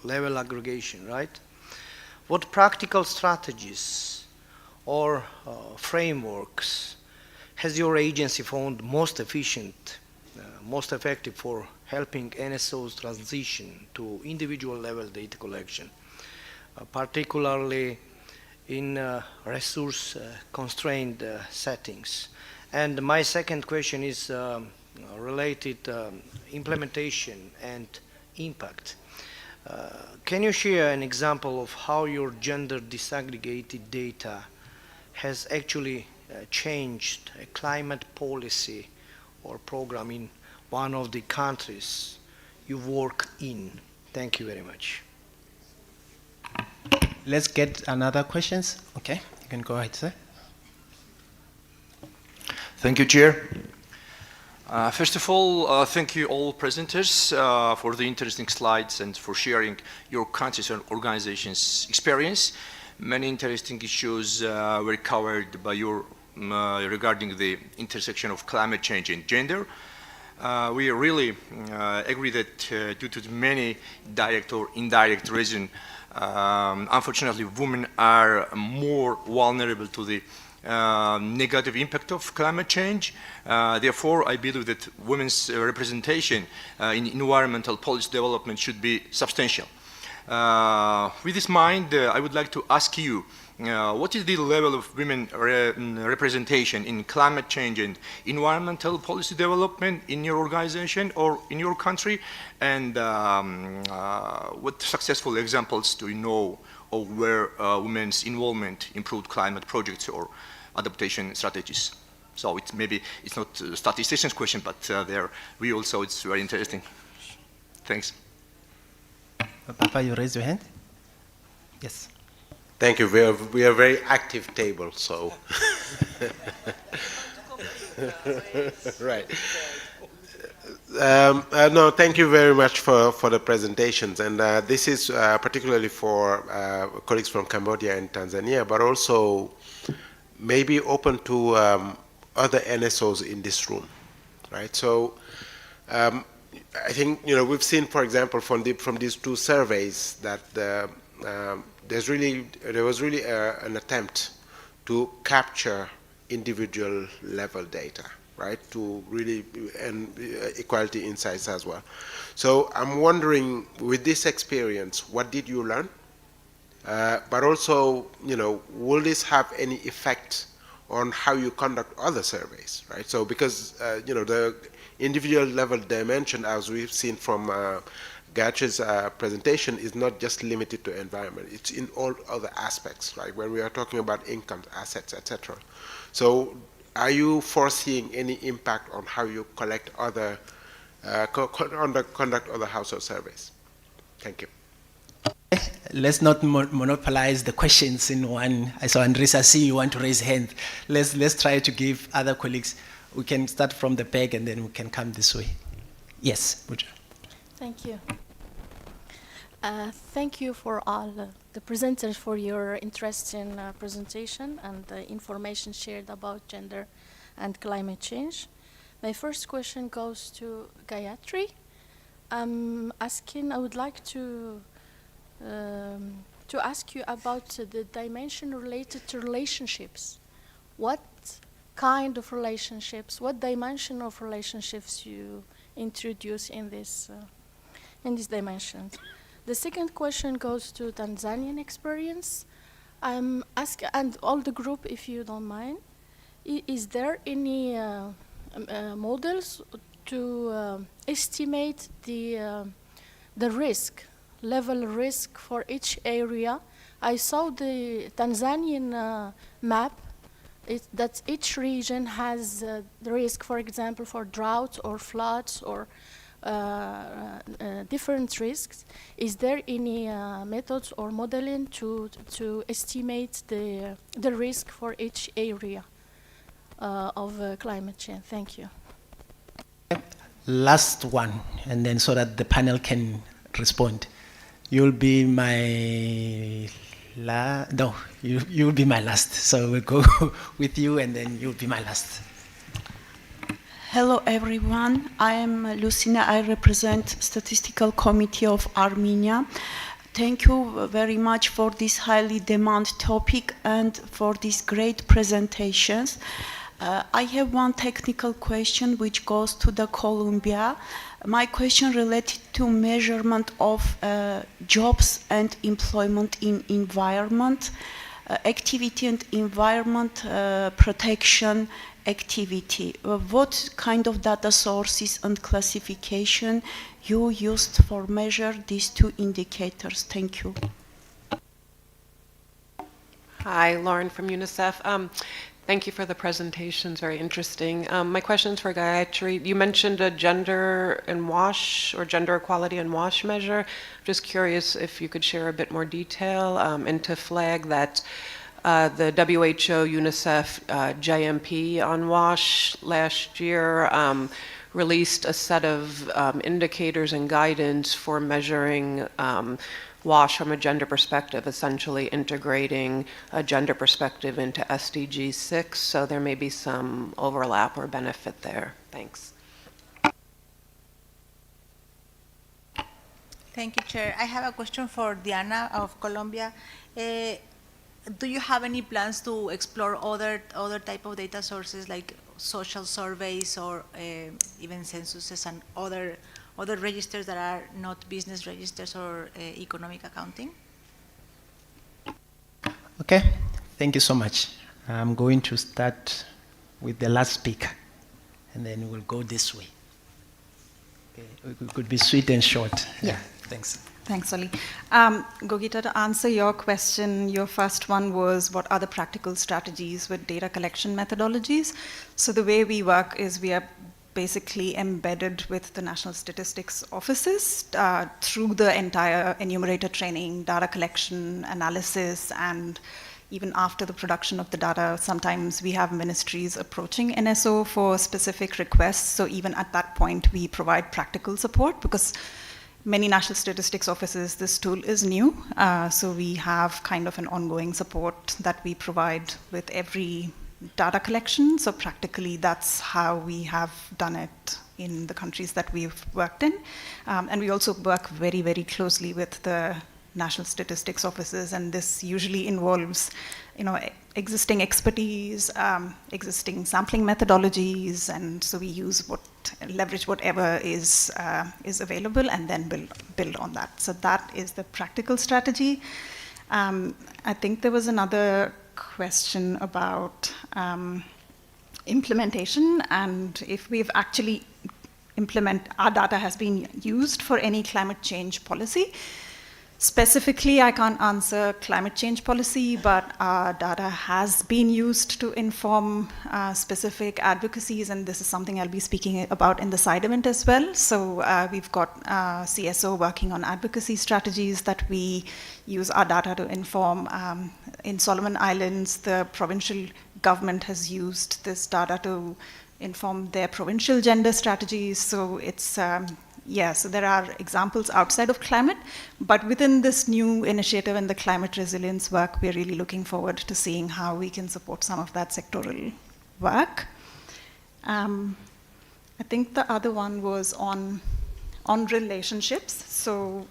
level aggregation, right? What practical strategies or frameworks has your agency found most efficient, most effective for helping NSOs transition to individual level data collection, particularly in resource constrained settings? And my second question is related implementation and impact. Can you share an example of how your gender disaggregated data has actually changed a climate policy or program in one of the countries you work in? Thank you very much. Let's get another questions. Okay, you can go ahead, sir. Thank you, Chair. First of all, thank you all presenters for the interesting slides and for sharing your country's and organization's experience. Many interesting issues were covered by your regarding the intersection of climate change and gender. We really agree that due to the many direct or indirect reasons, unfortunately, women are more vulnerable to the negative impact of climate change. Therefore, I believe that women's representation in environmental policy development should be substantial. With this mind, I would like to ask you, what is the level of women representation in climate change and environmental policy development in your organization or in your country? And what successful examples do you know of where women's involvement improved climate projects or adaptation strategies? So maybe it's not a statistician's question, but it's very interesting. Thanks. Papa, you raised your hand? Yes. Thank you. We are a very active table, so. Right. No, thank you very much for the presentations. And this is particularly for colleagues from Cambodia and Tanzania, but also maybe open to other NSOs in this room, right? So I think, we've seen, for example, from these two surveys that there was really an attempt to capture individual level data, right, to really, and equality insights as well. So I'm wondering, with this experience, what did you learn? But also, will this have any effect on how you conduct other surveys, right? So because, the individual level dimension, as we've seen from Gayatri's presentation, is not just limited to environment. It's in all other aspects, right? When we are talking about income, assets, etc. So are you foreseeing any impact on how you collect other, conduct other household surveys? Thank you. Let's not monopolize the questions in one. I saw Andres, I see you want to raise hand. Let's try to give other colleagues. We can start from the back and then we can come this way. Yes, Buja. Thank you. Thank you for all the presenters for your interesting presentation and the information shared about gender and climate change. My first question goes to Gayatri. I would like to ask you about the dimension related to relationships. What kind of relationships, what dimension of relationships you introduce in this dimension? The second question goes to Tanzanian experience. I'm asking, and all the group, if you don't mind, is there any models to estimate the level risk for each area? I saw the Tanzanian map, that each region has the risk, for example, for droughts or floods or different risks. Is there any methods or modeling to estimate the risk for each area of climate change? Thank you. Last one, and then so that the panel can respond. You'll be my you'll be my last. So we'll go with you, and then you'll be my last. Hello everyone, I am Lucina, I represent Statistical Committee of Armenia. Thank you very much for this highly demanded topic and for these great presentations. I have one technical question which goes to the Columbia. My question related to measurement of jobs and employment in environment, activity and environment protection activity. What kind of data sources and classification you used for measure these two indicators? Thank you. Hi, Lauren from UNICEF. Thank you for the presentations, very interesting. My question is for Gayatri. You mentioned a gender and WASH, or gender equality and WASH measure. Just curious if you could share a bit more detail, and to flag that the WHO, UNICEF, JMP on WASH last year released a set of indicators and guidance for measuring WASH from a gender perspective, essentially integrating a gender perspective into SDG 6, so there may be some overlap or benefit there. Thanks. Thank you, Chair. I have a question for Diana of Colombia. Do you have any plans to explore other type of data sources like social surveys or even censuses and other registers that are not business registers or economic accounting? Okay, thank you so much. I'm going to start with the last speaker, and then we'll go this way. Okay, it could be sweet and short. Yeah. Thanks. Thanks, Oli. Gogita, to answer your question, your first one was what are the practical strategies with data collection methodologies? So the way we work is we are basically embedded with the National Statistics offices through the entire enumerator training, data collection, analysis, and even after the production of the data, sometimes we have ministries approaching NSO for specific requests. So even at that point, we provide practical support because many National Statistics offices, this tool is new. So we have kind of an ongoing support that we provide with every data collection. So practically, that's how we have done it in the countries that we've worked in. And we also work very, very closely with the National Statistics offices, and this usually involves, existing expertise, existing sampling methodologies, and so we leverage whatever is available, and then build on that. So that is the practical strategy. I think there was another question about implementation, and if we've actually our data has been used for any climate change policy. Specifically, I can't answer climate change policy, but our data has been used to inform specific advocacies, and this is something I'll be speaking about in the side event as well. So we've got CSO working on advocacy strategies that we use our data to inform. In Solomon Islands, the provincial government has used this data to inform their provincial gender strategies. So it's so there are examples outside of climate, but within this new initiative and the climate resilience work, we're really looking forward to seeing how we can support some of that sectoral work. I think the other one was on relationships. So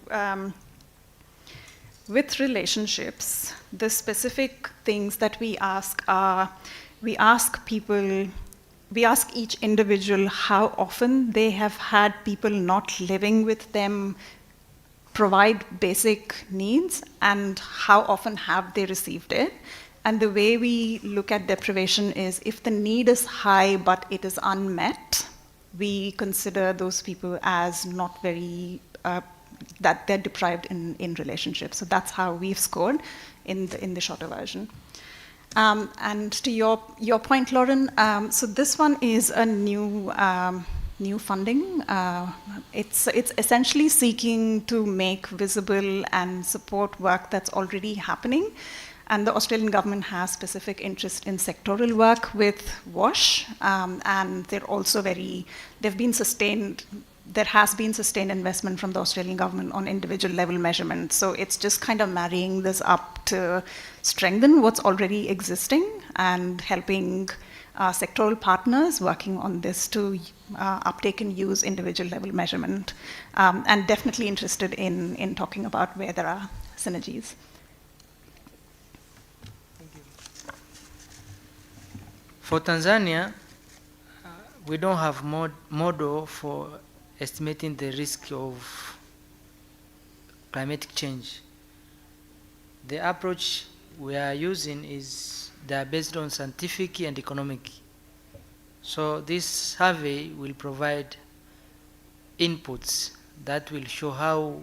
with relationships, the specific things that we ask are, we ask each individual how often they have had people not living with them provide basic needs and how often have they received it. And the way we look at deprivation is if the need is high but it is unmet, we consider those people as not very, that they're deprived in relationships. So that's how we've scored in the shorter version. And to your point, Lauren, so this one is a new funding. It's essentially seeking to make visible and support work that's already happening. And the Australian government has specific interest in sectoral work with WASH, and they're also there has been sustained investment from the Australian government on individual level measurement. So it's just kind of marrying this up to strengthen what's already existing and helping sectoral partners working on this to uptake and use individual level measurement. And definitely interested in talking about where there are synergies. For Tanzania, we don't have model for estimating the risk of climatic change. The approach we are using they are based on scientific and economic So this survey will provide inputs that will show how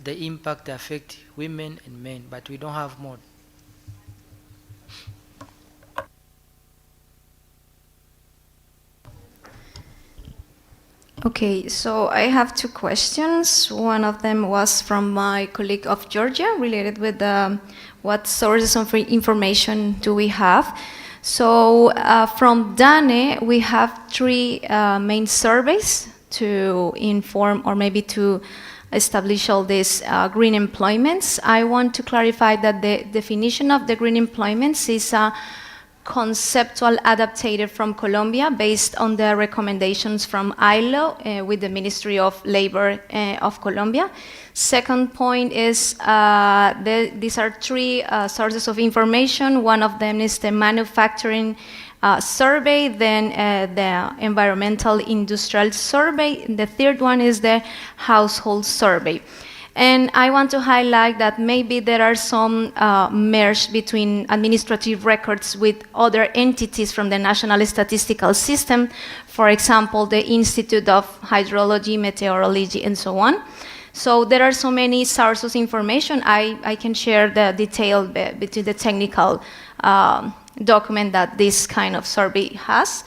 the impact affect women and men, but we don't have more. Okay, so I have two questions. One of them was from my colleague of Georgia, related with what sources of information do we have. So from DANE, we have three main surveys to inform or maybe to establish all these green employments. I want to clarify that the definition of the green employments is conceptual adapted from Colombia based on the recommendations from ILO with the Ministry of Labor of Colombia. Second point is these are three sources of information. One of them is the manufacturing survey, then the environmental industrial survey. The third one is the household survey. And I want to highlight that maybe there are some merge between administrative records with other entities from the National Statistical System, for example, the Institute of Hydrology, Meteorology, and so on. So there are so many sources of information. I can share the detail between the technical document that this kind of survey has.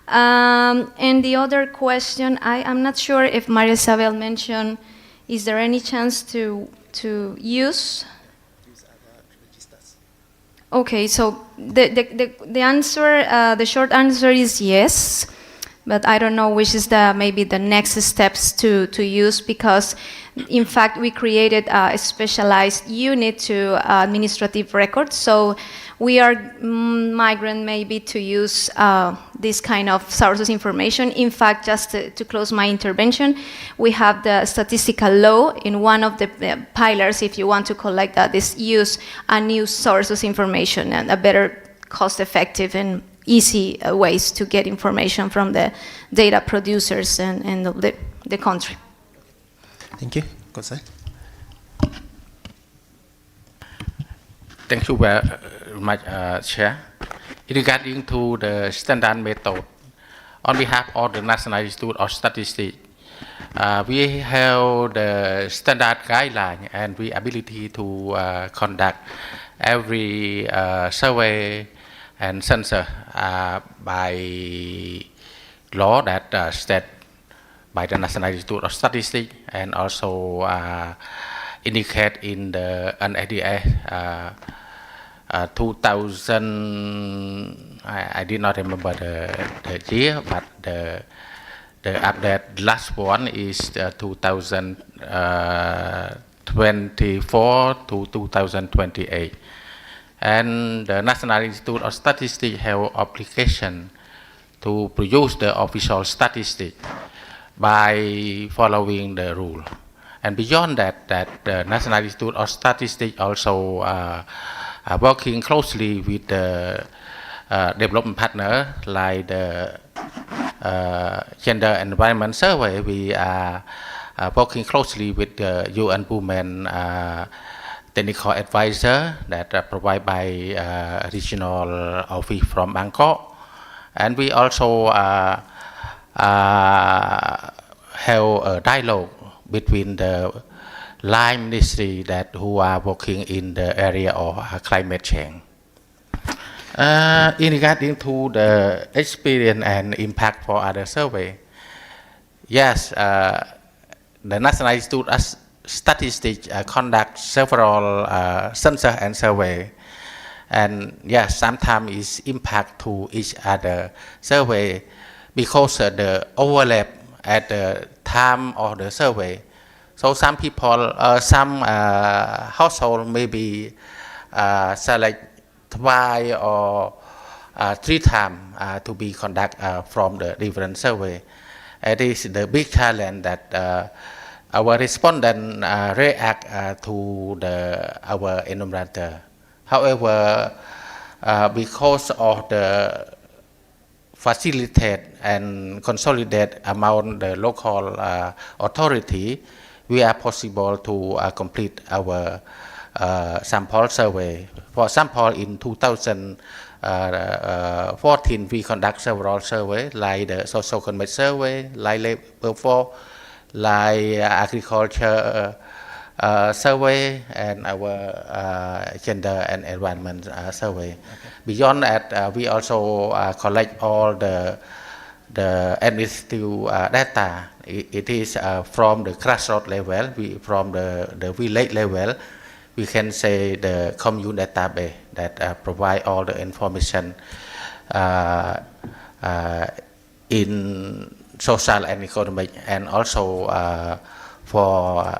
And the other question, I'm not sure if Maria Isabel mentioned, is there any chance to use other registers? Okay, so the answer, the short answer is yes, but I don't know which is maybe the next steps to use, because in fact we created a specialized unit to administrative records. So we are migrant maybe to use this kind of sources information. In fact, just to close my intervention, we have the statistical law in one of the pillars. If you want to collect that, is use a new sources information and a better cost-effective and easy ways to get information from the data producers and the country. Thank you. Jose. Thank you very much, Chair. Regarding to the standard method, on behalf of the National Institute of Statistics, we have the standard guideline and the ability to conduct every survey and census by law that set by the National Institute of Statistics, and also indicate in the NADS 2000, I did not remember the year, but the update last one is 2024 to 2028. And the National Institute of Statistics have obligation to produce the official statistics by following the rule. And beyond that, the National Institute of Statistics also working closely with the development partner like the Gender and Environment Survey. We are working closely with the UN Women technical advisor that provided by regional office from Bangkok. And we also have a dialogue between the line ministry who are working in the area of climate change. In regarding to the experience and impact for other survey, yes, the National Institute of Statistics conduct several census and survey, and yes, sometimes it's impact to each other survey because the overlap at the time of the survey. So some people, some household maybe select twice or 3 times to be conducted from the different survey. It is the big challenge that our respondent react to our enumerator. However, because of the facilitate and consolidate among the local authority, we are possible to complete our sample survey For example, in 2014, we conduct several surveys, like the social economic survey, like labor force, like agriculture survey, and our gender and environment survey. Okay. Beyond that, we also collect all the administrative data. It is from the grassroots level, from the village level. We can say the commune database that provide all the information in social and economic, and also for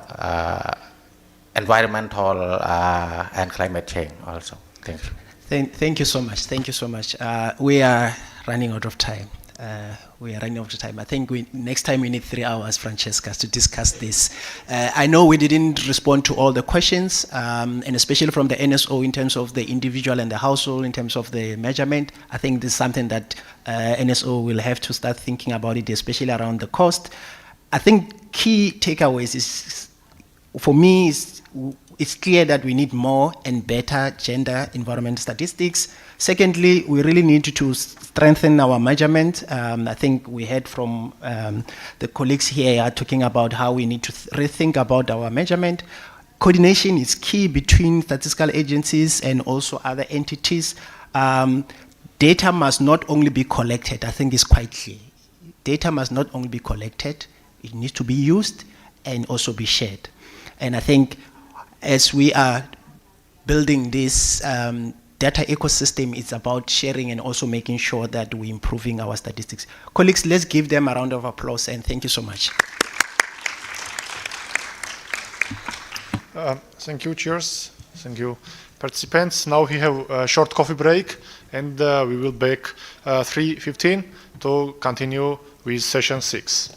environmental and climate change also. Thank you. Thank you so much. Thank you so much. We are running out of time. I think next time we need 3 hours, Francesca, to discuss this. I know we didn't respond to all the questions, and especially from the NSO in terms of the individual and the household, in terms of the measurement. I think this is something that NSO will have to start thinking about it, especially around the cost. I think key takeaways is, for me, it's clear that we need more and better gender environment statistics. Secondly, we really need to strengthen our measurement. I think we heard from the colleagues here talking about how we need to rethink about our measurement. Coordination is key between statistical agencies and also other entities. Data must not only be collected, I think it's quite clear. Data must not only be collected, it needs to be used and also be shared. And I think as we are building this data ecosystem, it's about sharing and also making sure that we're improving our statistics. Colleagues, let's give them a round of applause, and thank you so much. Thank you, cheers. Thank you, participants. Now we have a short coffee break, and we will back 3:15 to continue with session 6.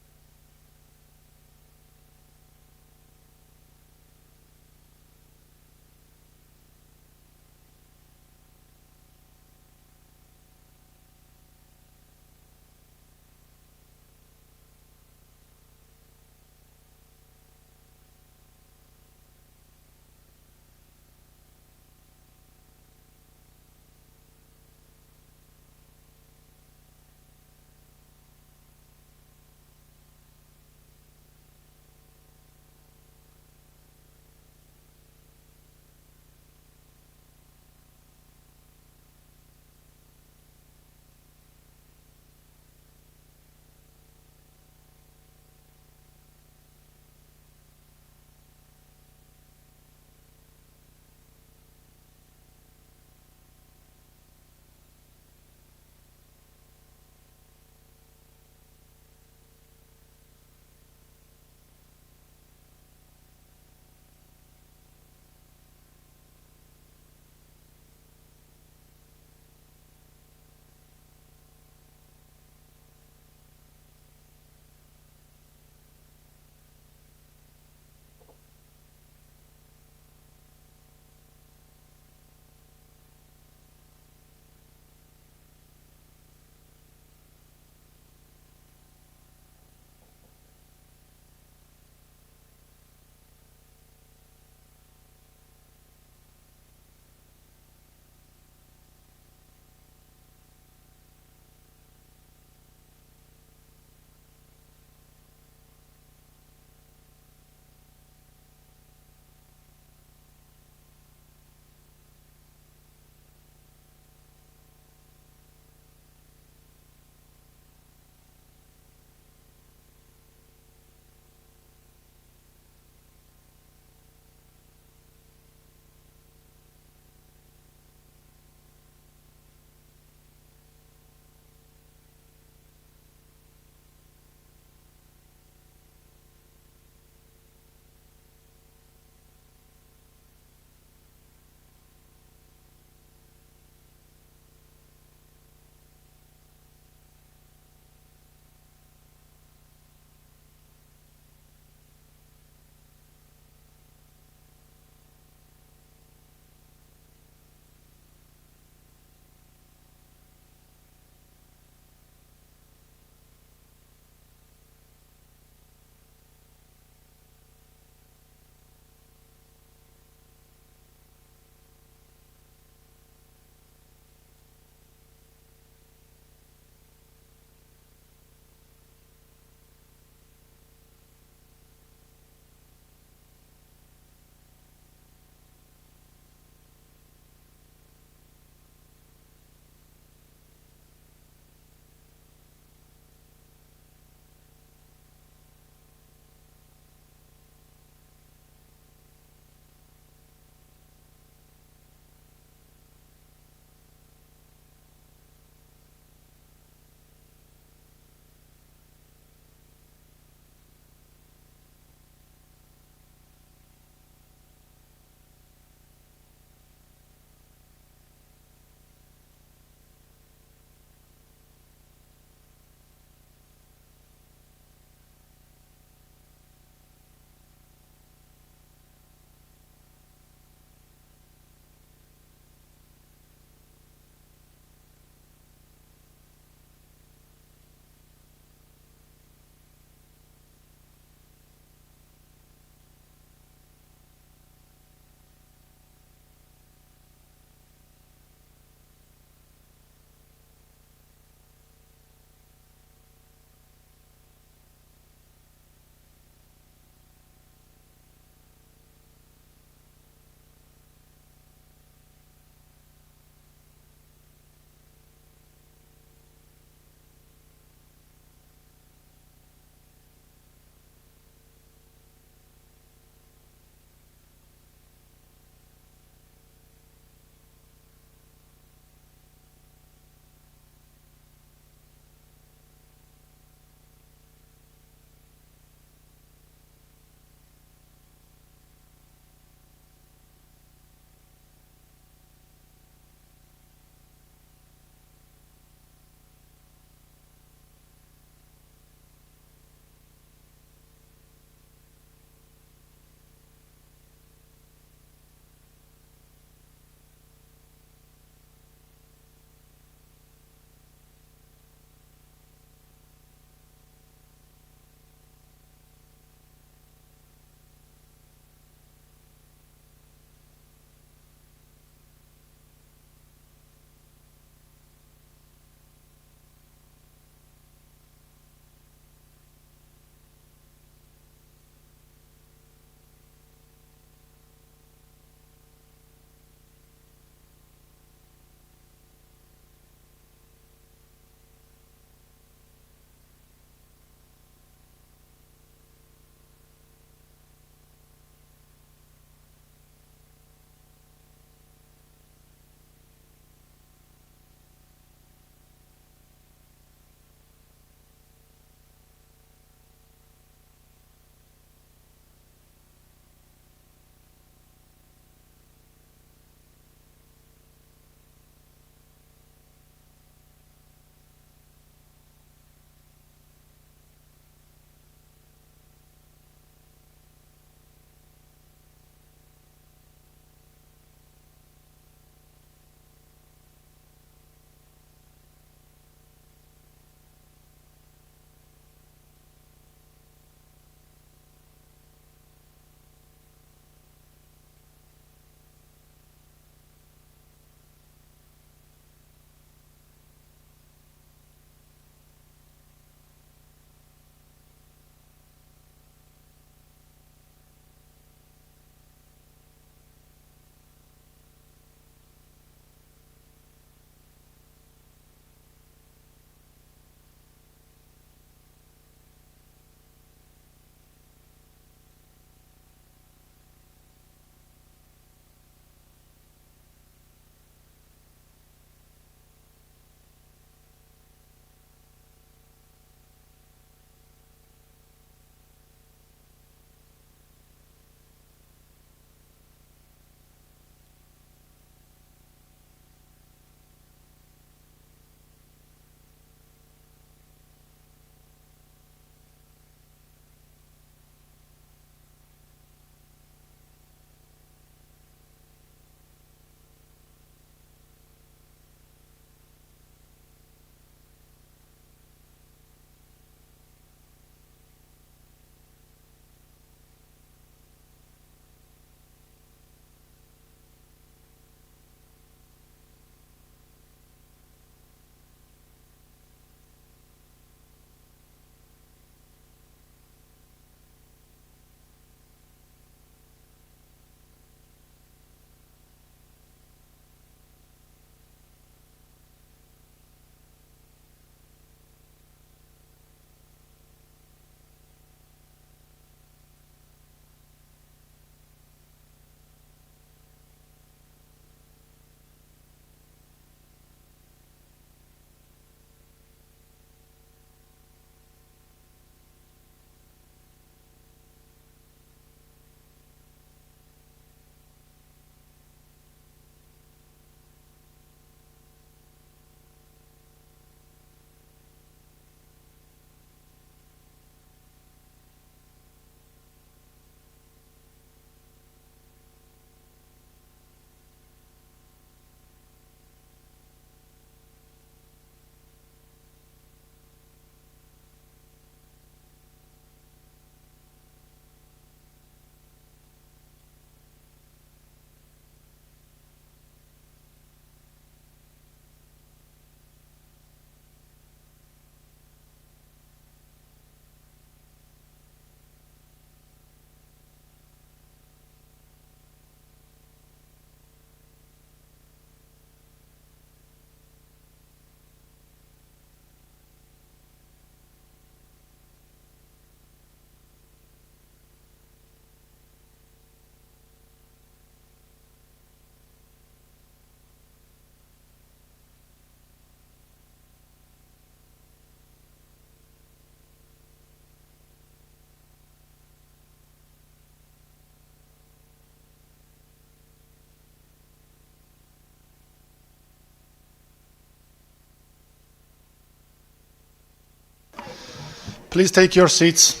Please take your seats.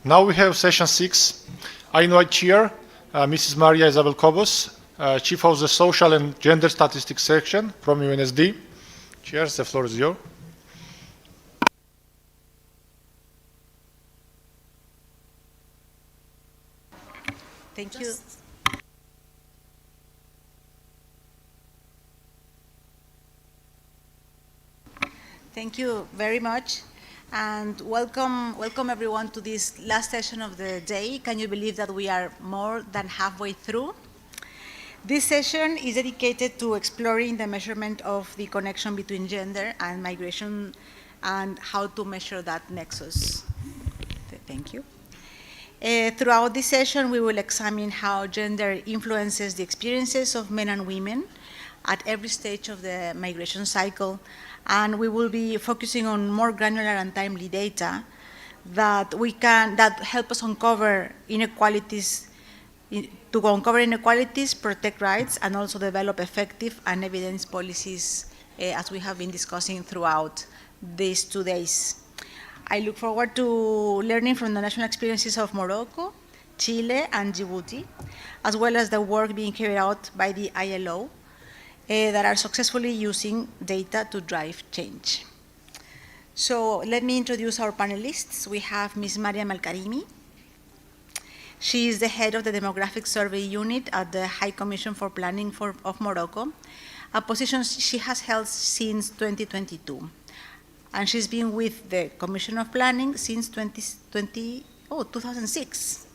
Now we have session 6. I invite Chair, Mrs. Maria Isabel Cobos, Chief of the Social and Gender Statistics Section from UNSD. Chair, the floor is yours. Thank you. Thank you very much. And welcome everyone to this last session of the day. Can you believe that we are more than halfway through? This session is dedicated to exploring the measurement of the connection between gender and migration and how to measure that nexus. Thank you. Throughout this session, we will examine how gender influences the experiences of men and women at every stage of the migration cycle, and we will be focusing on more granular and timely data that help us uncover inequalities, protect rights, and also develop effective and evidence policies, as we have been discussing throughout these 2 days. I look forward to learning from the national experiences of Morocco, Chile, and Djibouti, as well as the work being carried out by the ILO, that are successfully using data to drive change. So let me introduce our panelists. We have Ms. Mariam Al-Karimi. She is the head of the Demographic Survey Unit at the High Commission for Planning of Morocco, a position she has held since 2022. And she's been with the Commission of Planning since 2006.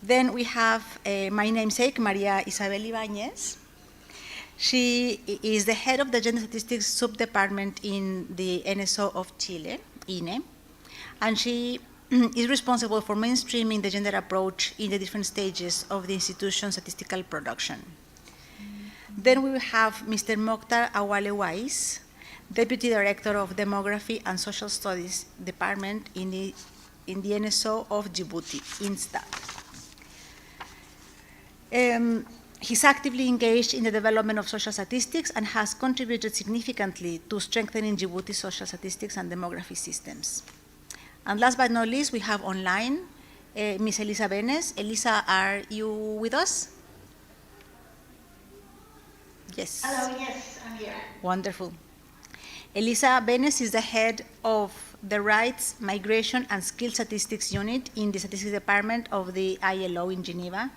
Then we have my namesake, Maria Isabel Ibáñez. She is the head of the Gender Statistics Subdepartment in the NSO of Chile, INE, and she is responsible for mainstreaming the gender approach in the different stages of the institution's statistical production. Then we will have Mr. Mokhtar Awale Wais, Deputy Director of Demography and Social Studies Department in the NSO of Djibouti, INSTA. He's actively engaged in the development of social statistics and has contributed significantly to strengthening Djibouti's social statistics and demography systems. And last but not least, we have online Ms. Elisa Benes. Elisa, are you with us? Yes. Hello, yes, I'm here. Wonderful. Elisa Benes is the head of the Rights, Migration, and Skill Statistics Unit in the Statistics Department of the ILO in Geneva,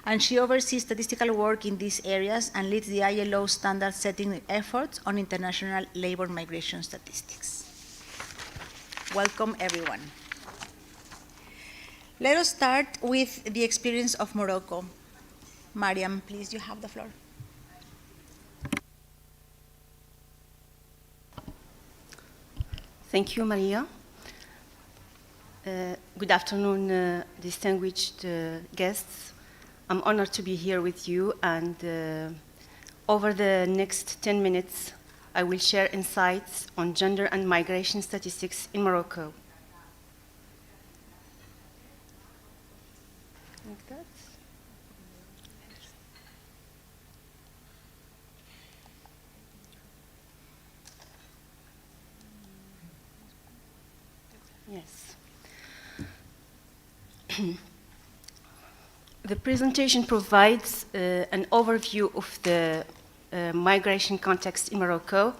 and she oversees statistical work in these areas and leads the ILO standard-setting efforts on international labor migration statistics. Welcome, everyone. Let us start with the experience of Morocco. Mariam, please, you have the floor. Thank you, Maria. Good afternoon, distinguished guests. I'm honored to be here with you, and over the next 10 minutes, I will share insights on gender and migration statistics in Morocco. Like that. Yes. The presentation provides an overview of the migration context in Morocco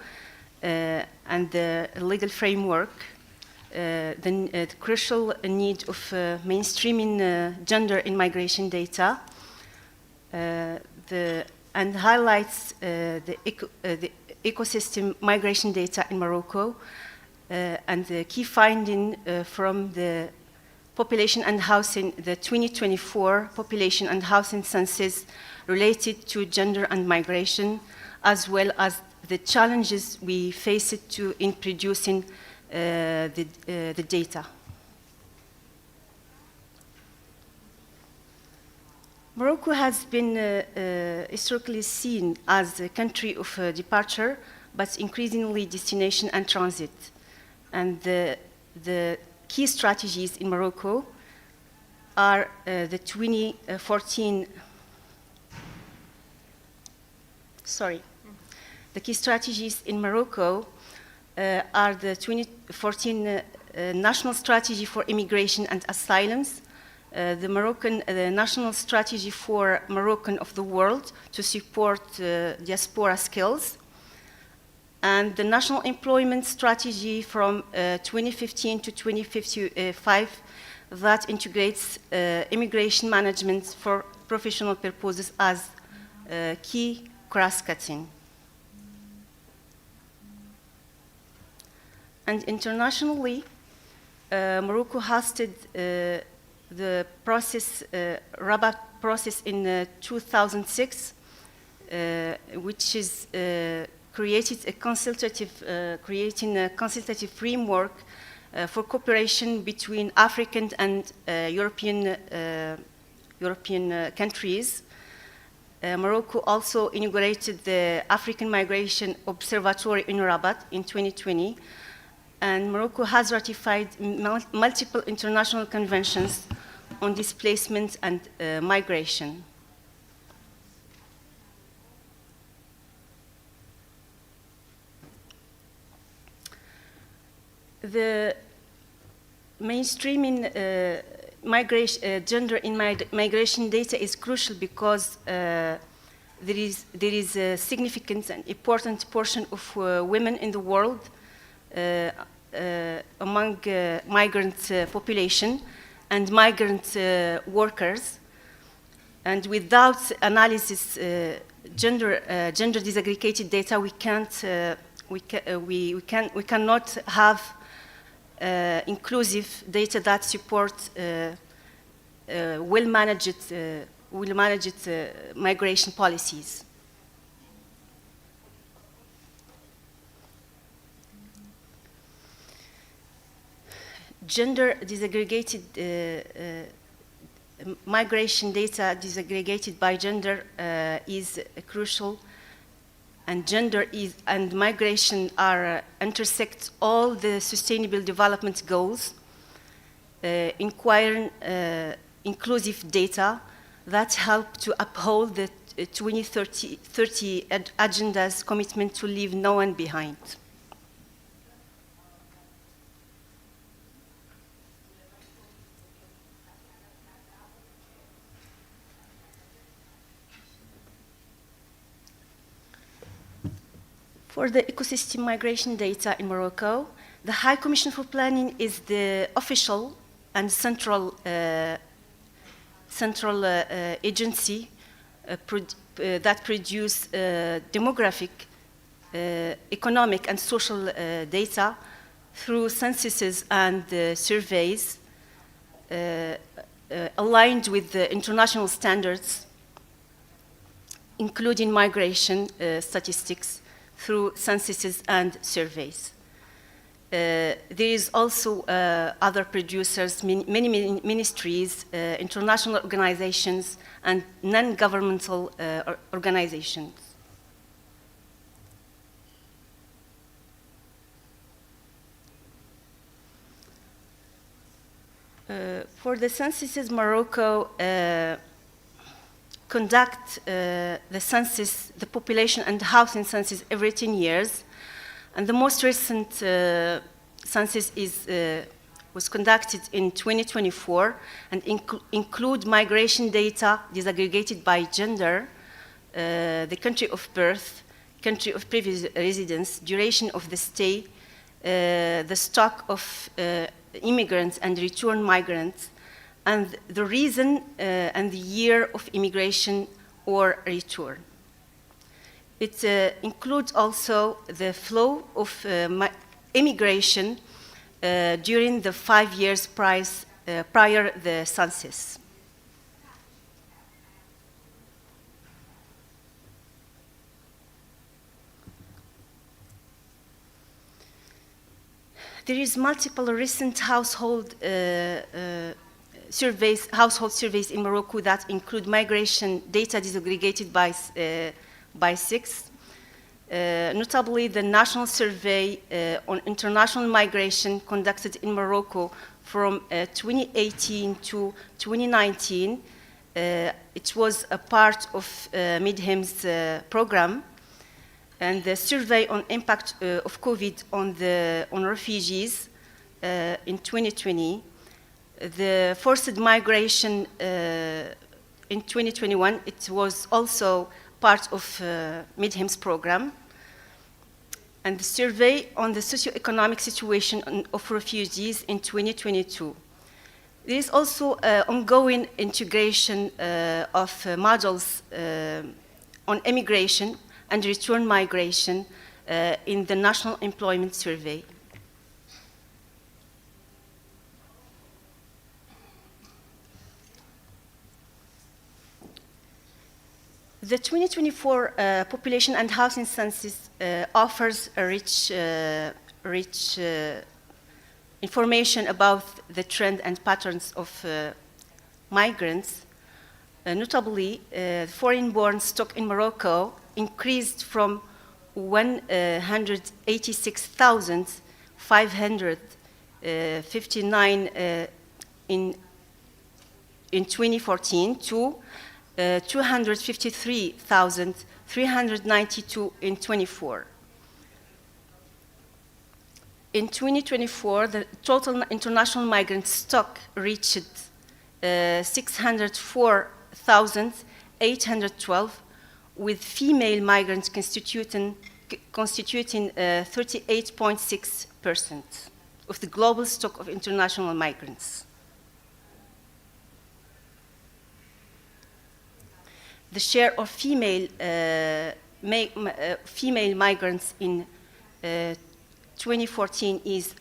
and the legal framework, the crucial need of mainstreaming gender in migration data, and highlights the ecosystem migration data in Morocco and the key finding from the population and housing, the 2024 population and housing census related to gender and migration, as well as the challenges we face in producing the data. Morocco has been historically seen as a country of departure, but increasingly destination and transit. And the key strategies in Morocco are the 2014. The key strategies in Morocco are the 2014 National Strategy for Immigration and Asylums, the Moroccan National Strategy for Moroccan of the World to support diaspora skills, and the National Employment Strategy from 2015 to 2055 that integrates immigration management for professional purposes as key cross-cutting. And internationally, Morocco hosted the process, Rabat process in 2006, which is creating a consultative framework for cooperation between African and European countries. Morocco also inaugurated the African Migration Observatory in Rabat in 2020, and Morocco has ratified multiple international conventions on displacement and migration. The mainstreaming gender in migration data is crucial because there is a significant and important portion of women in the world among migrant population and migrant workers, and without analysis gender disaggregated data, we cannot have inclusive data that support well-managed migration policies. Gender disaggregated migration data disaggregated by gender is crucial, and gender and migration are intersect all the sustainable development goals, inquiring inclusive data that help to uphold the 2030 agenda's commitment to leave no one behind. For the ecosystem migration data in Morocco, the High Commission for Planning is the official and central agency that produces demographic, economic, and social data through censuses and surveys aligned with the international standards, including migration statistics, through censuses and surveys. There is also other producers, many ministries, international organizations, and non-governmental organizations. For the censuses, Morocco conduct the census, the population and housing census every 10 years. And the most recent census was conducted in 2024 and include migration data disaggregated by gender, the country of birth, country of previous residence, duration of the stay, the stock of immigrants and return migrants, and the reason and the year of immigration or return. It includes also the flow of immigration during the 5 years prior the census. There is multiple recent household surveys, household surveys in Morocco that include migration data disaggregated by sex. Notably, the national survey on international migration conducted in Morocco from 2018 to 2019. It was a part of MIDHIM's program, and the survey on impact of COVID on refugees in 2020. The forced migration in 2021, it was also part of MIDHIM's program. And the survey on the socioeconomic situation of refugees in 2022. There is also ongoing integration of modules on immigration and return migration in the National Employment Survey. The 2024 Population and Housing Census offers a rich information about the trend and patterns of migrants. Notably, foreign-born stock in Morocco increased from 186,559 in 2014 to 253,392 in 24. In 2024, the total international migrant stock reached 604,812, with female migrants constituting 38.6% of the global stock of international migrants. The share of female migrants in 2014 is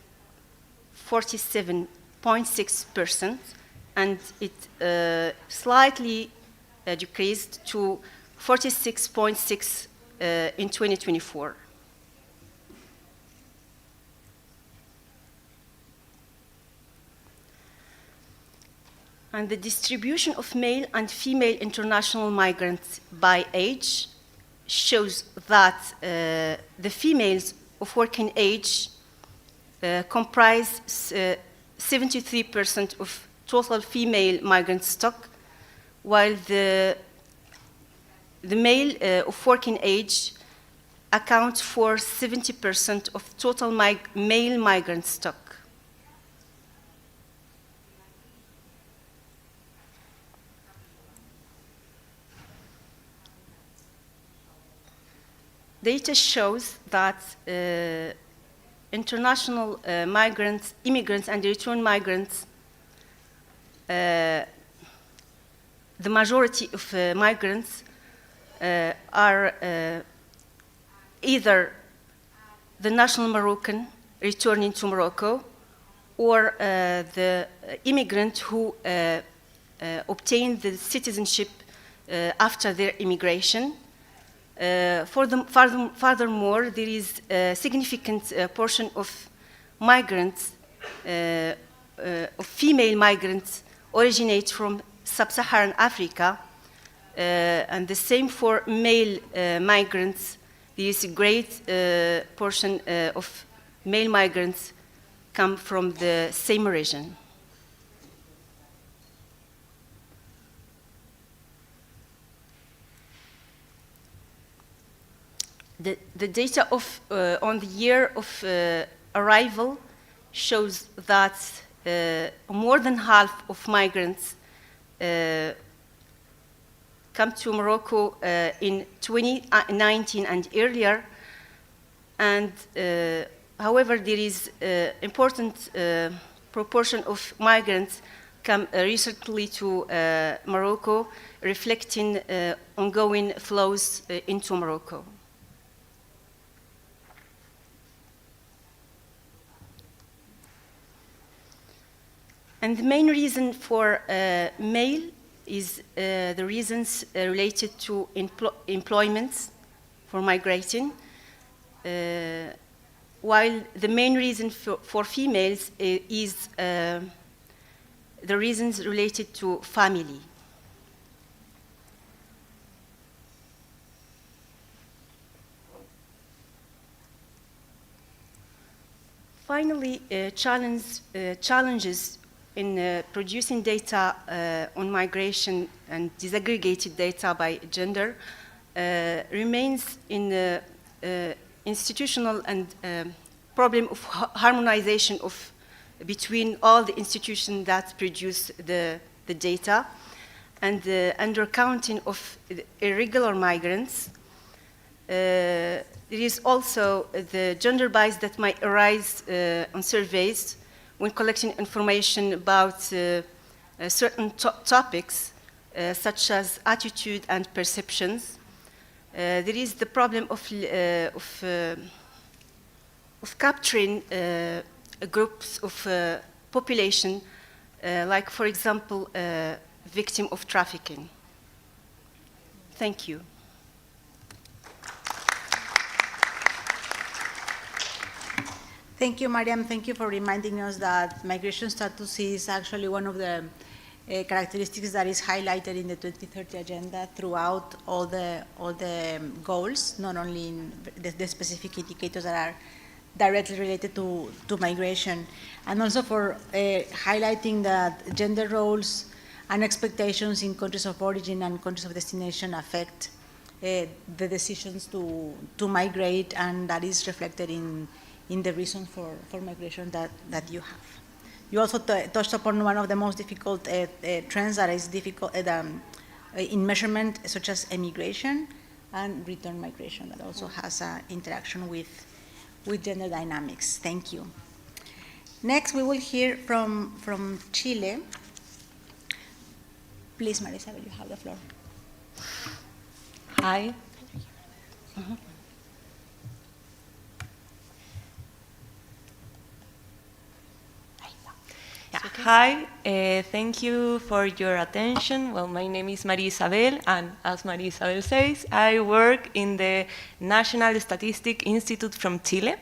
47.6%, and it slightly decreased to 46.6% in 2024. And the distribution of male and female international migrants by age shows that the females of working age comprise 73% of total female migrant stock, while the male of working age accounts for 70% of total male migrant stock. Data shows that international migrants, immigrants, and return migrants, the majority of migrants are either the national Moroccan returning to Morocco, or the immigrant who obtained the citizenship after their immigration. Furthermore, there is a significant portion of migrants, of female migrants, originate from sub-Saharan Africa, and the same for male migrants. There is a great portion of male migrants come from the same region. The data on the year of arrival shows that more than half of migrants come to Morocco in 2019 and earlier, and however, there is an important proportion of migrants come recently to Morocco, reflecting ongoing flows into Morocco. And the main reason for male is the reasons related to employment for migrating, while the main reason for females is the reasons related to family. Finally, challenges in producing data on migration and disaggregated data by gender remains in the institutional and problem of harmonization of between all the institutions that produce the data, and the undercounting of irregular migrants. There is also the gender bias that might arise on surveys when collecting information about certain topics, such as attitude and perceptions. There is the problem of capturing groups of population, like, for example, victim of trafficking. Thank you. Thank you, Mariam. Thank you for reminding us that migration status is actually one of the characteristics that is highlighted in the 2030 agenda throughout all the goals, not only in the specific indicators that are directly related to migration, and also for highlighting that gender roles and expectations in countries of origin and countries of destination affect the decisions to migrate, and that is reflected in the reason for migration that you have. You also touched upon one of the most difficult trends that is difficult in measurement, such as emigration and return migration, that also has an interaction with gender dynamics. Thank you. Next, we will hear from Chile. Please, Maria Isabel, you have the floor. Hi. Hi, thank you for your attention. Well, my name is Maria Isabel, and as Maria Isabel says, I work in the National Statistics Institute from Chile.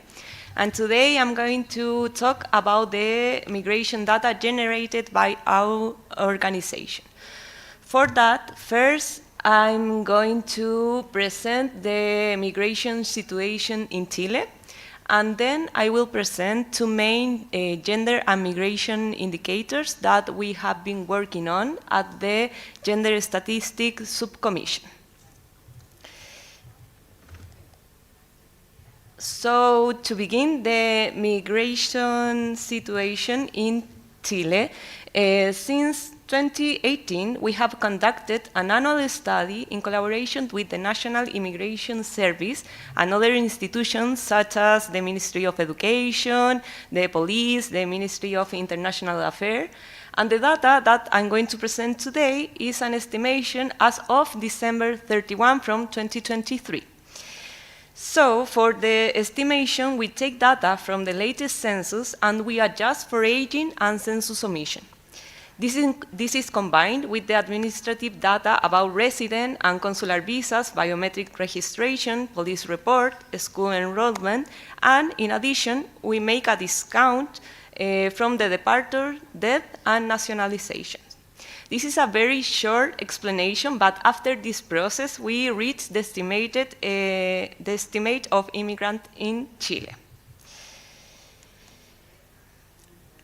And today I'm going to talk about the migration data generated by our organization. For that, first, I'm going to present the migration situation in Chile. And then I will present two main gender and migration indicators that we have been working on at the Gender Statistics Subcommission. So to begin, the migration situation in Chile, since 2018, we have conducted an annual study in collaboration with the National Immigration Service and other institutions such as the Ministry of Education, the police, the Ministry of International Affairs. And the data that I'm going to present today is an estimation as of December 31 from 2023. So for the estimation, we take data from the latest census and we adjust for aging and census omission. This is combined with the administrative data about resident and consular visas, biometric registration, police report, school enrollment, and in addition, we make a discount from the departure, death, and nationalization. This is a very short explanation, but after this process, we reach the estimate of immigrants in Chile.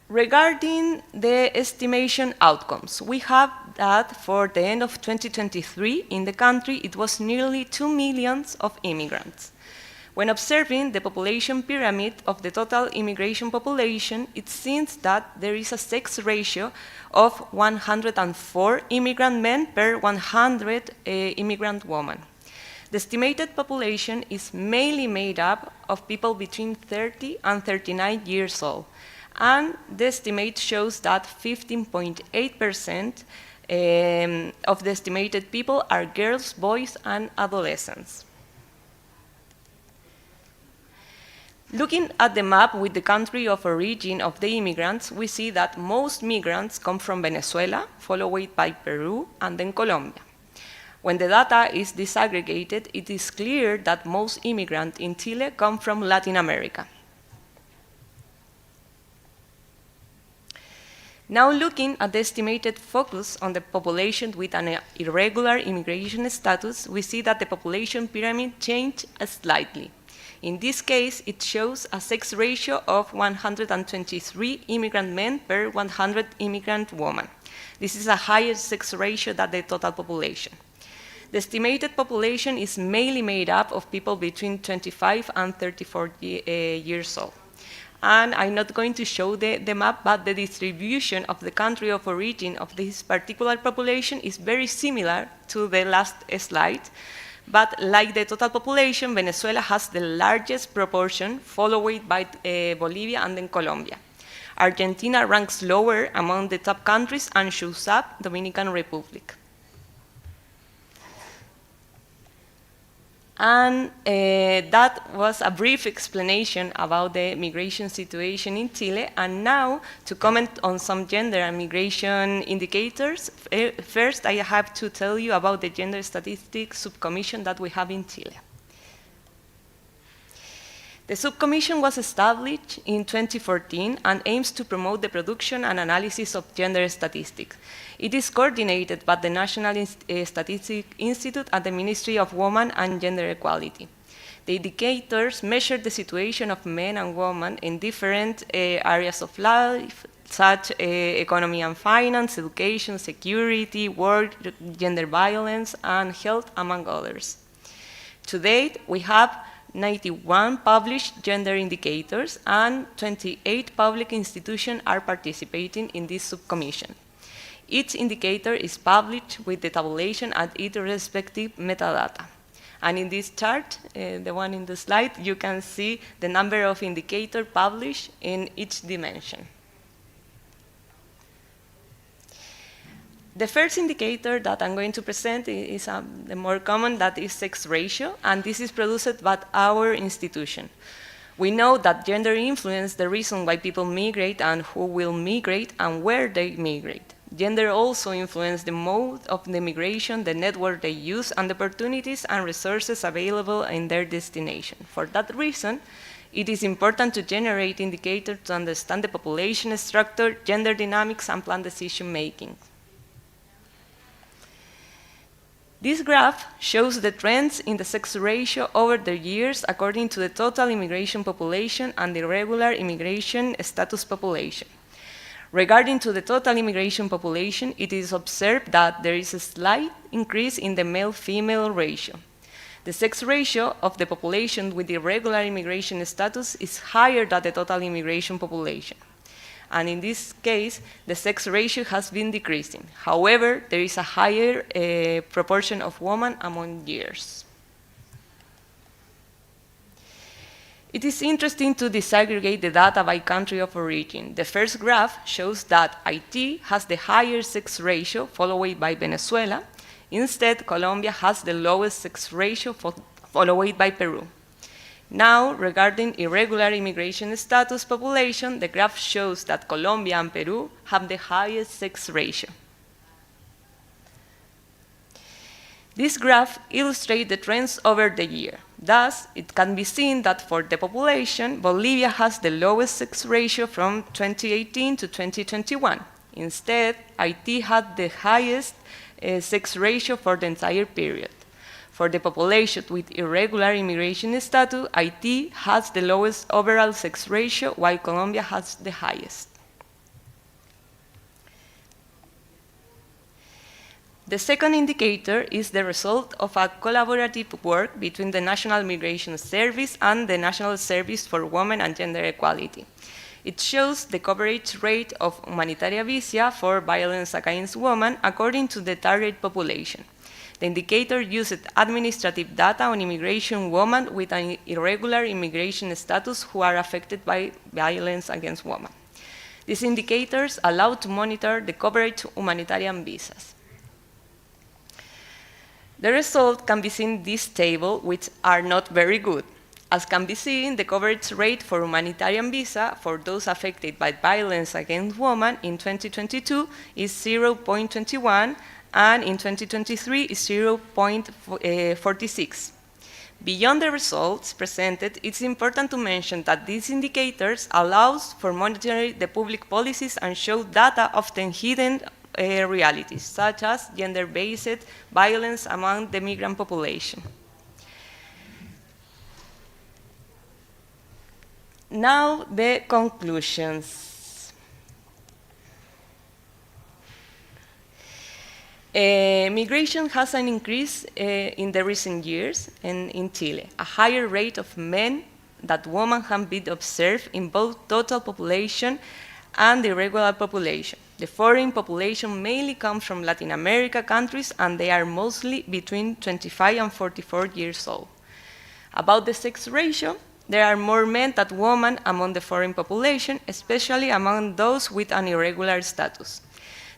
Regarding the estimation outcomes, we have that for the end of 2023, in the country, it was nearly 2 million of immigrants. When observing the population pyramid of the total immigration population, it seems that there is a sex ratio of 104 immigrant men per 100 immigrant women. The estimated population is mainly made up of people between 30 and 39 years old. And the estimate shows that 15.8% of the estimated people are girls, boys, and adolescents. Looking at the map with the country of origin of the immigrants, we see that most migrants come from Venezuela, followed by Peru, and then Colombia. When the data is disaggregated, it is clear that most immigrants in Chile come from Latin America. Now looking at the estimated focus on the population with an irregular immigration status, we see that the population pyramid changed slightly. In this case, it shows a sex ratio of 123 immigrant men per 100 immigrant women. This is a higher sex ratio than the total population. The estimated population is mainly made up of people between 25 and 34 years old. And I'm not going to show the map, but the distribution of the country of origin of this particular population is very similar to the last slide. But like the total population, Venezuela has the largest proportion, followed by Bolivia and then Colombia. Argentina ranks lower among the top countries and shows up Dominican Republic. And that was a brief explanation about the migration situation in Chile. And now, to comment on some gender and migration indicators, first I have to tell you about the Gender Statistics Subcommission that we have in Chile. The subcommission was established in 2014 and aims to promote the production and analysis of gender statistics. It is coordinated by the National Statistics Institute and the Ministry of Women and Gender Equality. The indicators measure the situation of men and women in different areas of life, such as economy and finance, education, security, work, gender violence, and health, among others. To date, we have 91 published gender indicators, and 28 public institutions are participating in this subcommission. Each indicator is published with the tabulation and its respective metadata. And in this chart, the one in the slide, you can see the number of indicators published in each dimension. The first indicator that I'm going to present is the more common, that is sex ratio, and this is produced by our institution. We know that gender influences the reason why people migrate and who will migrate and where they migrate. Gender also influences the mode of the migration, the network they use, and the opportunities and resources available in their destination. For that reason, it is important to generate indicators to understand the population structure, gender dynamics, and plan decision making. This graph shows the trends in the sex ratio over the years according to the total immigration population and the irregular immigration status population. Regarding to the total immigration population, it is observed that there is a slight increase in the male-female ratio. The sex ratio of the population with irregular immigration status is higher than the total immigration population. And in this case, the sex ratio has been decreasing. However, there is a higher proportion of women among years. It is interesting to disaggregate the data by country of origin. The first graph shows that Haiti has the higher sex ratio, followed by Venezuela. Instead, Colombia has the lowest sex ratio, followed by Peru. Now, regarding irregular immigration status population, the graph shows that Colombia and Peru have the highest sex ratio. This graph illustrates the trends over the year. Thus, it can be seen that for the population, Bolivia has the lowest sex ratio from 2018 to 2021. Instead, Haiti had the highest sex ratio for the entire period. For the population with irregular immigration status, Haiti has the lowest overall sex ratio, while Colombia has the highest. The second indicator is the result of a collaborative work between the National Migration Service and the National Service for Women and Gender Equality. It shows the coverage rate of humanitaria visa for violence against women according to the target population. The indicator used administrative data on immigration women with an irregular immigration status who are affected by violence against women. These indicators allow to monitor the coverage of humanitarian visas. The result can be seen in this table, which are not very good. As can be seen, the coverage rate for humanitarian visa for those affected by violence against women in 2022 is 0.21, and in 2023 is 0.46. Beyond the results presented, it's important to mention that these indicators allows for monitoring the public policies and show data often hidden realities, such as gender-based violence among the migrant population. Now, the conclusions. Migration has an increase in the recent years in Chile. A higher rate of men than women have been observed in both total population and the irregular population. The foreign population mainly comes from Latin America countries, and they are mostly between 25 and 44 years old. About the sex ratio, there are more men than women among the foreign population, especially among those with an irregular status.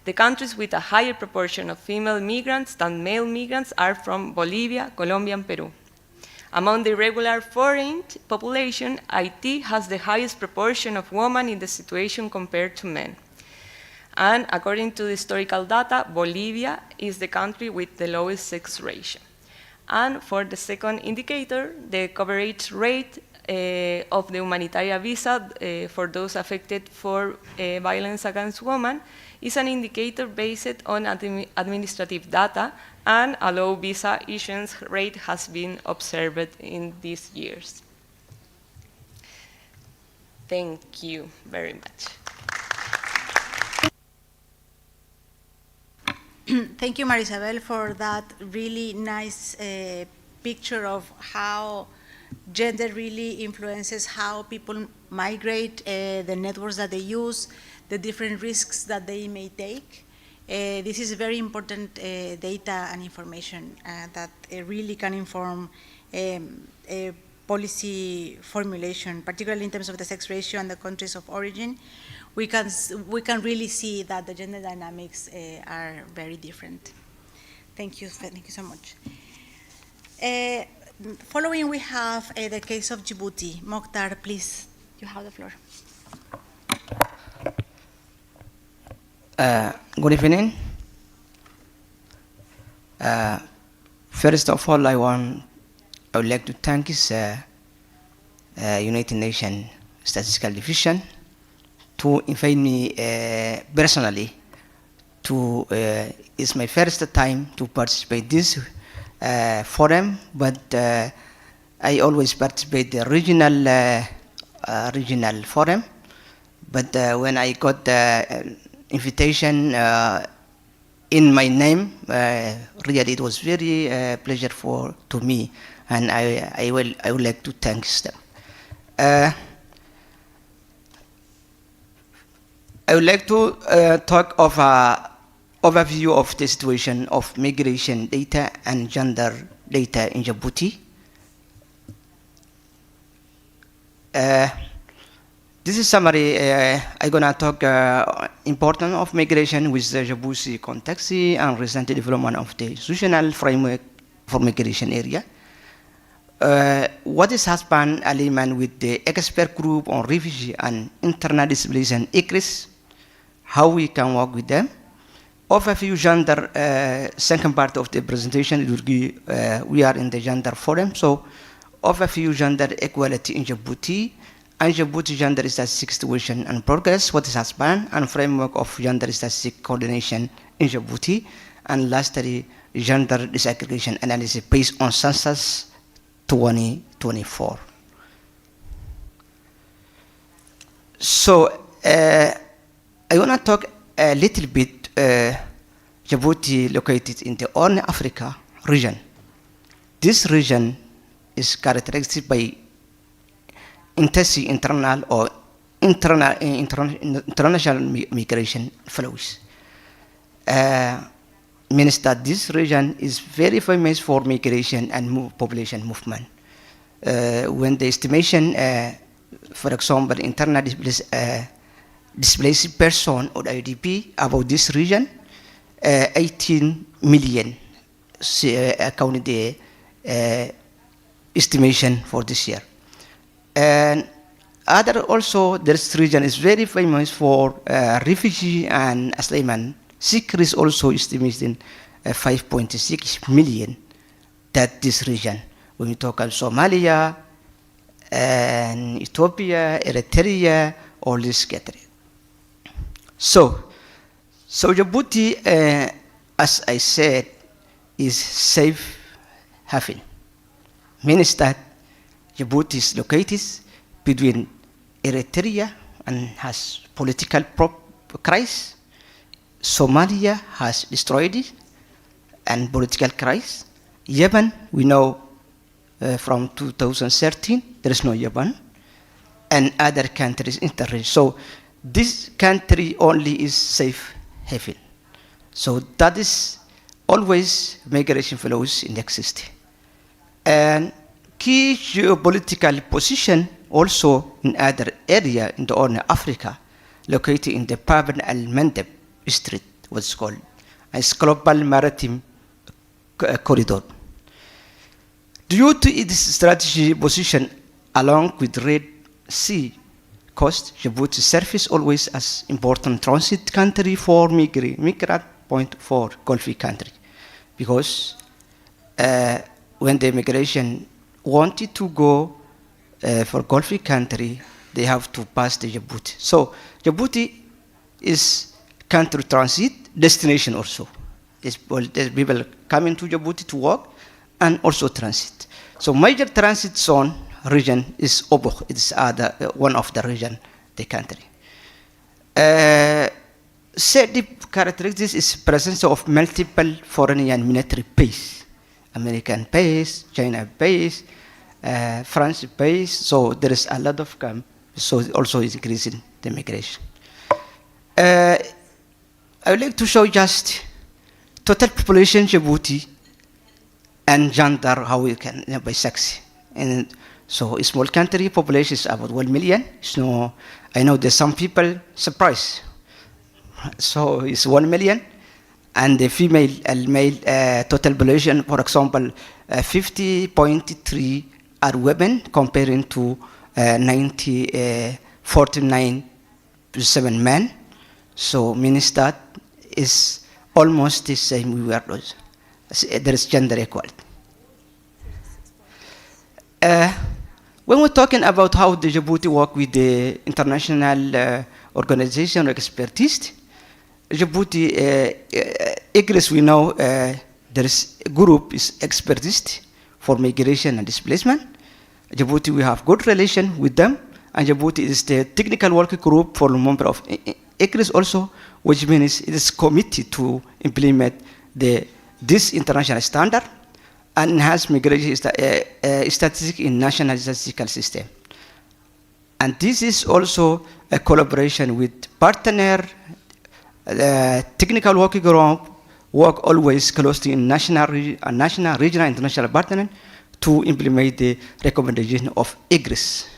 The countries with a higher proportion of female migrants than male migrants are from Bolivia, Colombia, and Peru. Among the irregular foreign population, Haiti has the highest proportion of women in the situation compared to men. And according to the historical data, Bolivia is the country with the lowest sex ratio. And for the second indicator, the coverage rate of the humanitarian visa for those affected for violence against women is an indicator based on administrative data, and a low visa issuance rate has been observed in these years. Thank you very much. Thank you, Marisabel, for that really nice picture of how gender really influences how people migrate, the networks that they use, the different risks that they may take. This is very important data and information that really can inform policy formulation, particularly in terms of the sex ratio and the countries of origin. We can really see that the gender dynamics are very different. Thank you so much. Following, we have the case of Djibouti. Mokhtar, please, you have the floor. Good evening. First of all, I would like to thank this United Nations Statistical Division to invite me personally to. It's my first time to participate this forum, but I always participate the regional forum. But when I got the invitation in my name, really it was very pleasure to me, and I would like to thank them. I would like to talk of an overview of the situation of migration data and gender data in Djibouti. This is summary. I'm gonna talk important of migration with the Djibouti context and recent development of the institutional framework for migration area. What is happened alignment with the expert group on refugee and internal displacement ICRIS, how we can work with them. Overview gender, second part of the presentation, it will be, we are in the gender forum, so overview gender equality in Djibouti, and Djibouti gender statistics situation and progress, what is happened, and framework of gender statistic coordination in Djibouti, and lastly, gender disaggregation analysis based on census 2024. So, I want to talk a little bit Djibouti located in the Horn Africa region. This region is characterized by intense internal or international migration flows. Means that this region is very famous for migration and population movement. When the estimation, for example, internal displaced person or IDP about this region, 18 million according to the estimation for this year. And other also, this region is very famous for refugee and asylum seekers, also estimating 5.6 million that this region, when we talk about Somalia, and Ethiopia, Eritrea, all this gathering. So Djibouti, as I said, is safe haven. Means that Djibouti is located between Eritrea and has political crisis. Somalia has destroyed it and political crisis. Yemen, we know from 2013, there is no Yemen, and other countries in the region. So this country only is safe haven. So that is always migration flows in exist. And key geopolitical position also in other area in the Horn of Africa, located in the Bab al-Mandeb Strait, what's called as global maritime corridor. Due to its strategic position along with Red Sea coast, Djibouti serves always as important transit country for migrant point for Gulf country, because when the migration wanted to go for Gulf country, they have to pass the Djibouti. So Djibouti is country transit destination also. There's people coming to Djibouti to work and also transit. So major transit zone region is Oboh. It's one of the region, the country. Set characteristics is presence of multiple foreign and military base, American base, China base, France base. So there is a lot of so also is increasing the migration. I would like to show just total population Djibouti and gender, how we can by sex. And so a small country population is about 1 million. So I know there's some people surprised. So it's 1 million, and the female and male total population, for example, 50.3 are women comparing to 49.7 men. So means that is almost the same we were those. There is gender equality. When we're talking about how the Djibouti work with the international organization or expertise, Djibouti, IGRIS, we know there is a group is expertise for migration and displacement. Djibouti, we have good relation with them, and Djibouti is the technical working group for a member of IGRIS also, which means it is committed to implement this international standard and enhance migration statistics in national statistical system. And this is also a collaboration with partner, technical working group, work always closely in national, regional, international partner to implement the recommendation of IGRIS.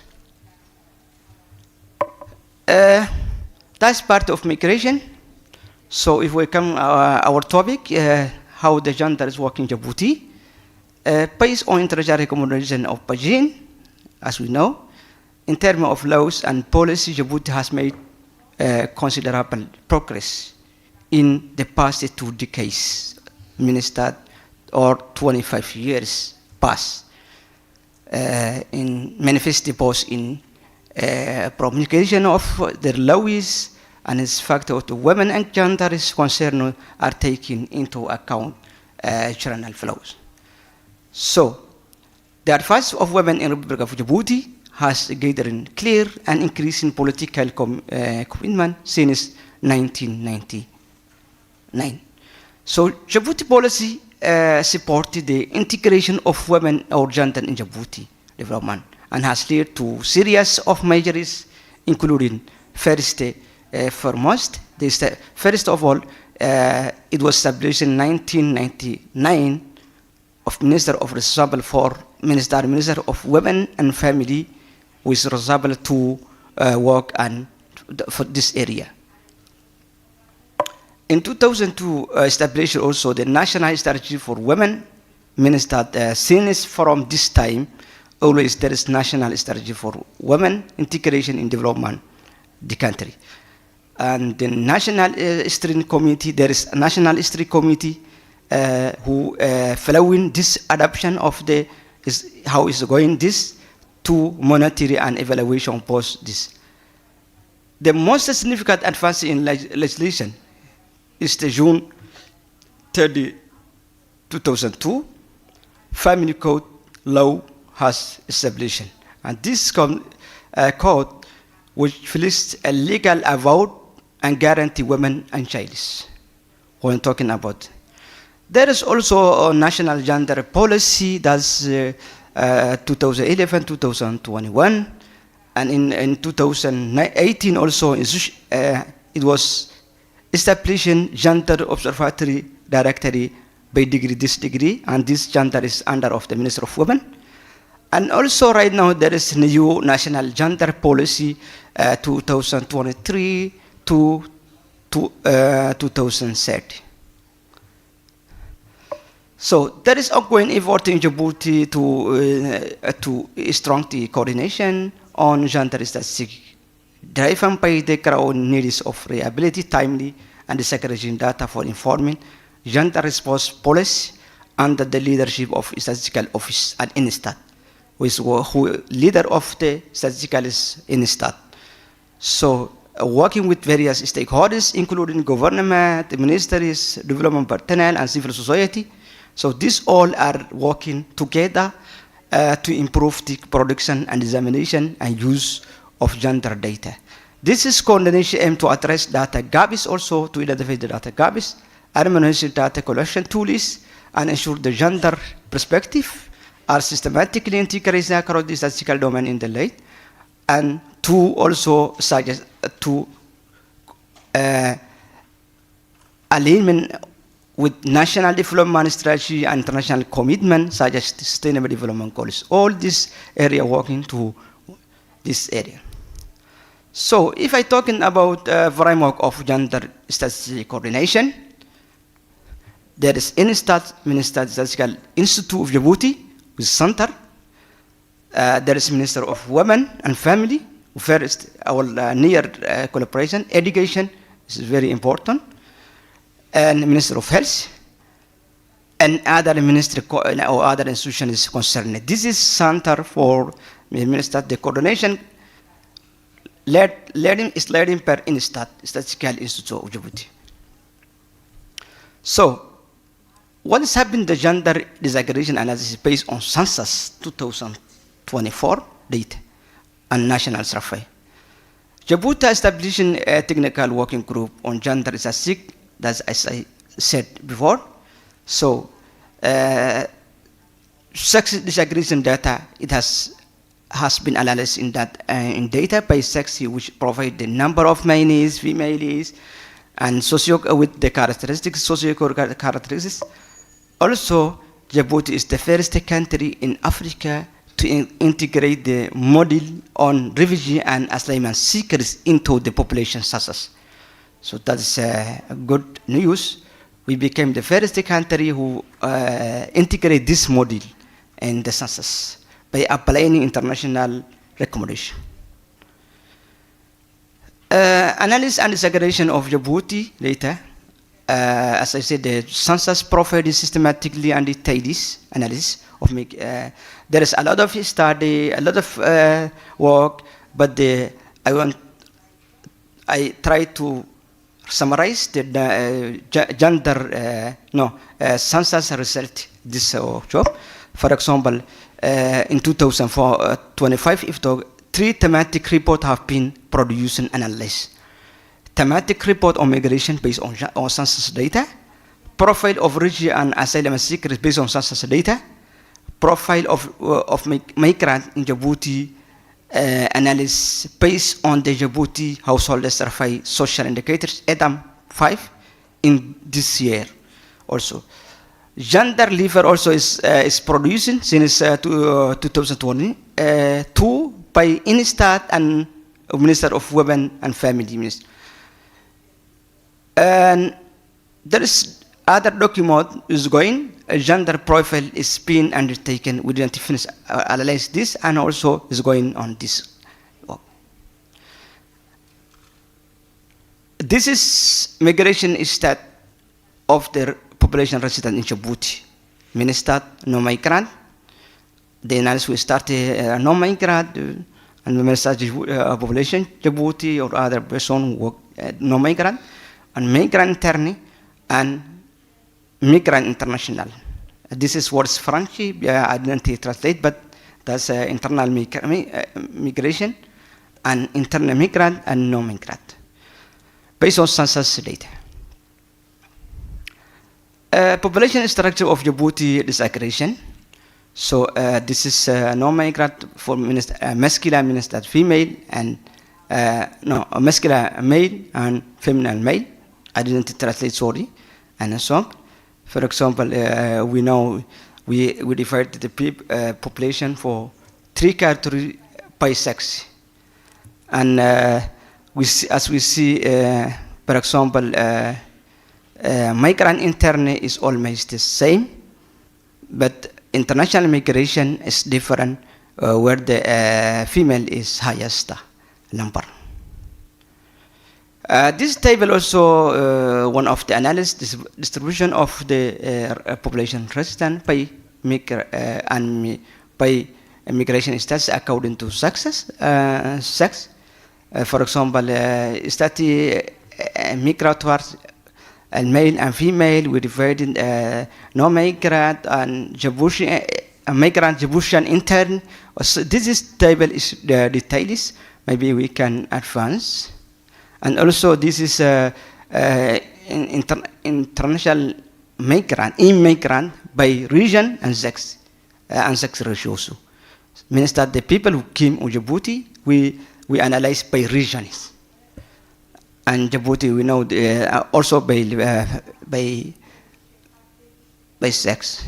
That's part of migration. So if we come our topic, how the gender is working in Djibouti, based on international recommendation of Beijing, as we know, in terms of laws and policy, Djibouti has made considerable progress in the past 2 decades, means that, or 25 years past, in manifested both in promulgation of the laws and its factor of the women and gender is concerned are taken into account general flows. So, the advance of women in the Republic of Djibouti has gathered clear and increasing political commitment since 1999. So, Djibouti policy supported the integration of women or gender in Djibouti development and has led to series of measures, including first of all, it was established in 1999 of Minister of Responsible for Minister of Women and Family, who is responsible to work and for this area. In 2002, established also the National Strategy for Women, means that since from this time, always there is National Strategy for Women Integration in Development, the country. And the National Steering Committee, there is a National Steering Committee who following this adoption of the how is going this to monetary and evaluation post this. The most significant advance in legislation is the June 30, 2002 Family Code law has established. And this code which lists a legal avowed and guarantee women and children when talking about. There is also a national gender policy that's 2011-2021, and in 2018 also it was establishing gender observatory directory by degree, this degree, and this gender is under of the Minister of Women. And also right now there is new national gender policy 2023 to 2030. So there is ongoing effort in Djibouti to strengthen coordination on gender statistics, driven by the crowd needs of reliability, timely, and disaggregating data for informing gender response policy under the leadership of Statistical Office at INSTAT, who leader of the statistical is INSTAT. So working with various stakeholders, including government, ministries, development personnel, and civil society. So these all are working together to improve the production and dissemination and use of gender data. This is coordination aimed to address data gaps, also to identify the data gaps, harmonize data collection tools, and ensure the gender perspective are systematically integrated across the statistical domain in the late, and to also suggest to alignment with national development strategy and international commitment such as the sustainable development goals. All this area working to this area. So if I talking about framework of gender statistical coordination, there is INSTAT, Minister Statistical Institute of Djibouti, with center. There is Minister of Women and Family, first our near collaboration. Education is very important, and Minister of Health, and other ministry or other institutions concerned. This is center for Minister. The coordination is led per INSTAT, Statistical Institute of Djibouti. So, what is happening the gender disaggregation analysis based on census 2024 data and national survey? Djibouti establishing a technical working group on gender statistics, that's as I said before. So, sex disaggregation data, it has been analyzed in that in data by sex, which provide the number of males, females, and with the characteristics, socio-economic characteristics. Also, Djibouti is the first country in Africa to integrate the model on refugee and asylum seekers into the population census. So that's good news. We became the first country who integrate this model in the census by applying international recommendation. Analysis and disaggregation of Djibouti data. As I said, the census profile is systematically and detailed analysis of there is a lot of study, a lot of work, but I try to summarize the census result this job. For example, in 2025, if the 3 thematic reports have been produced and analyzed. Thematic report on migration based on census data, profile of refugee and asylum seekers based on census data, profile of migrant in Djibouti analysis based on the Djibouti household survey social indicators, EDAM 5 in this year also. Gender lever also is producing since 2022 by INSTAT and Minister of Women and Family Minister. And there is other document is going, a gender profile is being undertaken. We didn't finish analyze this, and also is going on this. This is migration stat of the population resident in Djibouti. Ministat, no migrant, the analysis will start non-migrant and population, Djibouti or other person work non-migrant, and migrant interne, and migrant international. This is what's French, I didn't translate, but that's internal migration, and internal migrant and non-migrant, based on census data. Population structure of Djibouti disaggregation. So this is non-migrant for masculine means that female, and masculine male and feminine male. I didn't translate, sorry, and so on. For example, we know we divide the population for 3 categories by sex, and we see, as we see, for example, migrant interne is almost the same, but international migration is different, where the female is highest number. This table also one of the analysis distribution of the population resident by by migration status according to sex. For example, migratoires and male and female, we divided non-migrant and migrant Djiboutian intern. So this table is the details. Maybe we can advance. And also this is international migrant, immigrant by region and sex ratio also. Means that the people who came to Djibouti, we analyze by regions. And Djibouti, we know also by sex.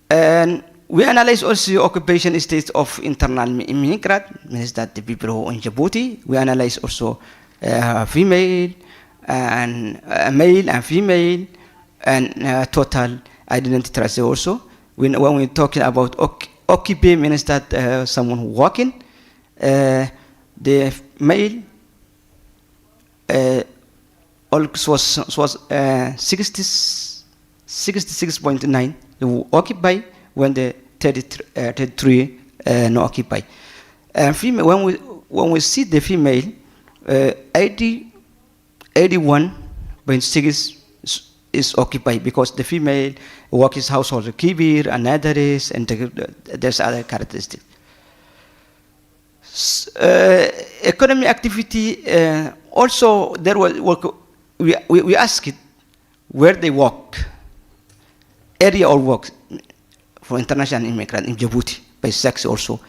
And we analyze also occupation states of internal immigrant, means that the people who are in Djibouti. We analyze also female and male and female and total identity trace also. When we're talking about occupy, means that someone walking, the male was 66.9 to occupy, when the 33 no occupy. And female, when we see the female, 81.6 is occupied, because the female work is household kibir and others, and there's other characteristics. Economic activity also there was work. We ask it where they work, area of work for international immigrant in Djibouti by sex also.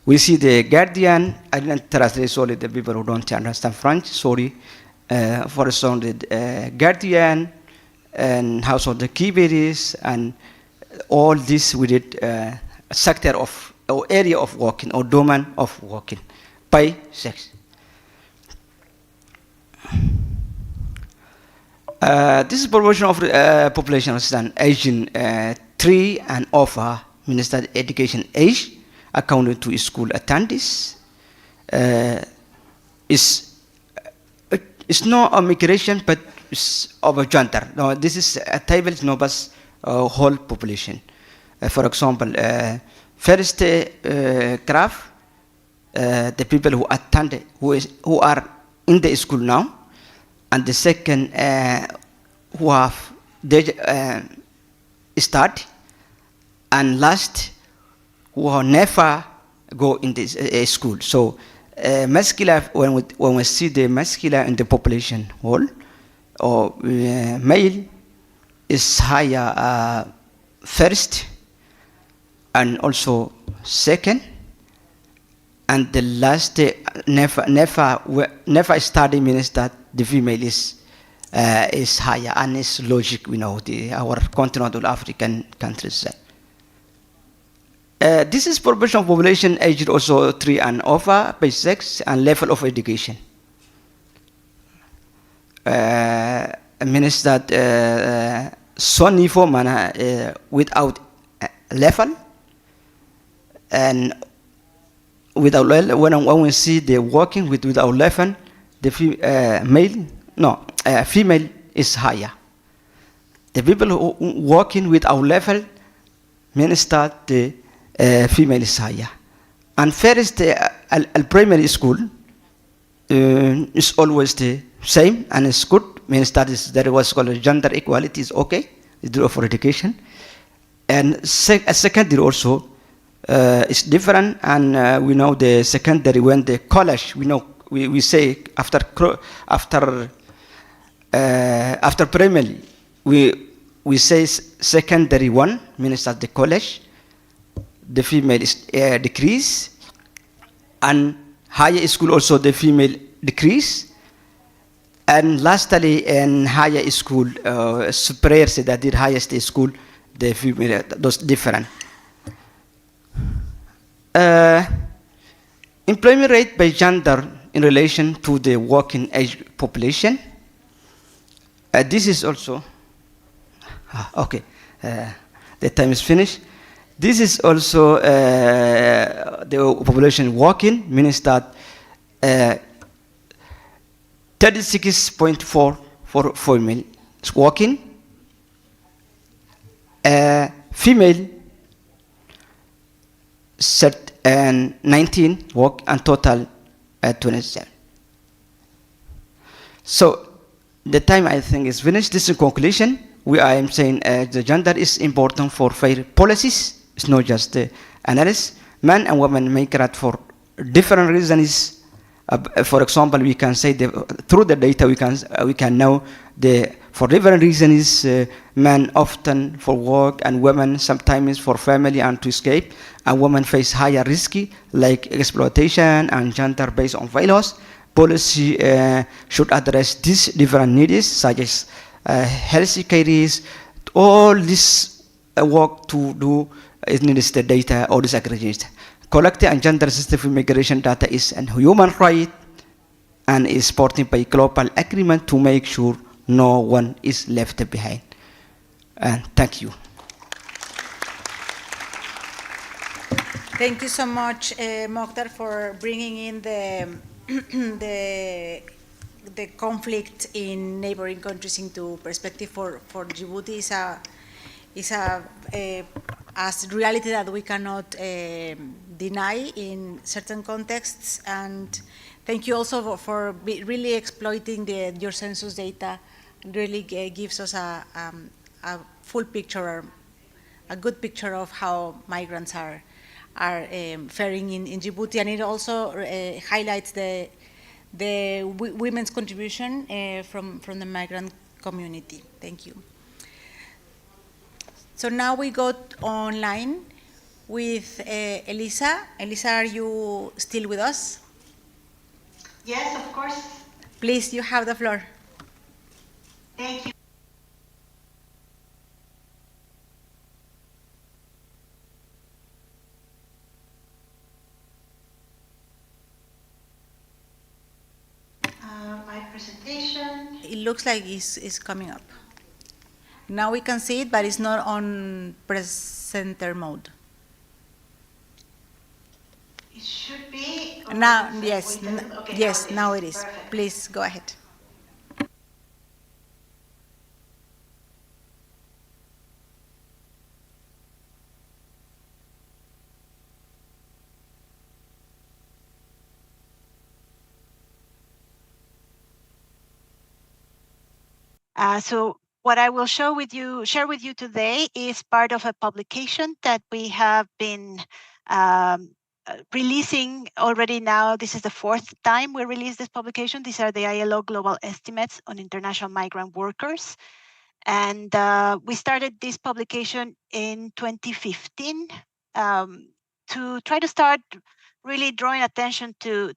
We see the Guardian. I didn't translate, sorry, the people who don't understand French, sorry. For example, the Guardian and household the Kibiris and all this we did sector of or area of working or domain of working by sex. This is proportion of population resident aging 3 and over, means that education age accounted to school attendance is not a migration, but it's of a gender. No, this is a table, is not but whole population. For example, first graph, the people who attend, who are in the school now, and the second who have start, and last who have never go in this school. So masculine, when we see the masculine in the population whole, or male is higher first, and also second, and the last never study, means that the female is higher, and it's logic, we know, our continental African countries. This is proportion of population aged also 3 and over by sex and level of education. Means that some niveau without level, and without level, when we see the working without level, the female is higher. The people who working without level من start the female is higher. And first, primary school is always the same and it's good. Means that is there was called gender equality is okay. It's for education. And secondary also is different. And we know the secondary when the college we say after primary we say secondary one means that the college the female is decrease, and higher school also the female decrease, and lastly in higher school superior say that the highest school the female those different. Employment rate by gender in relation to the working age population. This is also okay. The time is finished. This is also the population working, means that 36.4 for female is working, female set and 19 work, and total 27. So the time I think is finished. This is conclusion. I am saying the gender is important for fair policies. It's not just the analysis. Men and women migrate for different reasons. For example, we can say through the data we can know for different reasons men often for work and women sometimes for family and to escape. And women face higher risk like exploitation and gender based on violence. Policy should address these different needs such as health care. All this work to do it needs the data or disaggregate. Collecting and gender sensitive migration data is a human right and is supported by global agreement to make sure no one is left behind. And thank you. Thank you so much, Mokhtar, for bringing in the conflict in neighboring countries into perspective for Djibouti is a reality that we cannot deny in certain contexts. And thank you also for really exploiting your census data. It really gives us a full picture, a good picture of how migrants are faring in Djibouti, and it also highlights the women's contribution from the migrant community. Thank you. So now we go online with Elisa. Elisa, are you still with us? Yes, of course. Please, you have the floor. Thank you. My presentation. It looks like it's coming up. Now we can see it, but it's not on presenter mode. It should be. Now, yes, Okay, yes, now it is. Perfect. Please go ahead. So what I will share with you today is part of a publication that we have been releasing already now. This is the fourth time we release this publication. These are the ILO Global Estimates on International Migrant Workers. And we started this publication in 2015 to try to start really drawing attention to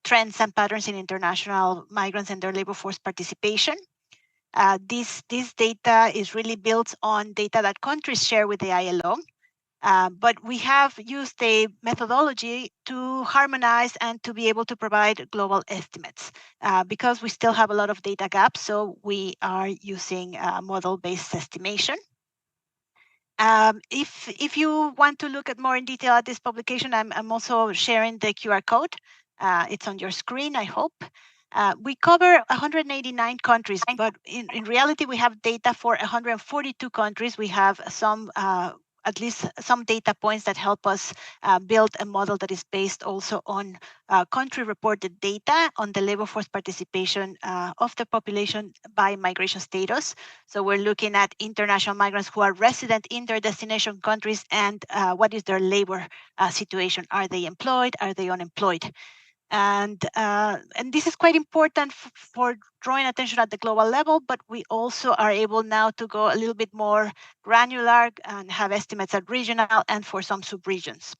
trends and patterns in international migrants and their labor force participation. This data is really built on data that countries share with the ILO, but we have used a methodology to harmonize and to be able to provide global estimates because we still have a lot of data gaps, so we are using model-based estimation. If you want to look at more in detail at this publication, I'm also sharing the QR code. It's on your screen, I hope. We cover 189 countries, but in reality, we have data for 142 countries. We have some at least some data points that help us build a model that is based also on country-reported data on the labor force participation of the population by migration status. So we're looking at international migrants who are resident in their destination countries and what is their labor situation. Are they employed? Are they unemployed? And this is quite important for drawing attention at the global level, but we also are able now to go a little bit more granular and have estimates at regional and for some sub-regions.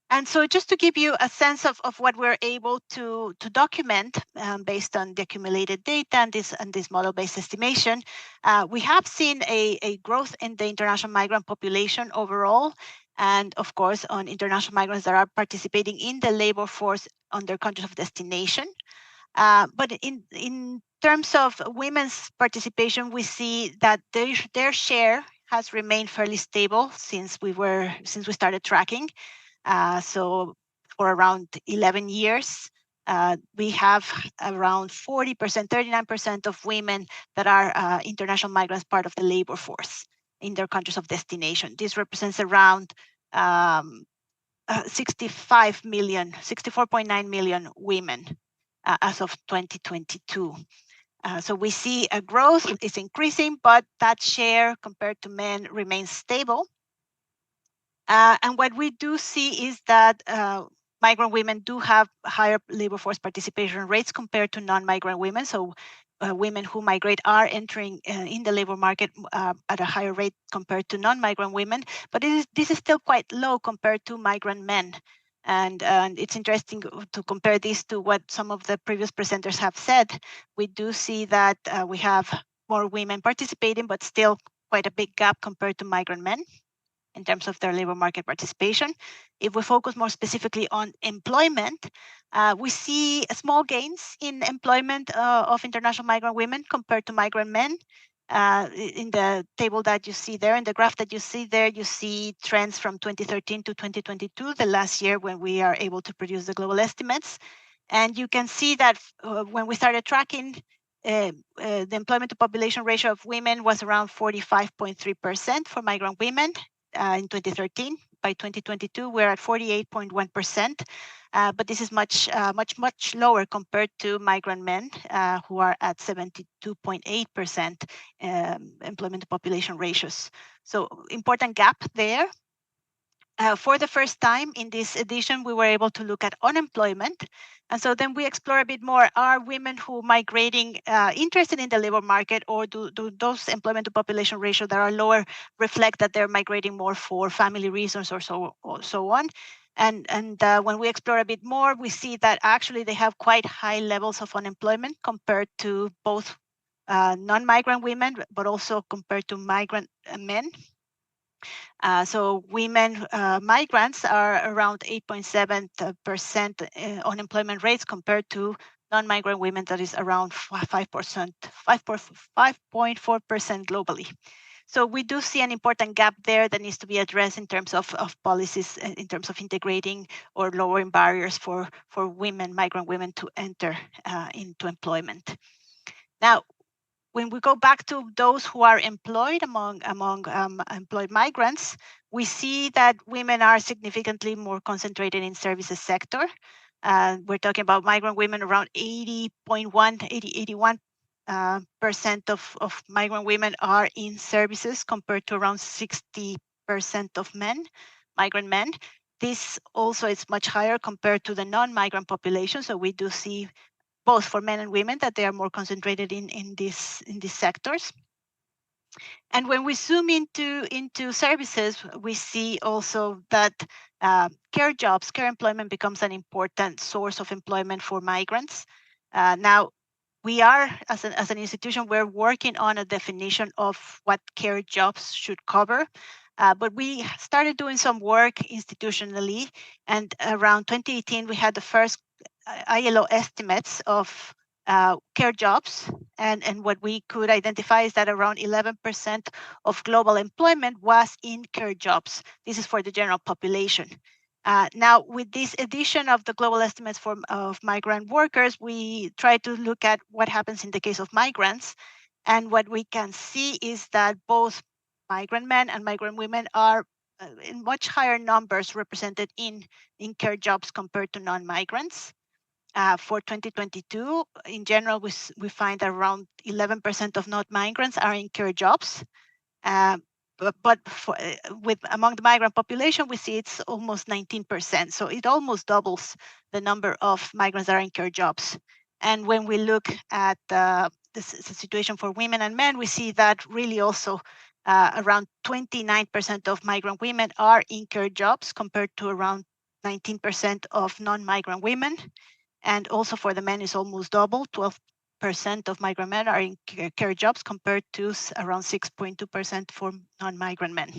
And so just to give you a sense of what we're able to document based on the accumulated data and this model-based estimation, we have seen a growth in the international migrant population overall, and of course on international migrants that are participating in the labor force on their countries of destination. But in terms of women's participation, we see that their share has remained fairly stable since we started tracking. So for around 11 years, we have around 40%, 39% of women that are international migrants part of the labor force in their countries of destination. This represents around 65 million, 64.9 million women as of 2022. So we see a growth, it's increasing, but that share compared to men remains stable. And what we do see is that migrant women do have higher labor force participation rates compared to non-migrant women. So women who migrate are entering in the labor market at a higher rate compared to non-migrant women, but this is still quite low compared to migrant men. And it's interesting to compare this to what some of the previous presenters have said. We do see that we have more women participating, but still quite a big gap compared to migrant men in terms of their labor market participation. If we focus more specifically on employment, we see small gains in employment of international migrant women compared to migrant men. In the table that you see there, in the graph that you see there, you see trends from 2013 to 2022, the last year when we are able to produce the global estimates. And you can see that when we started tracking, the employment to population ratio of women was around 45.3% for migrant women in 2013. By 2022, we're at 48.1%, but this is much lower compared to migrant men who are at 72.8% employment to population ratios. So important gap there. For the first time in this edition, we were able to look at unemployment. And so then we explore a bit more, are women who migrating interested in the labor market, or do those employment to population ratio that are lower reflect that they're migrating more for family reasons or so on? And when we explore a bit more, we see that actually they have quite high levels of unemployment compared to both non-migrant women, but also compared to migrant men. So women migrants are around 8.7% unemployment rates compared to non-migrant women that is around 5.4% globally. So we do see an important gap there that needs to be addressed in terms of policies, in terms of integrating or lowering barriers for women, migrant women to enter into employment. Now, when we go back to those who are employed among employed migrants, we see that women are significantly more concentrated in services sector. We're talking about migrant women around 81% of migrant women are in services compared to around 60% of migrant men. This also is much higher compared to the non-migrant population. So we do see both for men and women that they are more concentrated in these sectors. And when we zoom into services, we see also that care jobs, care employment becomes an important source of employment for migrants. Now, we are, as an institution, we're working on a definition of what care jobs should cover. But we started doing some work institutionally, and around 2018, we had the first ILO estimates of care jobs, and what we could identify is that around 11% of global employment was in care jobs. This is for the general population. Now, with this addition of the global estimates of migrant workers, we try to look at what happens in the case of migrants, and what we can see is that both migrant men and migrant women are in much higher numbers represented in care jobs compared to non-migrants. For 2022, in general, we find that around 11% of non-migrants are in care jobs. But among the migrant population, we see it's almost 19%. So it almost doubles the number of migrants that are in care jobs. And when we look at the situation for women and men, we see that really also around 29% of migrant women are in care jobs compared to around 19% of non-migrant women. And also for the men, it's almost double. 12% of migrant men are in care jobs compared to around 6.2% for non-migrant men.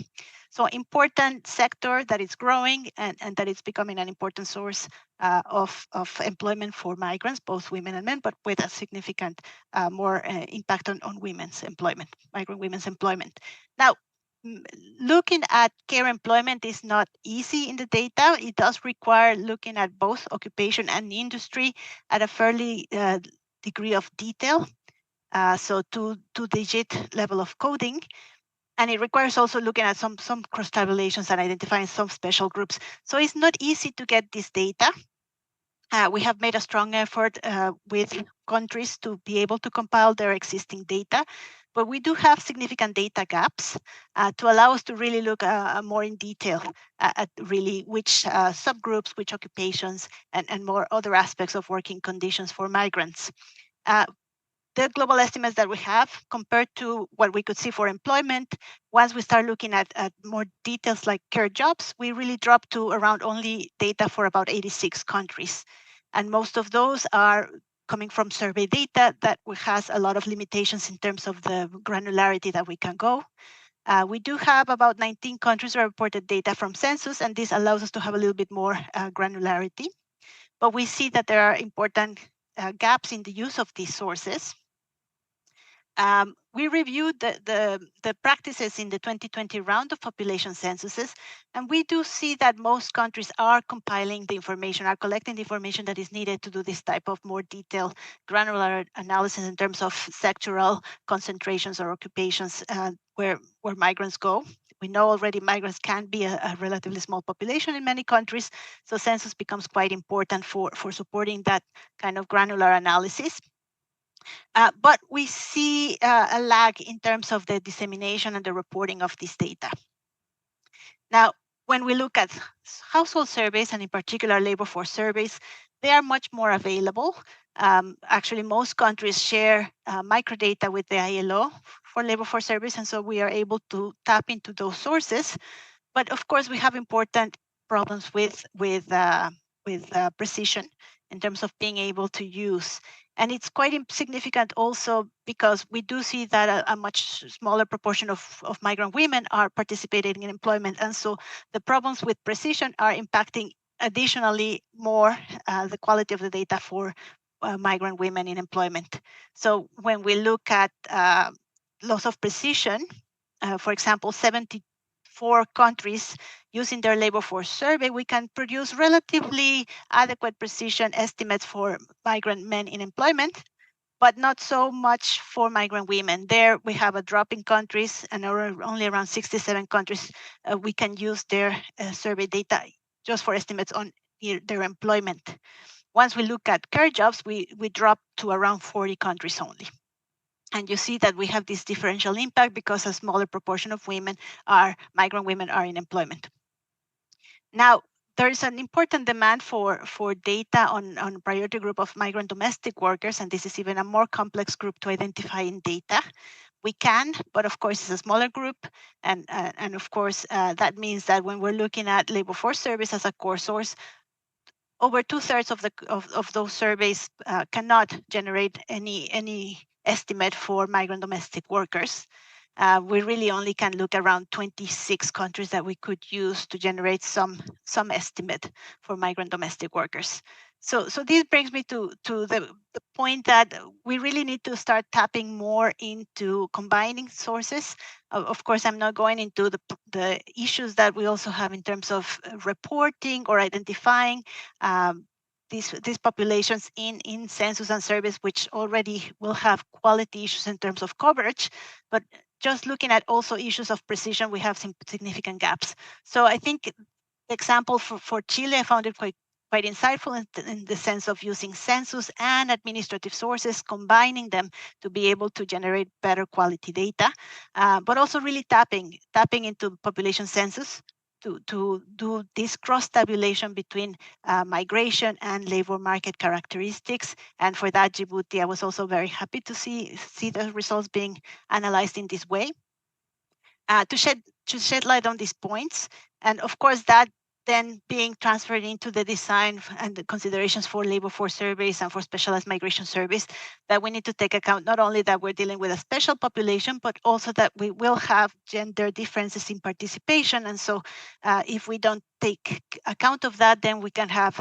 So important sector that is growing and that it's becoming an important source of employment for migrants, both women and men, but with a significant more impact on women's employment, migrant women's employment. Now, looking at care employment is not easy in the data. It does require looking at both occupation and industry at a fairly degree of detail, so two-digit level of coding. And it requires also looking at some cross-tabulations and identifying some special groups. So it's not easy to get this data. We have made a strong effort with countries to be able to compile their existing data, but we do have significant data gaps to allow us to really look more in detail at really which subgroups, which occupations, and more other aspects of working conditions for migrants. The global estimates that we have compared to what we could see for employment, once we start looking at more details like care jobs, we really drop to around only data for about 86 countries. And most of those are coming from survey data that has a lot of limitations in terms of the granularity that we can go. We do have about 19 countries that reported data from census, and this allows us to have a little bit more granularity. But we see that there are important gaps in the use of these sources. We reviewed the practices in the 2020 round of population censuses, and we do see that most countries are compiling the information, are collecting the information that is needed to do this type of more detailed granular analysis in terms of sectoral concentrations or occupations where migrants go. We know already migrants can be a relatively small population in many countries, so census becomes quite important for supporting that kind of granular analysis. But we see a lag in terms of the dissemination and the reporting of this data. Now, when we look at household surveys, and in particular labor force surveys, they are much more available. Actually, most countries share microdata with the ILO for labor force surveys, and so we are able to tap into those sources. But of course, we have important problems with precision in terms of being able to use. And it's quite significant also because we do see that a much smaller proportion of migrant women are participating in employment. And so the problems with precision are impacting additionally more the quality of the data for migrant women in employment. So when we look at loss of precision, for example, 74 countries using their labor force survey, we can produce relatively adequate precision estimates for migrant men in employment, but not so much for migrant women. There we have a drop in countries, and only around 67 countries we can use their survey data just for estimates on their employment. Once we look at care jobs, we drop to around 40 countries only. And you see that we have this differential impact because a smaller proportion of migrant women are in employment. Now, there is an important demand for data on priority group of migrant domestic workers, and this is even a more complex group to identify in data. We can, but of course it's a smaller group, and of course that means that when we're looking at labor force surveys as a core source, over 2/3 of those surveys cannot generate any estimate for migrant domestic workers. We really only can look around 26 countries that we could use to generate some estimate for migrant domestic workers. So this brings me to the point that we really need to start tapping more into combining sources. Of course, I'm not going into the issues that we also have in terms of reporting or identifying these populations in census and surveys, which already will have quality issues in terms of coverage. But just looking at also issues of precision, we have some significant gaps. So I think the example for Chile, I found it quite insightful in the sense of using census and administrative sources, combining them to be able to generate better quality data, but also really tapping into population census to do this cross-tabulation between migration and labor market characteristics. And for that, Djibouti, I was also very happy to see the results being analyzed in this way. To shed light on these points, and of course that then being transferred into the design and the considerations for labor force surveys and for specialized migration surveys, that we need to take account not only that we're dealing with a special population, but also that we will have gender differences in participation. And so if we don't take account of that, then we can have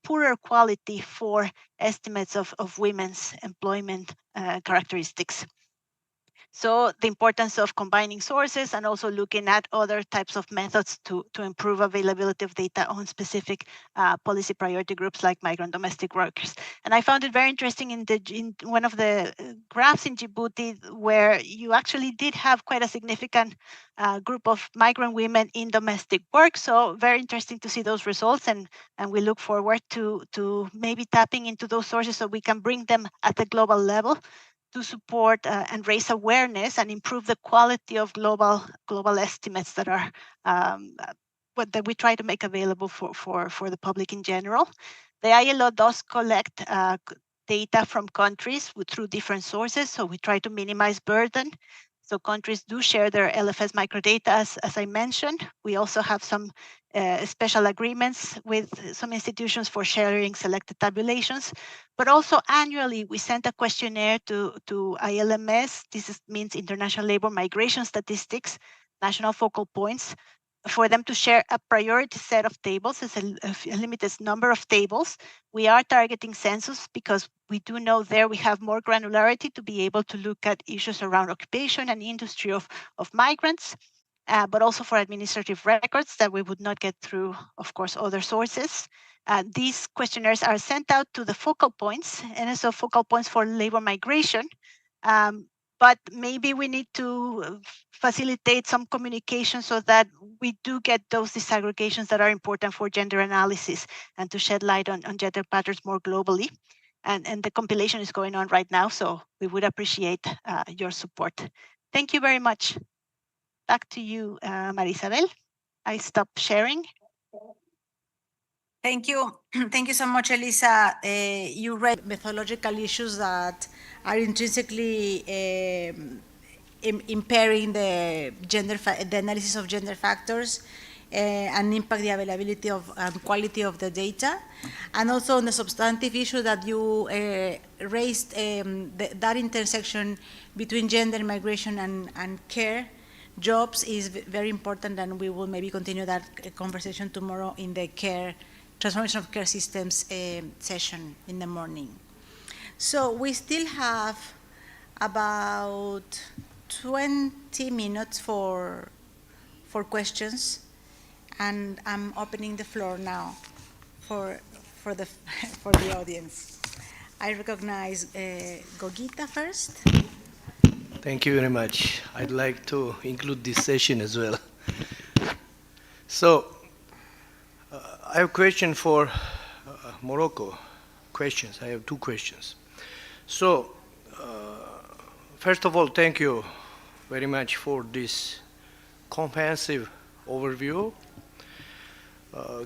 poorer quality for estimates of women's employment characteristics. So the importance of combining sources and also looking at other types of methods to improve availability of data on specific policy priority groups like migrant domestic workers. And I found it very interesting in one of the graphs in Djibouti, where you actually did have quite a significant group of migrant women in domestic work. So very interesting to see those results, and we look forward to maybe tapping into those sources so we can bring them at the global level to support and raise awareness and improve the quality of global estimates that are that we try to make available for the public in general. The ILO does collect data from countries through different sources, so we try to minimize burden. So countries do share their LFS microdata, as I mentioned. We also have some special agreements with some institutions for sharing selected tabulations. But also annually, we sent a questionnaire to ILMS. This means International Labor Migration Statistics, national focal points, for them to share a priority set of tables. It's a limited number of tables. We are targeting census because we do know there we have more granularity to be able to look at issues around occupation and industry of migrants, but also for administrative records that we would not get through, of course, other sources. These questionnaires are sent out to the focal points, NSO focal points for labor migration. But maybe we need to facilitate some communication so that we do get those disaggregations that are important for gender analysis and to shed light on gender patterns more globally. And the compilation is going on right now, so we would appreciate your support. Thank you very much. Back to you, Marisabel. I stop sharing. Thank you. Thank you so much, Elisa. You raised methodological issues that are intrinsically impairing the analysis of gender factors and impact the availability of quality of the data. And also on the substantive issue that you raised, that intersection between gender, migration, and care jobs is very important, and we will maybe continue that conversation tomorrow in the care transformation of care systems session in the morning. So we still have about 20 minutes for questions, and I'm opening the floor now for the audience. I recognize Gogita first. Thank you very much. I'd like to include this session as well. So, I have a question for Morocco. Questions. I have two questions. So, first of all, thank you very much for this comprehensive overview.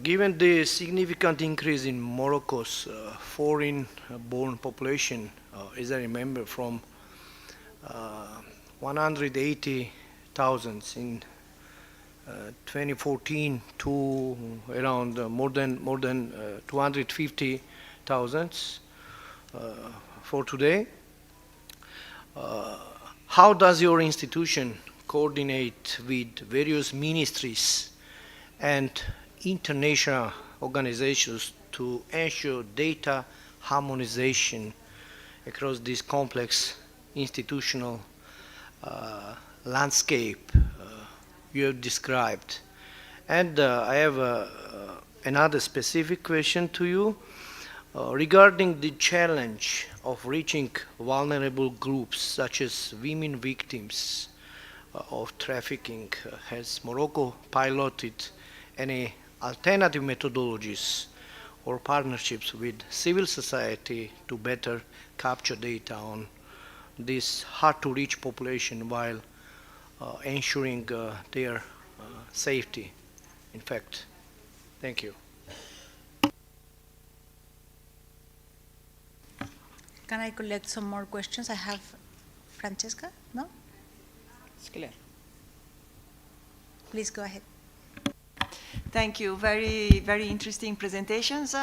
Given the significant increase in Morocco's foreign-born population, as I remember, from 180,000 in 2014 to around more than 250,000 for today. How does your institution coordinate with various ministries and international organizations to ensure data harmonization across this complex institutional landscape you have described? And I have another specific question to you regarding the challenge of reaching vulnerable groups such as women victims of trafficking. Has Morocco piloted any alternative methodologies or partnerships with civil society to better capture data on this hard-to-reach population while ensuring their safety? In fact, thank you. Can I collect some more questions? I have Francesca, no? It's clear. Please go ahead. Thank you. Very, very interesting presentations.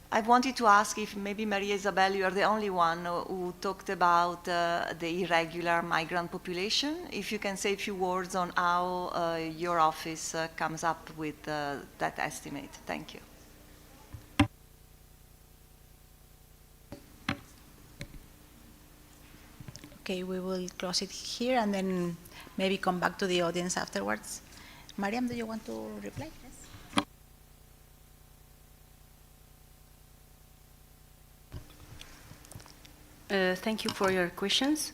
I wanted to ask if maybe Maria Isabel, you are the only one who talked about the irregular migrant population. If you can say a few words on how your office comes up with that estimate. Thank you. Okay, we will close it here and then maybe come back to the audience afterwards. Mariam, do you want to reply? Thank you for your questions.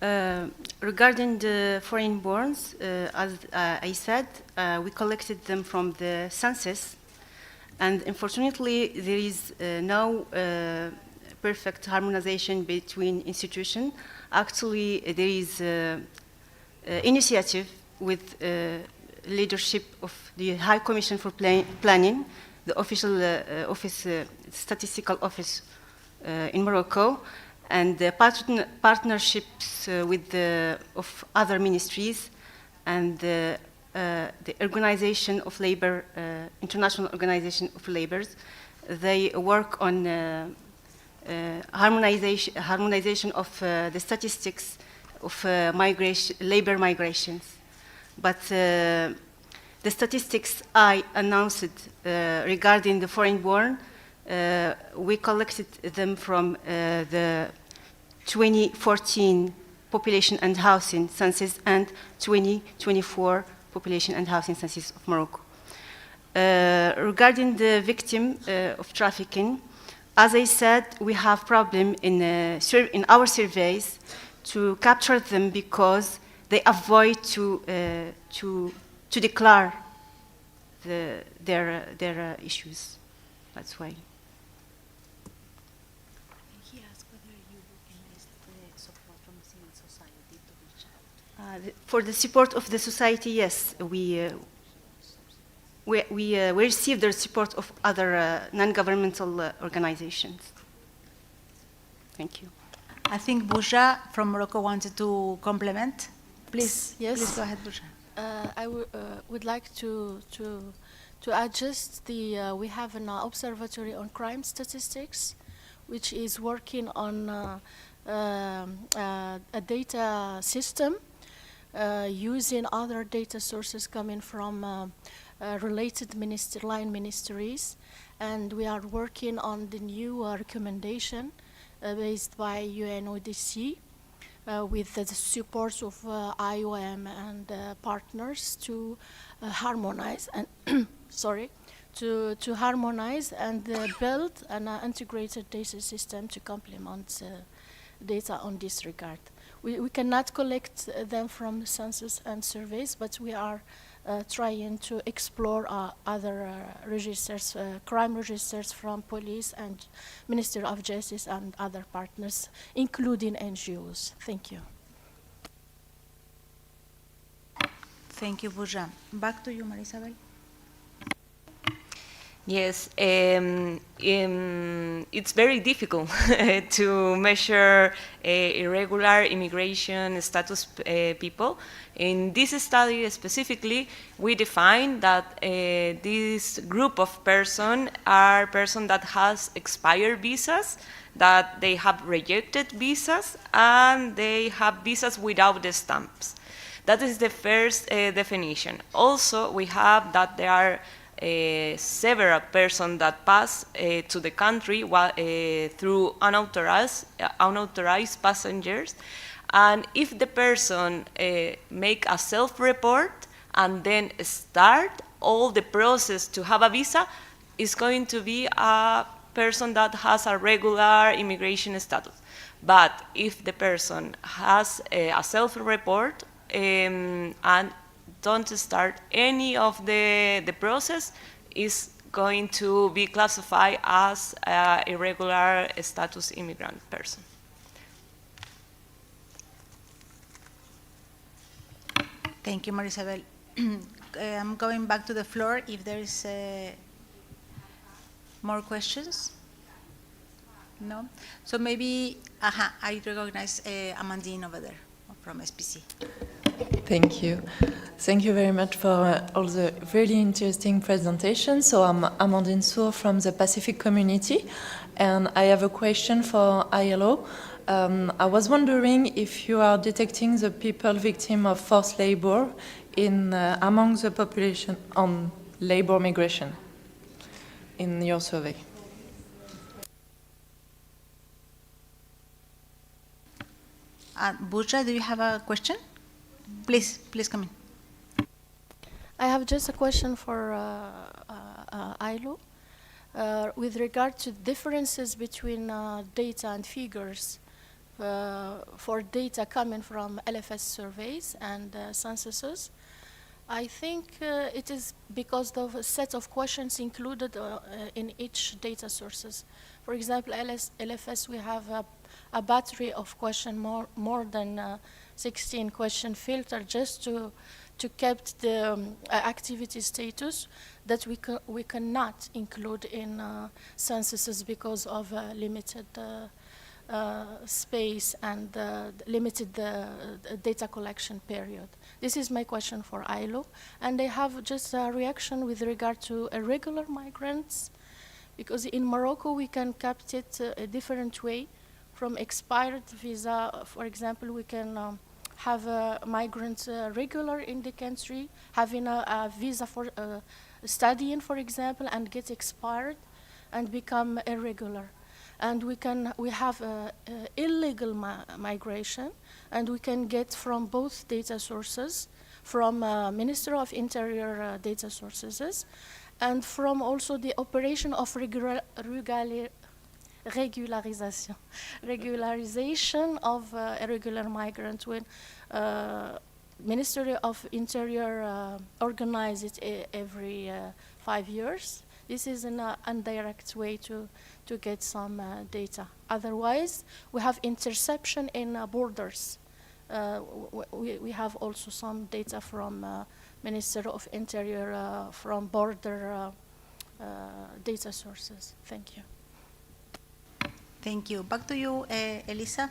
Regarding the foreign-borns, as I said, we collected them from the census, and unfortunately there is no perfect harmonization between institutions. Actually, there is initiative with leadership of the High Commission for Planning, the official statistical office in Morocco, and the partnerships with of other ministries and the Organization of Labor, International Organization of Labor. They work on harmonization of the statistics of labor migrations. But the statistics I announced regarding the foreign-born, we collected them from the 2014 Population and Housing Census and 2024 Population and Housing Census of Morocco. Regarding the victim of trafficking, as I said, we have problem in our surveys to capture them because they avoid to declare their issues. That's why. He asked whether you enlist the support from civil society to reach out. For the support of the society, yes, we receive the support of other non-governmental organizations. Thank you. I think Bouja from Morocco wanted to complement. Please, yes. Please go ahead, Bouja. I would like to adjust the. We have an observatory on crime statistics, which is working on a data system using other data sources coming from related line ministries, and we are working on the new recommendation based by UNODC with the support of IOM and partners to harmonize and to harmonize and build an integrated data system to complement data on this regard. We cannot collect them from the census and surveys, but we are trying to explore other registers, crime registers from police and Ministry of Justice and other partners, including NGOs. Thank you. Thank you, Bouja. Back to you, Marisabel. Yes, it's very difficult to measure irregular immigration status people. In this study specifically, we define that this group of persons are persons that has expired visas, that they have rejected visas, and they have visas without the stamps. That is the first definition. Also, we have that there are several persons that pass to the country through unauthorized passengers, and if the person make a self-report and then start all the process to have a visa, is going to be a person that has a regular immigration status. But if the person has a self-report and don't start any of the process, is going to be classified as a irregular status immigrant person. Thank you, Marisabel. I'm going back to the floor if there is more questions. No? So maybe, I recognize Amandine over there from SPC. Thank you. Thank you very much for all the really interesting presentations. So I'm Amandine Sour from the Pacific Community, and I have a question for ILO. I was wondering if you are detecting the people victim of forced labor among the population on labor migration in your survey. Burja, do you have a question? Please come in. I have just a question for ILO. With regard to differences between data and figures for data coming from LFS surveys and censuses, I think it is because of a set of questions included in each data sources. For example, LFS, we have a battery of questions, more than 16 question filter just to keep the activity status that we cannot include in censuses because of limited space and limited data collection period. This is my question for ILO. And I have just a reaction with regard to irregular migrants, because in Morocco we can capture it a different way. From expired visa, for example, we can have a migrant regular in the country, having a visa for studying, for example, and get expired and become irregular. And we have illegal migration, and we can get from both data sources, from Minister of Interior data sources, and from also the operation of regularization of irregular migrants, when Ministry of Interior organize it every 5 years. This is an indirect way to get some data. Otherwise, we have interception in borders. We have also some data from Ministry of Interior from border data sources. Thank you. Thank you. Back to you, Elisa.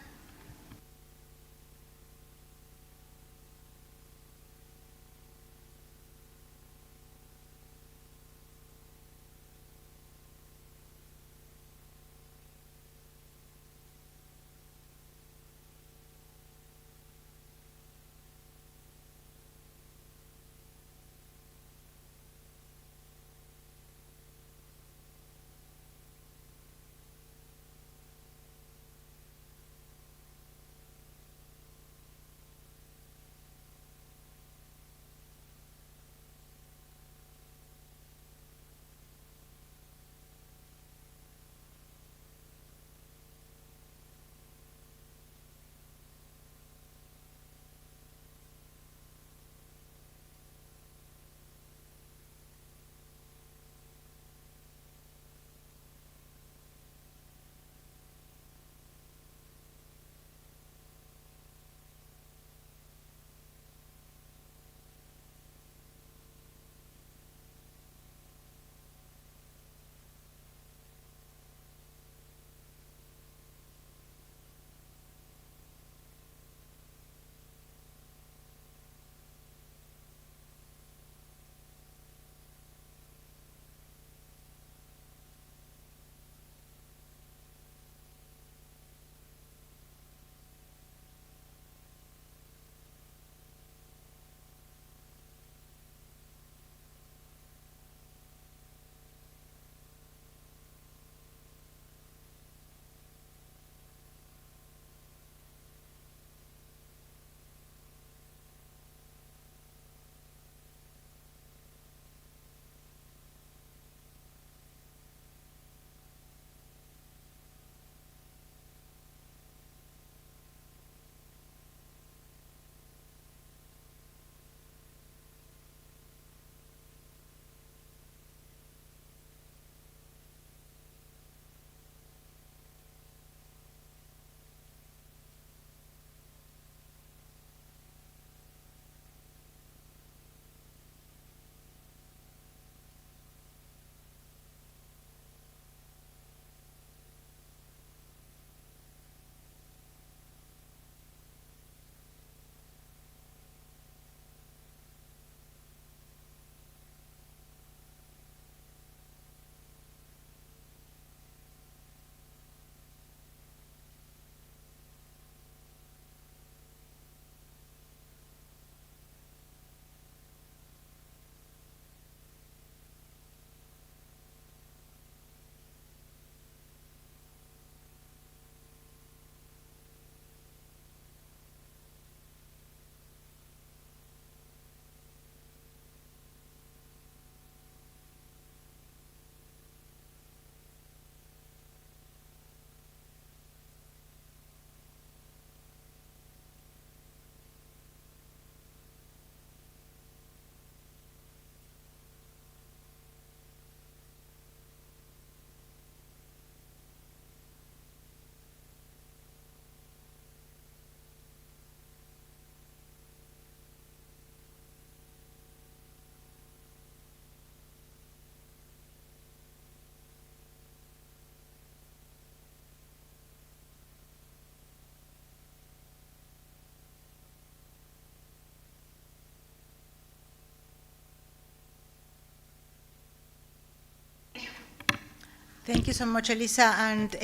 Thank you so much, Elisa. And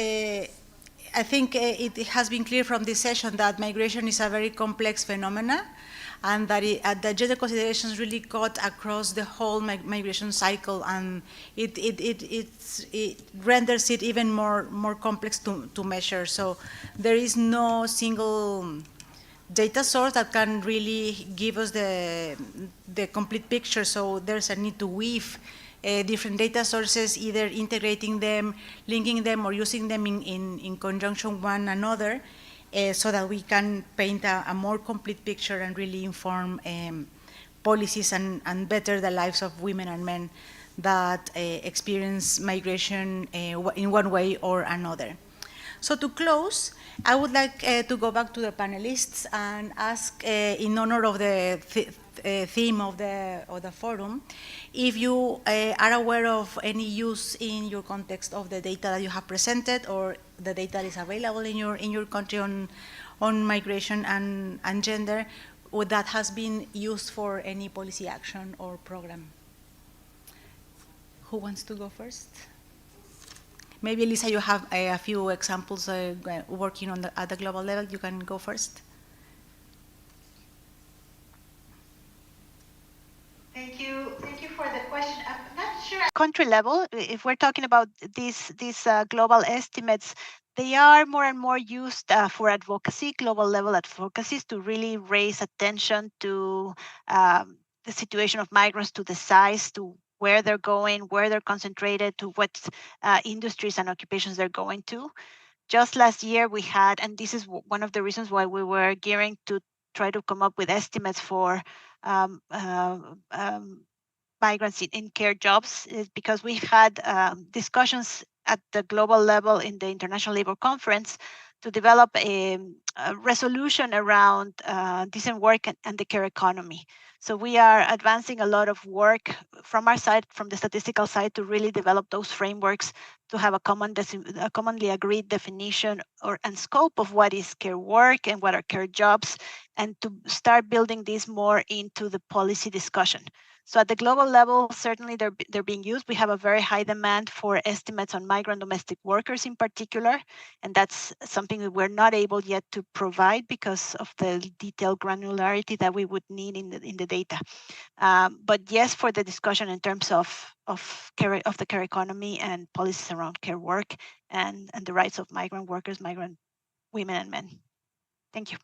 I think it has been clear from this session that migration is a very complex phenomena, and that the gender considerations really cut across the whole migration cycle, and it renders it even more complex to measure. So there is no single data source that can really give us the complete picture. So there's a need to weave different data sources, either integrating them, linking them, or using them in conjunction one another, so that we can paint a more complete picture and really inform policies and better the lives of women and men that experience migration in one way or another. So to close, I would like to go back to the panelists and ask, in honor of the theme of the forum, if you are aware of any use in your context of the data that you have presented, or the data that is available in your country on migration and gender, or that has been used for any policy action or program. Who wants to go first? Maybe, Elisa, you have a few examples working at the global level. You can go first. Thank you for the question. I'm not sure. Country level, if we're talking about these global estimates, they are more and more used for advocacy, global level advocacies, to really raise attention to the situation of migrants, to the size, to where they're going, where they're concentrated, to what industries and occupations they're going to. Just last year we had, and this is one of the reasons why we were gearing to try to come up with estimates for migrants in care jobs, is because we've had discussions at the global level in the International Labour Conference to develop a resolution around decent work and the care economy. So we are advancing a lot of work from our side, from the statistical side, to really develop those frameworks to have a commonly agreed definition and scope of what is care work and what are care jobs, and to start building this more into the policy discussion. So at the global level, certainly they're being used. We have a very high demand for estimates on migrant domestic workers in particular, and that's something that we're not able yet to provide because of the detailed granularity that we would need in the data. But yes, for the discussion in terms of the care economy and policies around care work and the rights of migrant workers, migrant women and men. Thank you.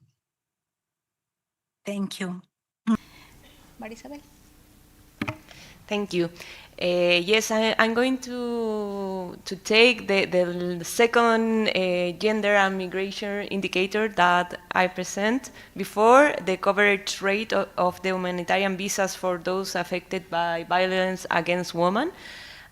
Thank you. Marisabel? Thank you. Yes, I'm going to take the second gender and migration indicator that I present before, the coverage rate of the humanitarian visas for those affected by violence against women.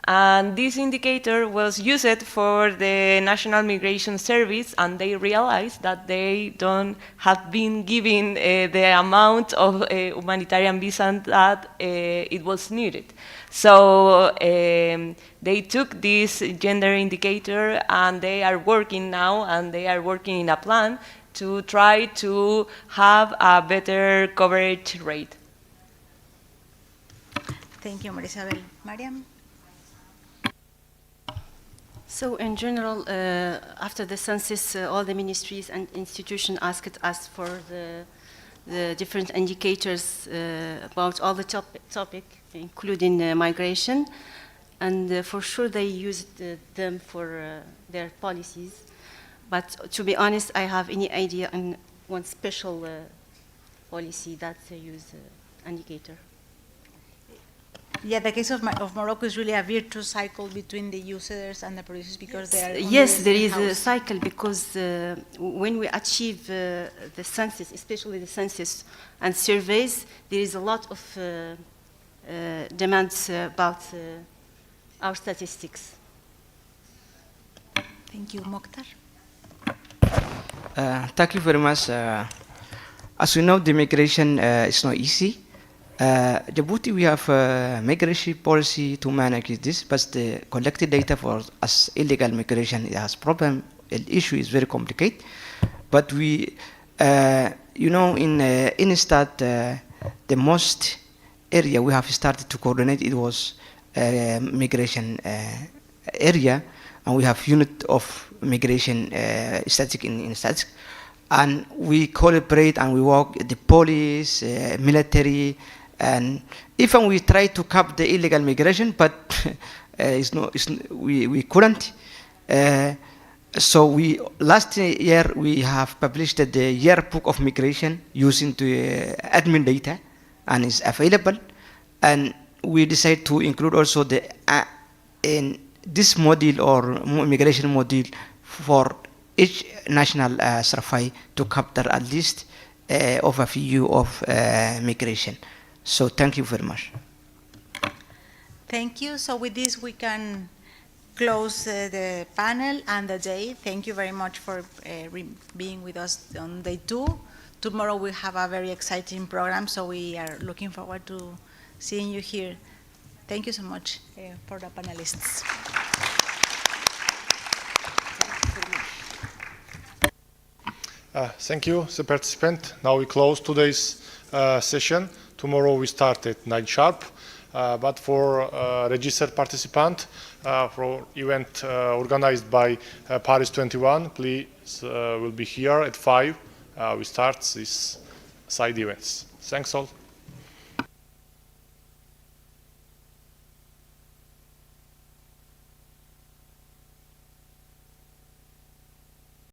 And this indicator was used for the National Migration Service, and they realized that they don't have been given the amount of humanitarian visa that it was needed. So they took this gender indicator, and they are working now, and they are working in a plan to try to have a better coverage rate. Thank you, Marisabel. Mariam? So in general, after the census, all the ministries and institutions asked us for the different indicators about all the topic, including migration, and for sure they used them for their policies. But to be honest, I have any idea on one special policy that they use indicator. Yeah, the case of Morocco is really a virtuous cycle between the users and the producers, because they are. Yes, there is a cycle, because when we achieve the census, especially the census and surveys, there is a lot of demands about our statistics. Thank you, Mokhtar. Thank you very much. As we know, the migration is not easy. Djibouti, we have a migration policy to manage this, but the collected data for us illegal migration has problem. The issue is very complicated. But we, in Instat, the most area we have started to coordinate, it was migration area, and we have unit of migration statistic in statistics, and we collaborate and we work with the police, military, and even we try to cap the illegal migration, but we couldn't. So last year we have published the yearbook of migration using the admin data, and it's available. And we decided to include also the in this module or migration module for each national survey to capture at least overview of migration. So thank you very much. Thank you. So with this, we can close the panel and the day. Thank you very much for being with us on day 2. Tomorrow we have a very exciting program, so we are looking forward to seeing you here. Thank you so much for the panelists. Thank you, the participant. Now we close today's session. Tomorrow we start at 9 sharp. But for registered participant for event organized by Paris 21, please will be here at 5. We start these side events. Thanks all.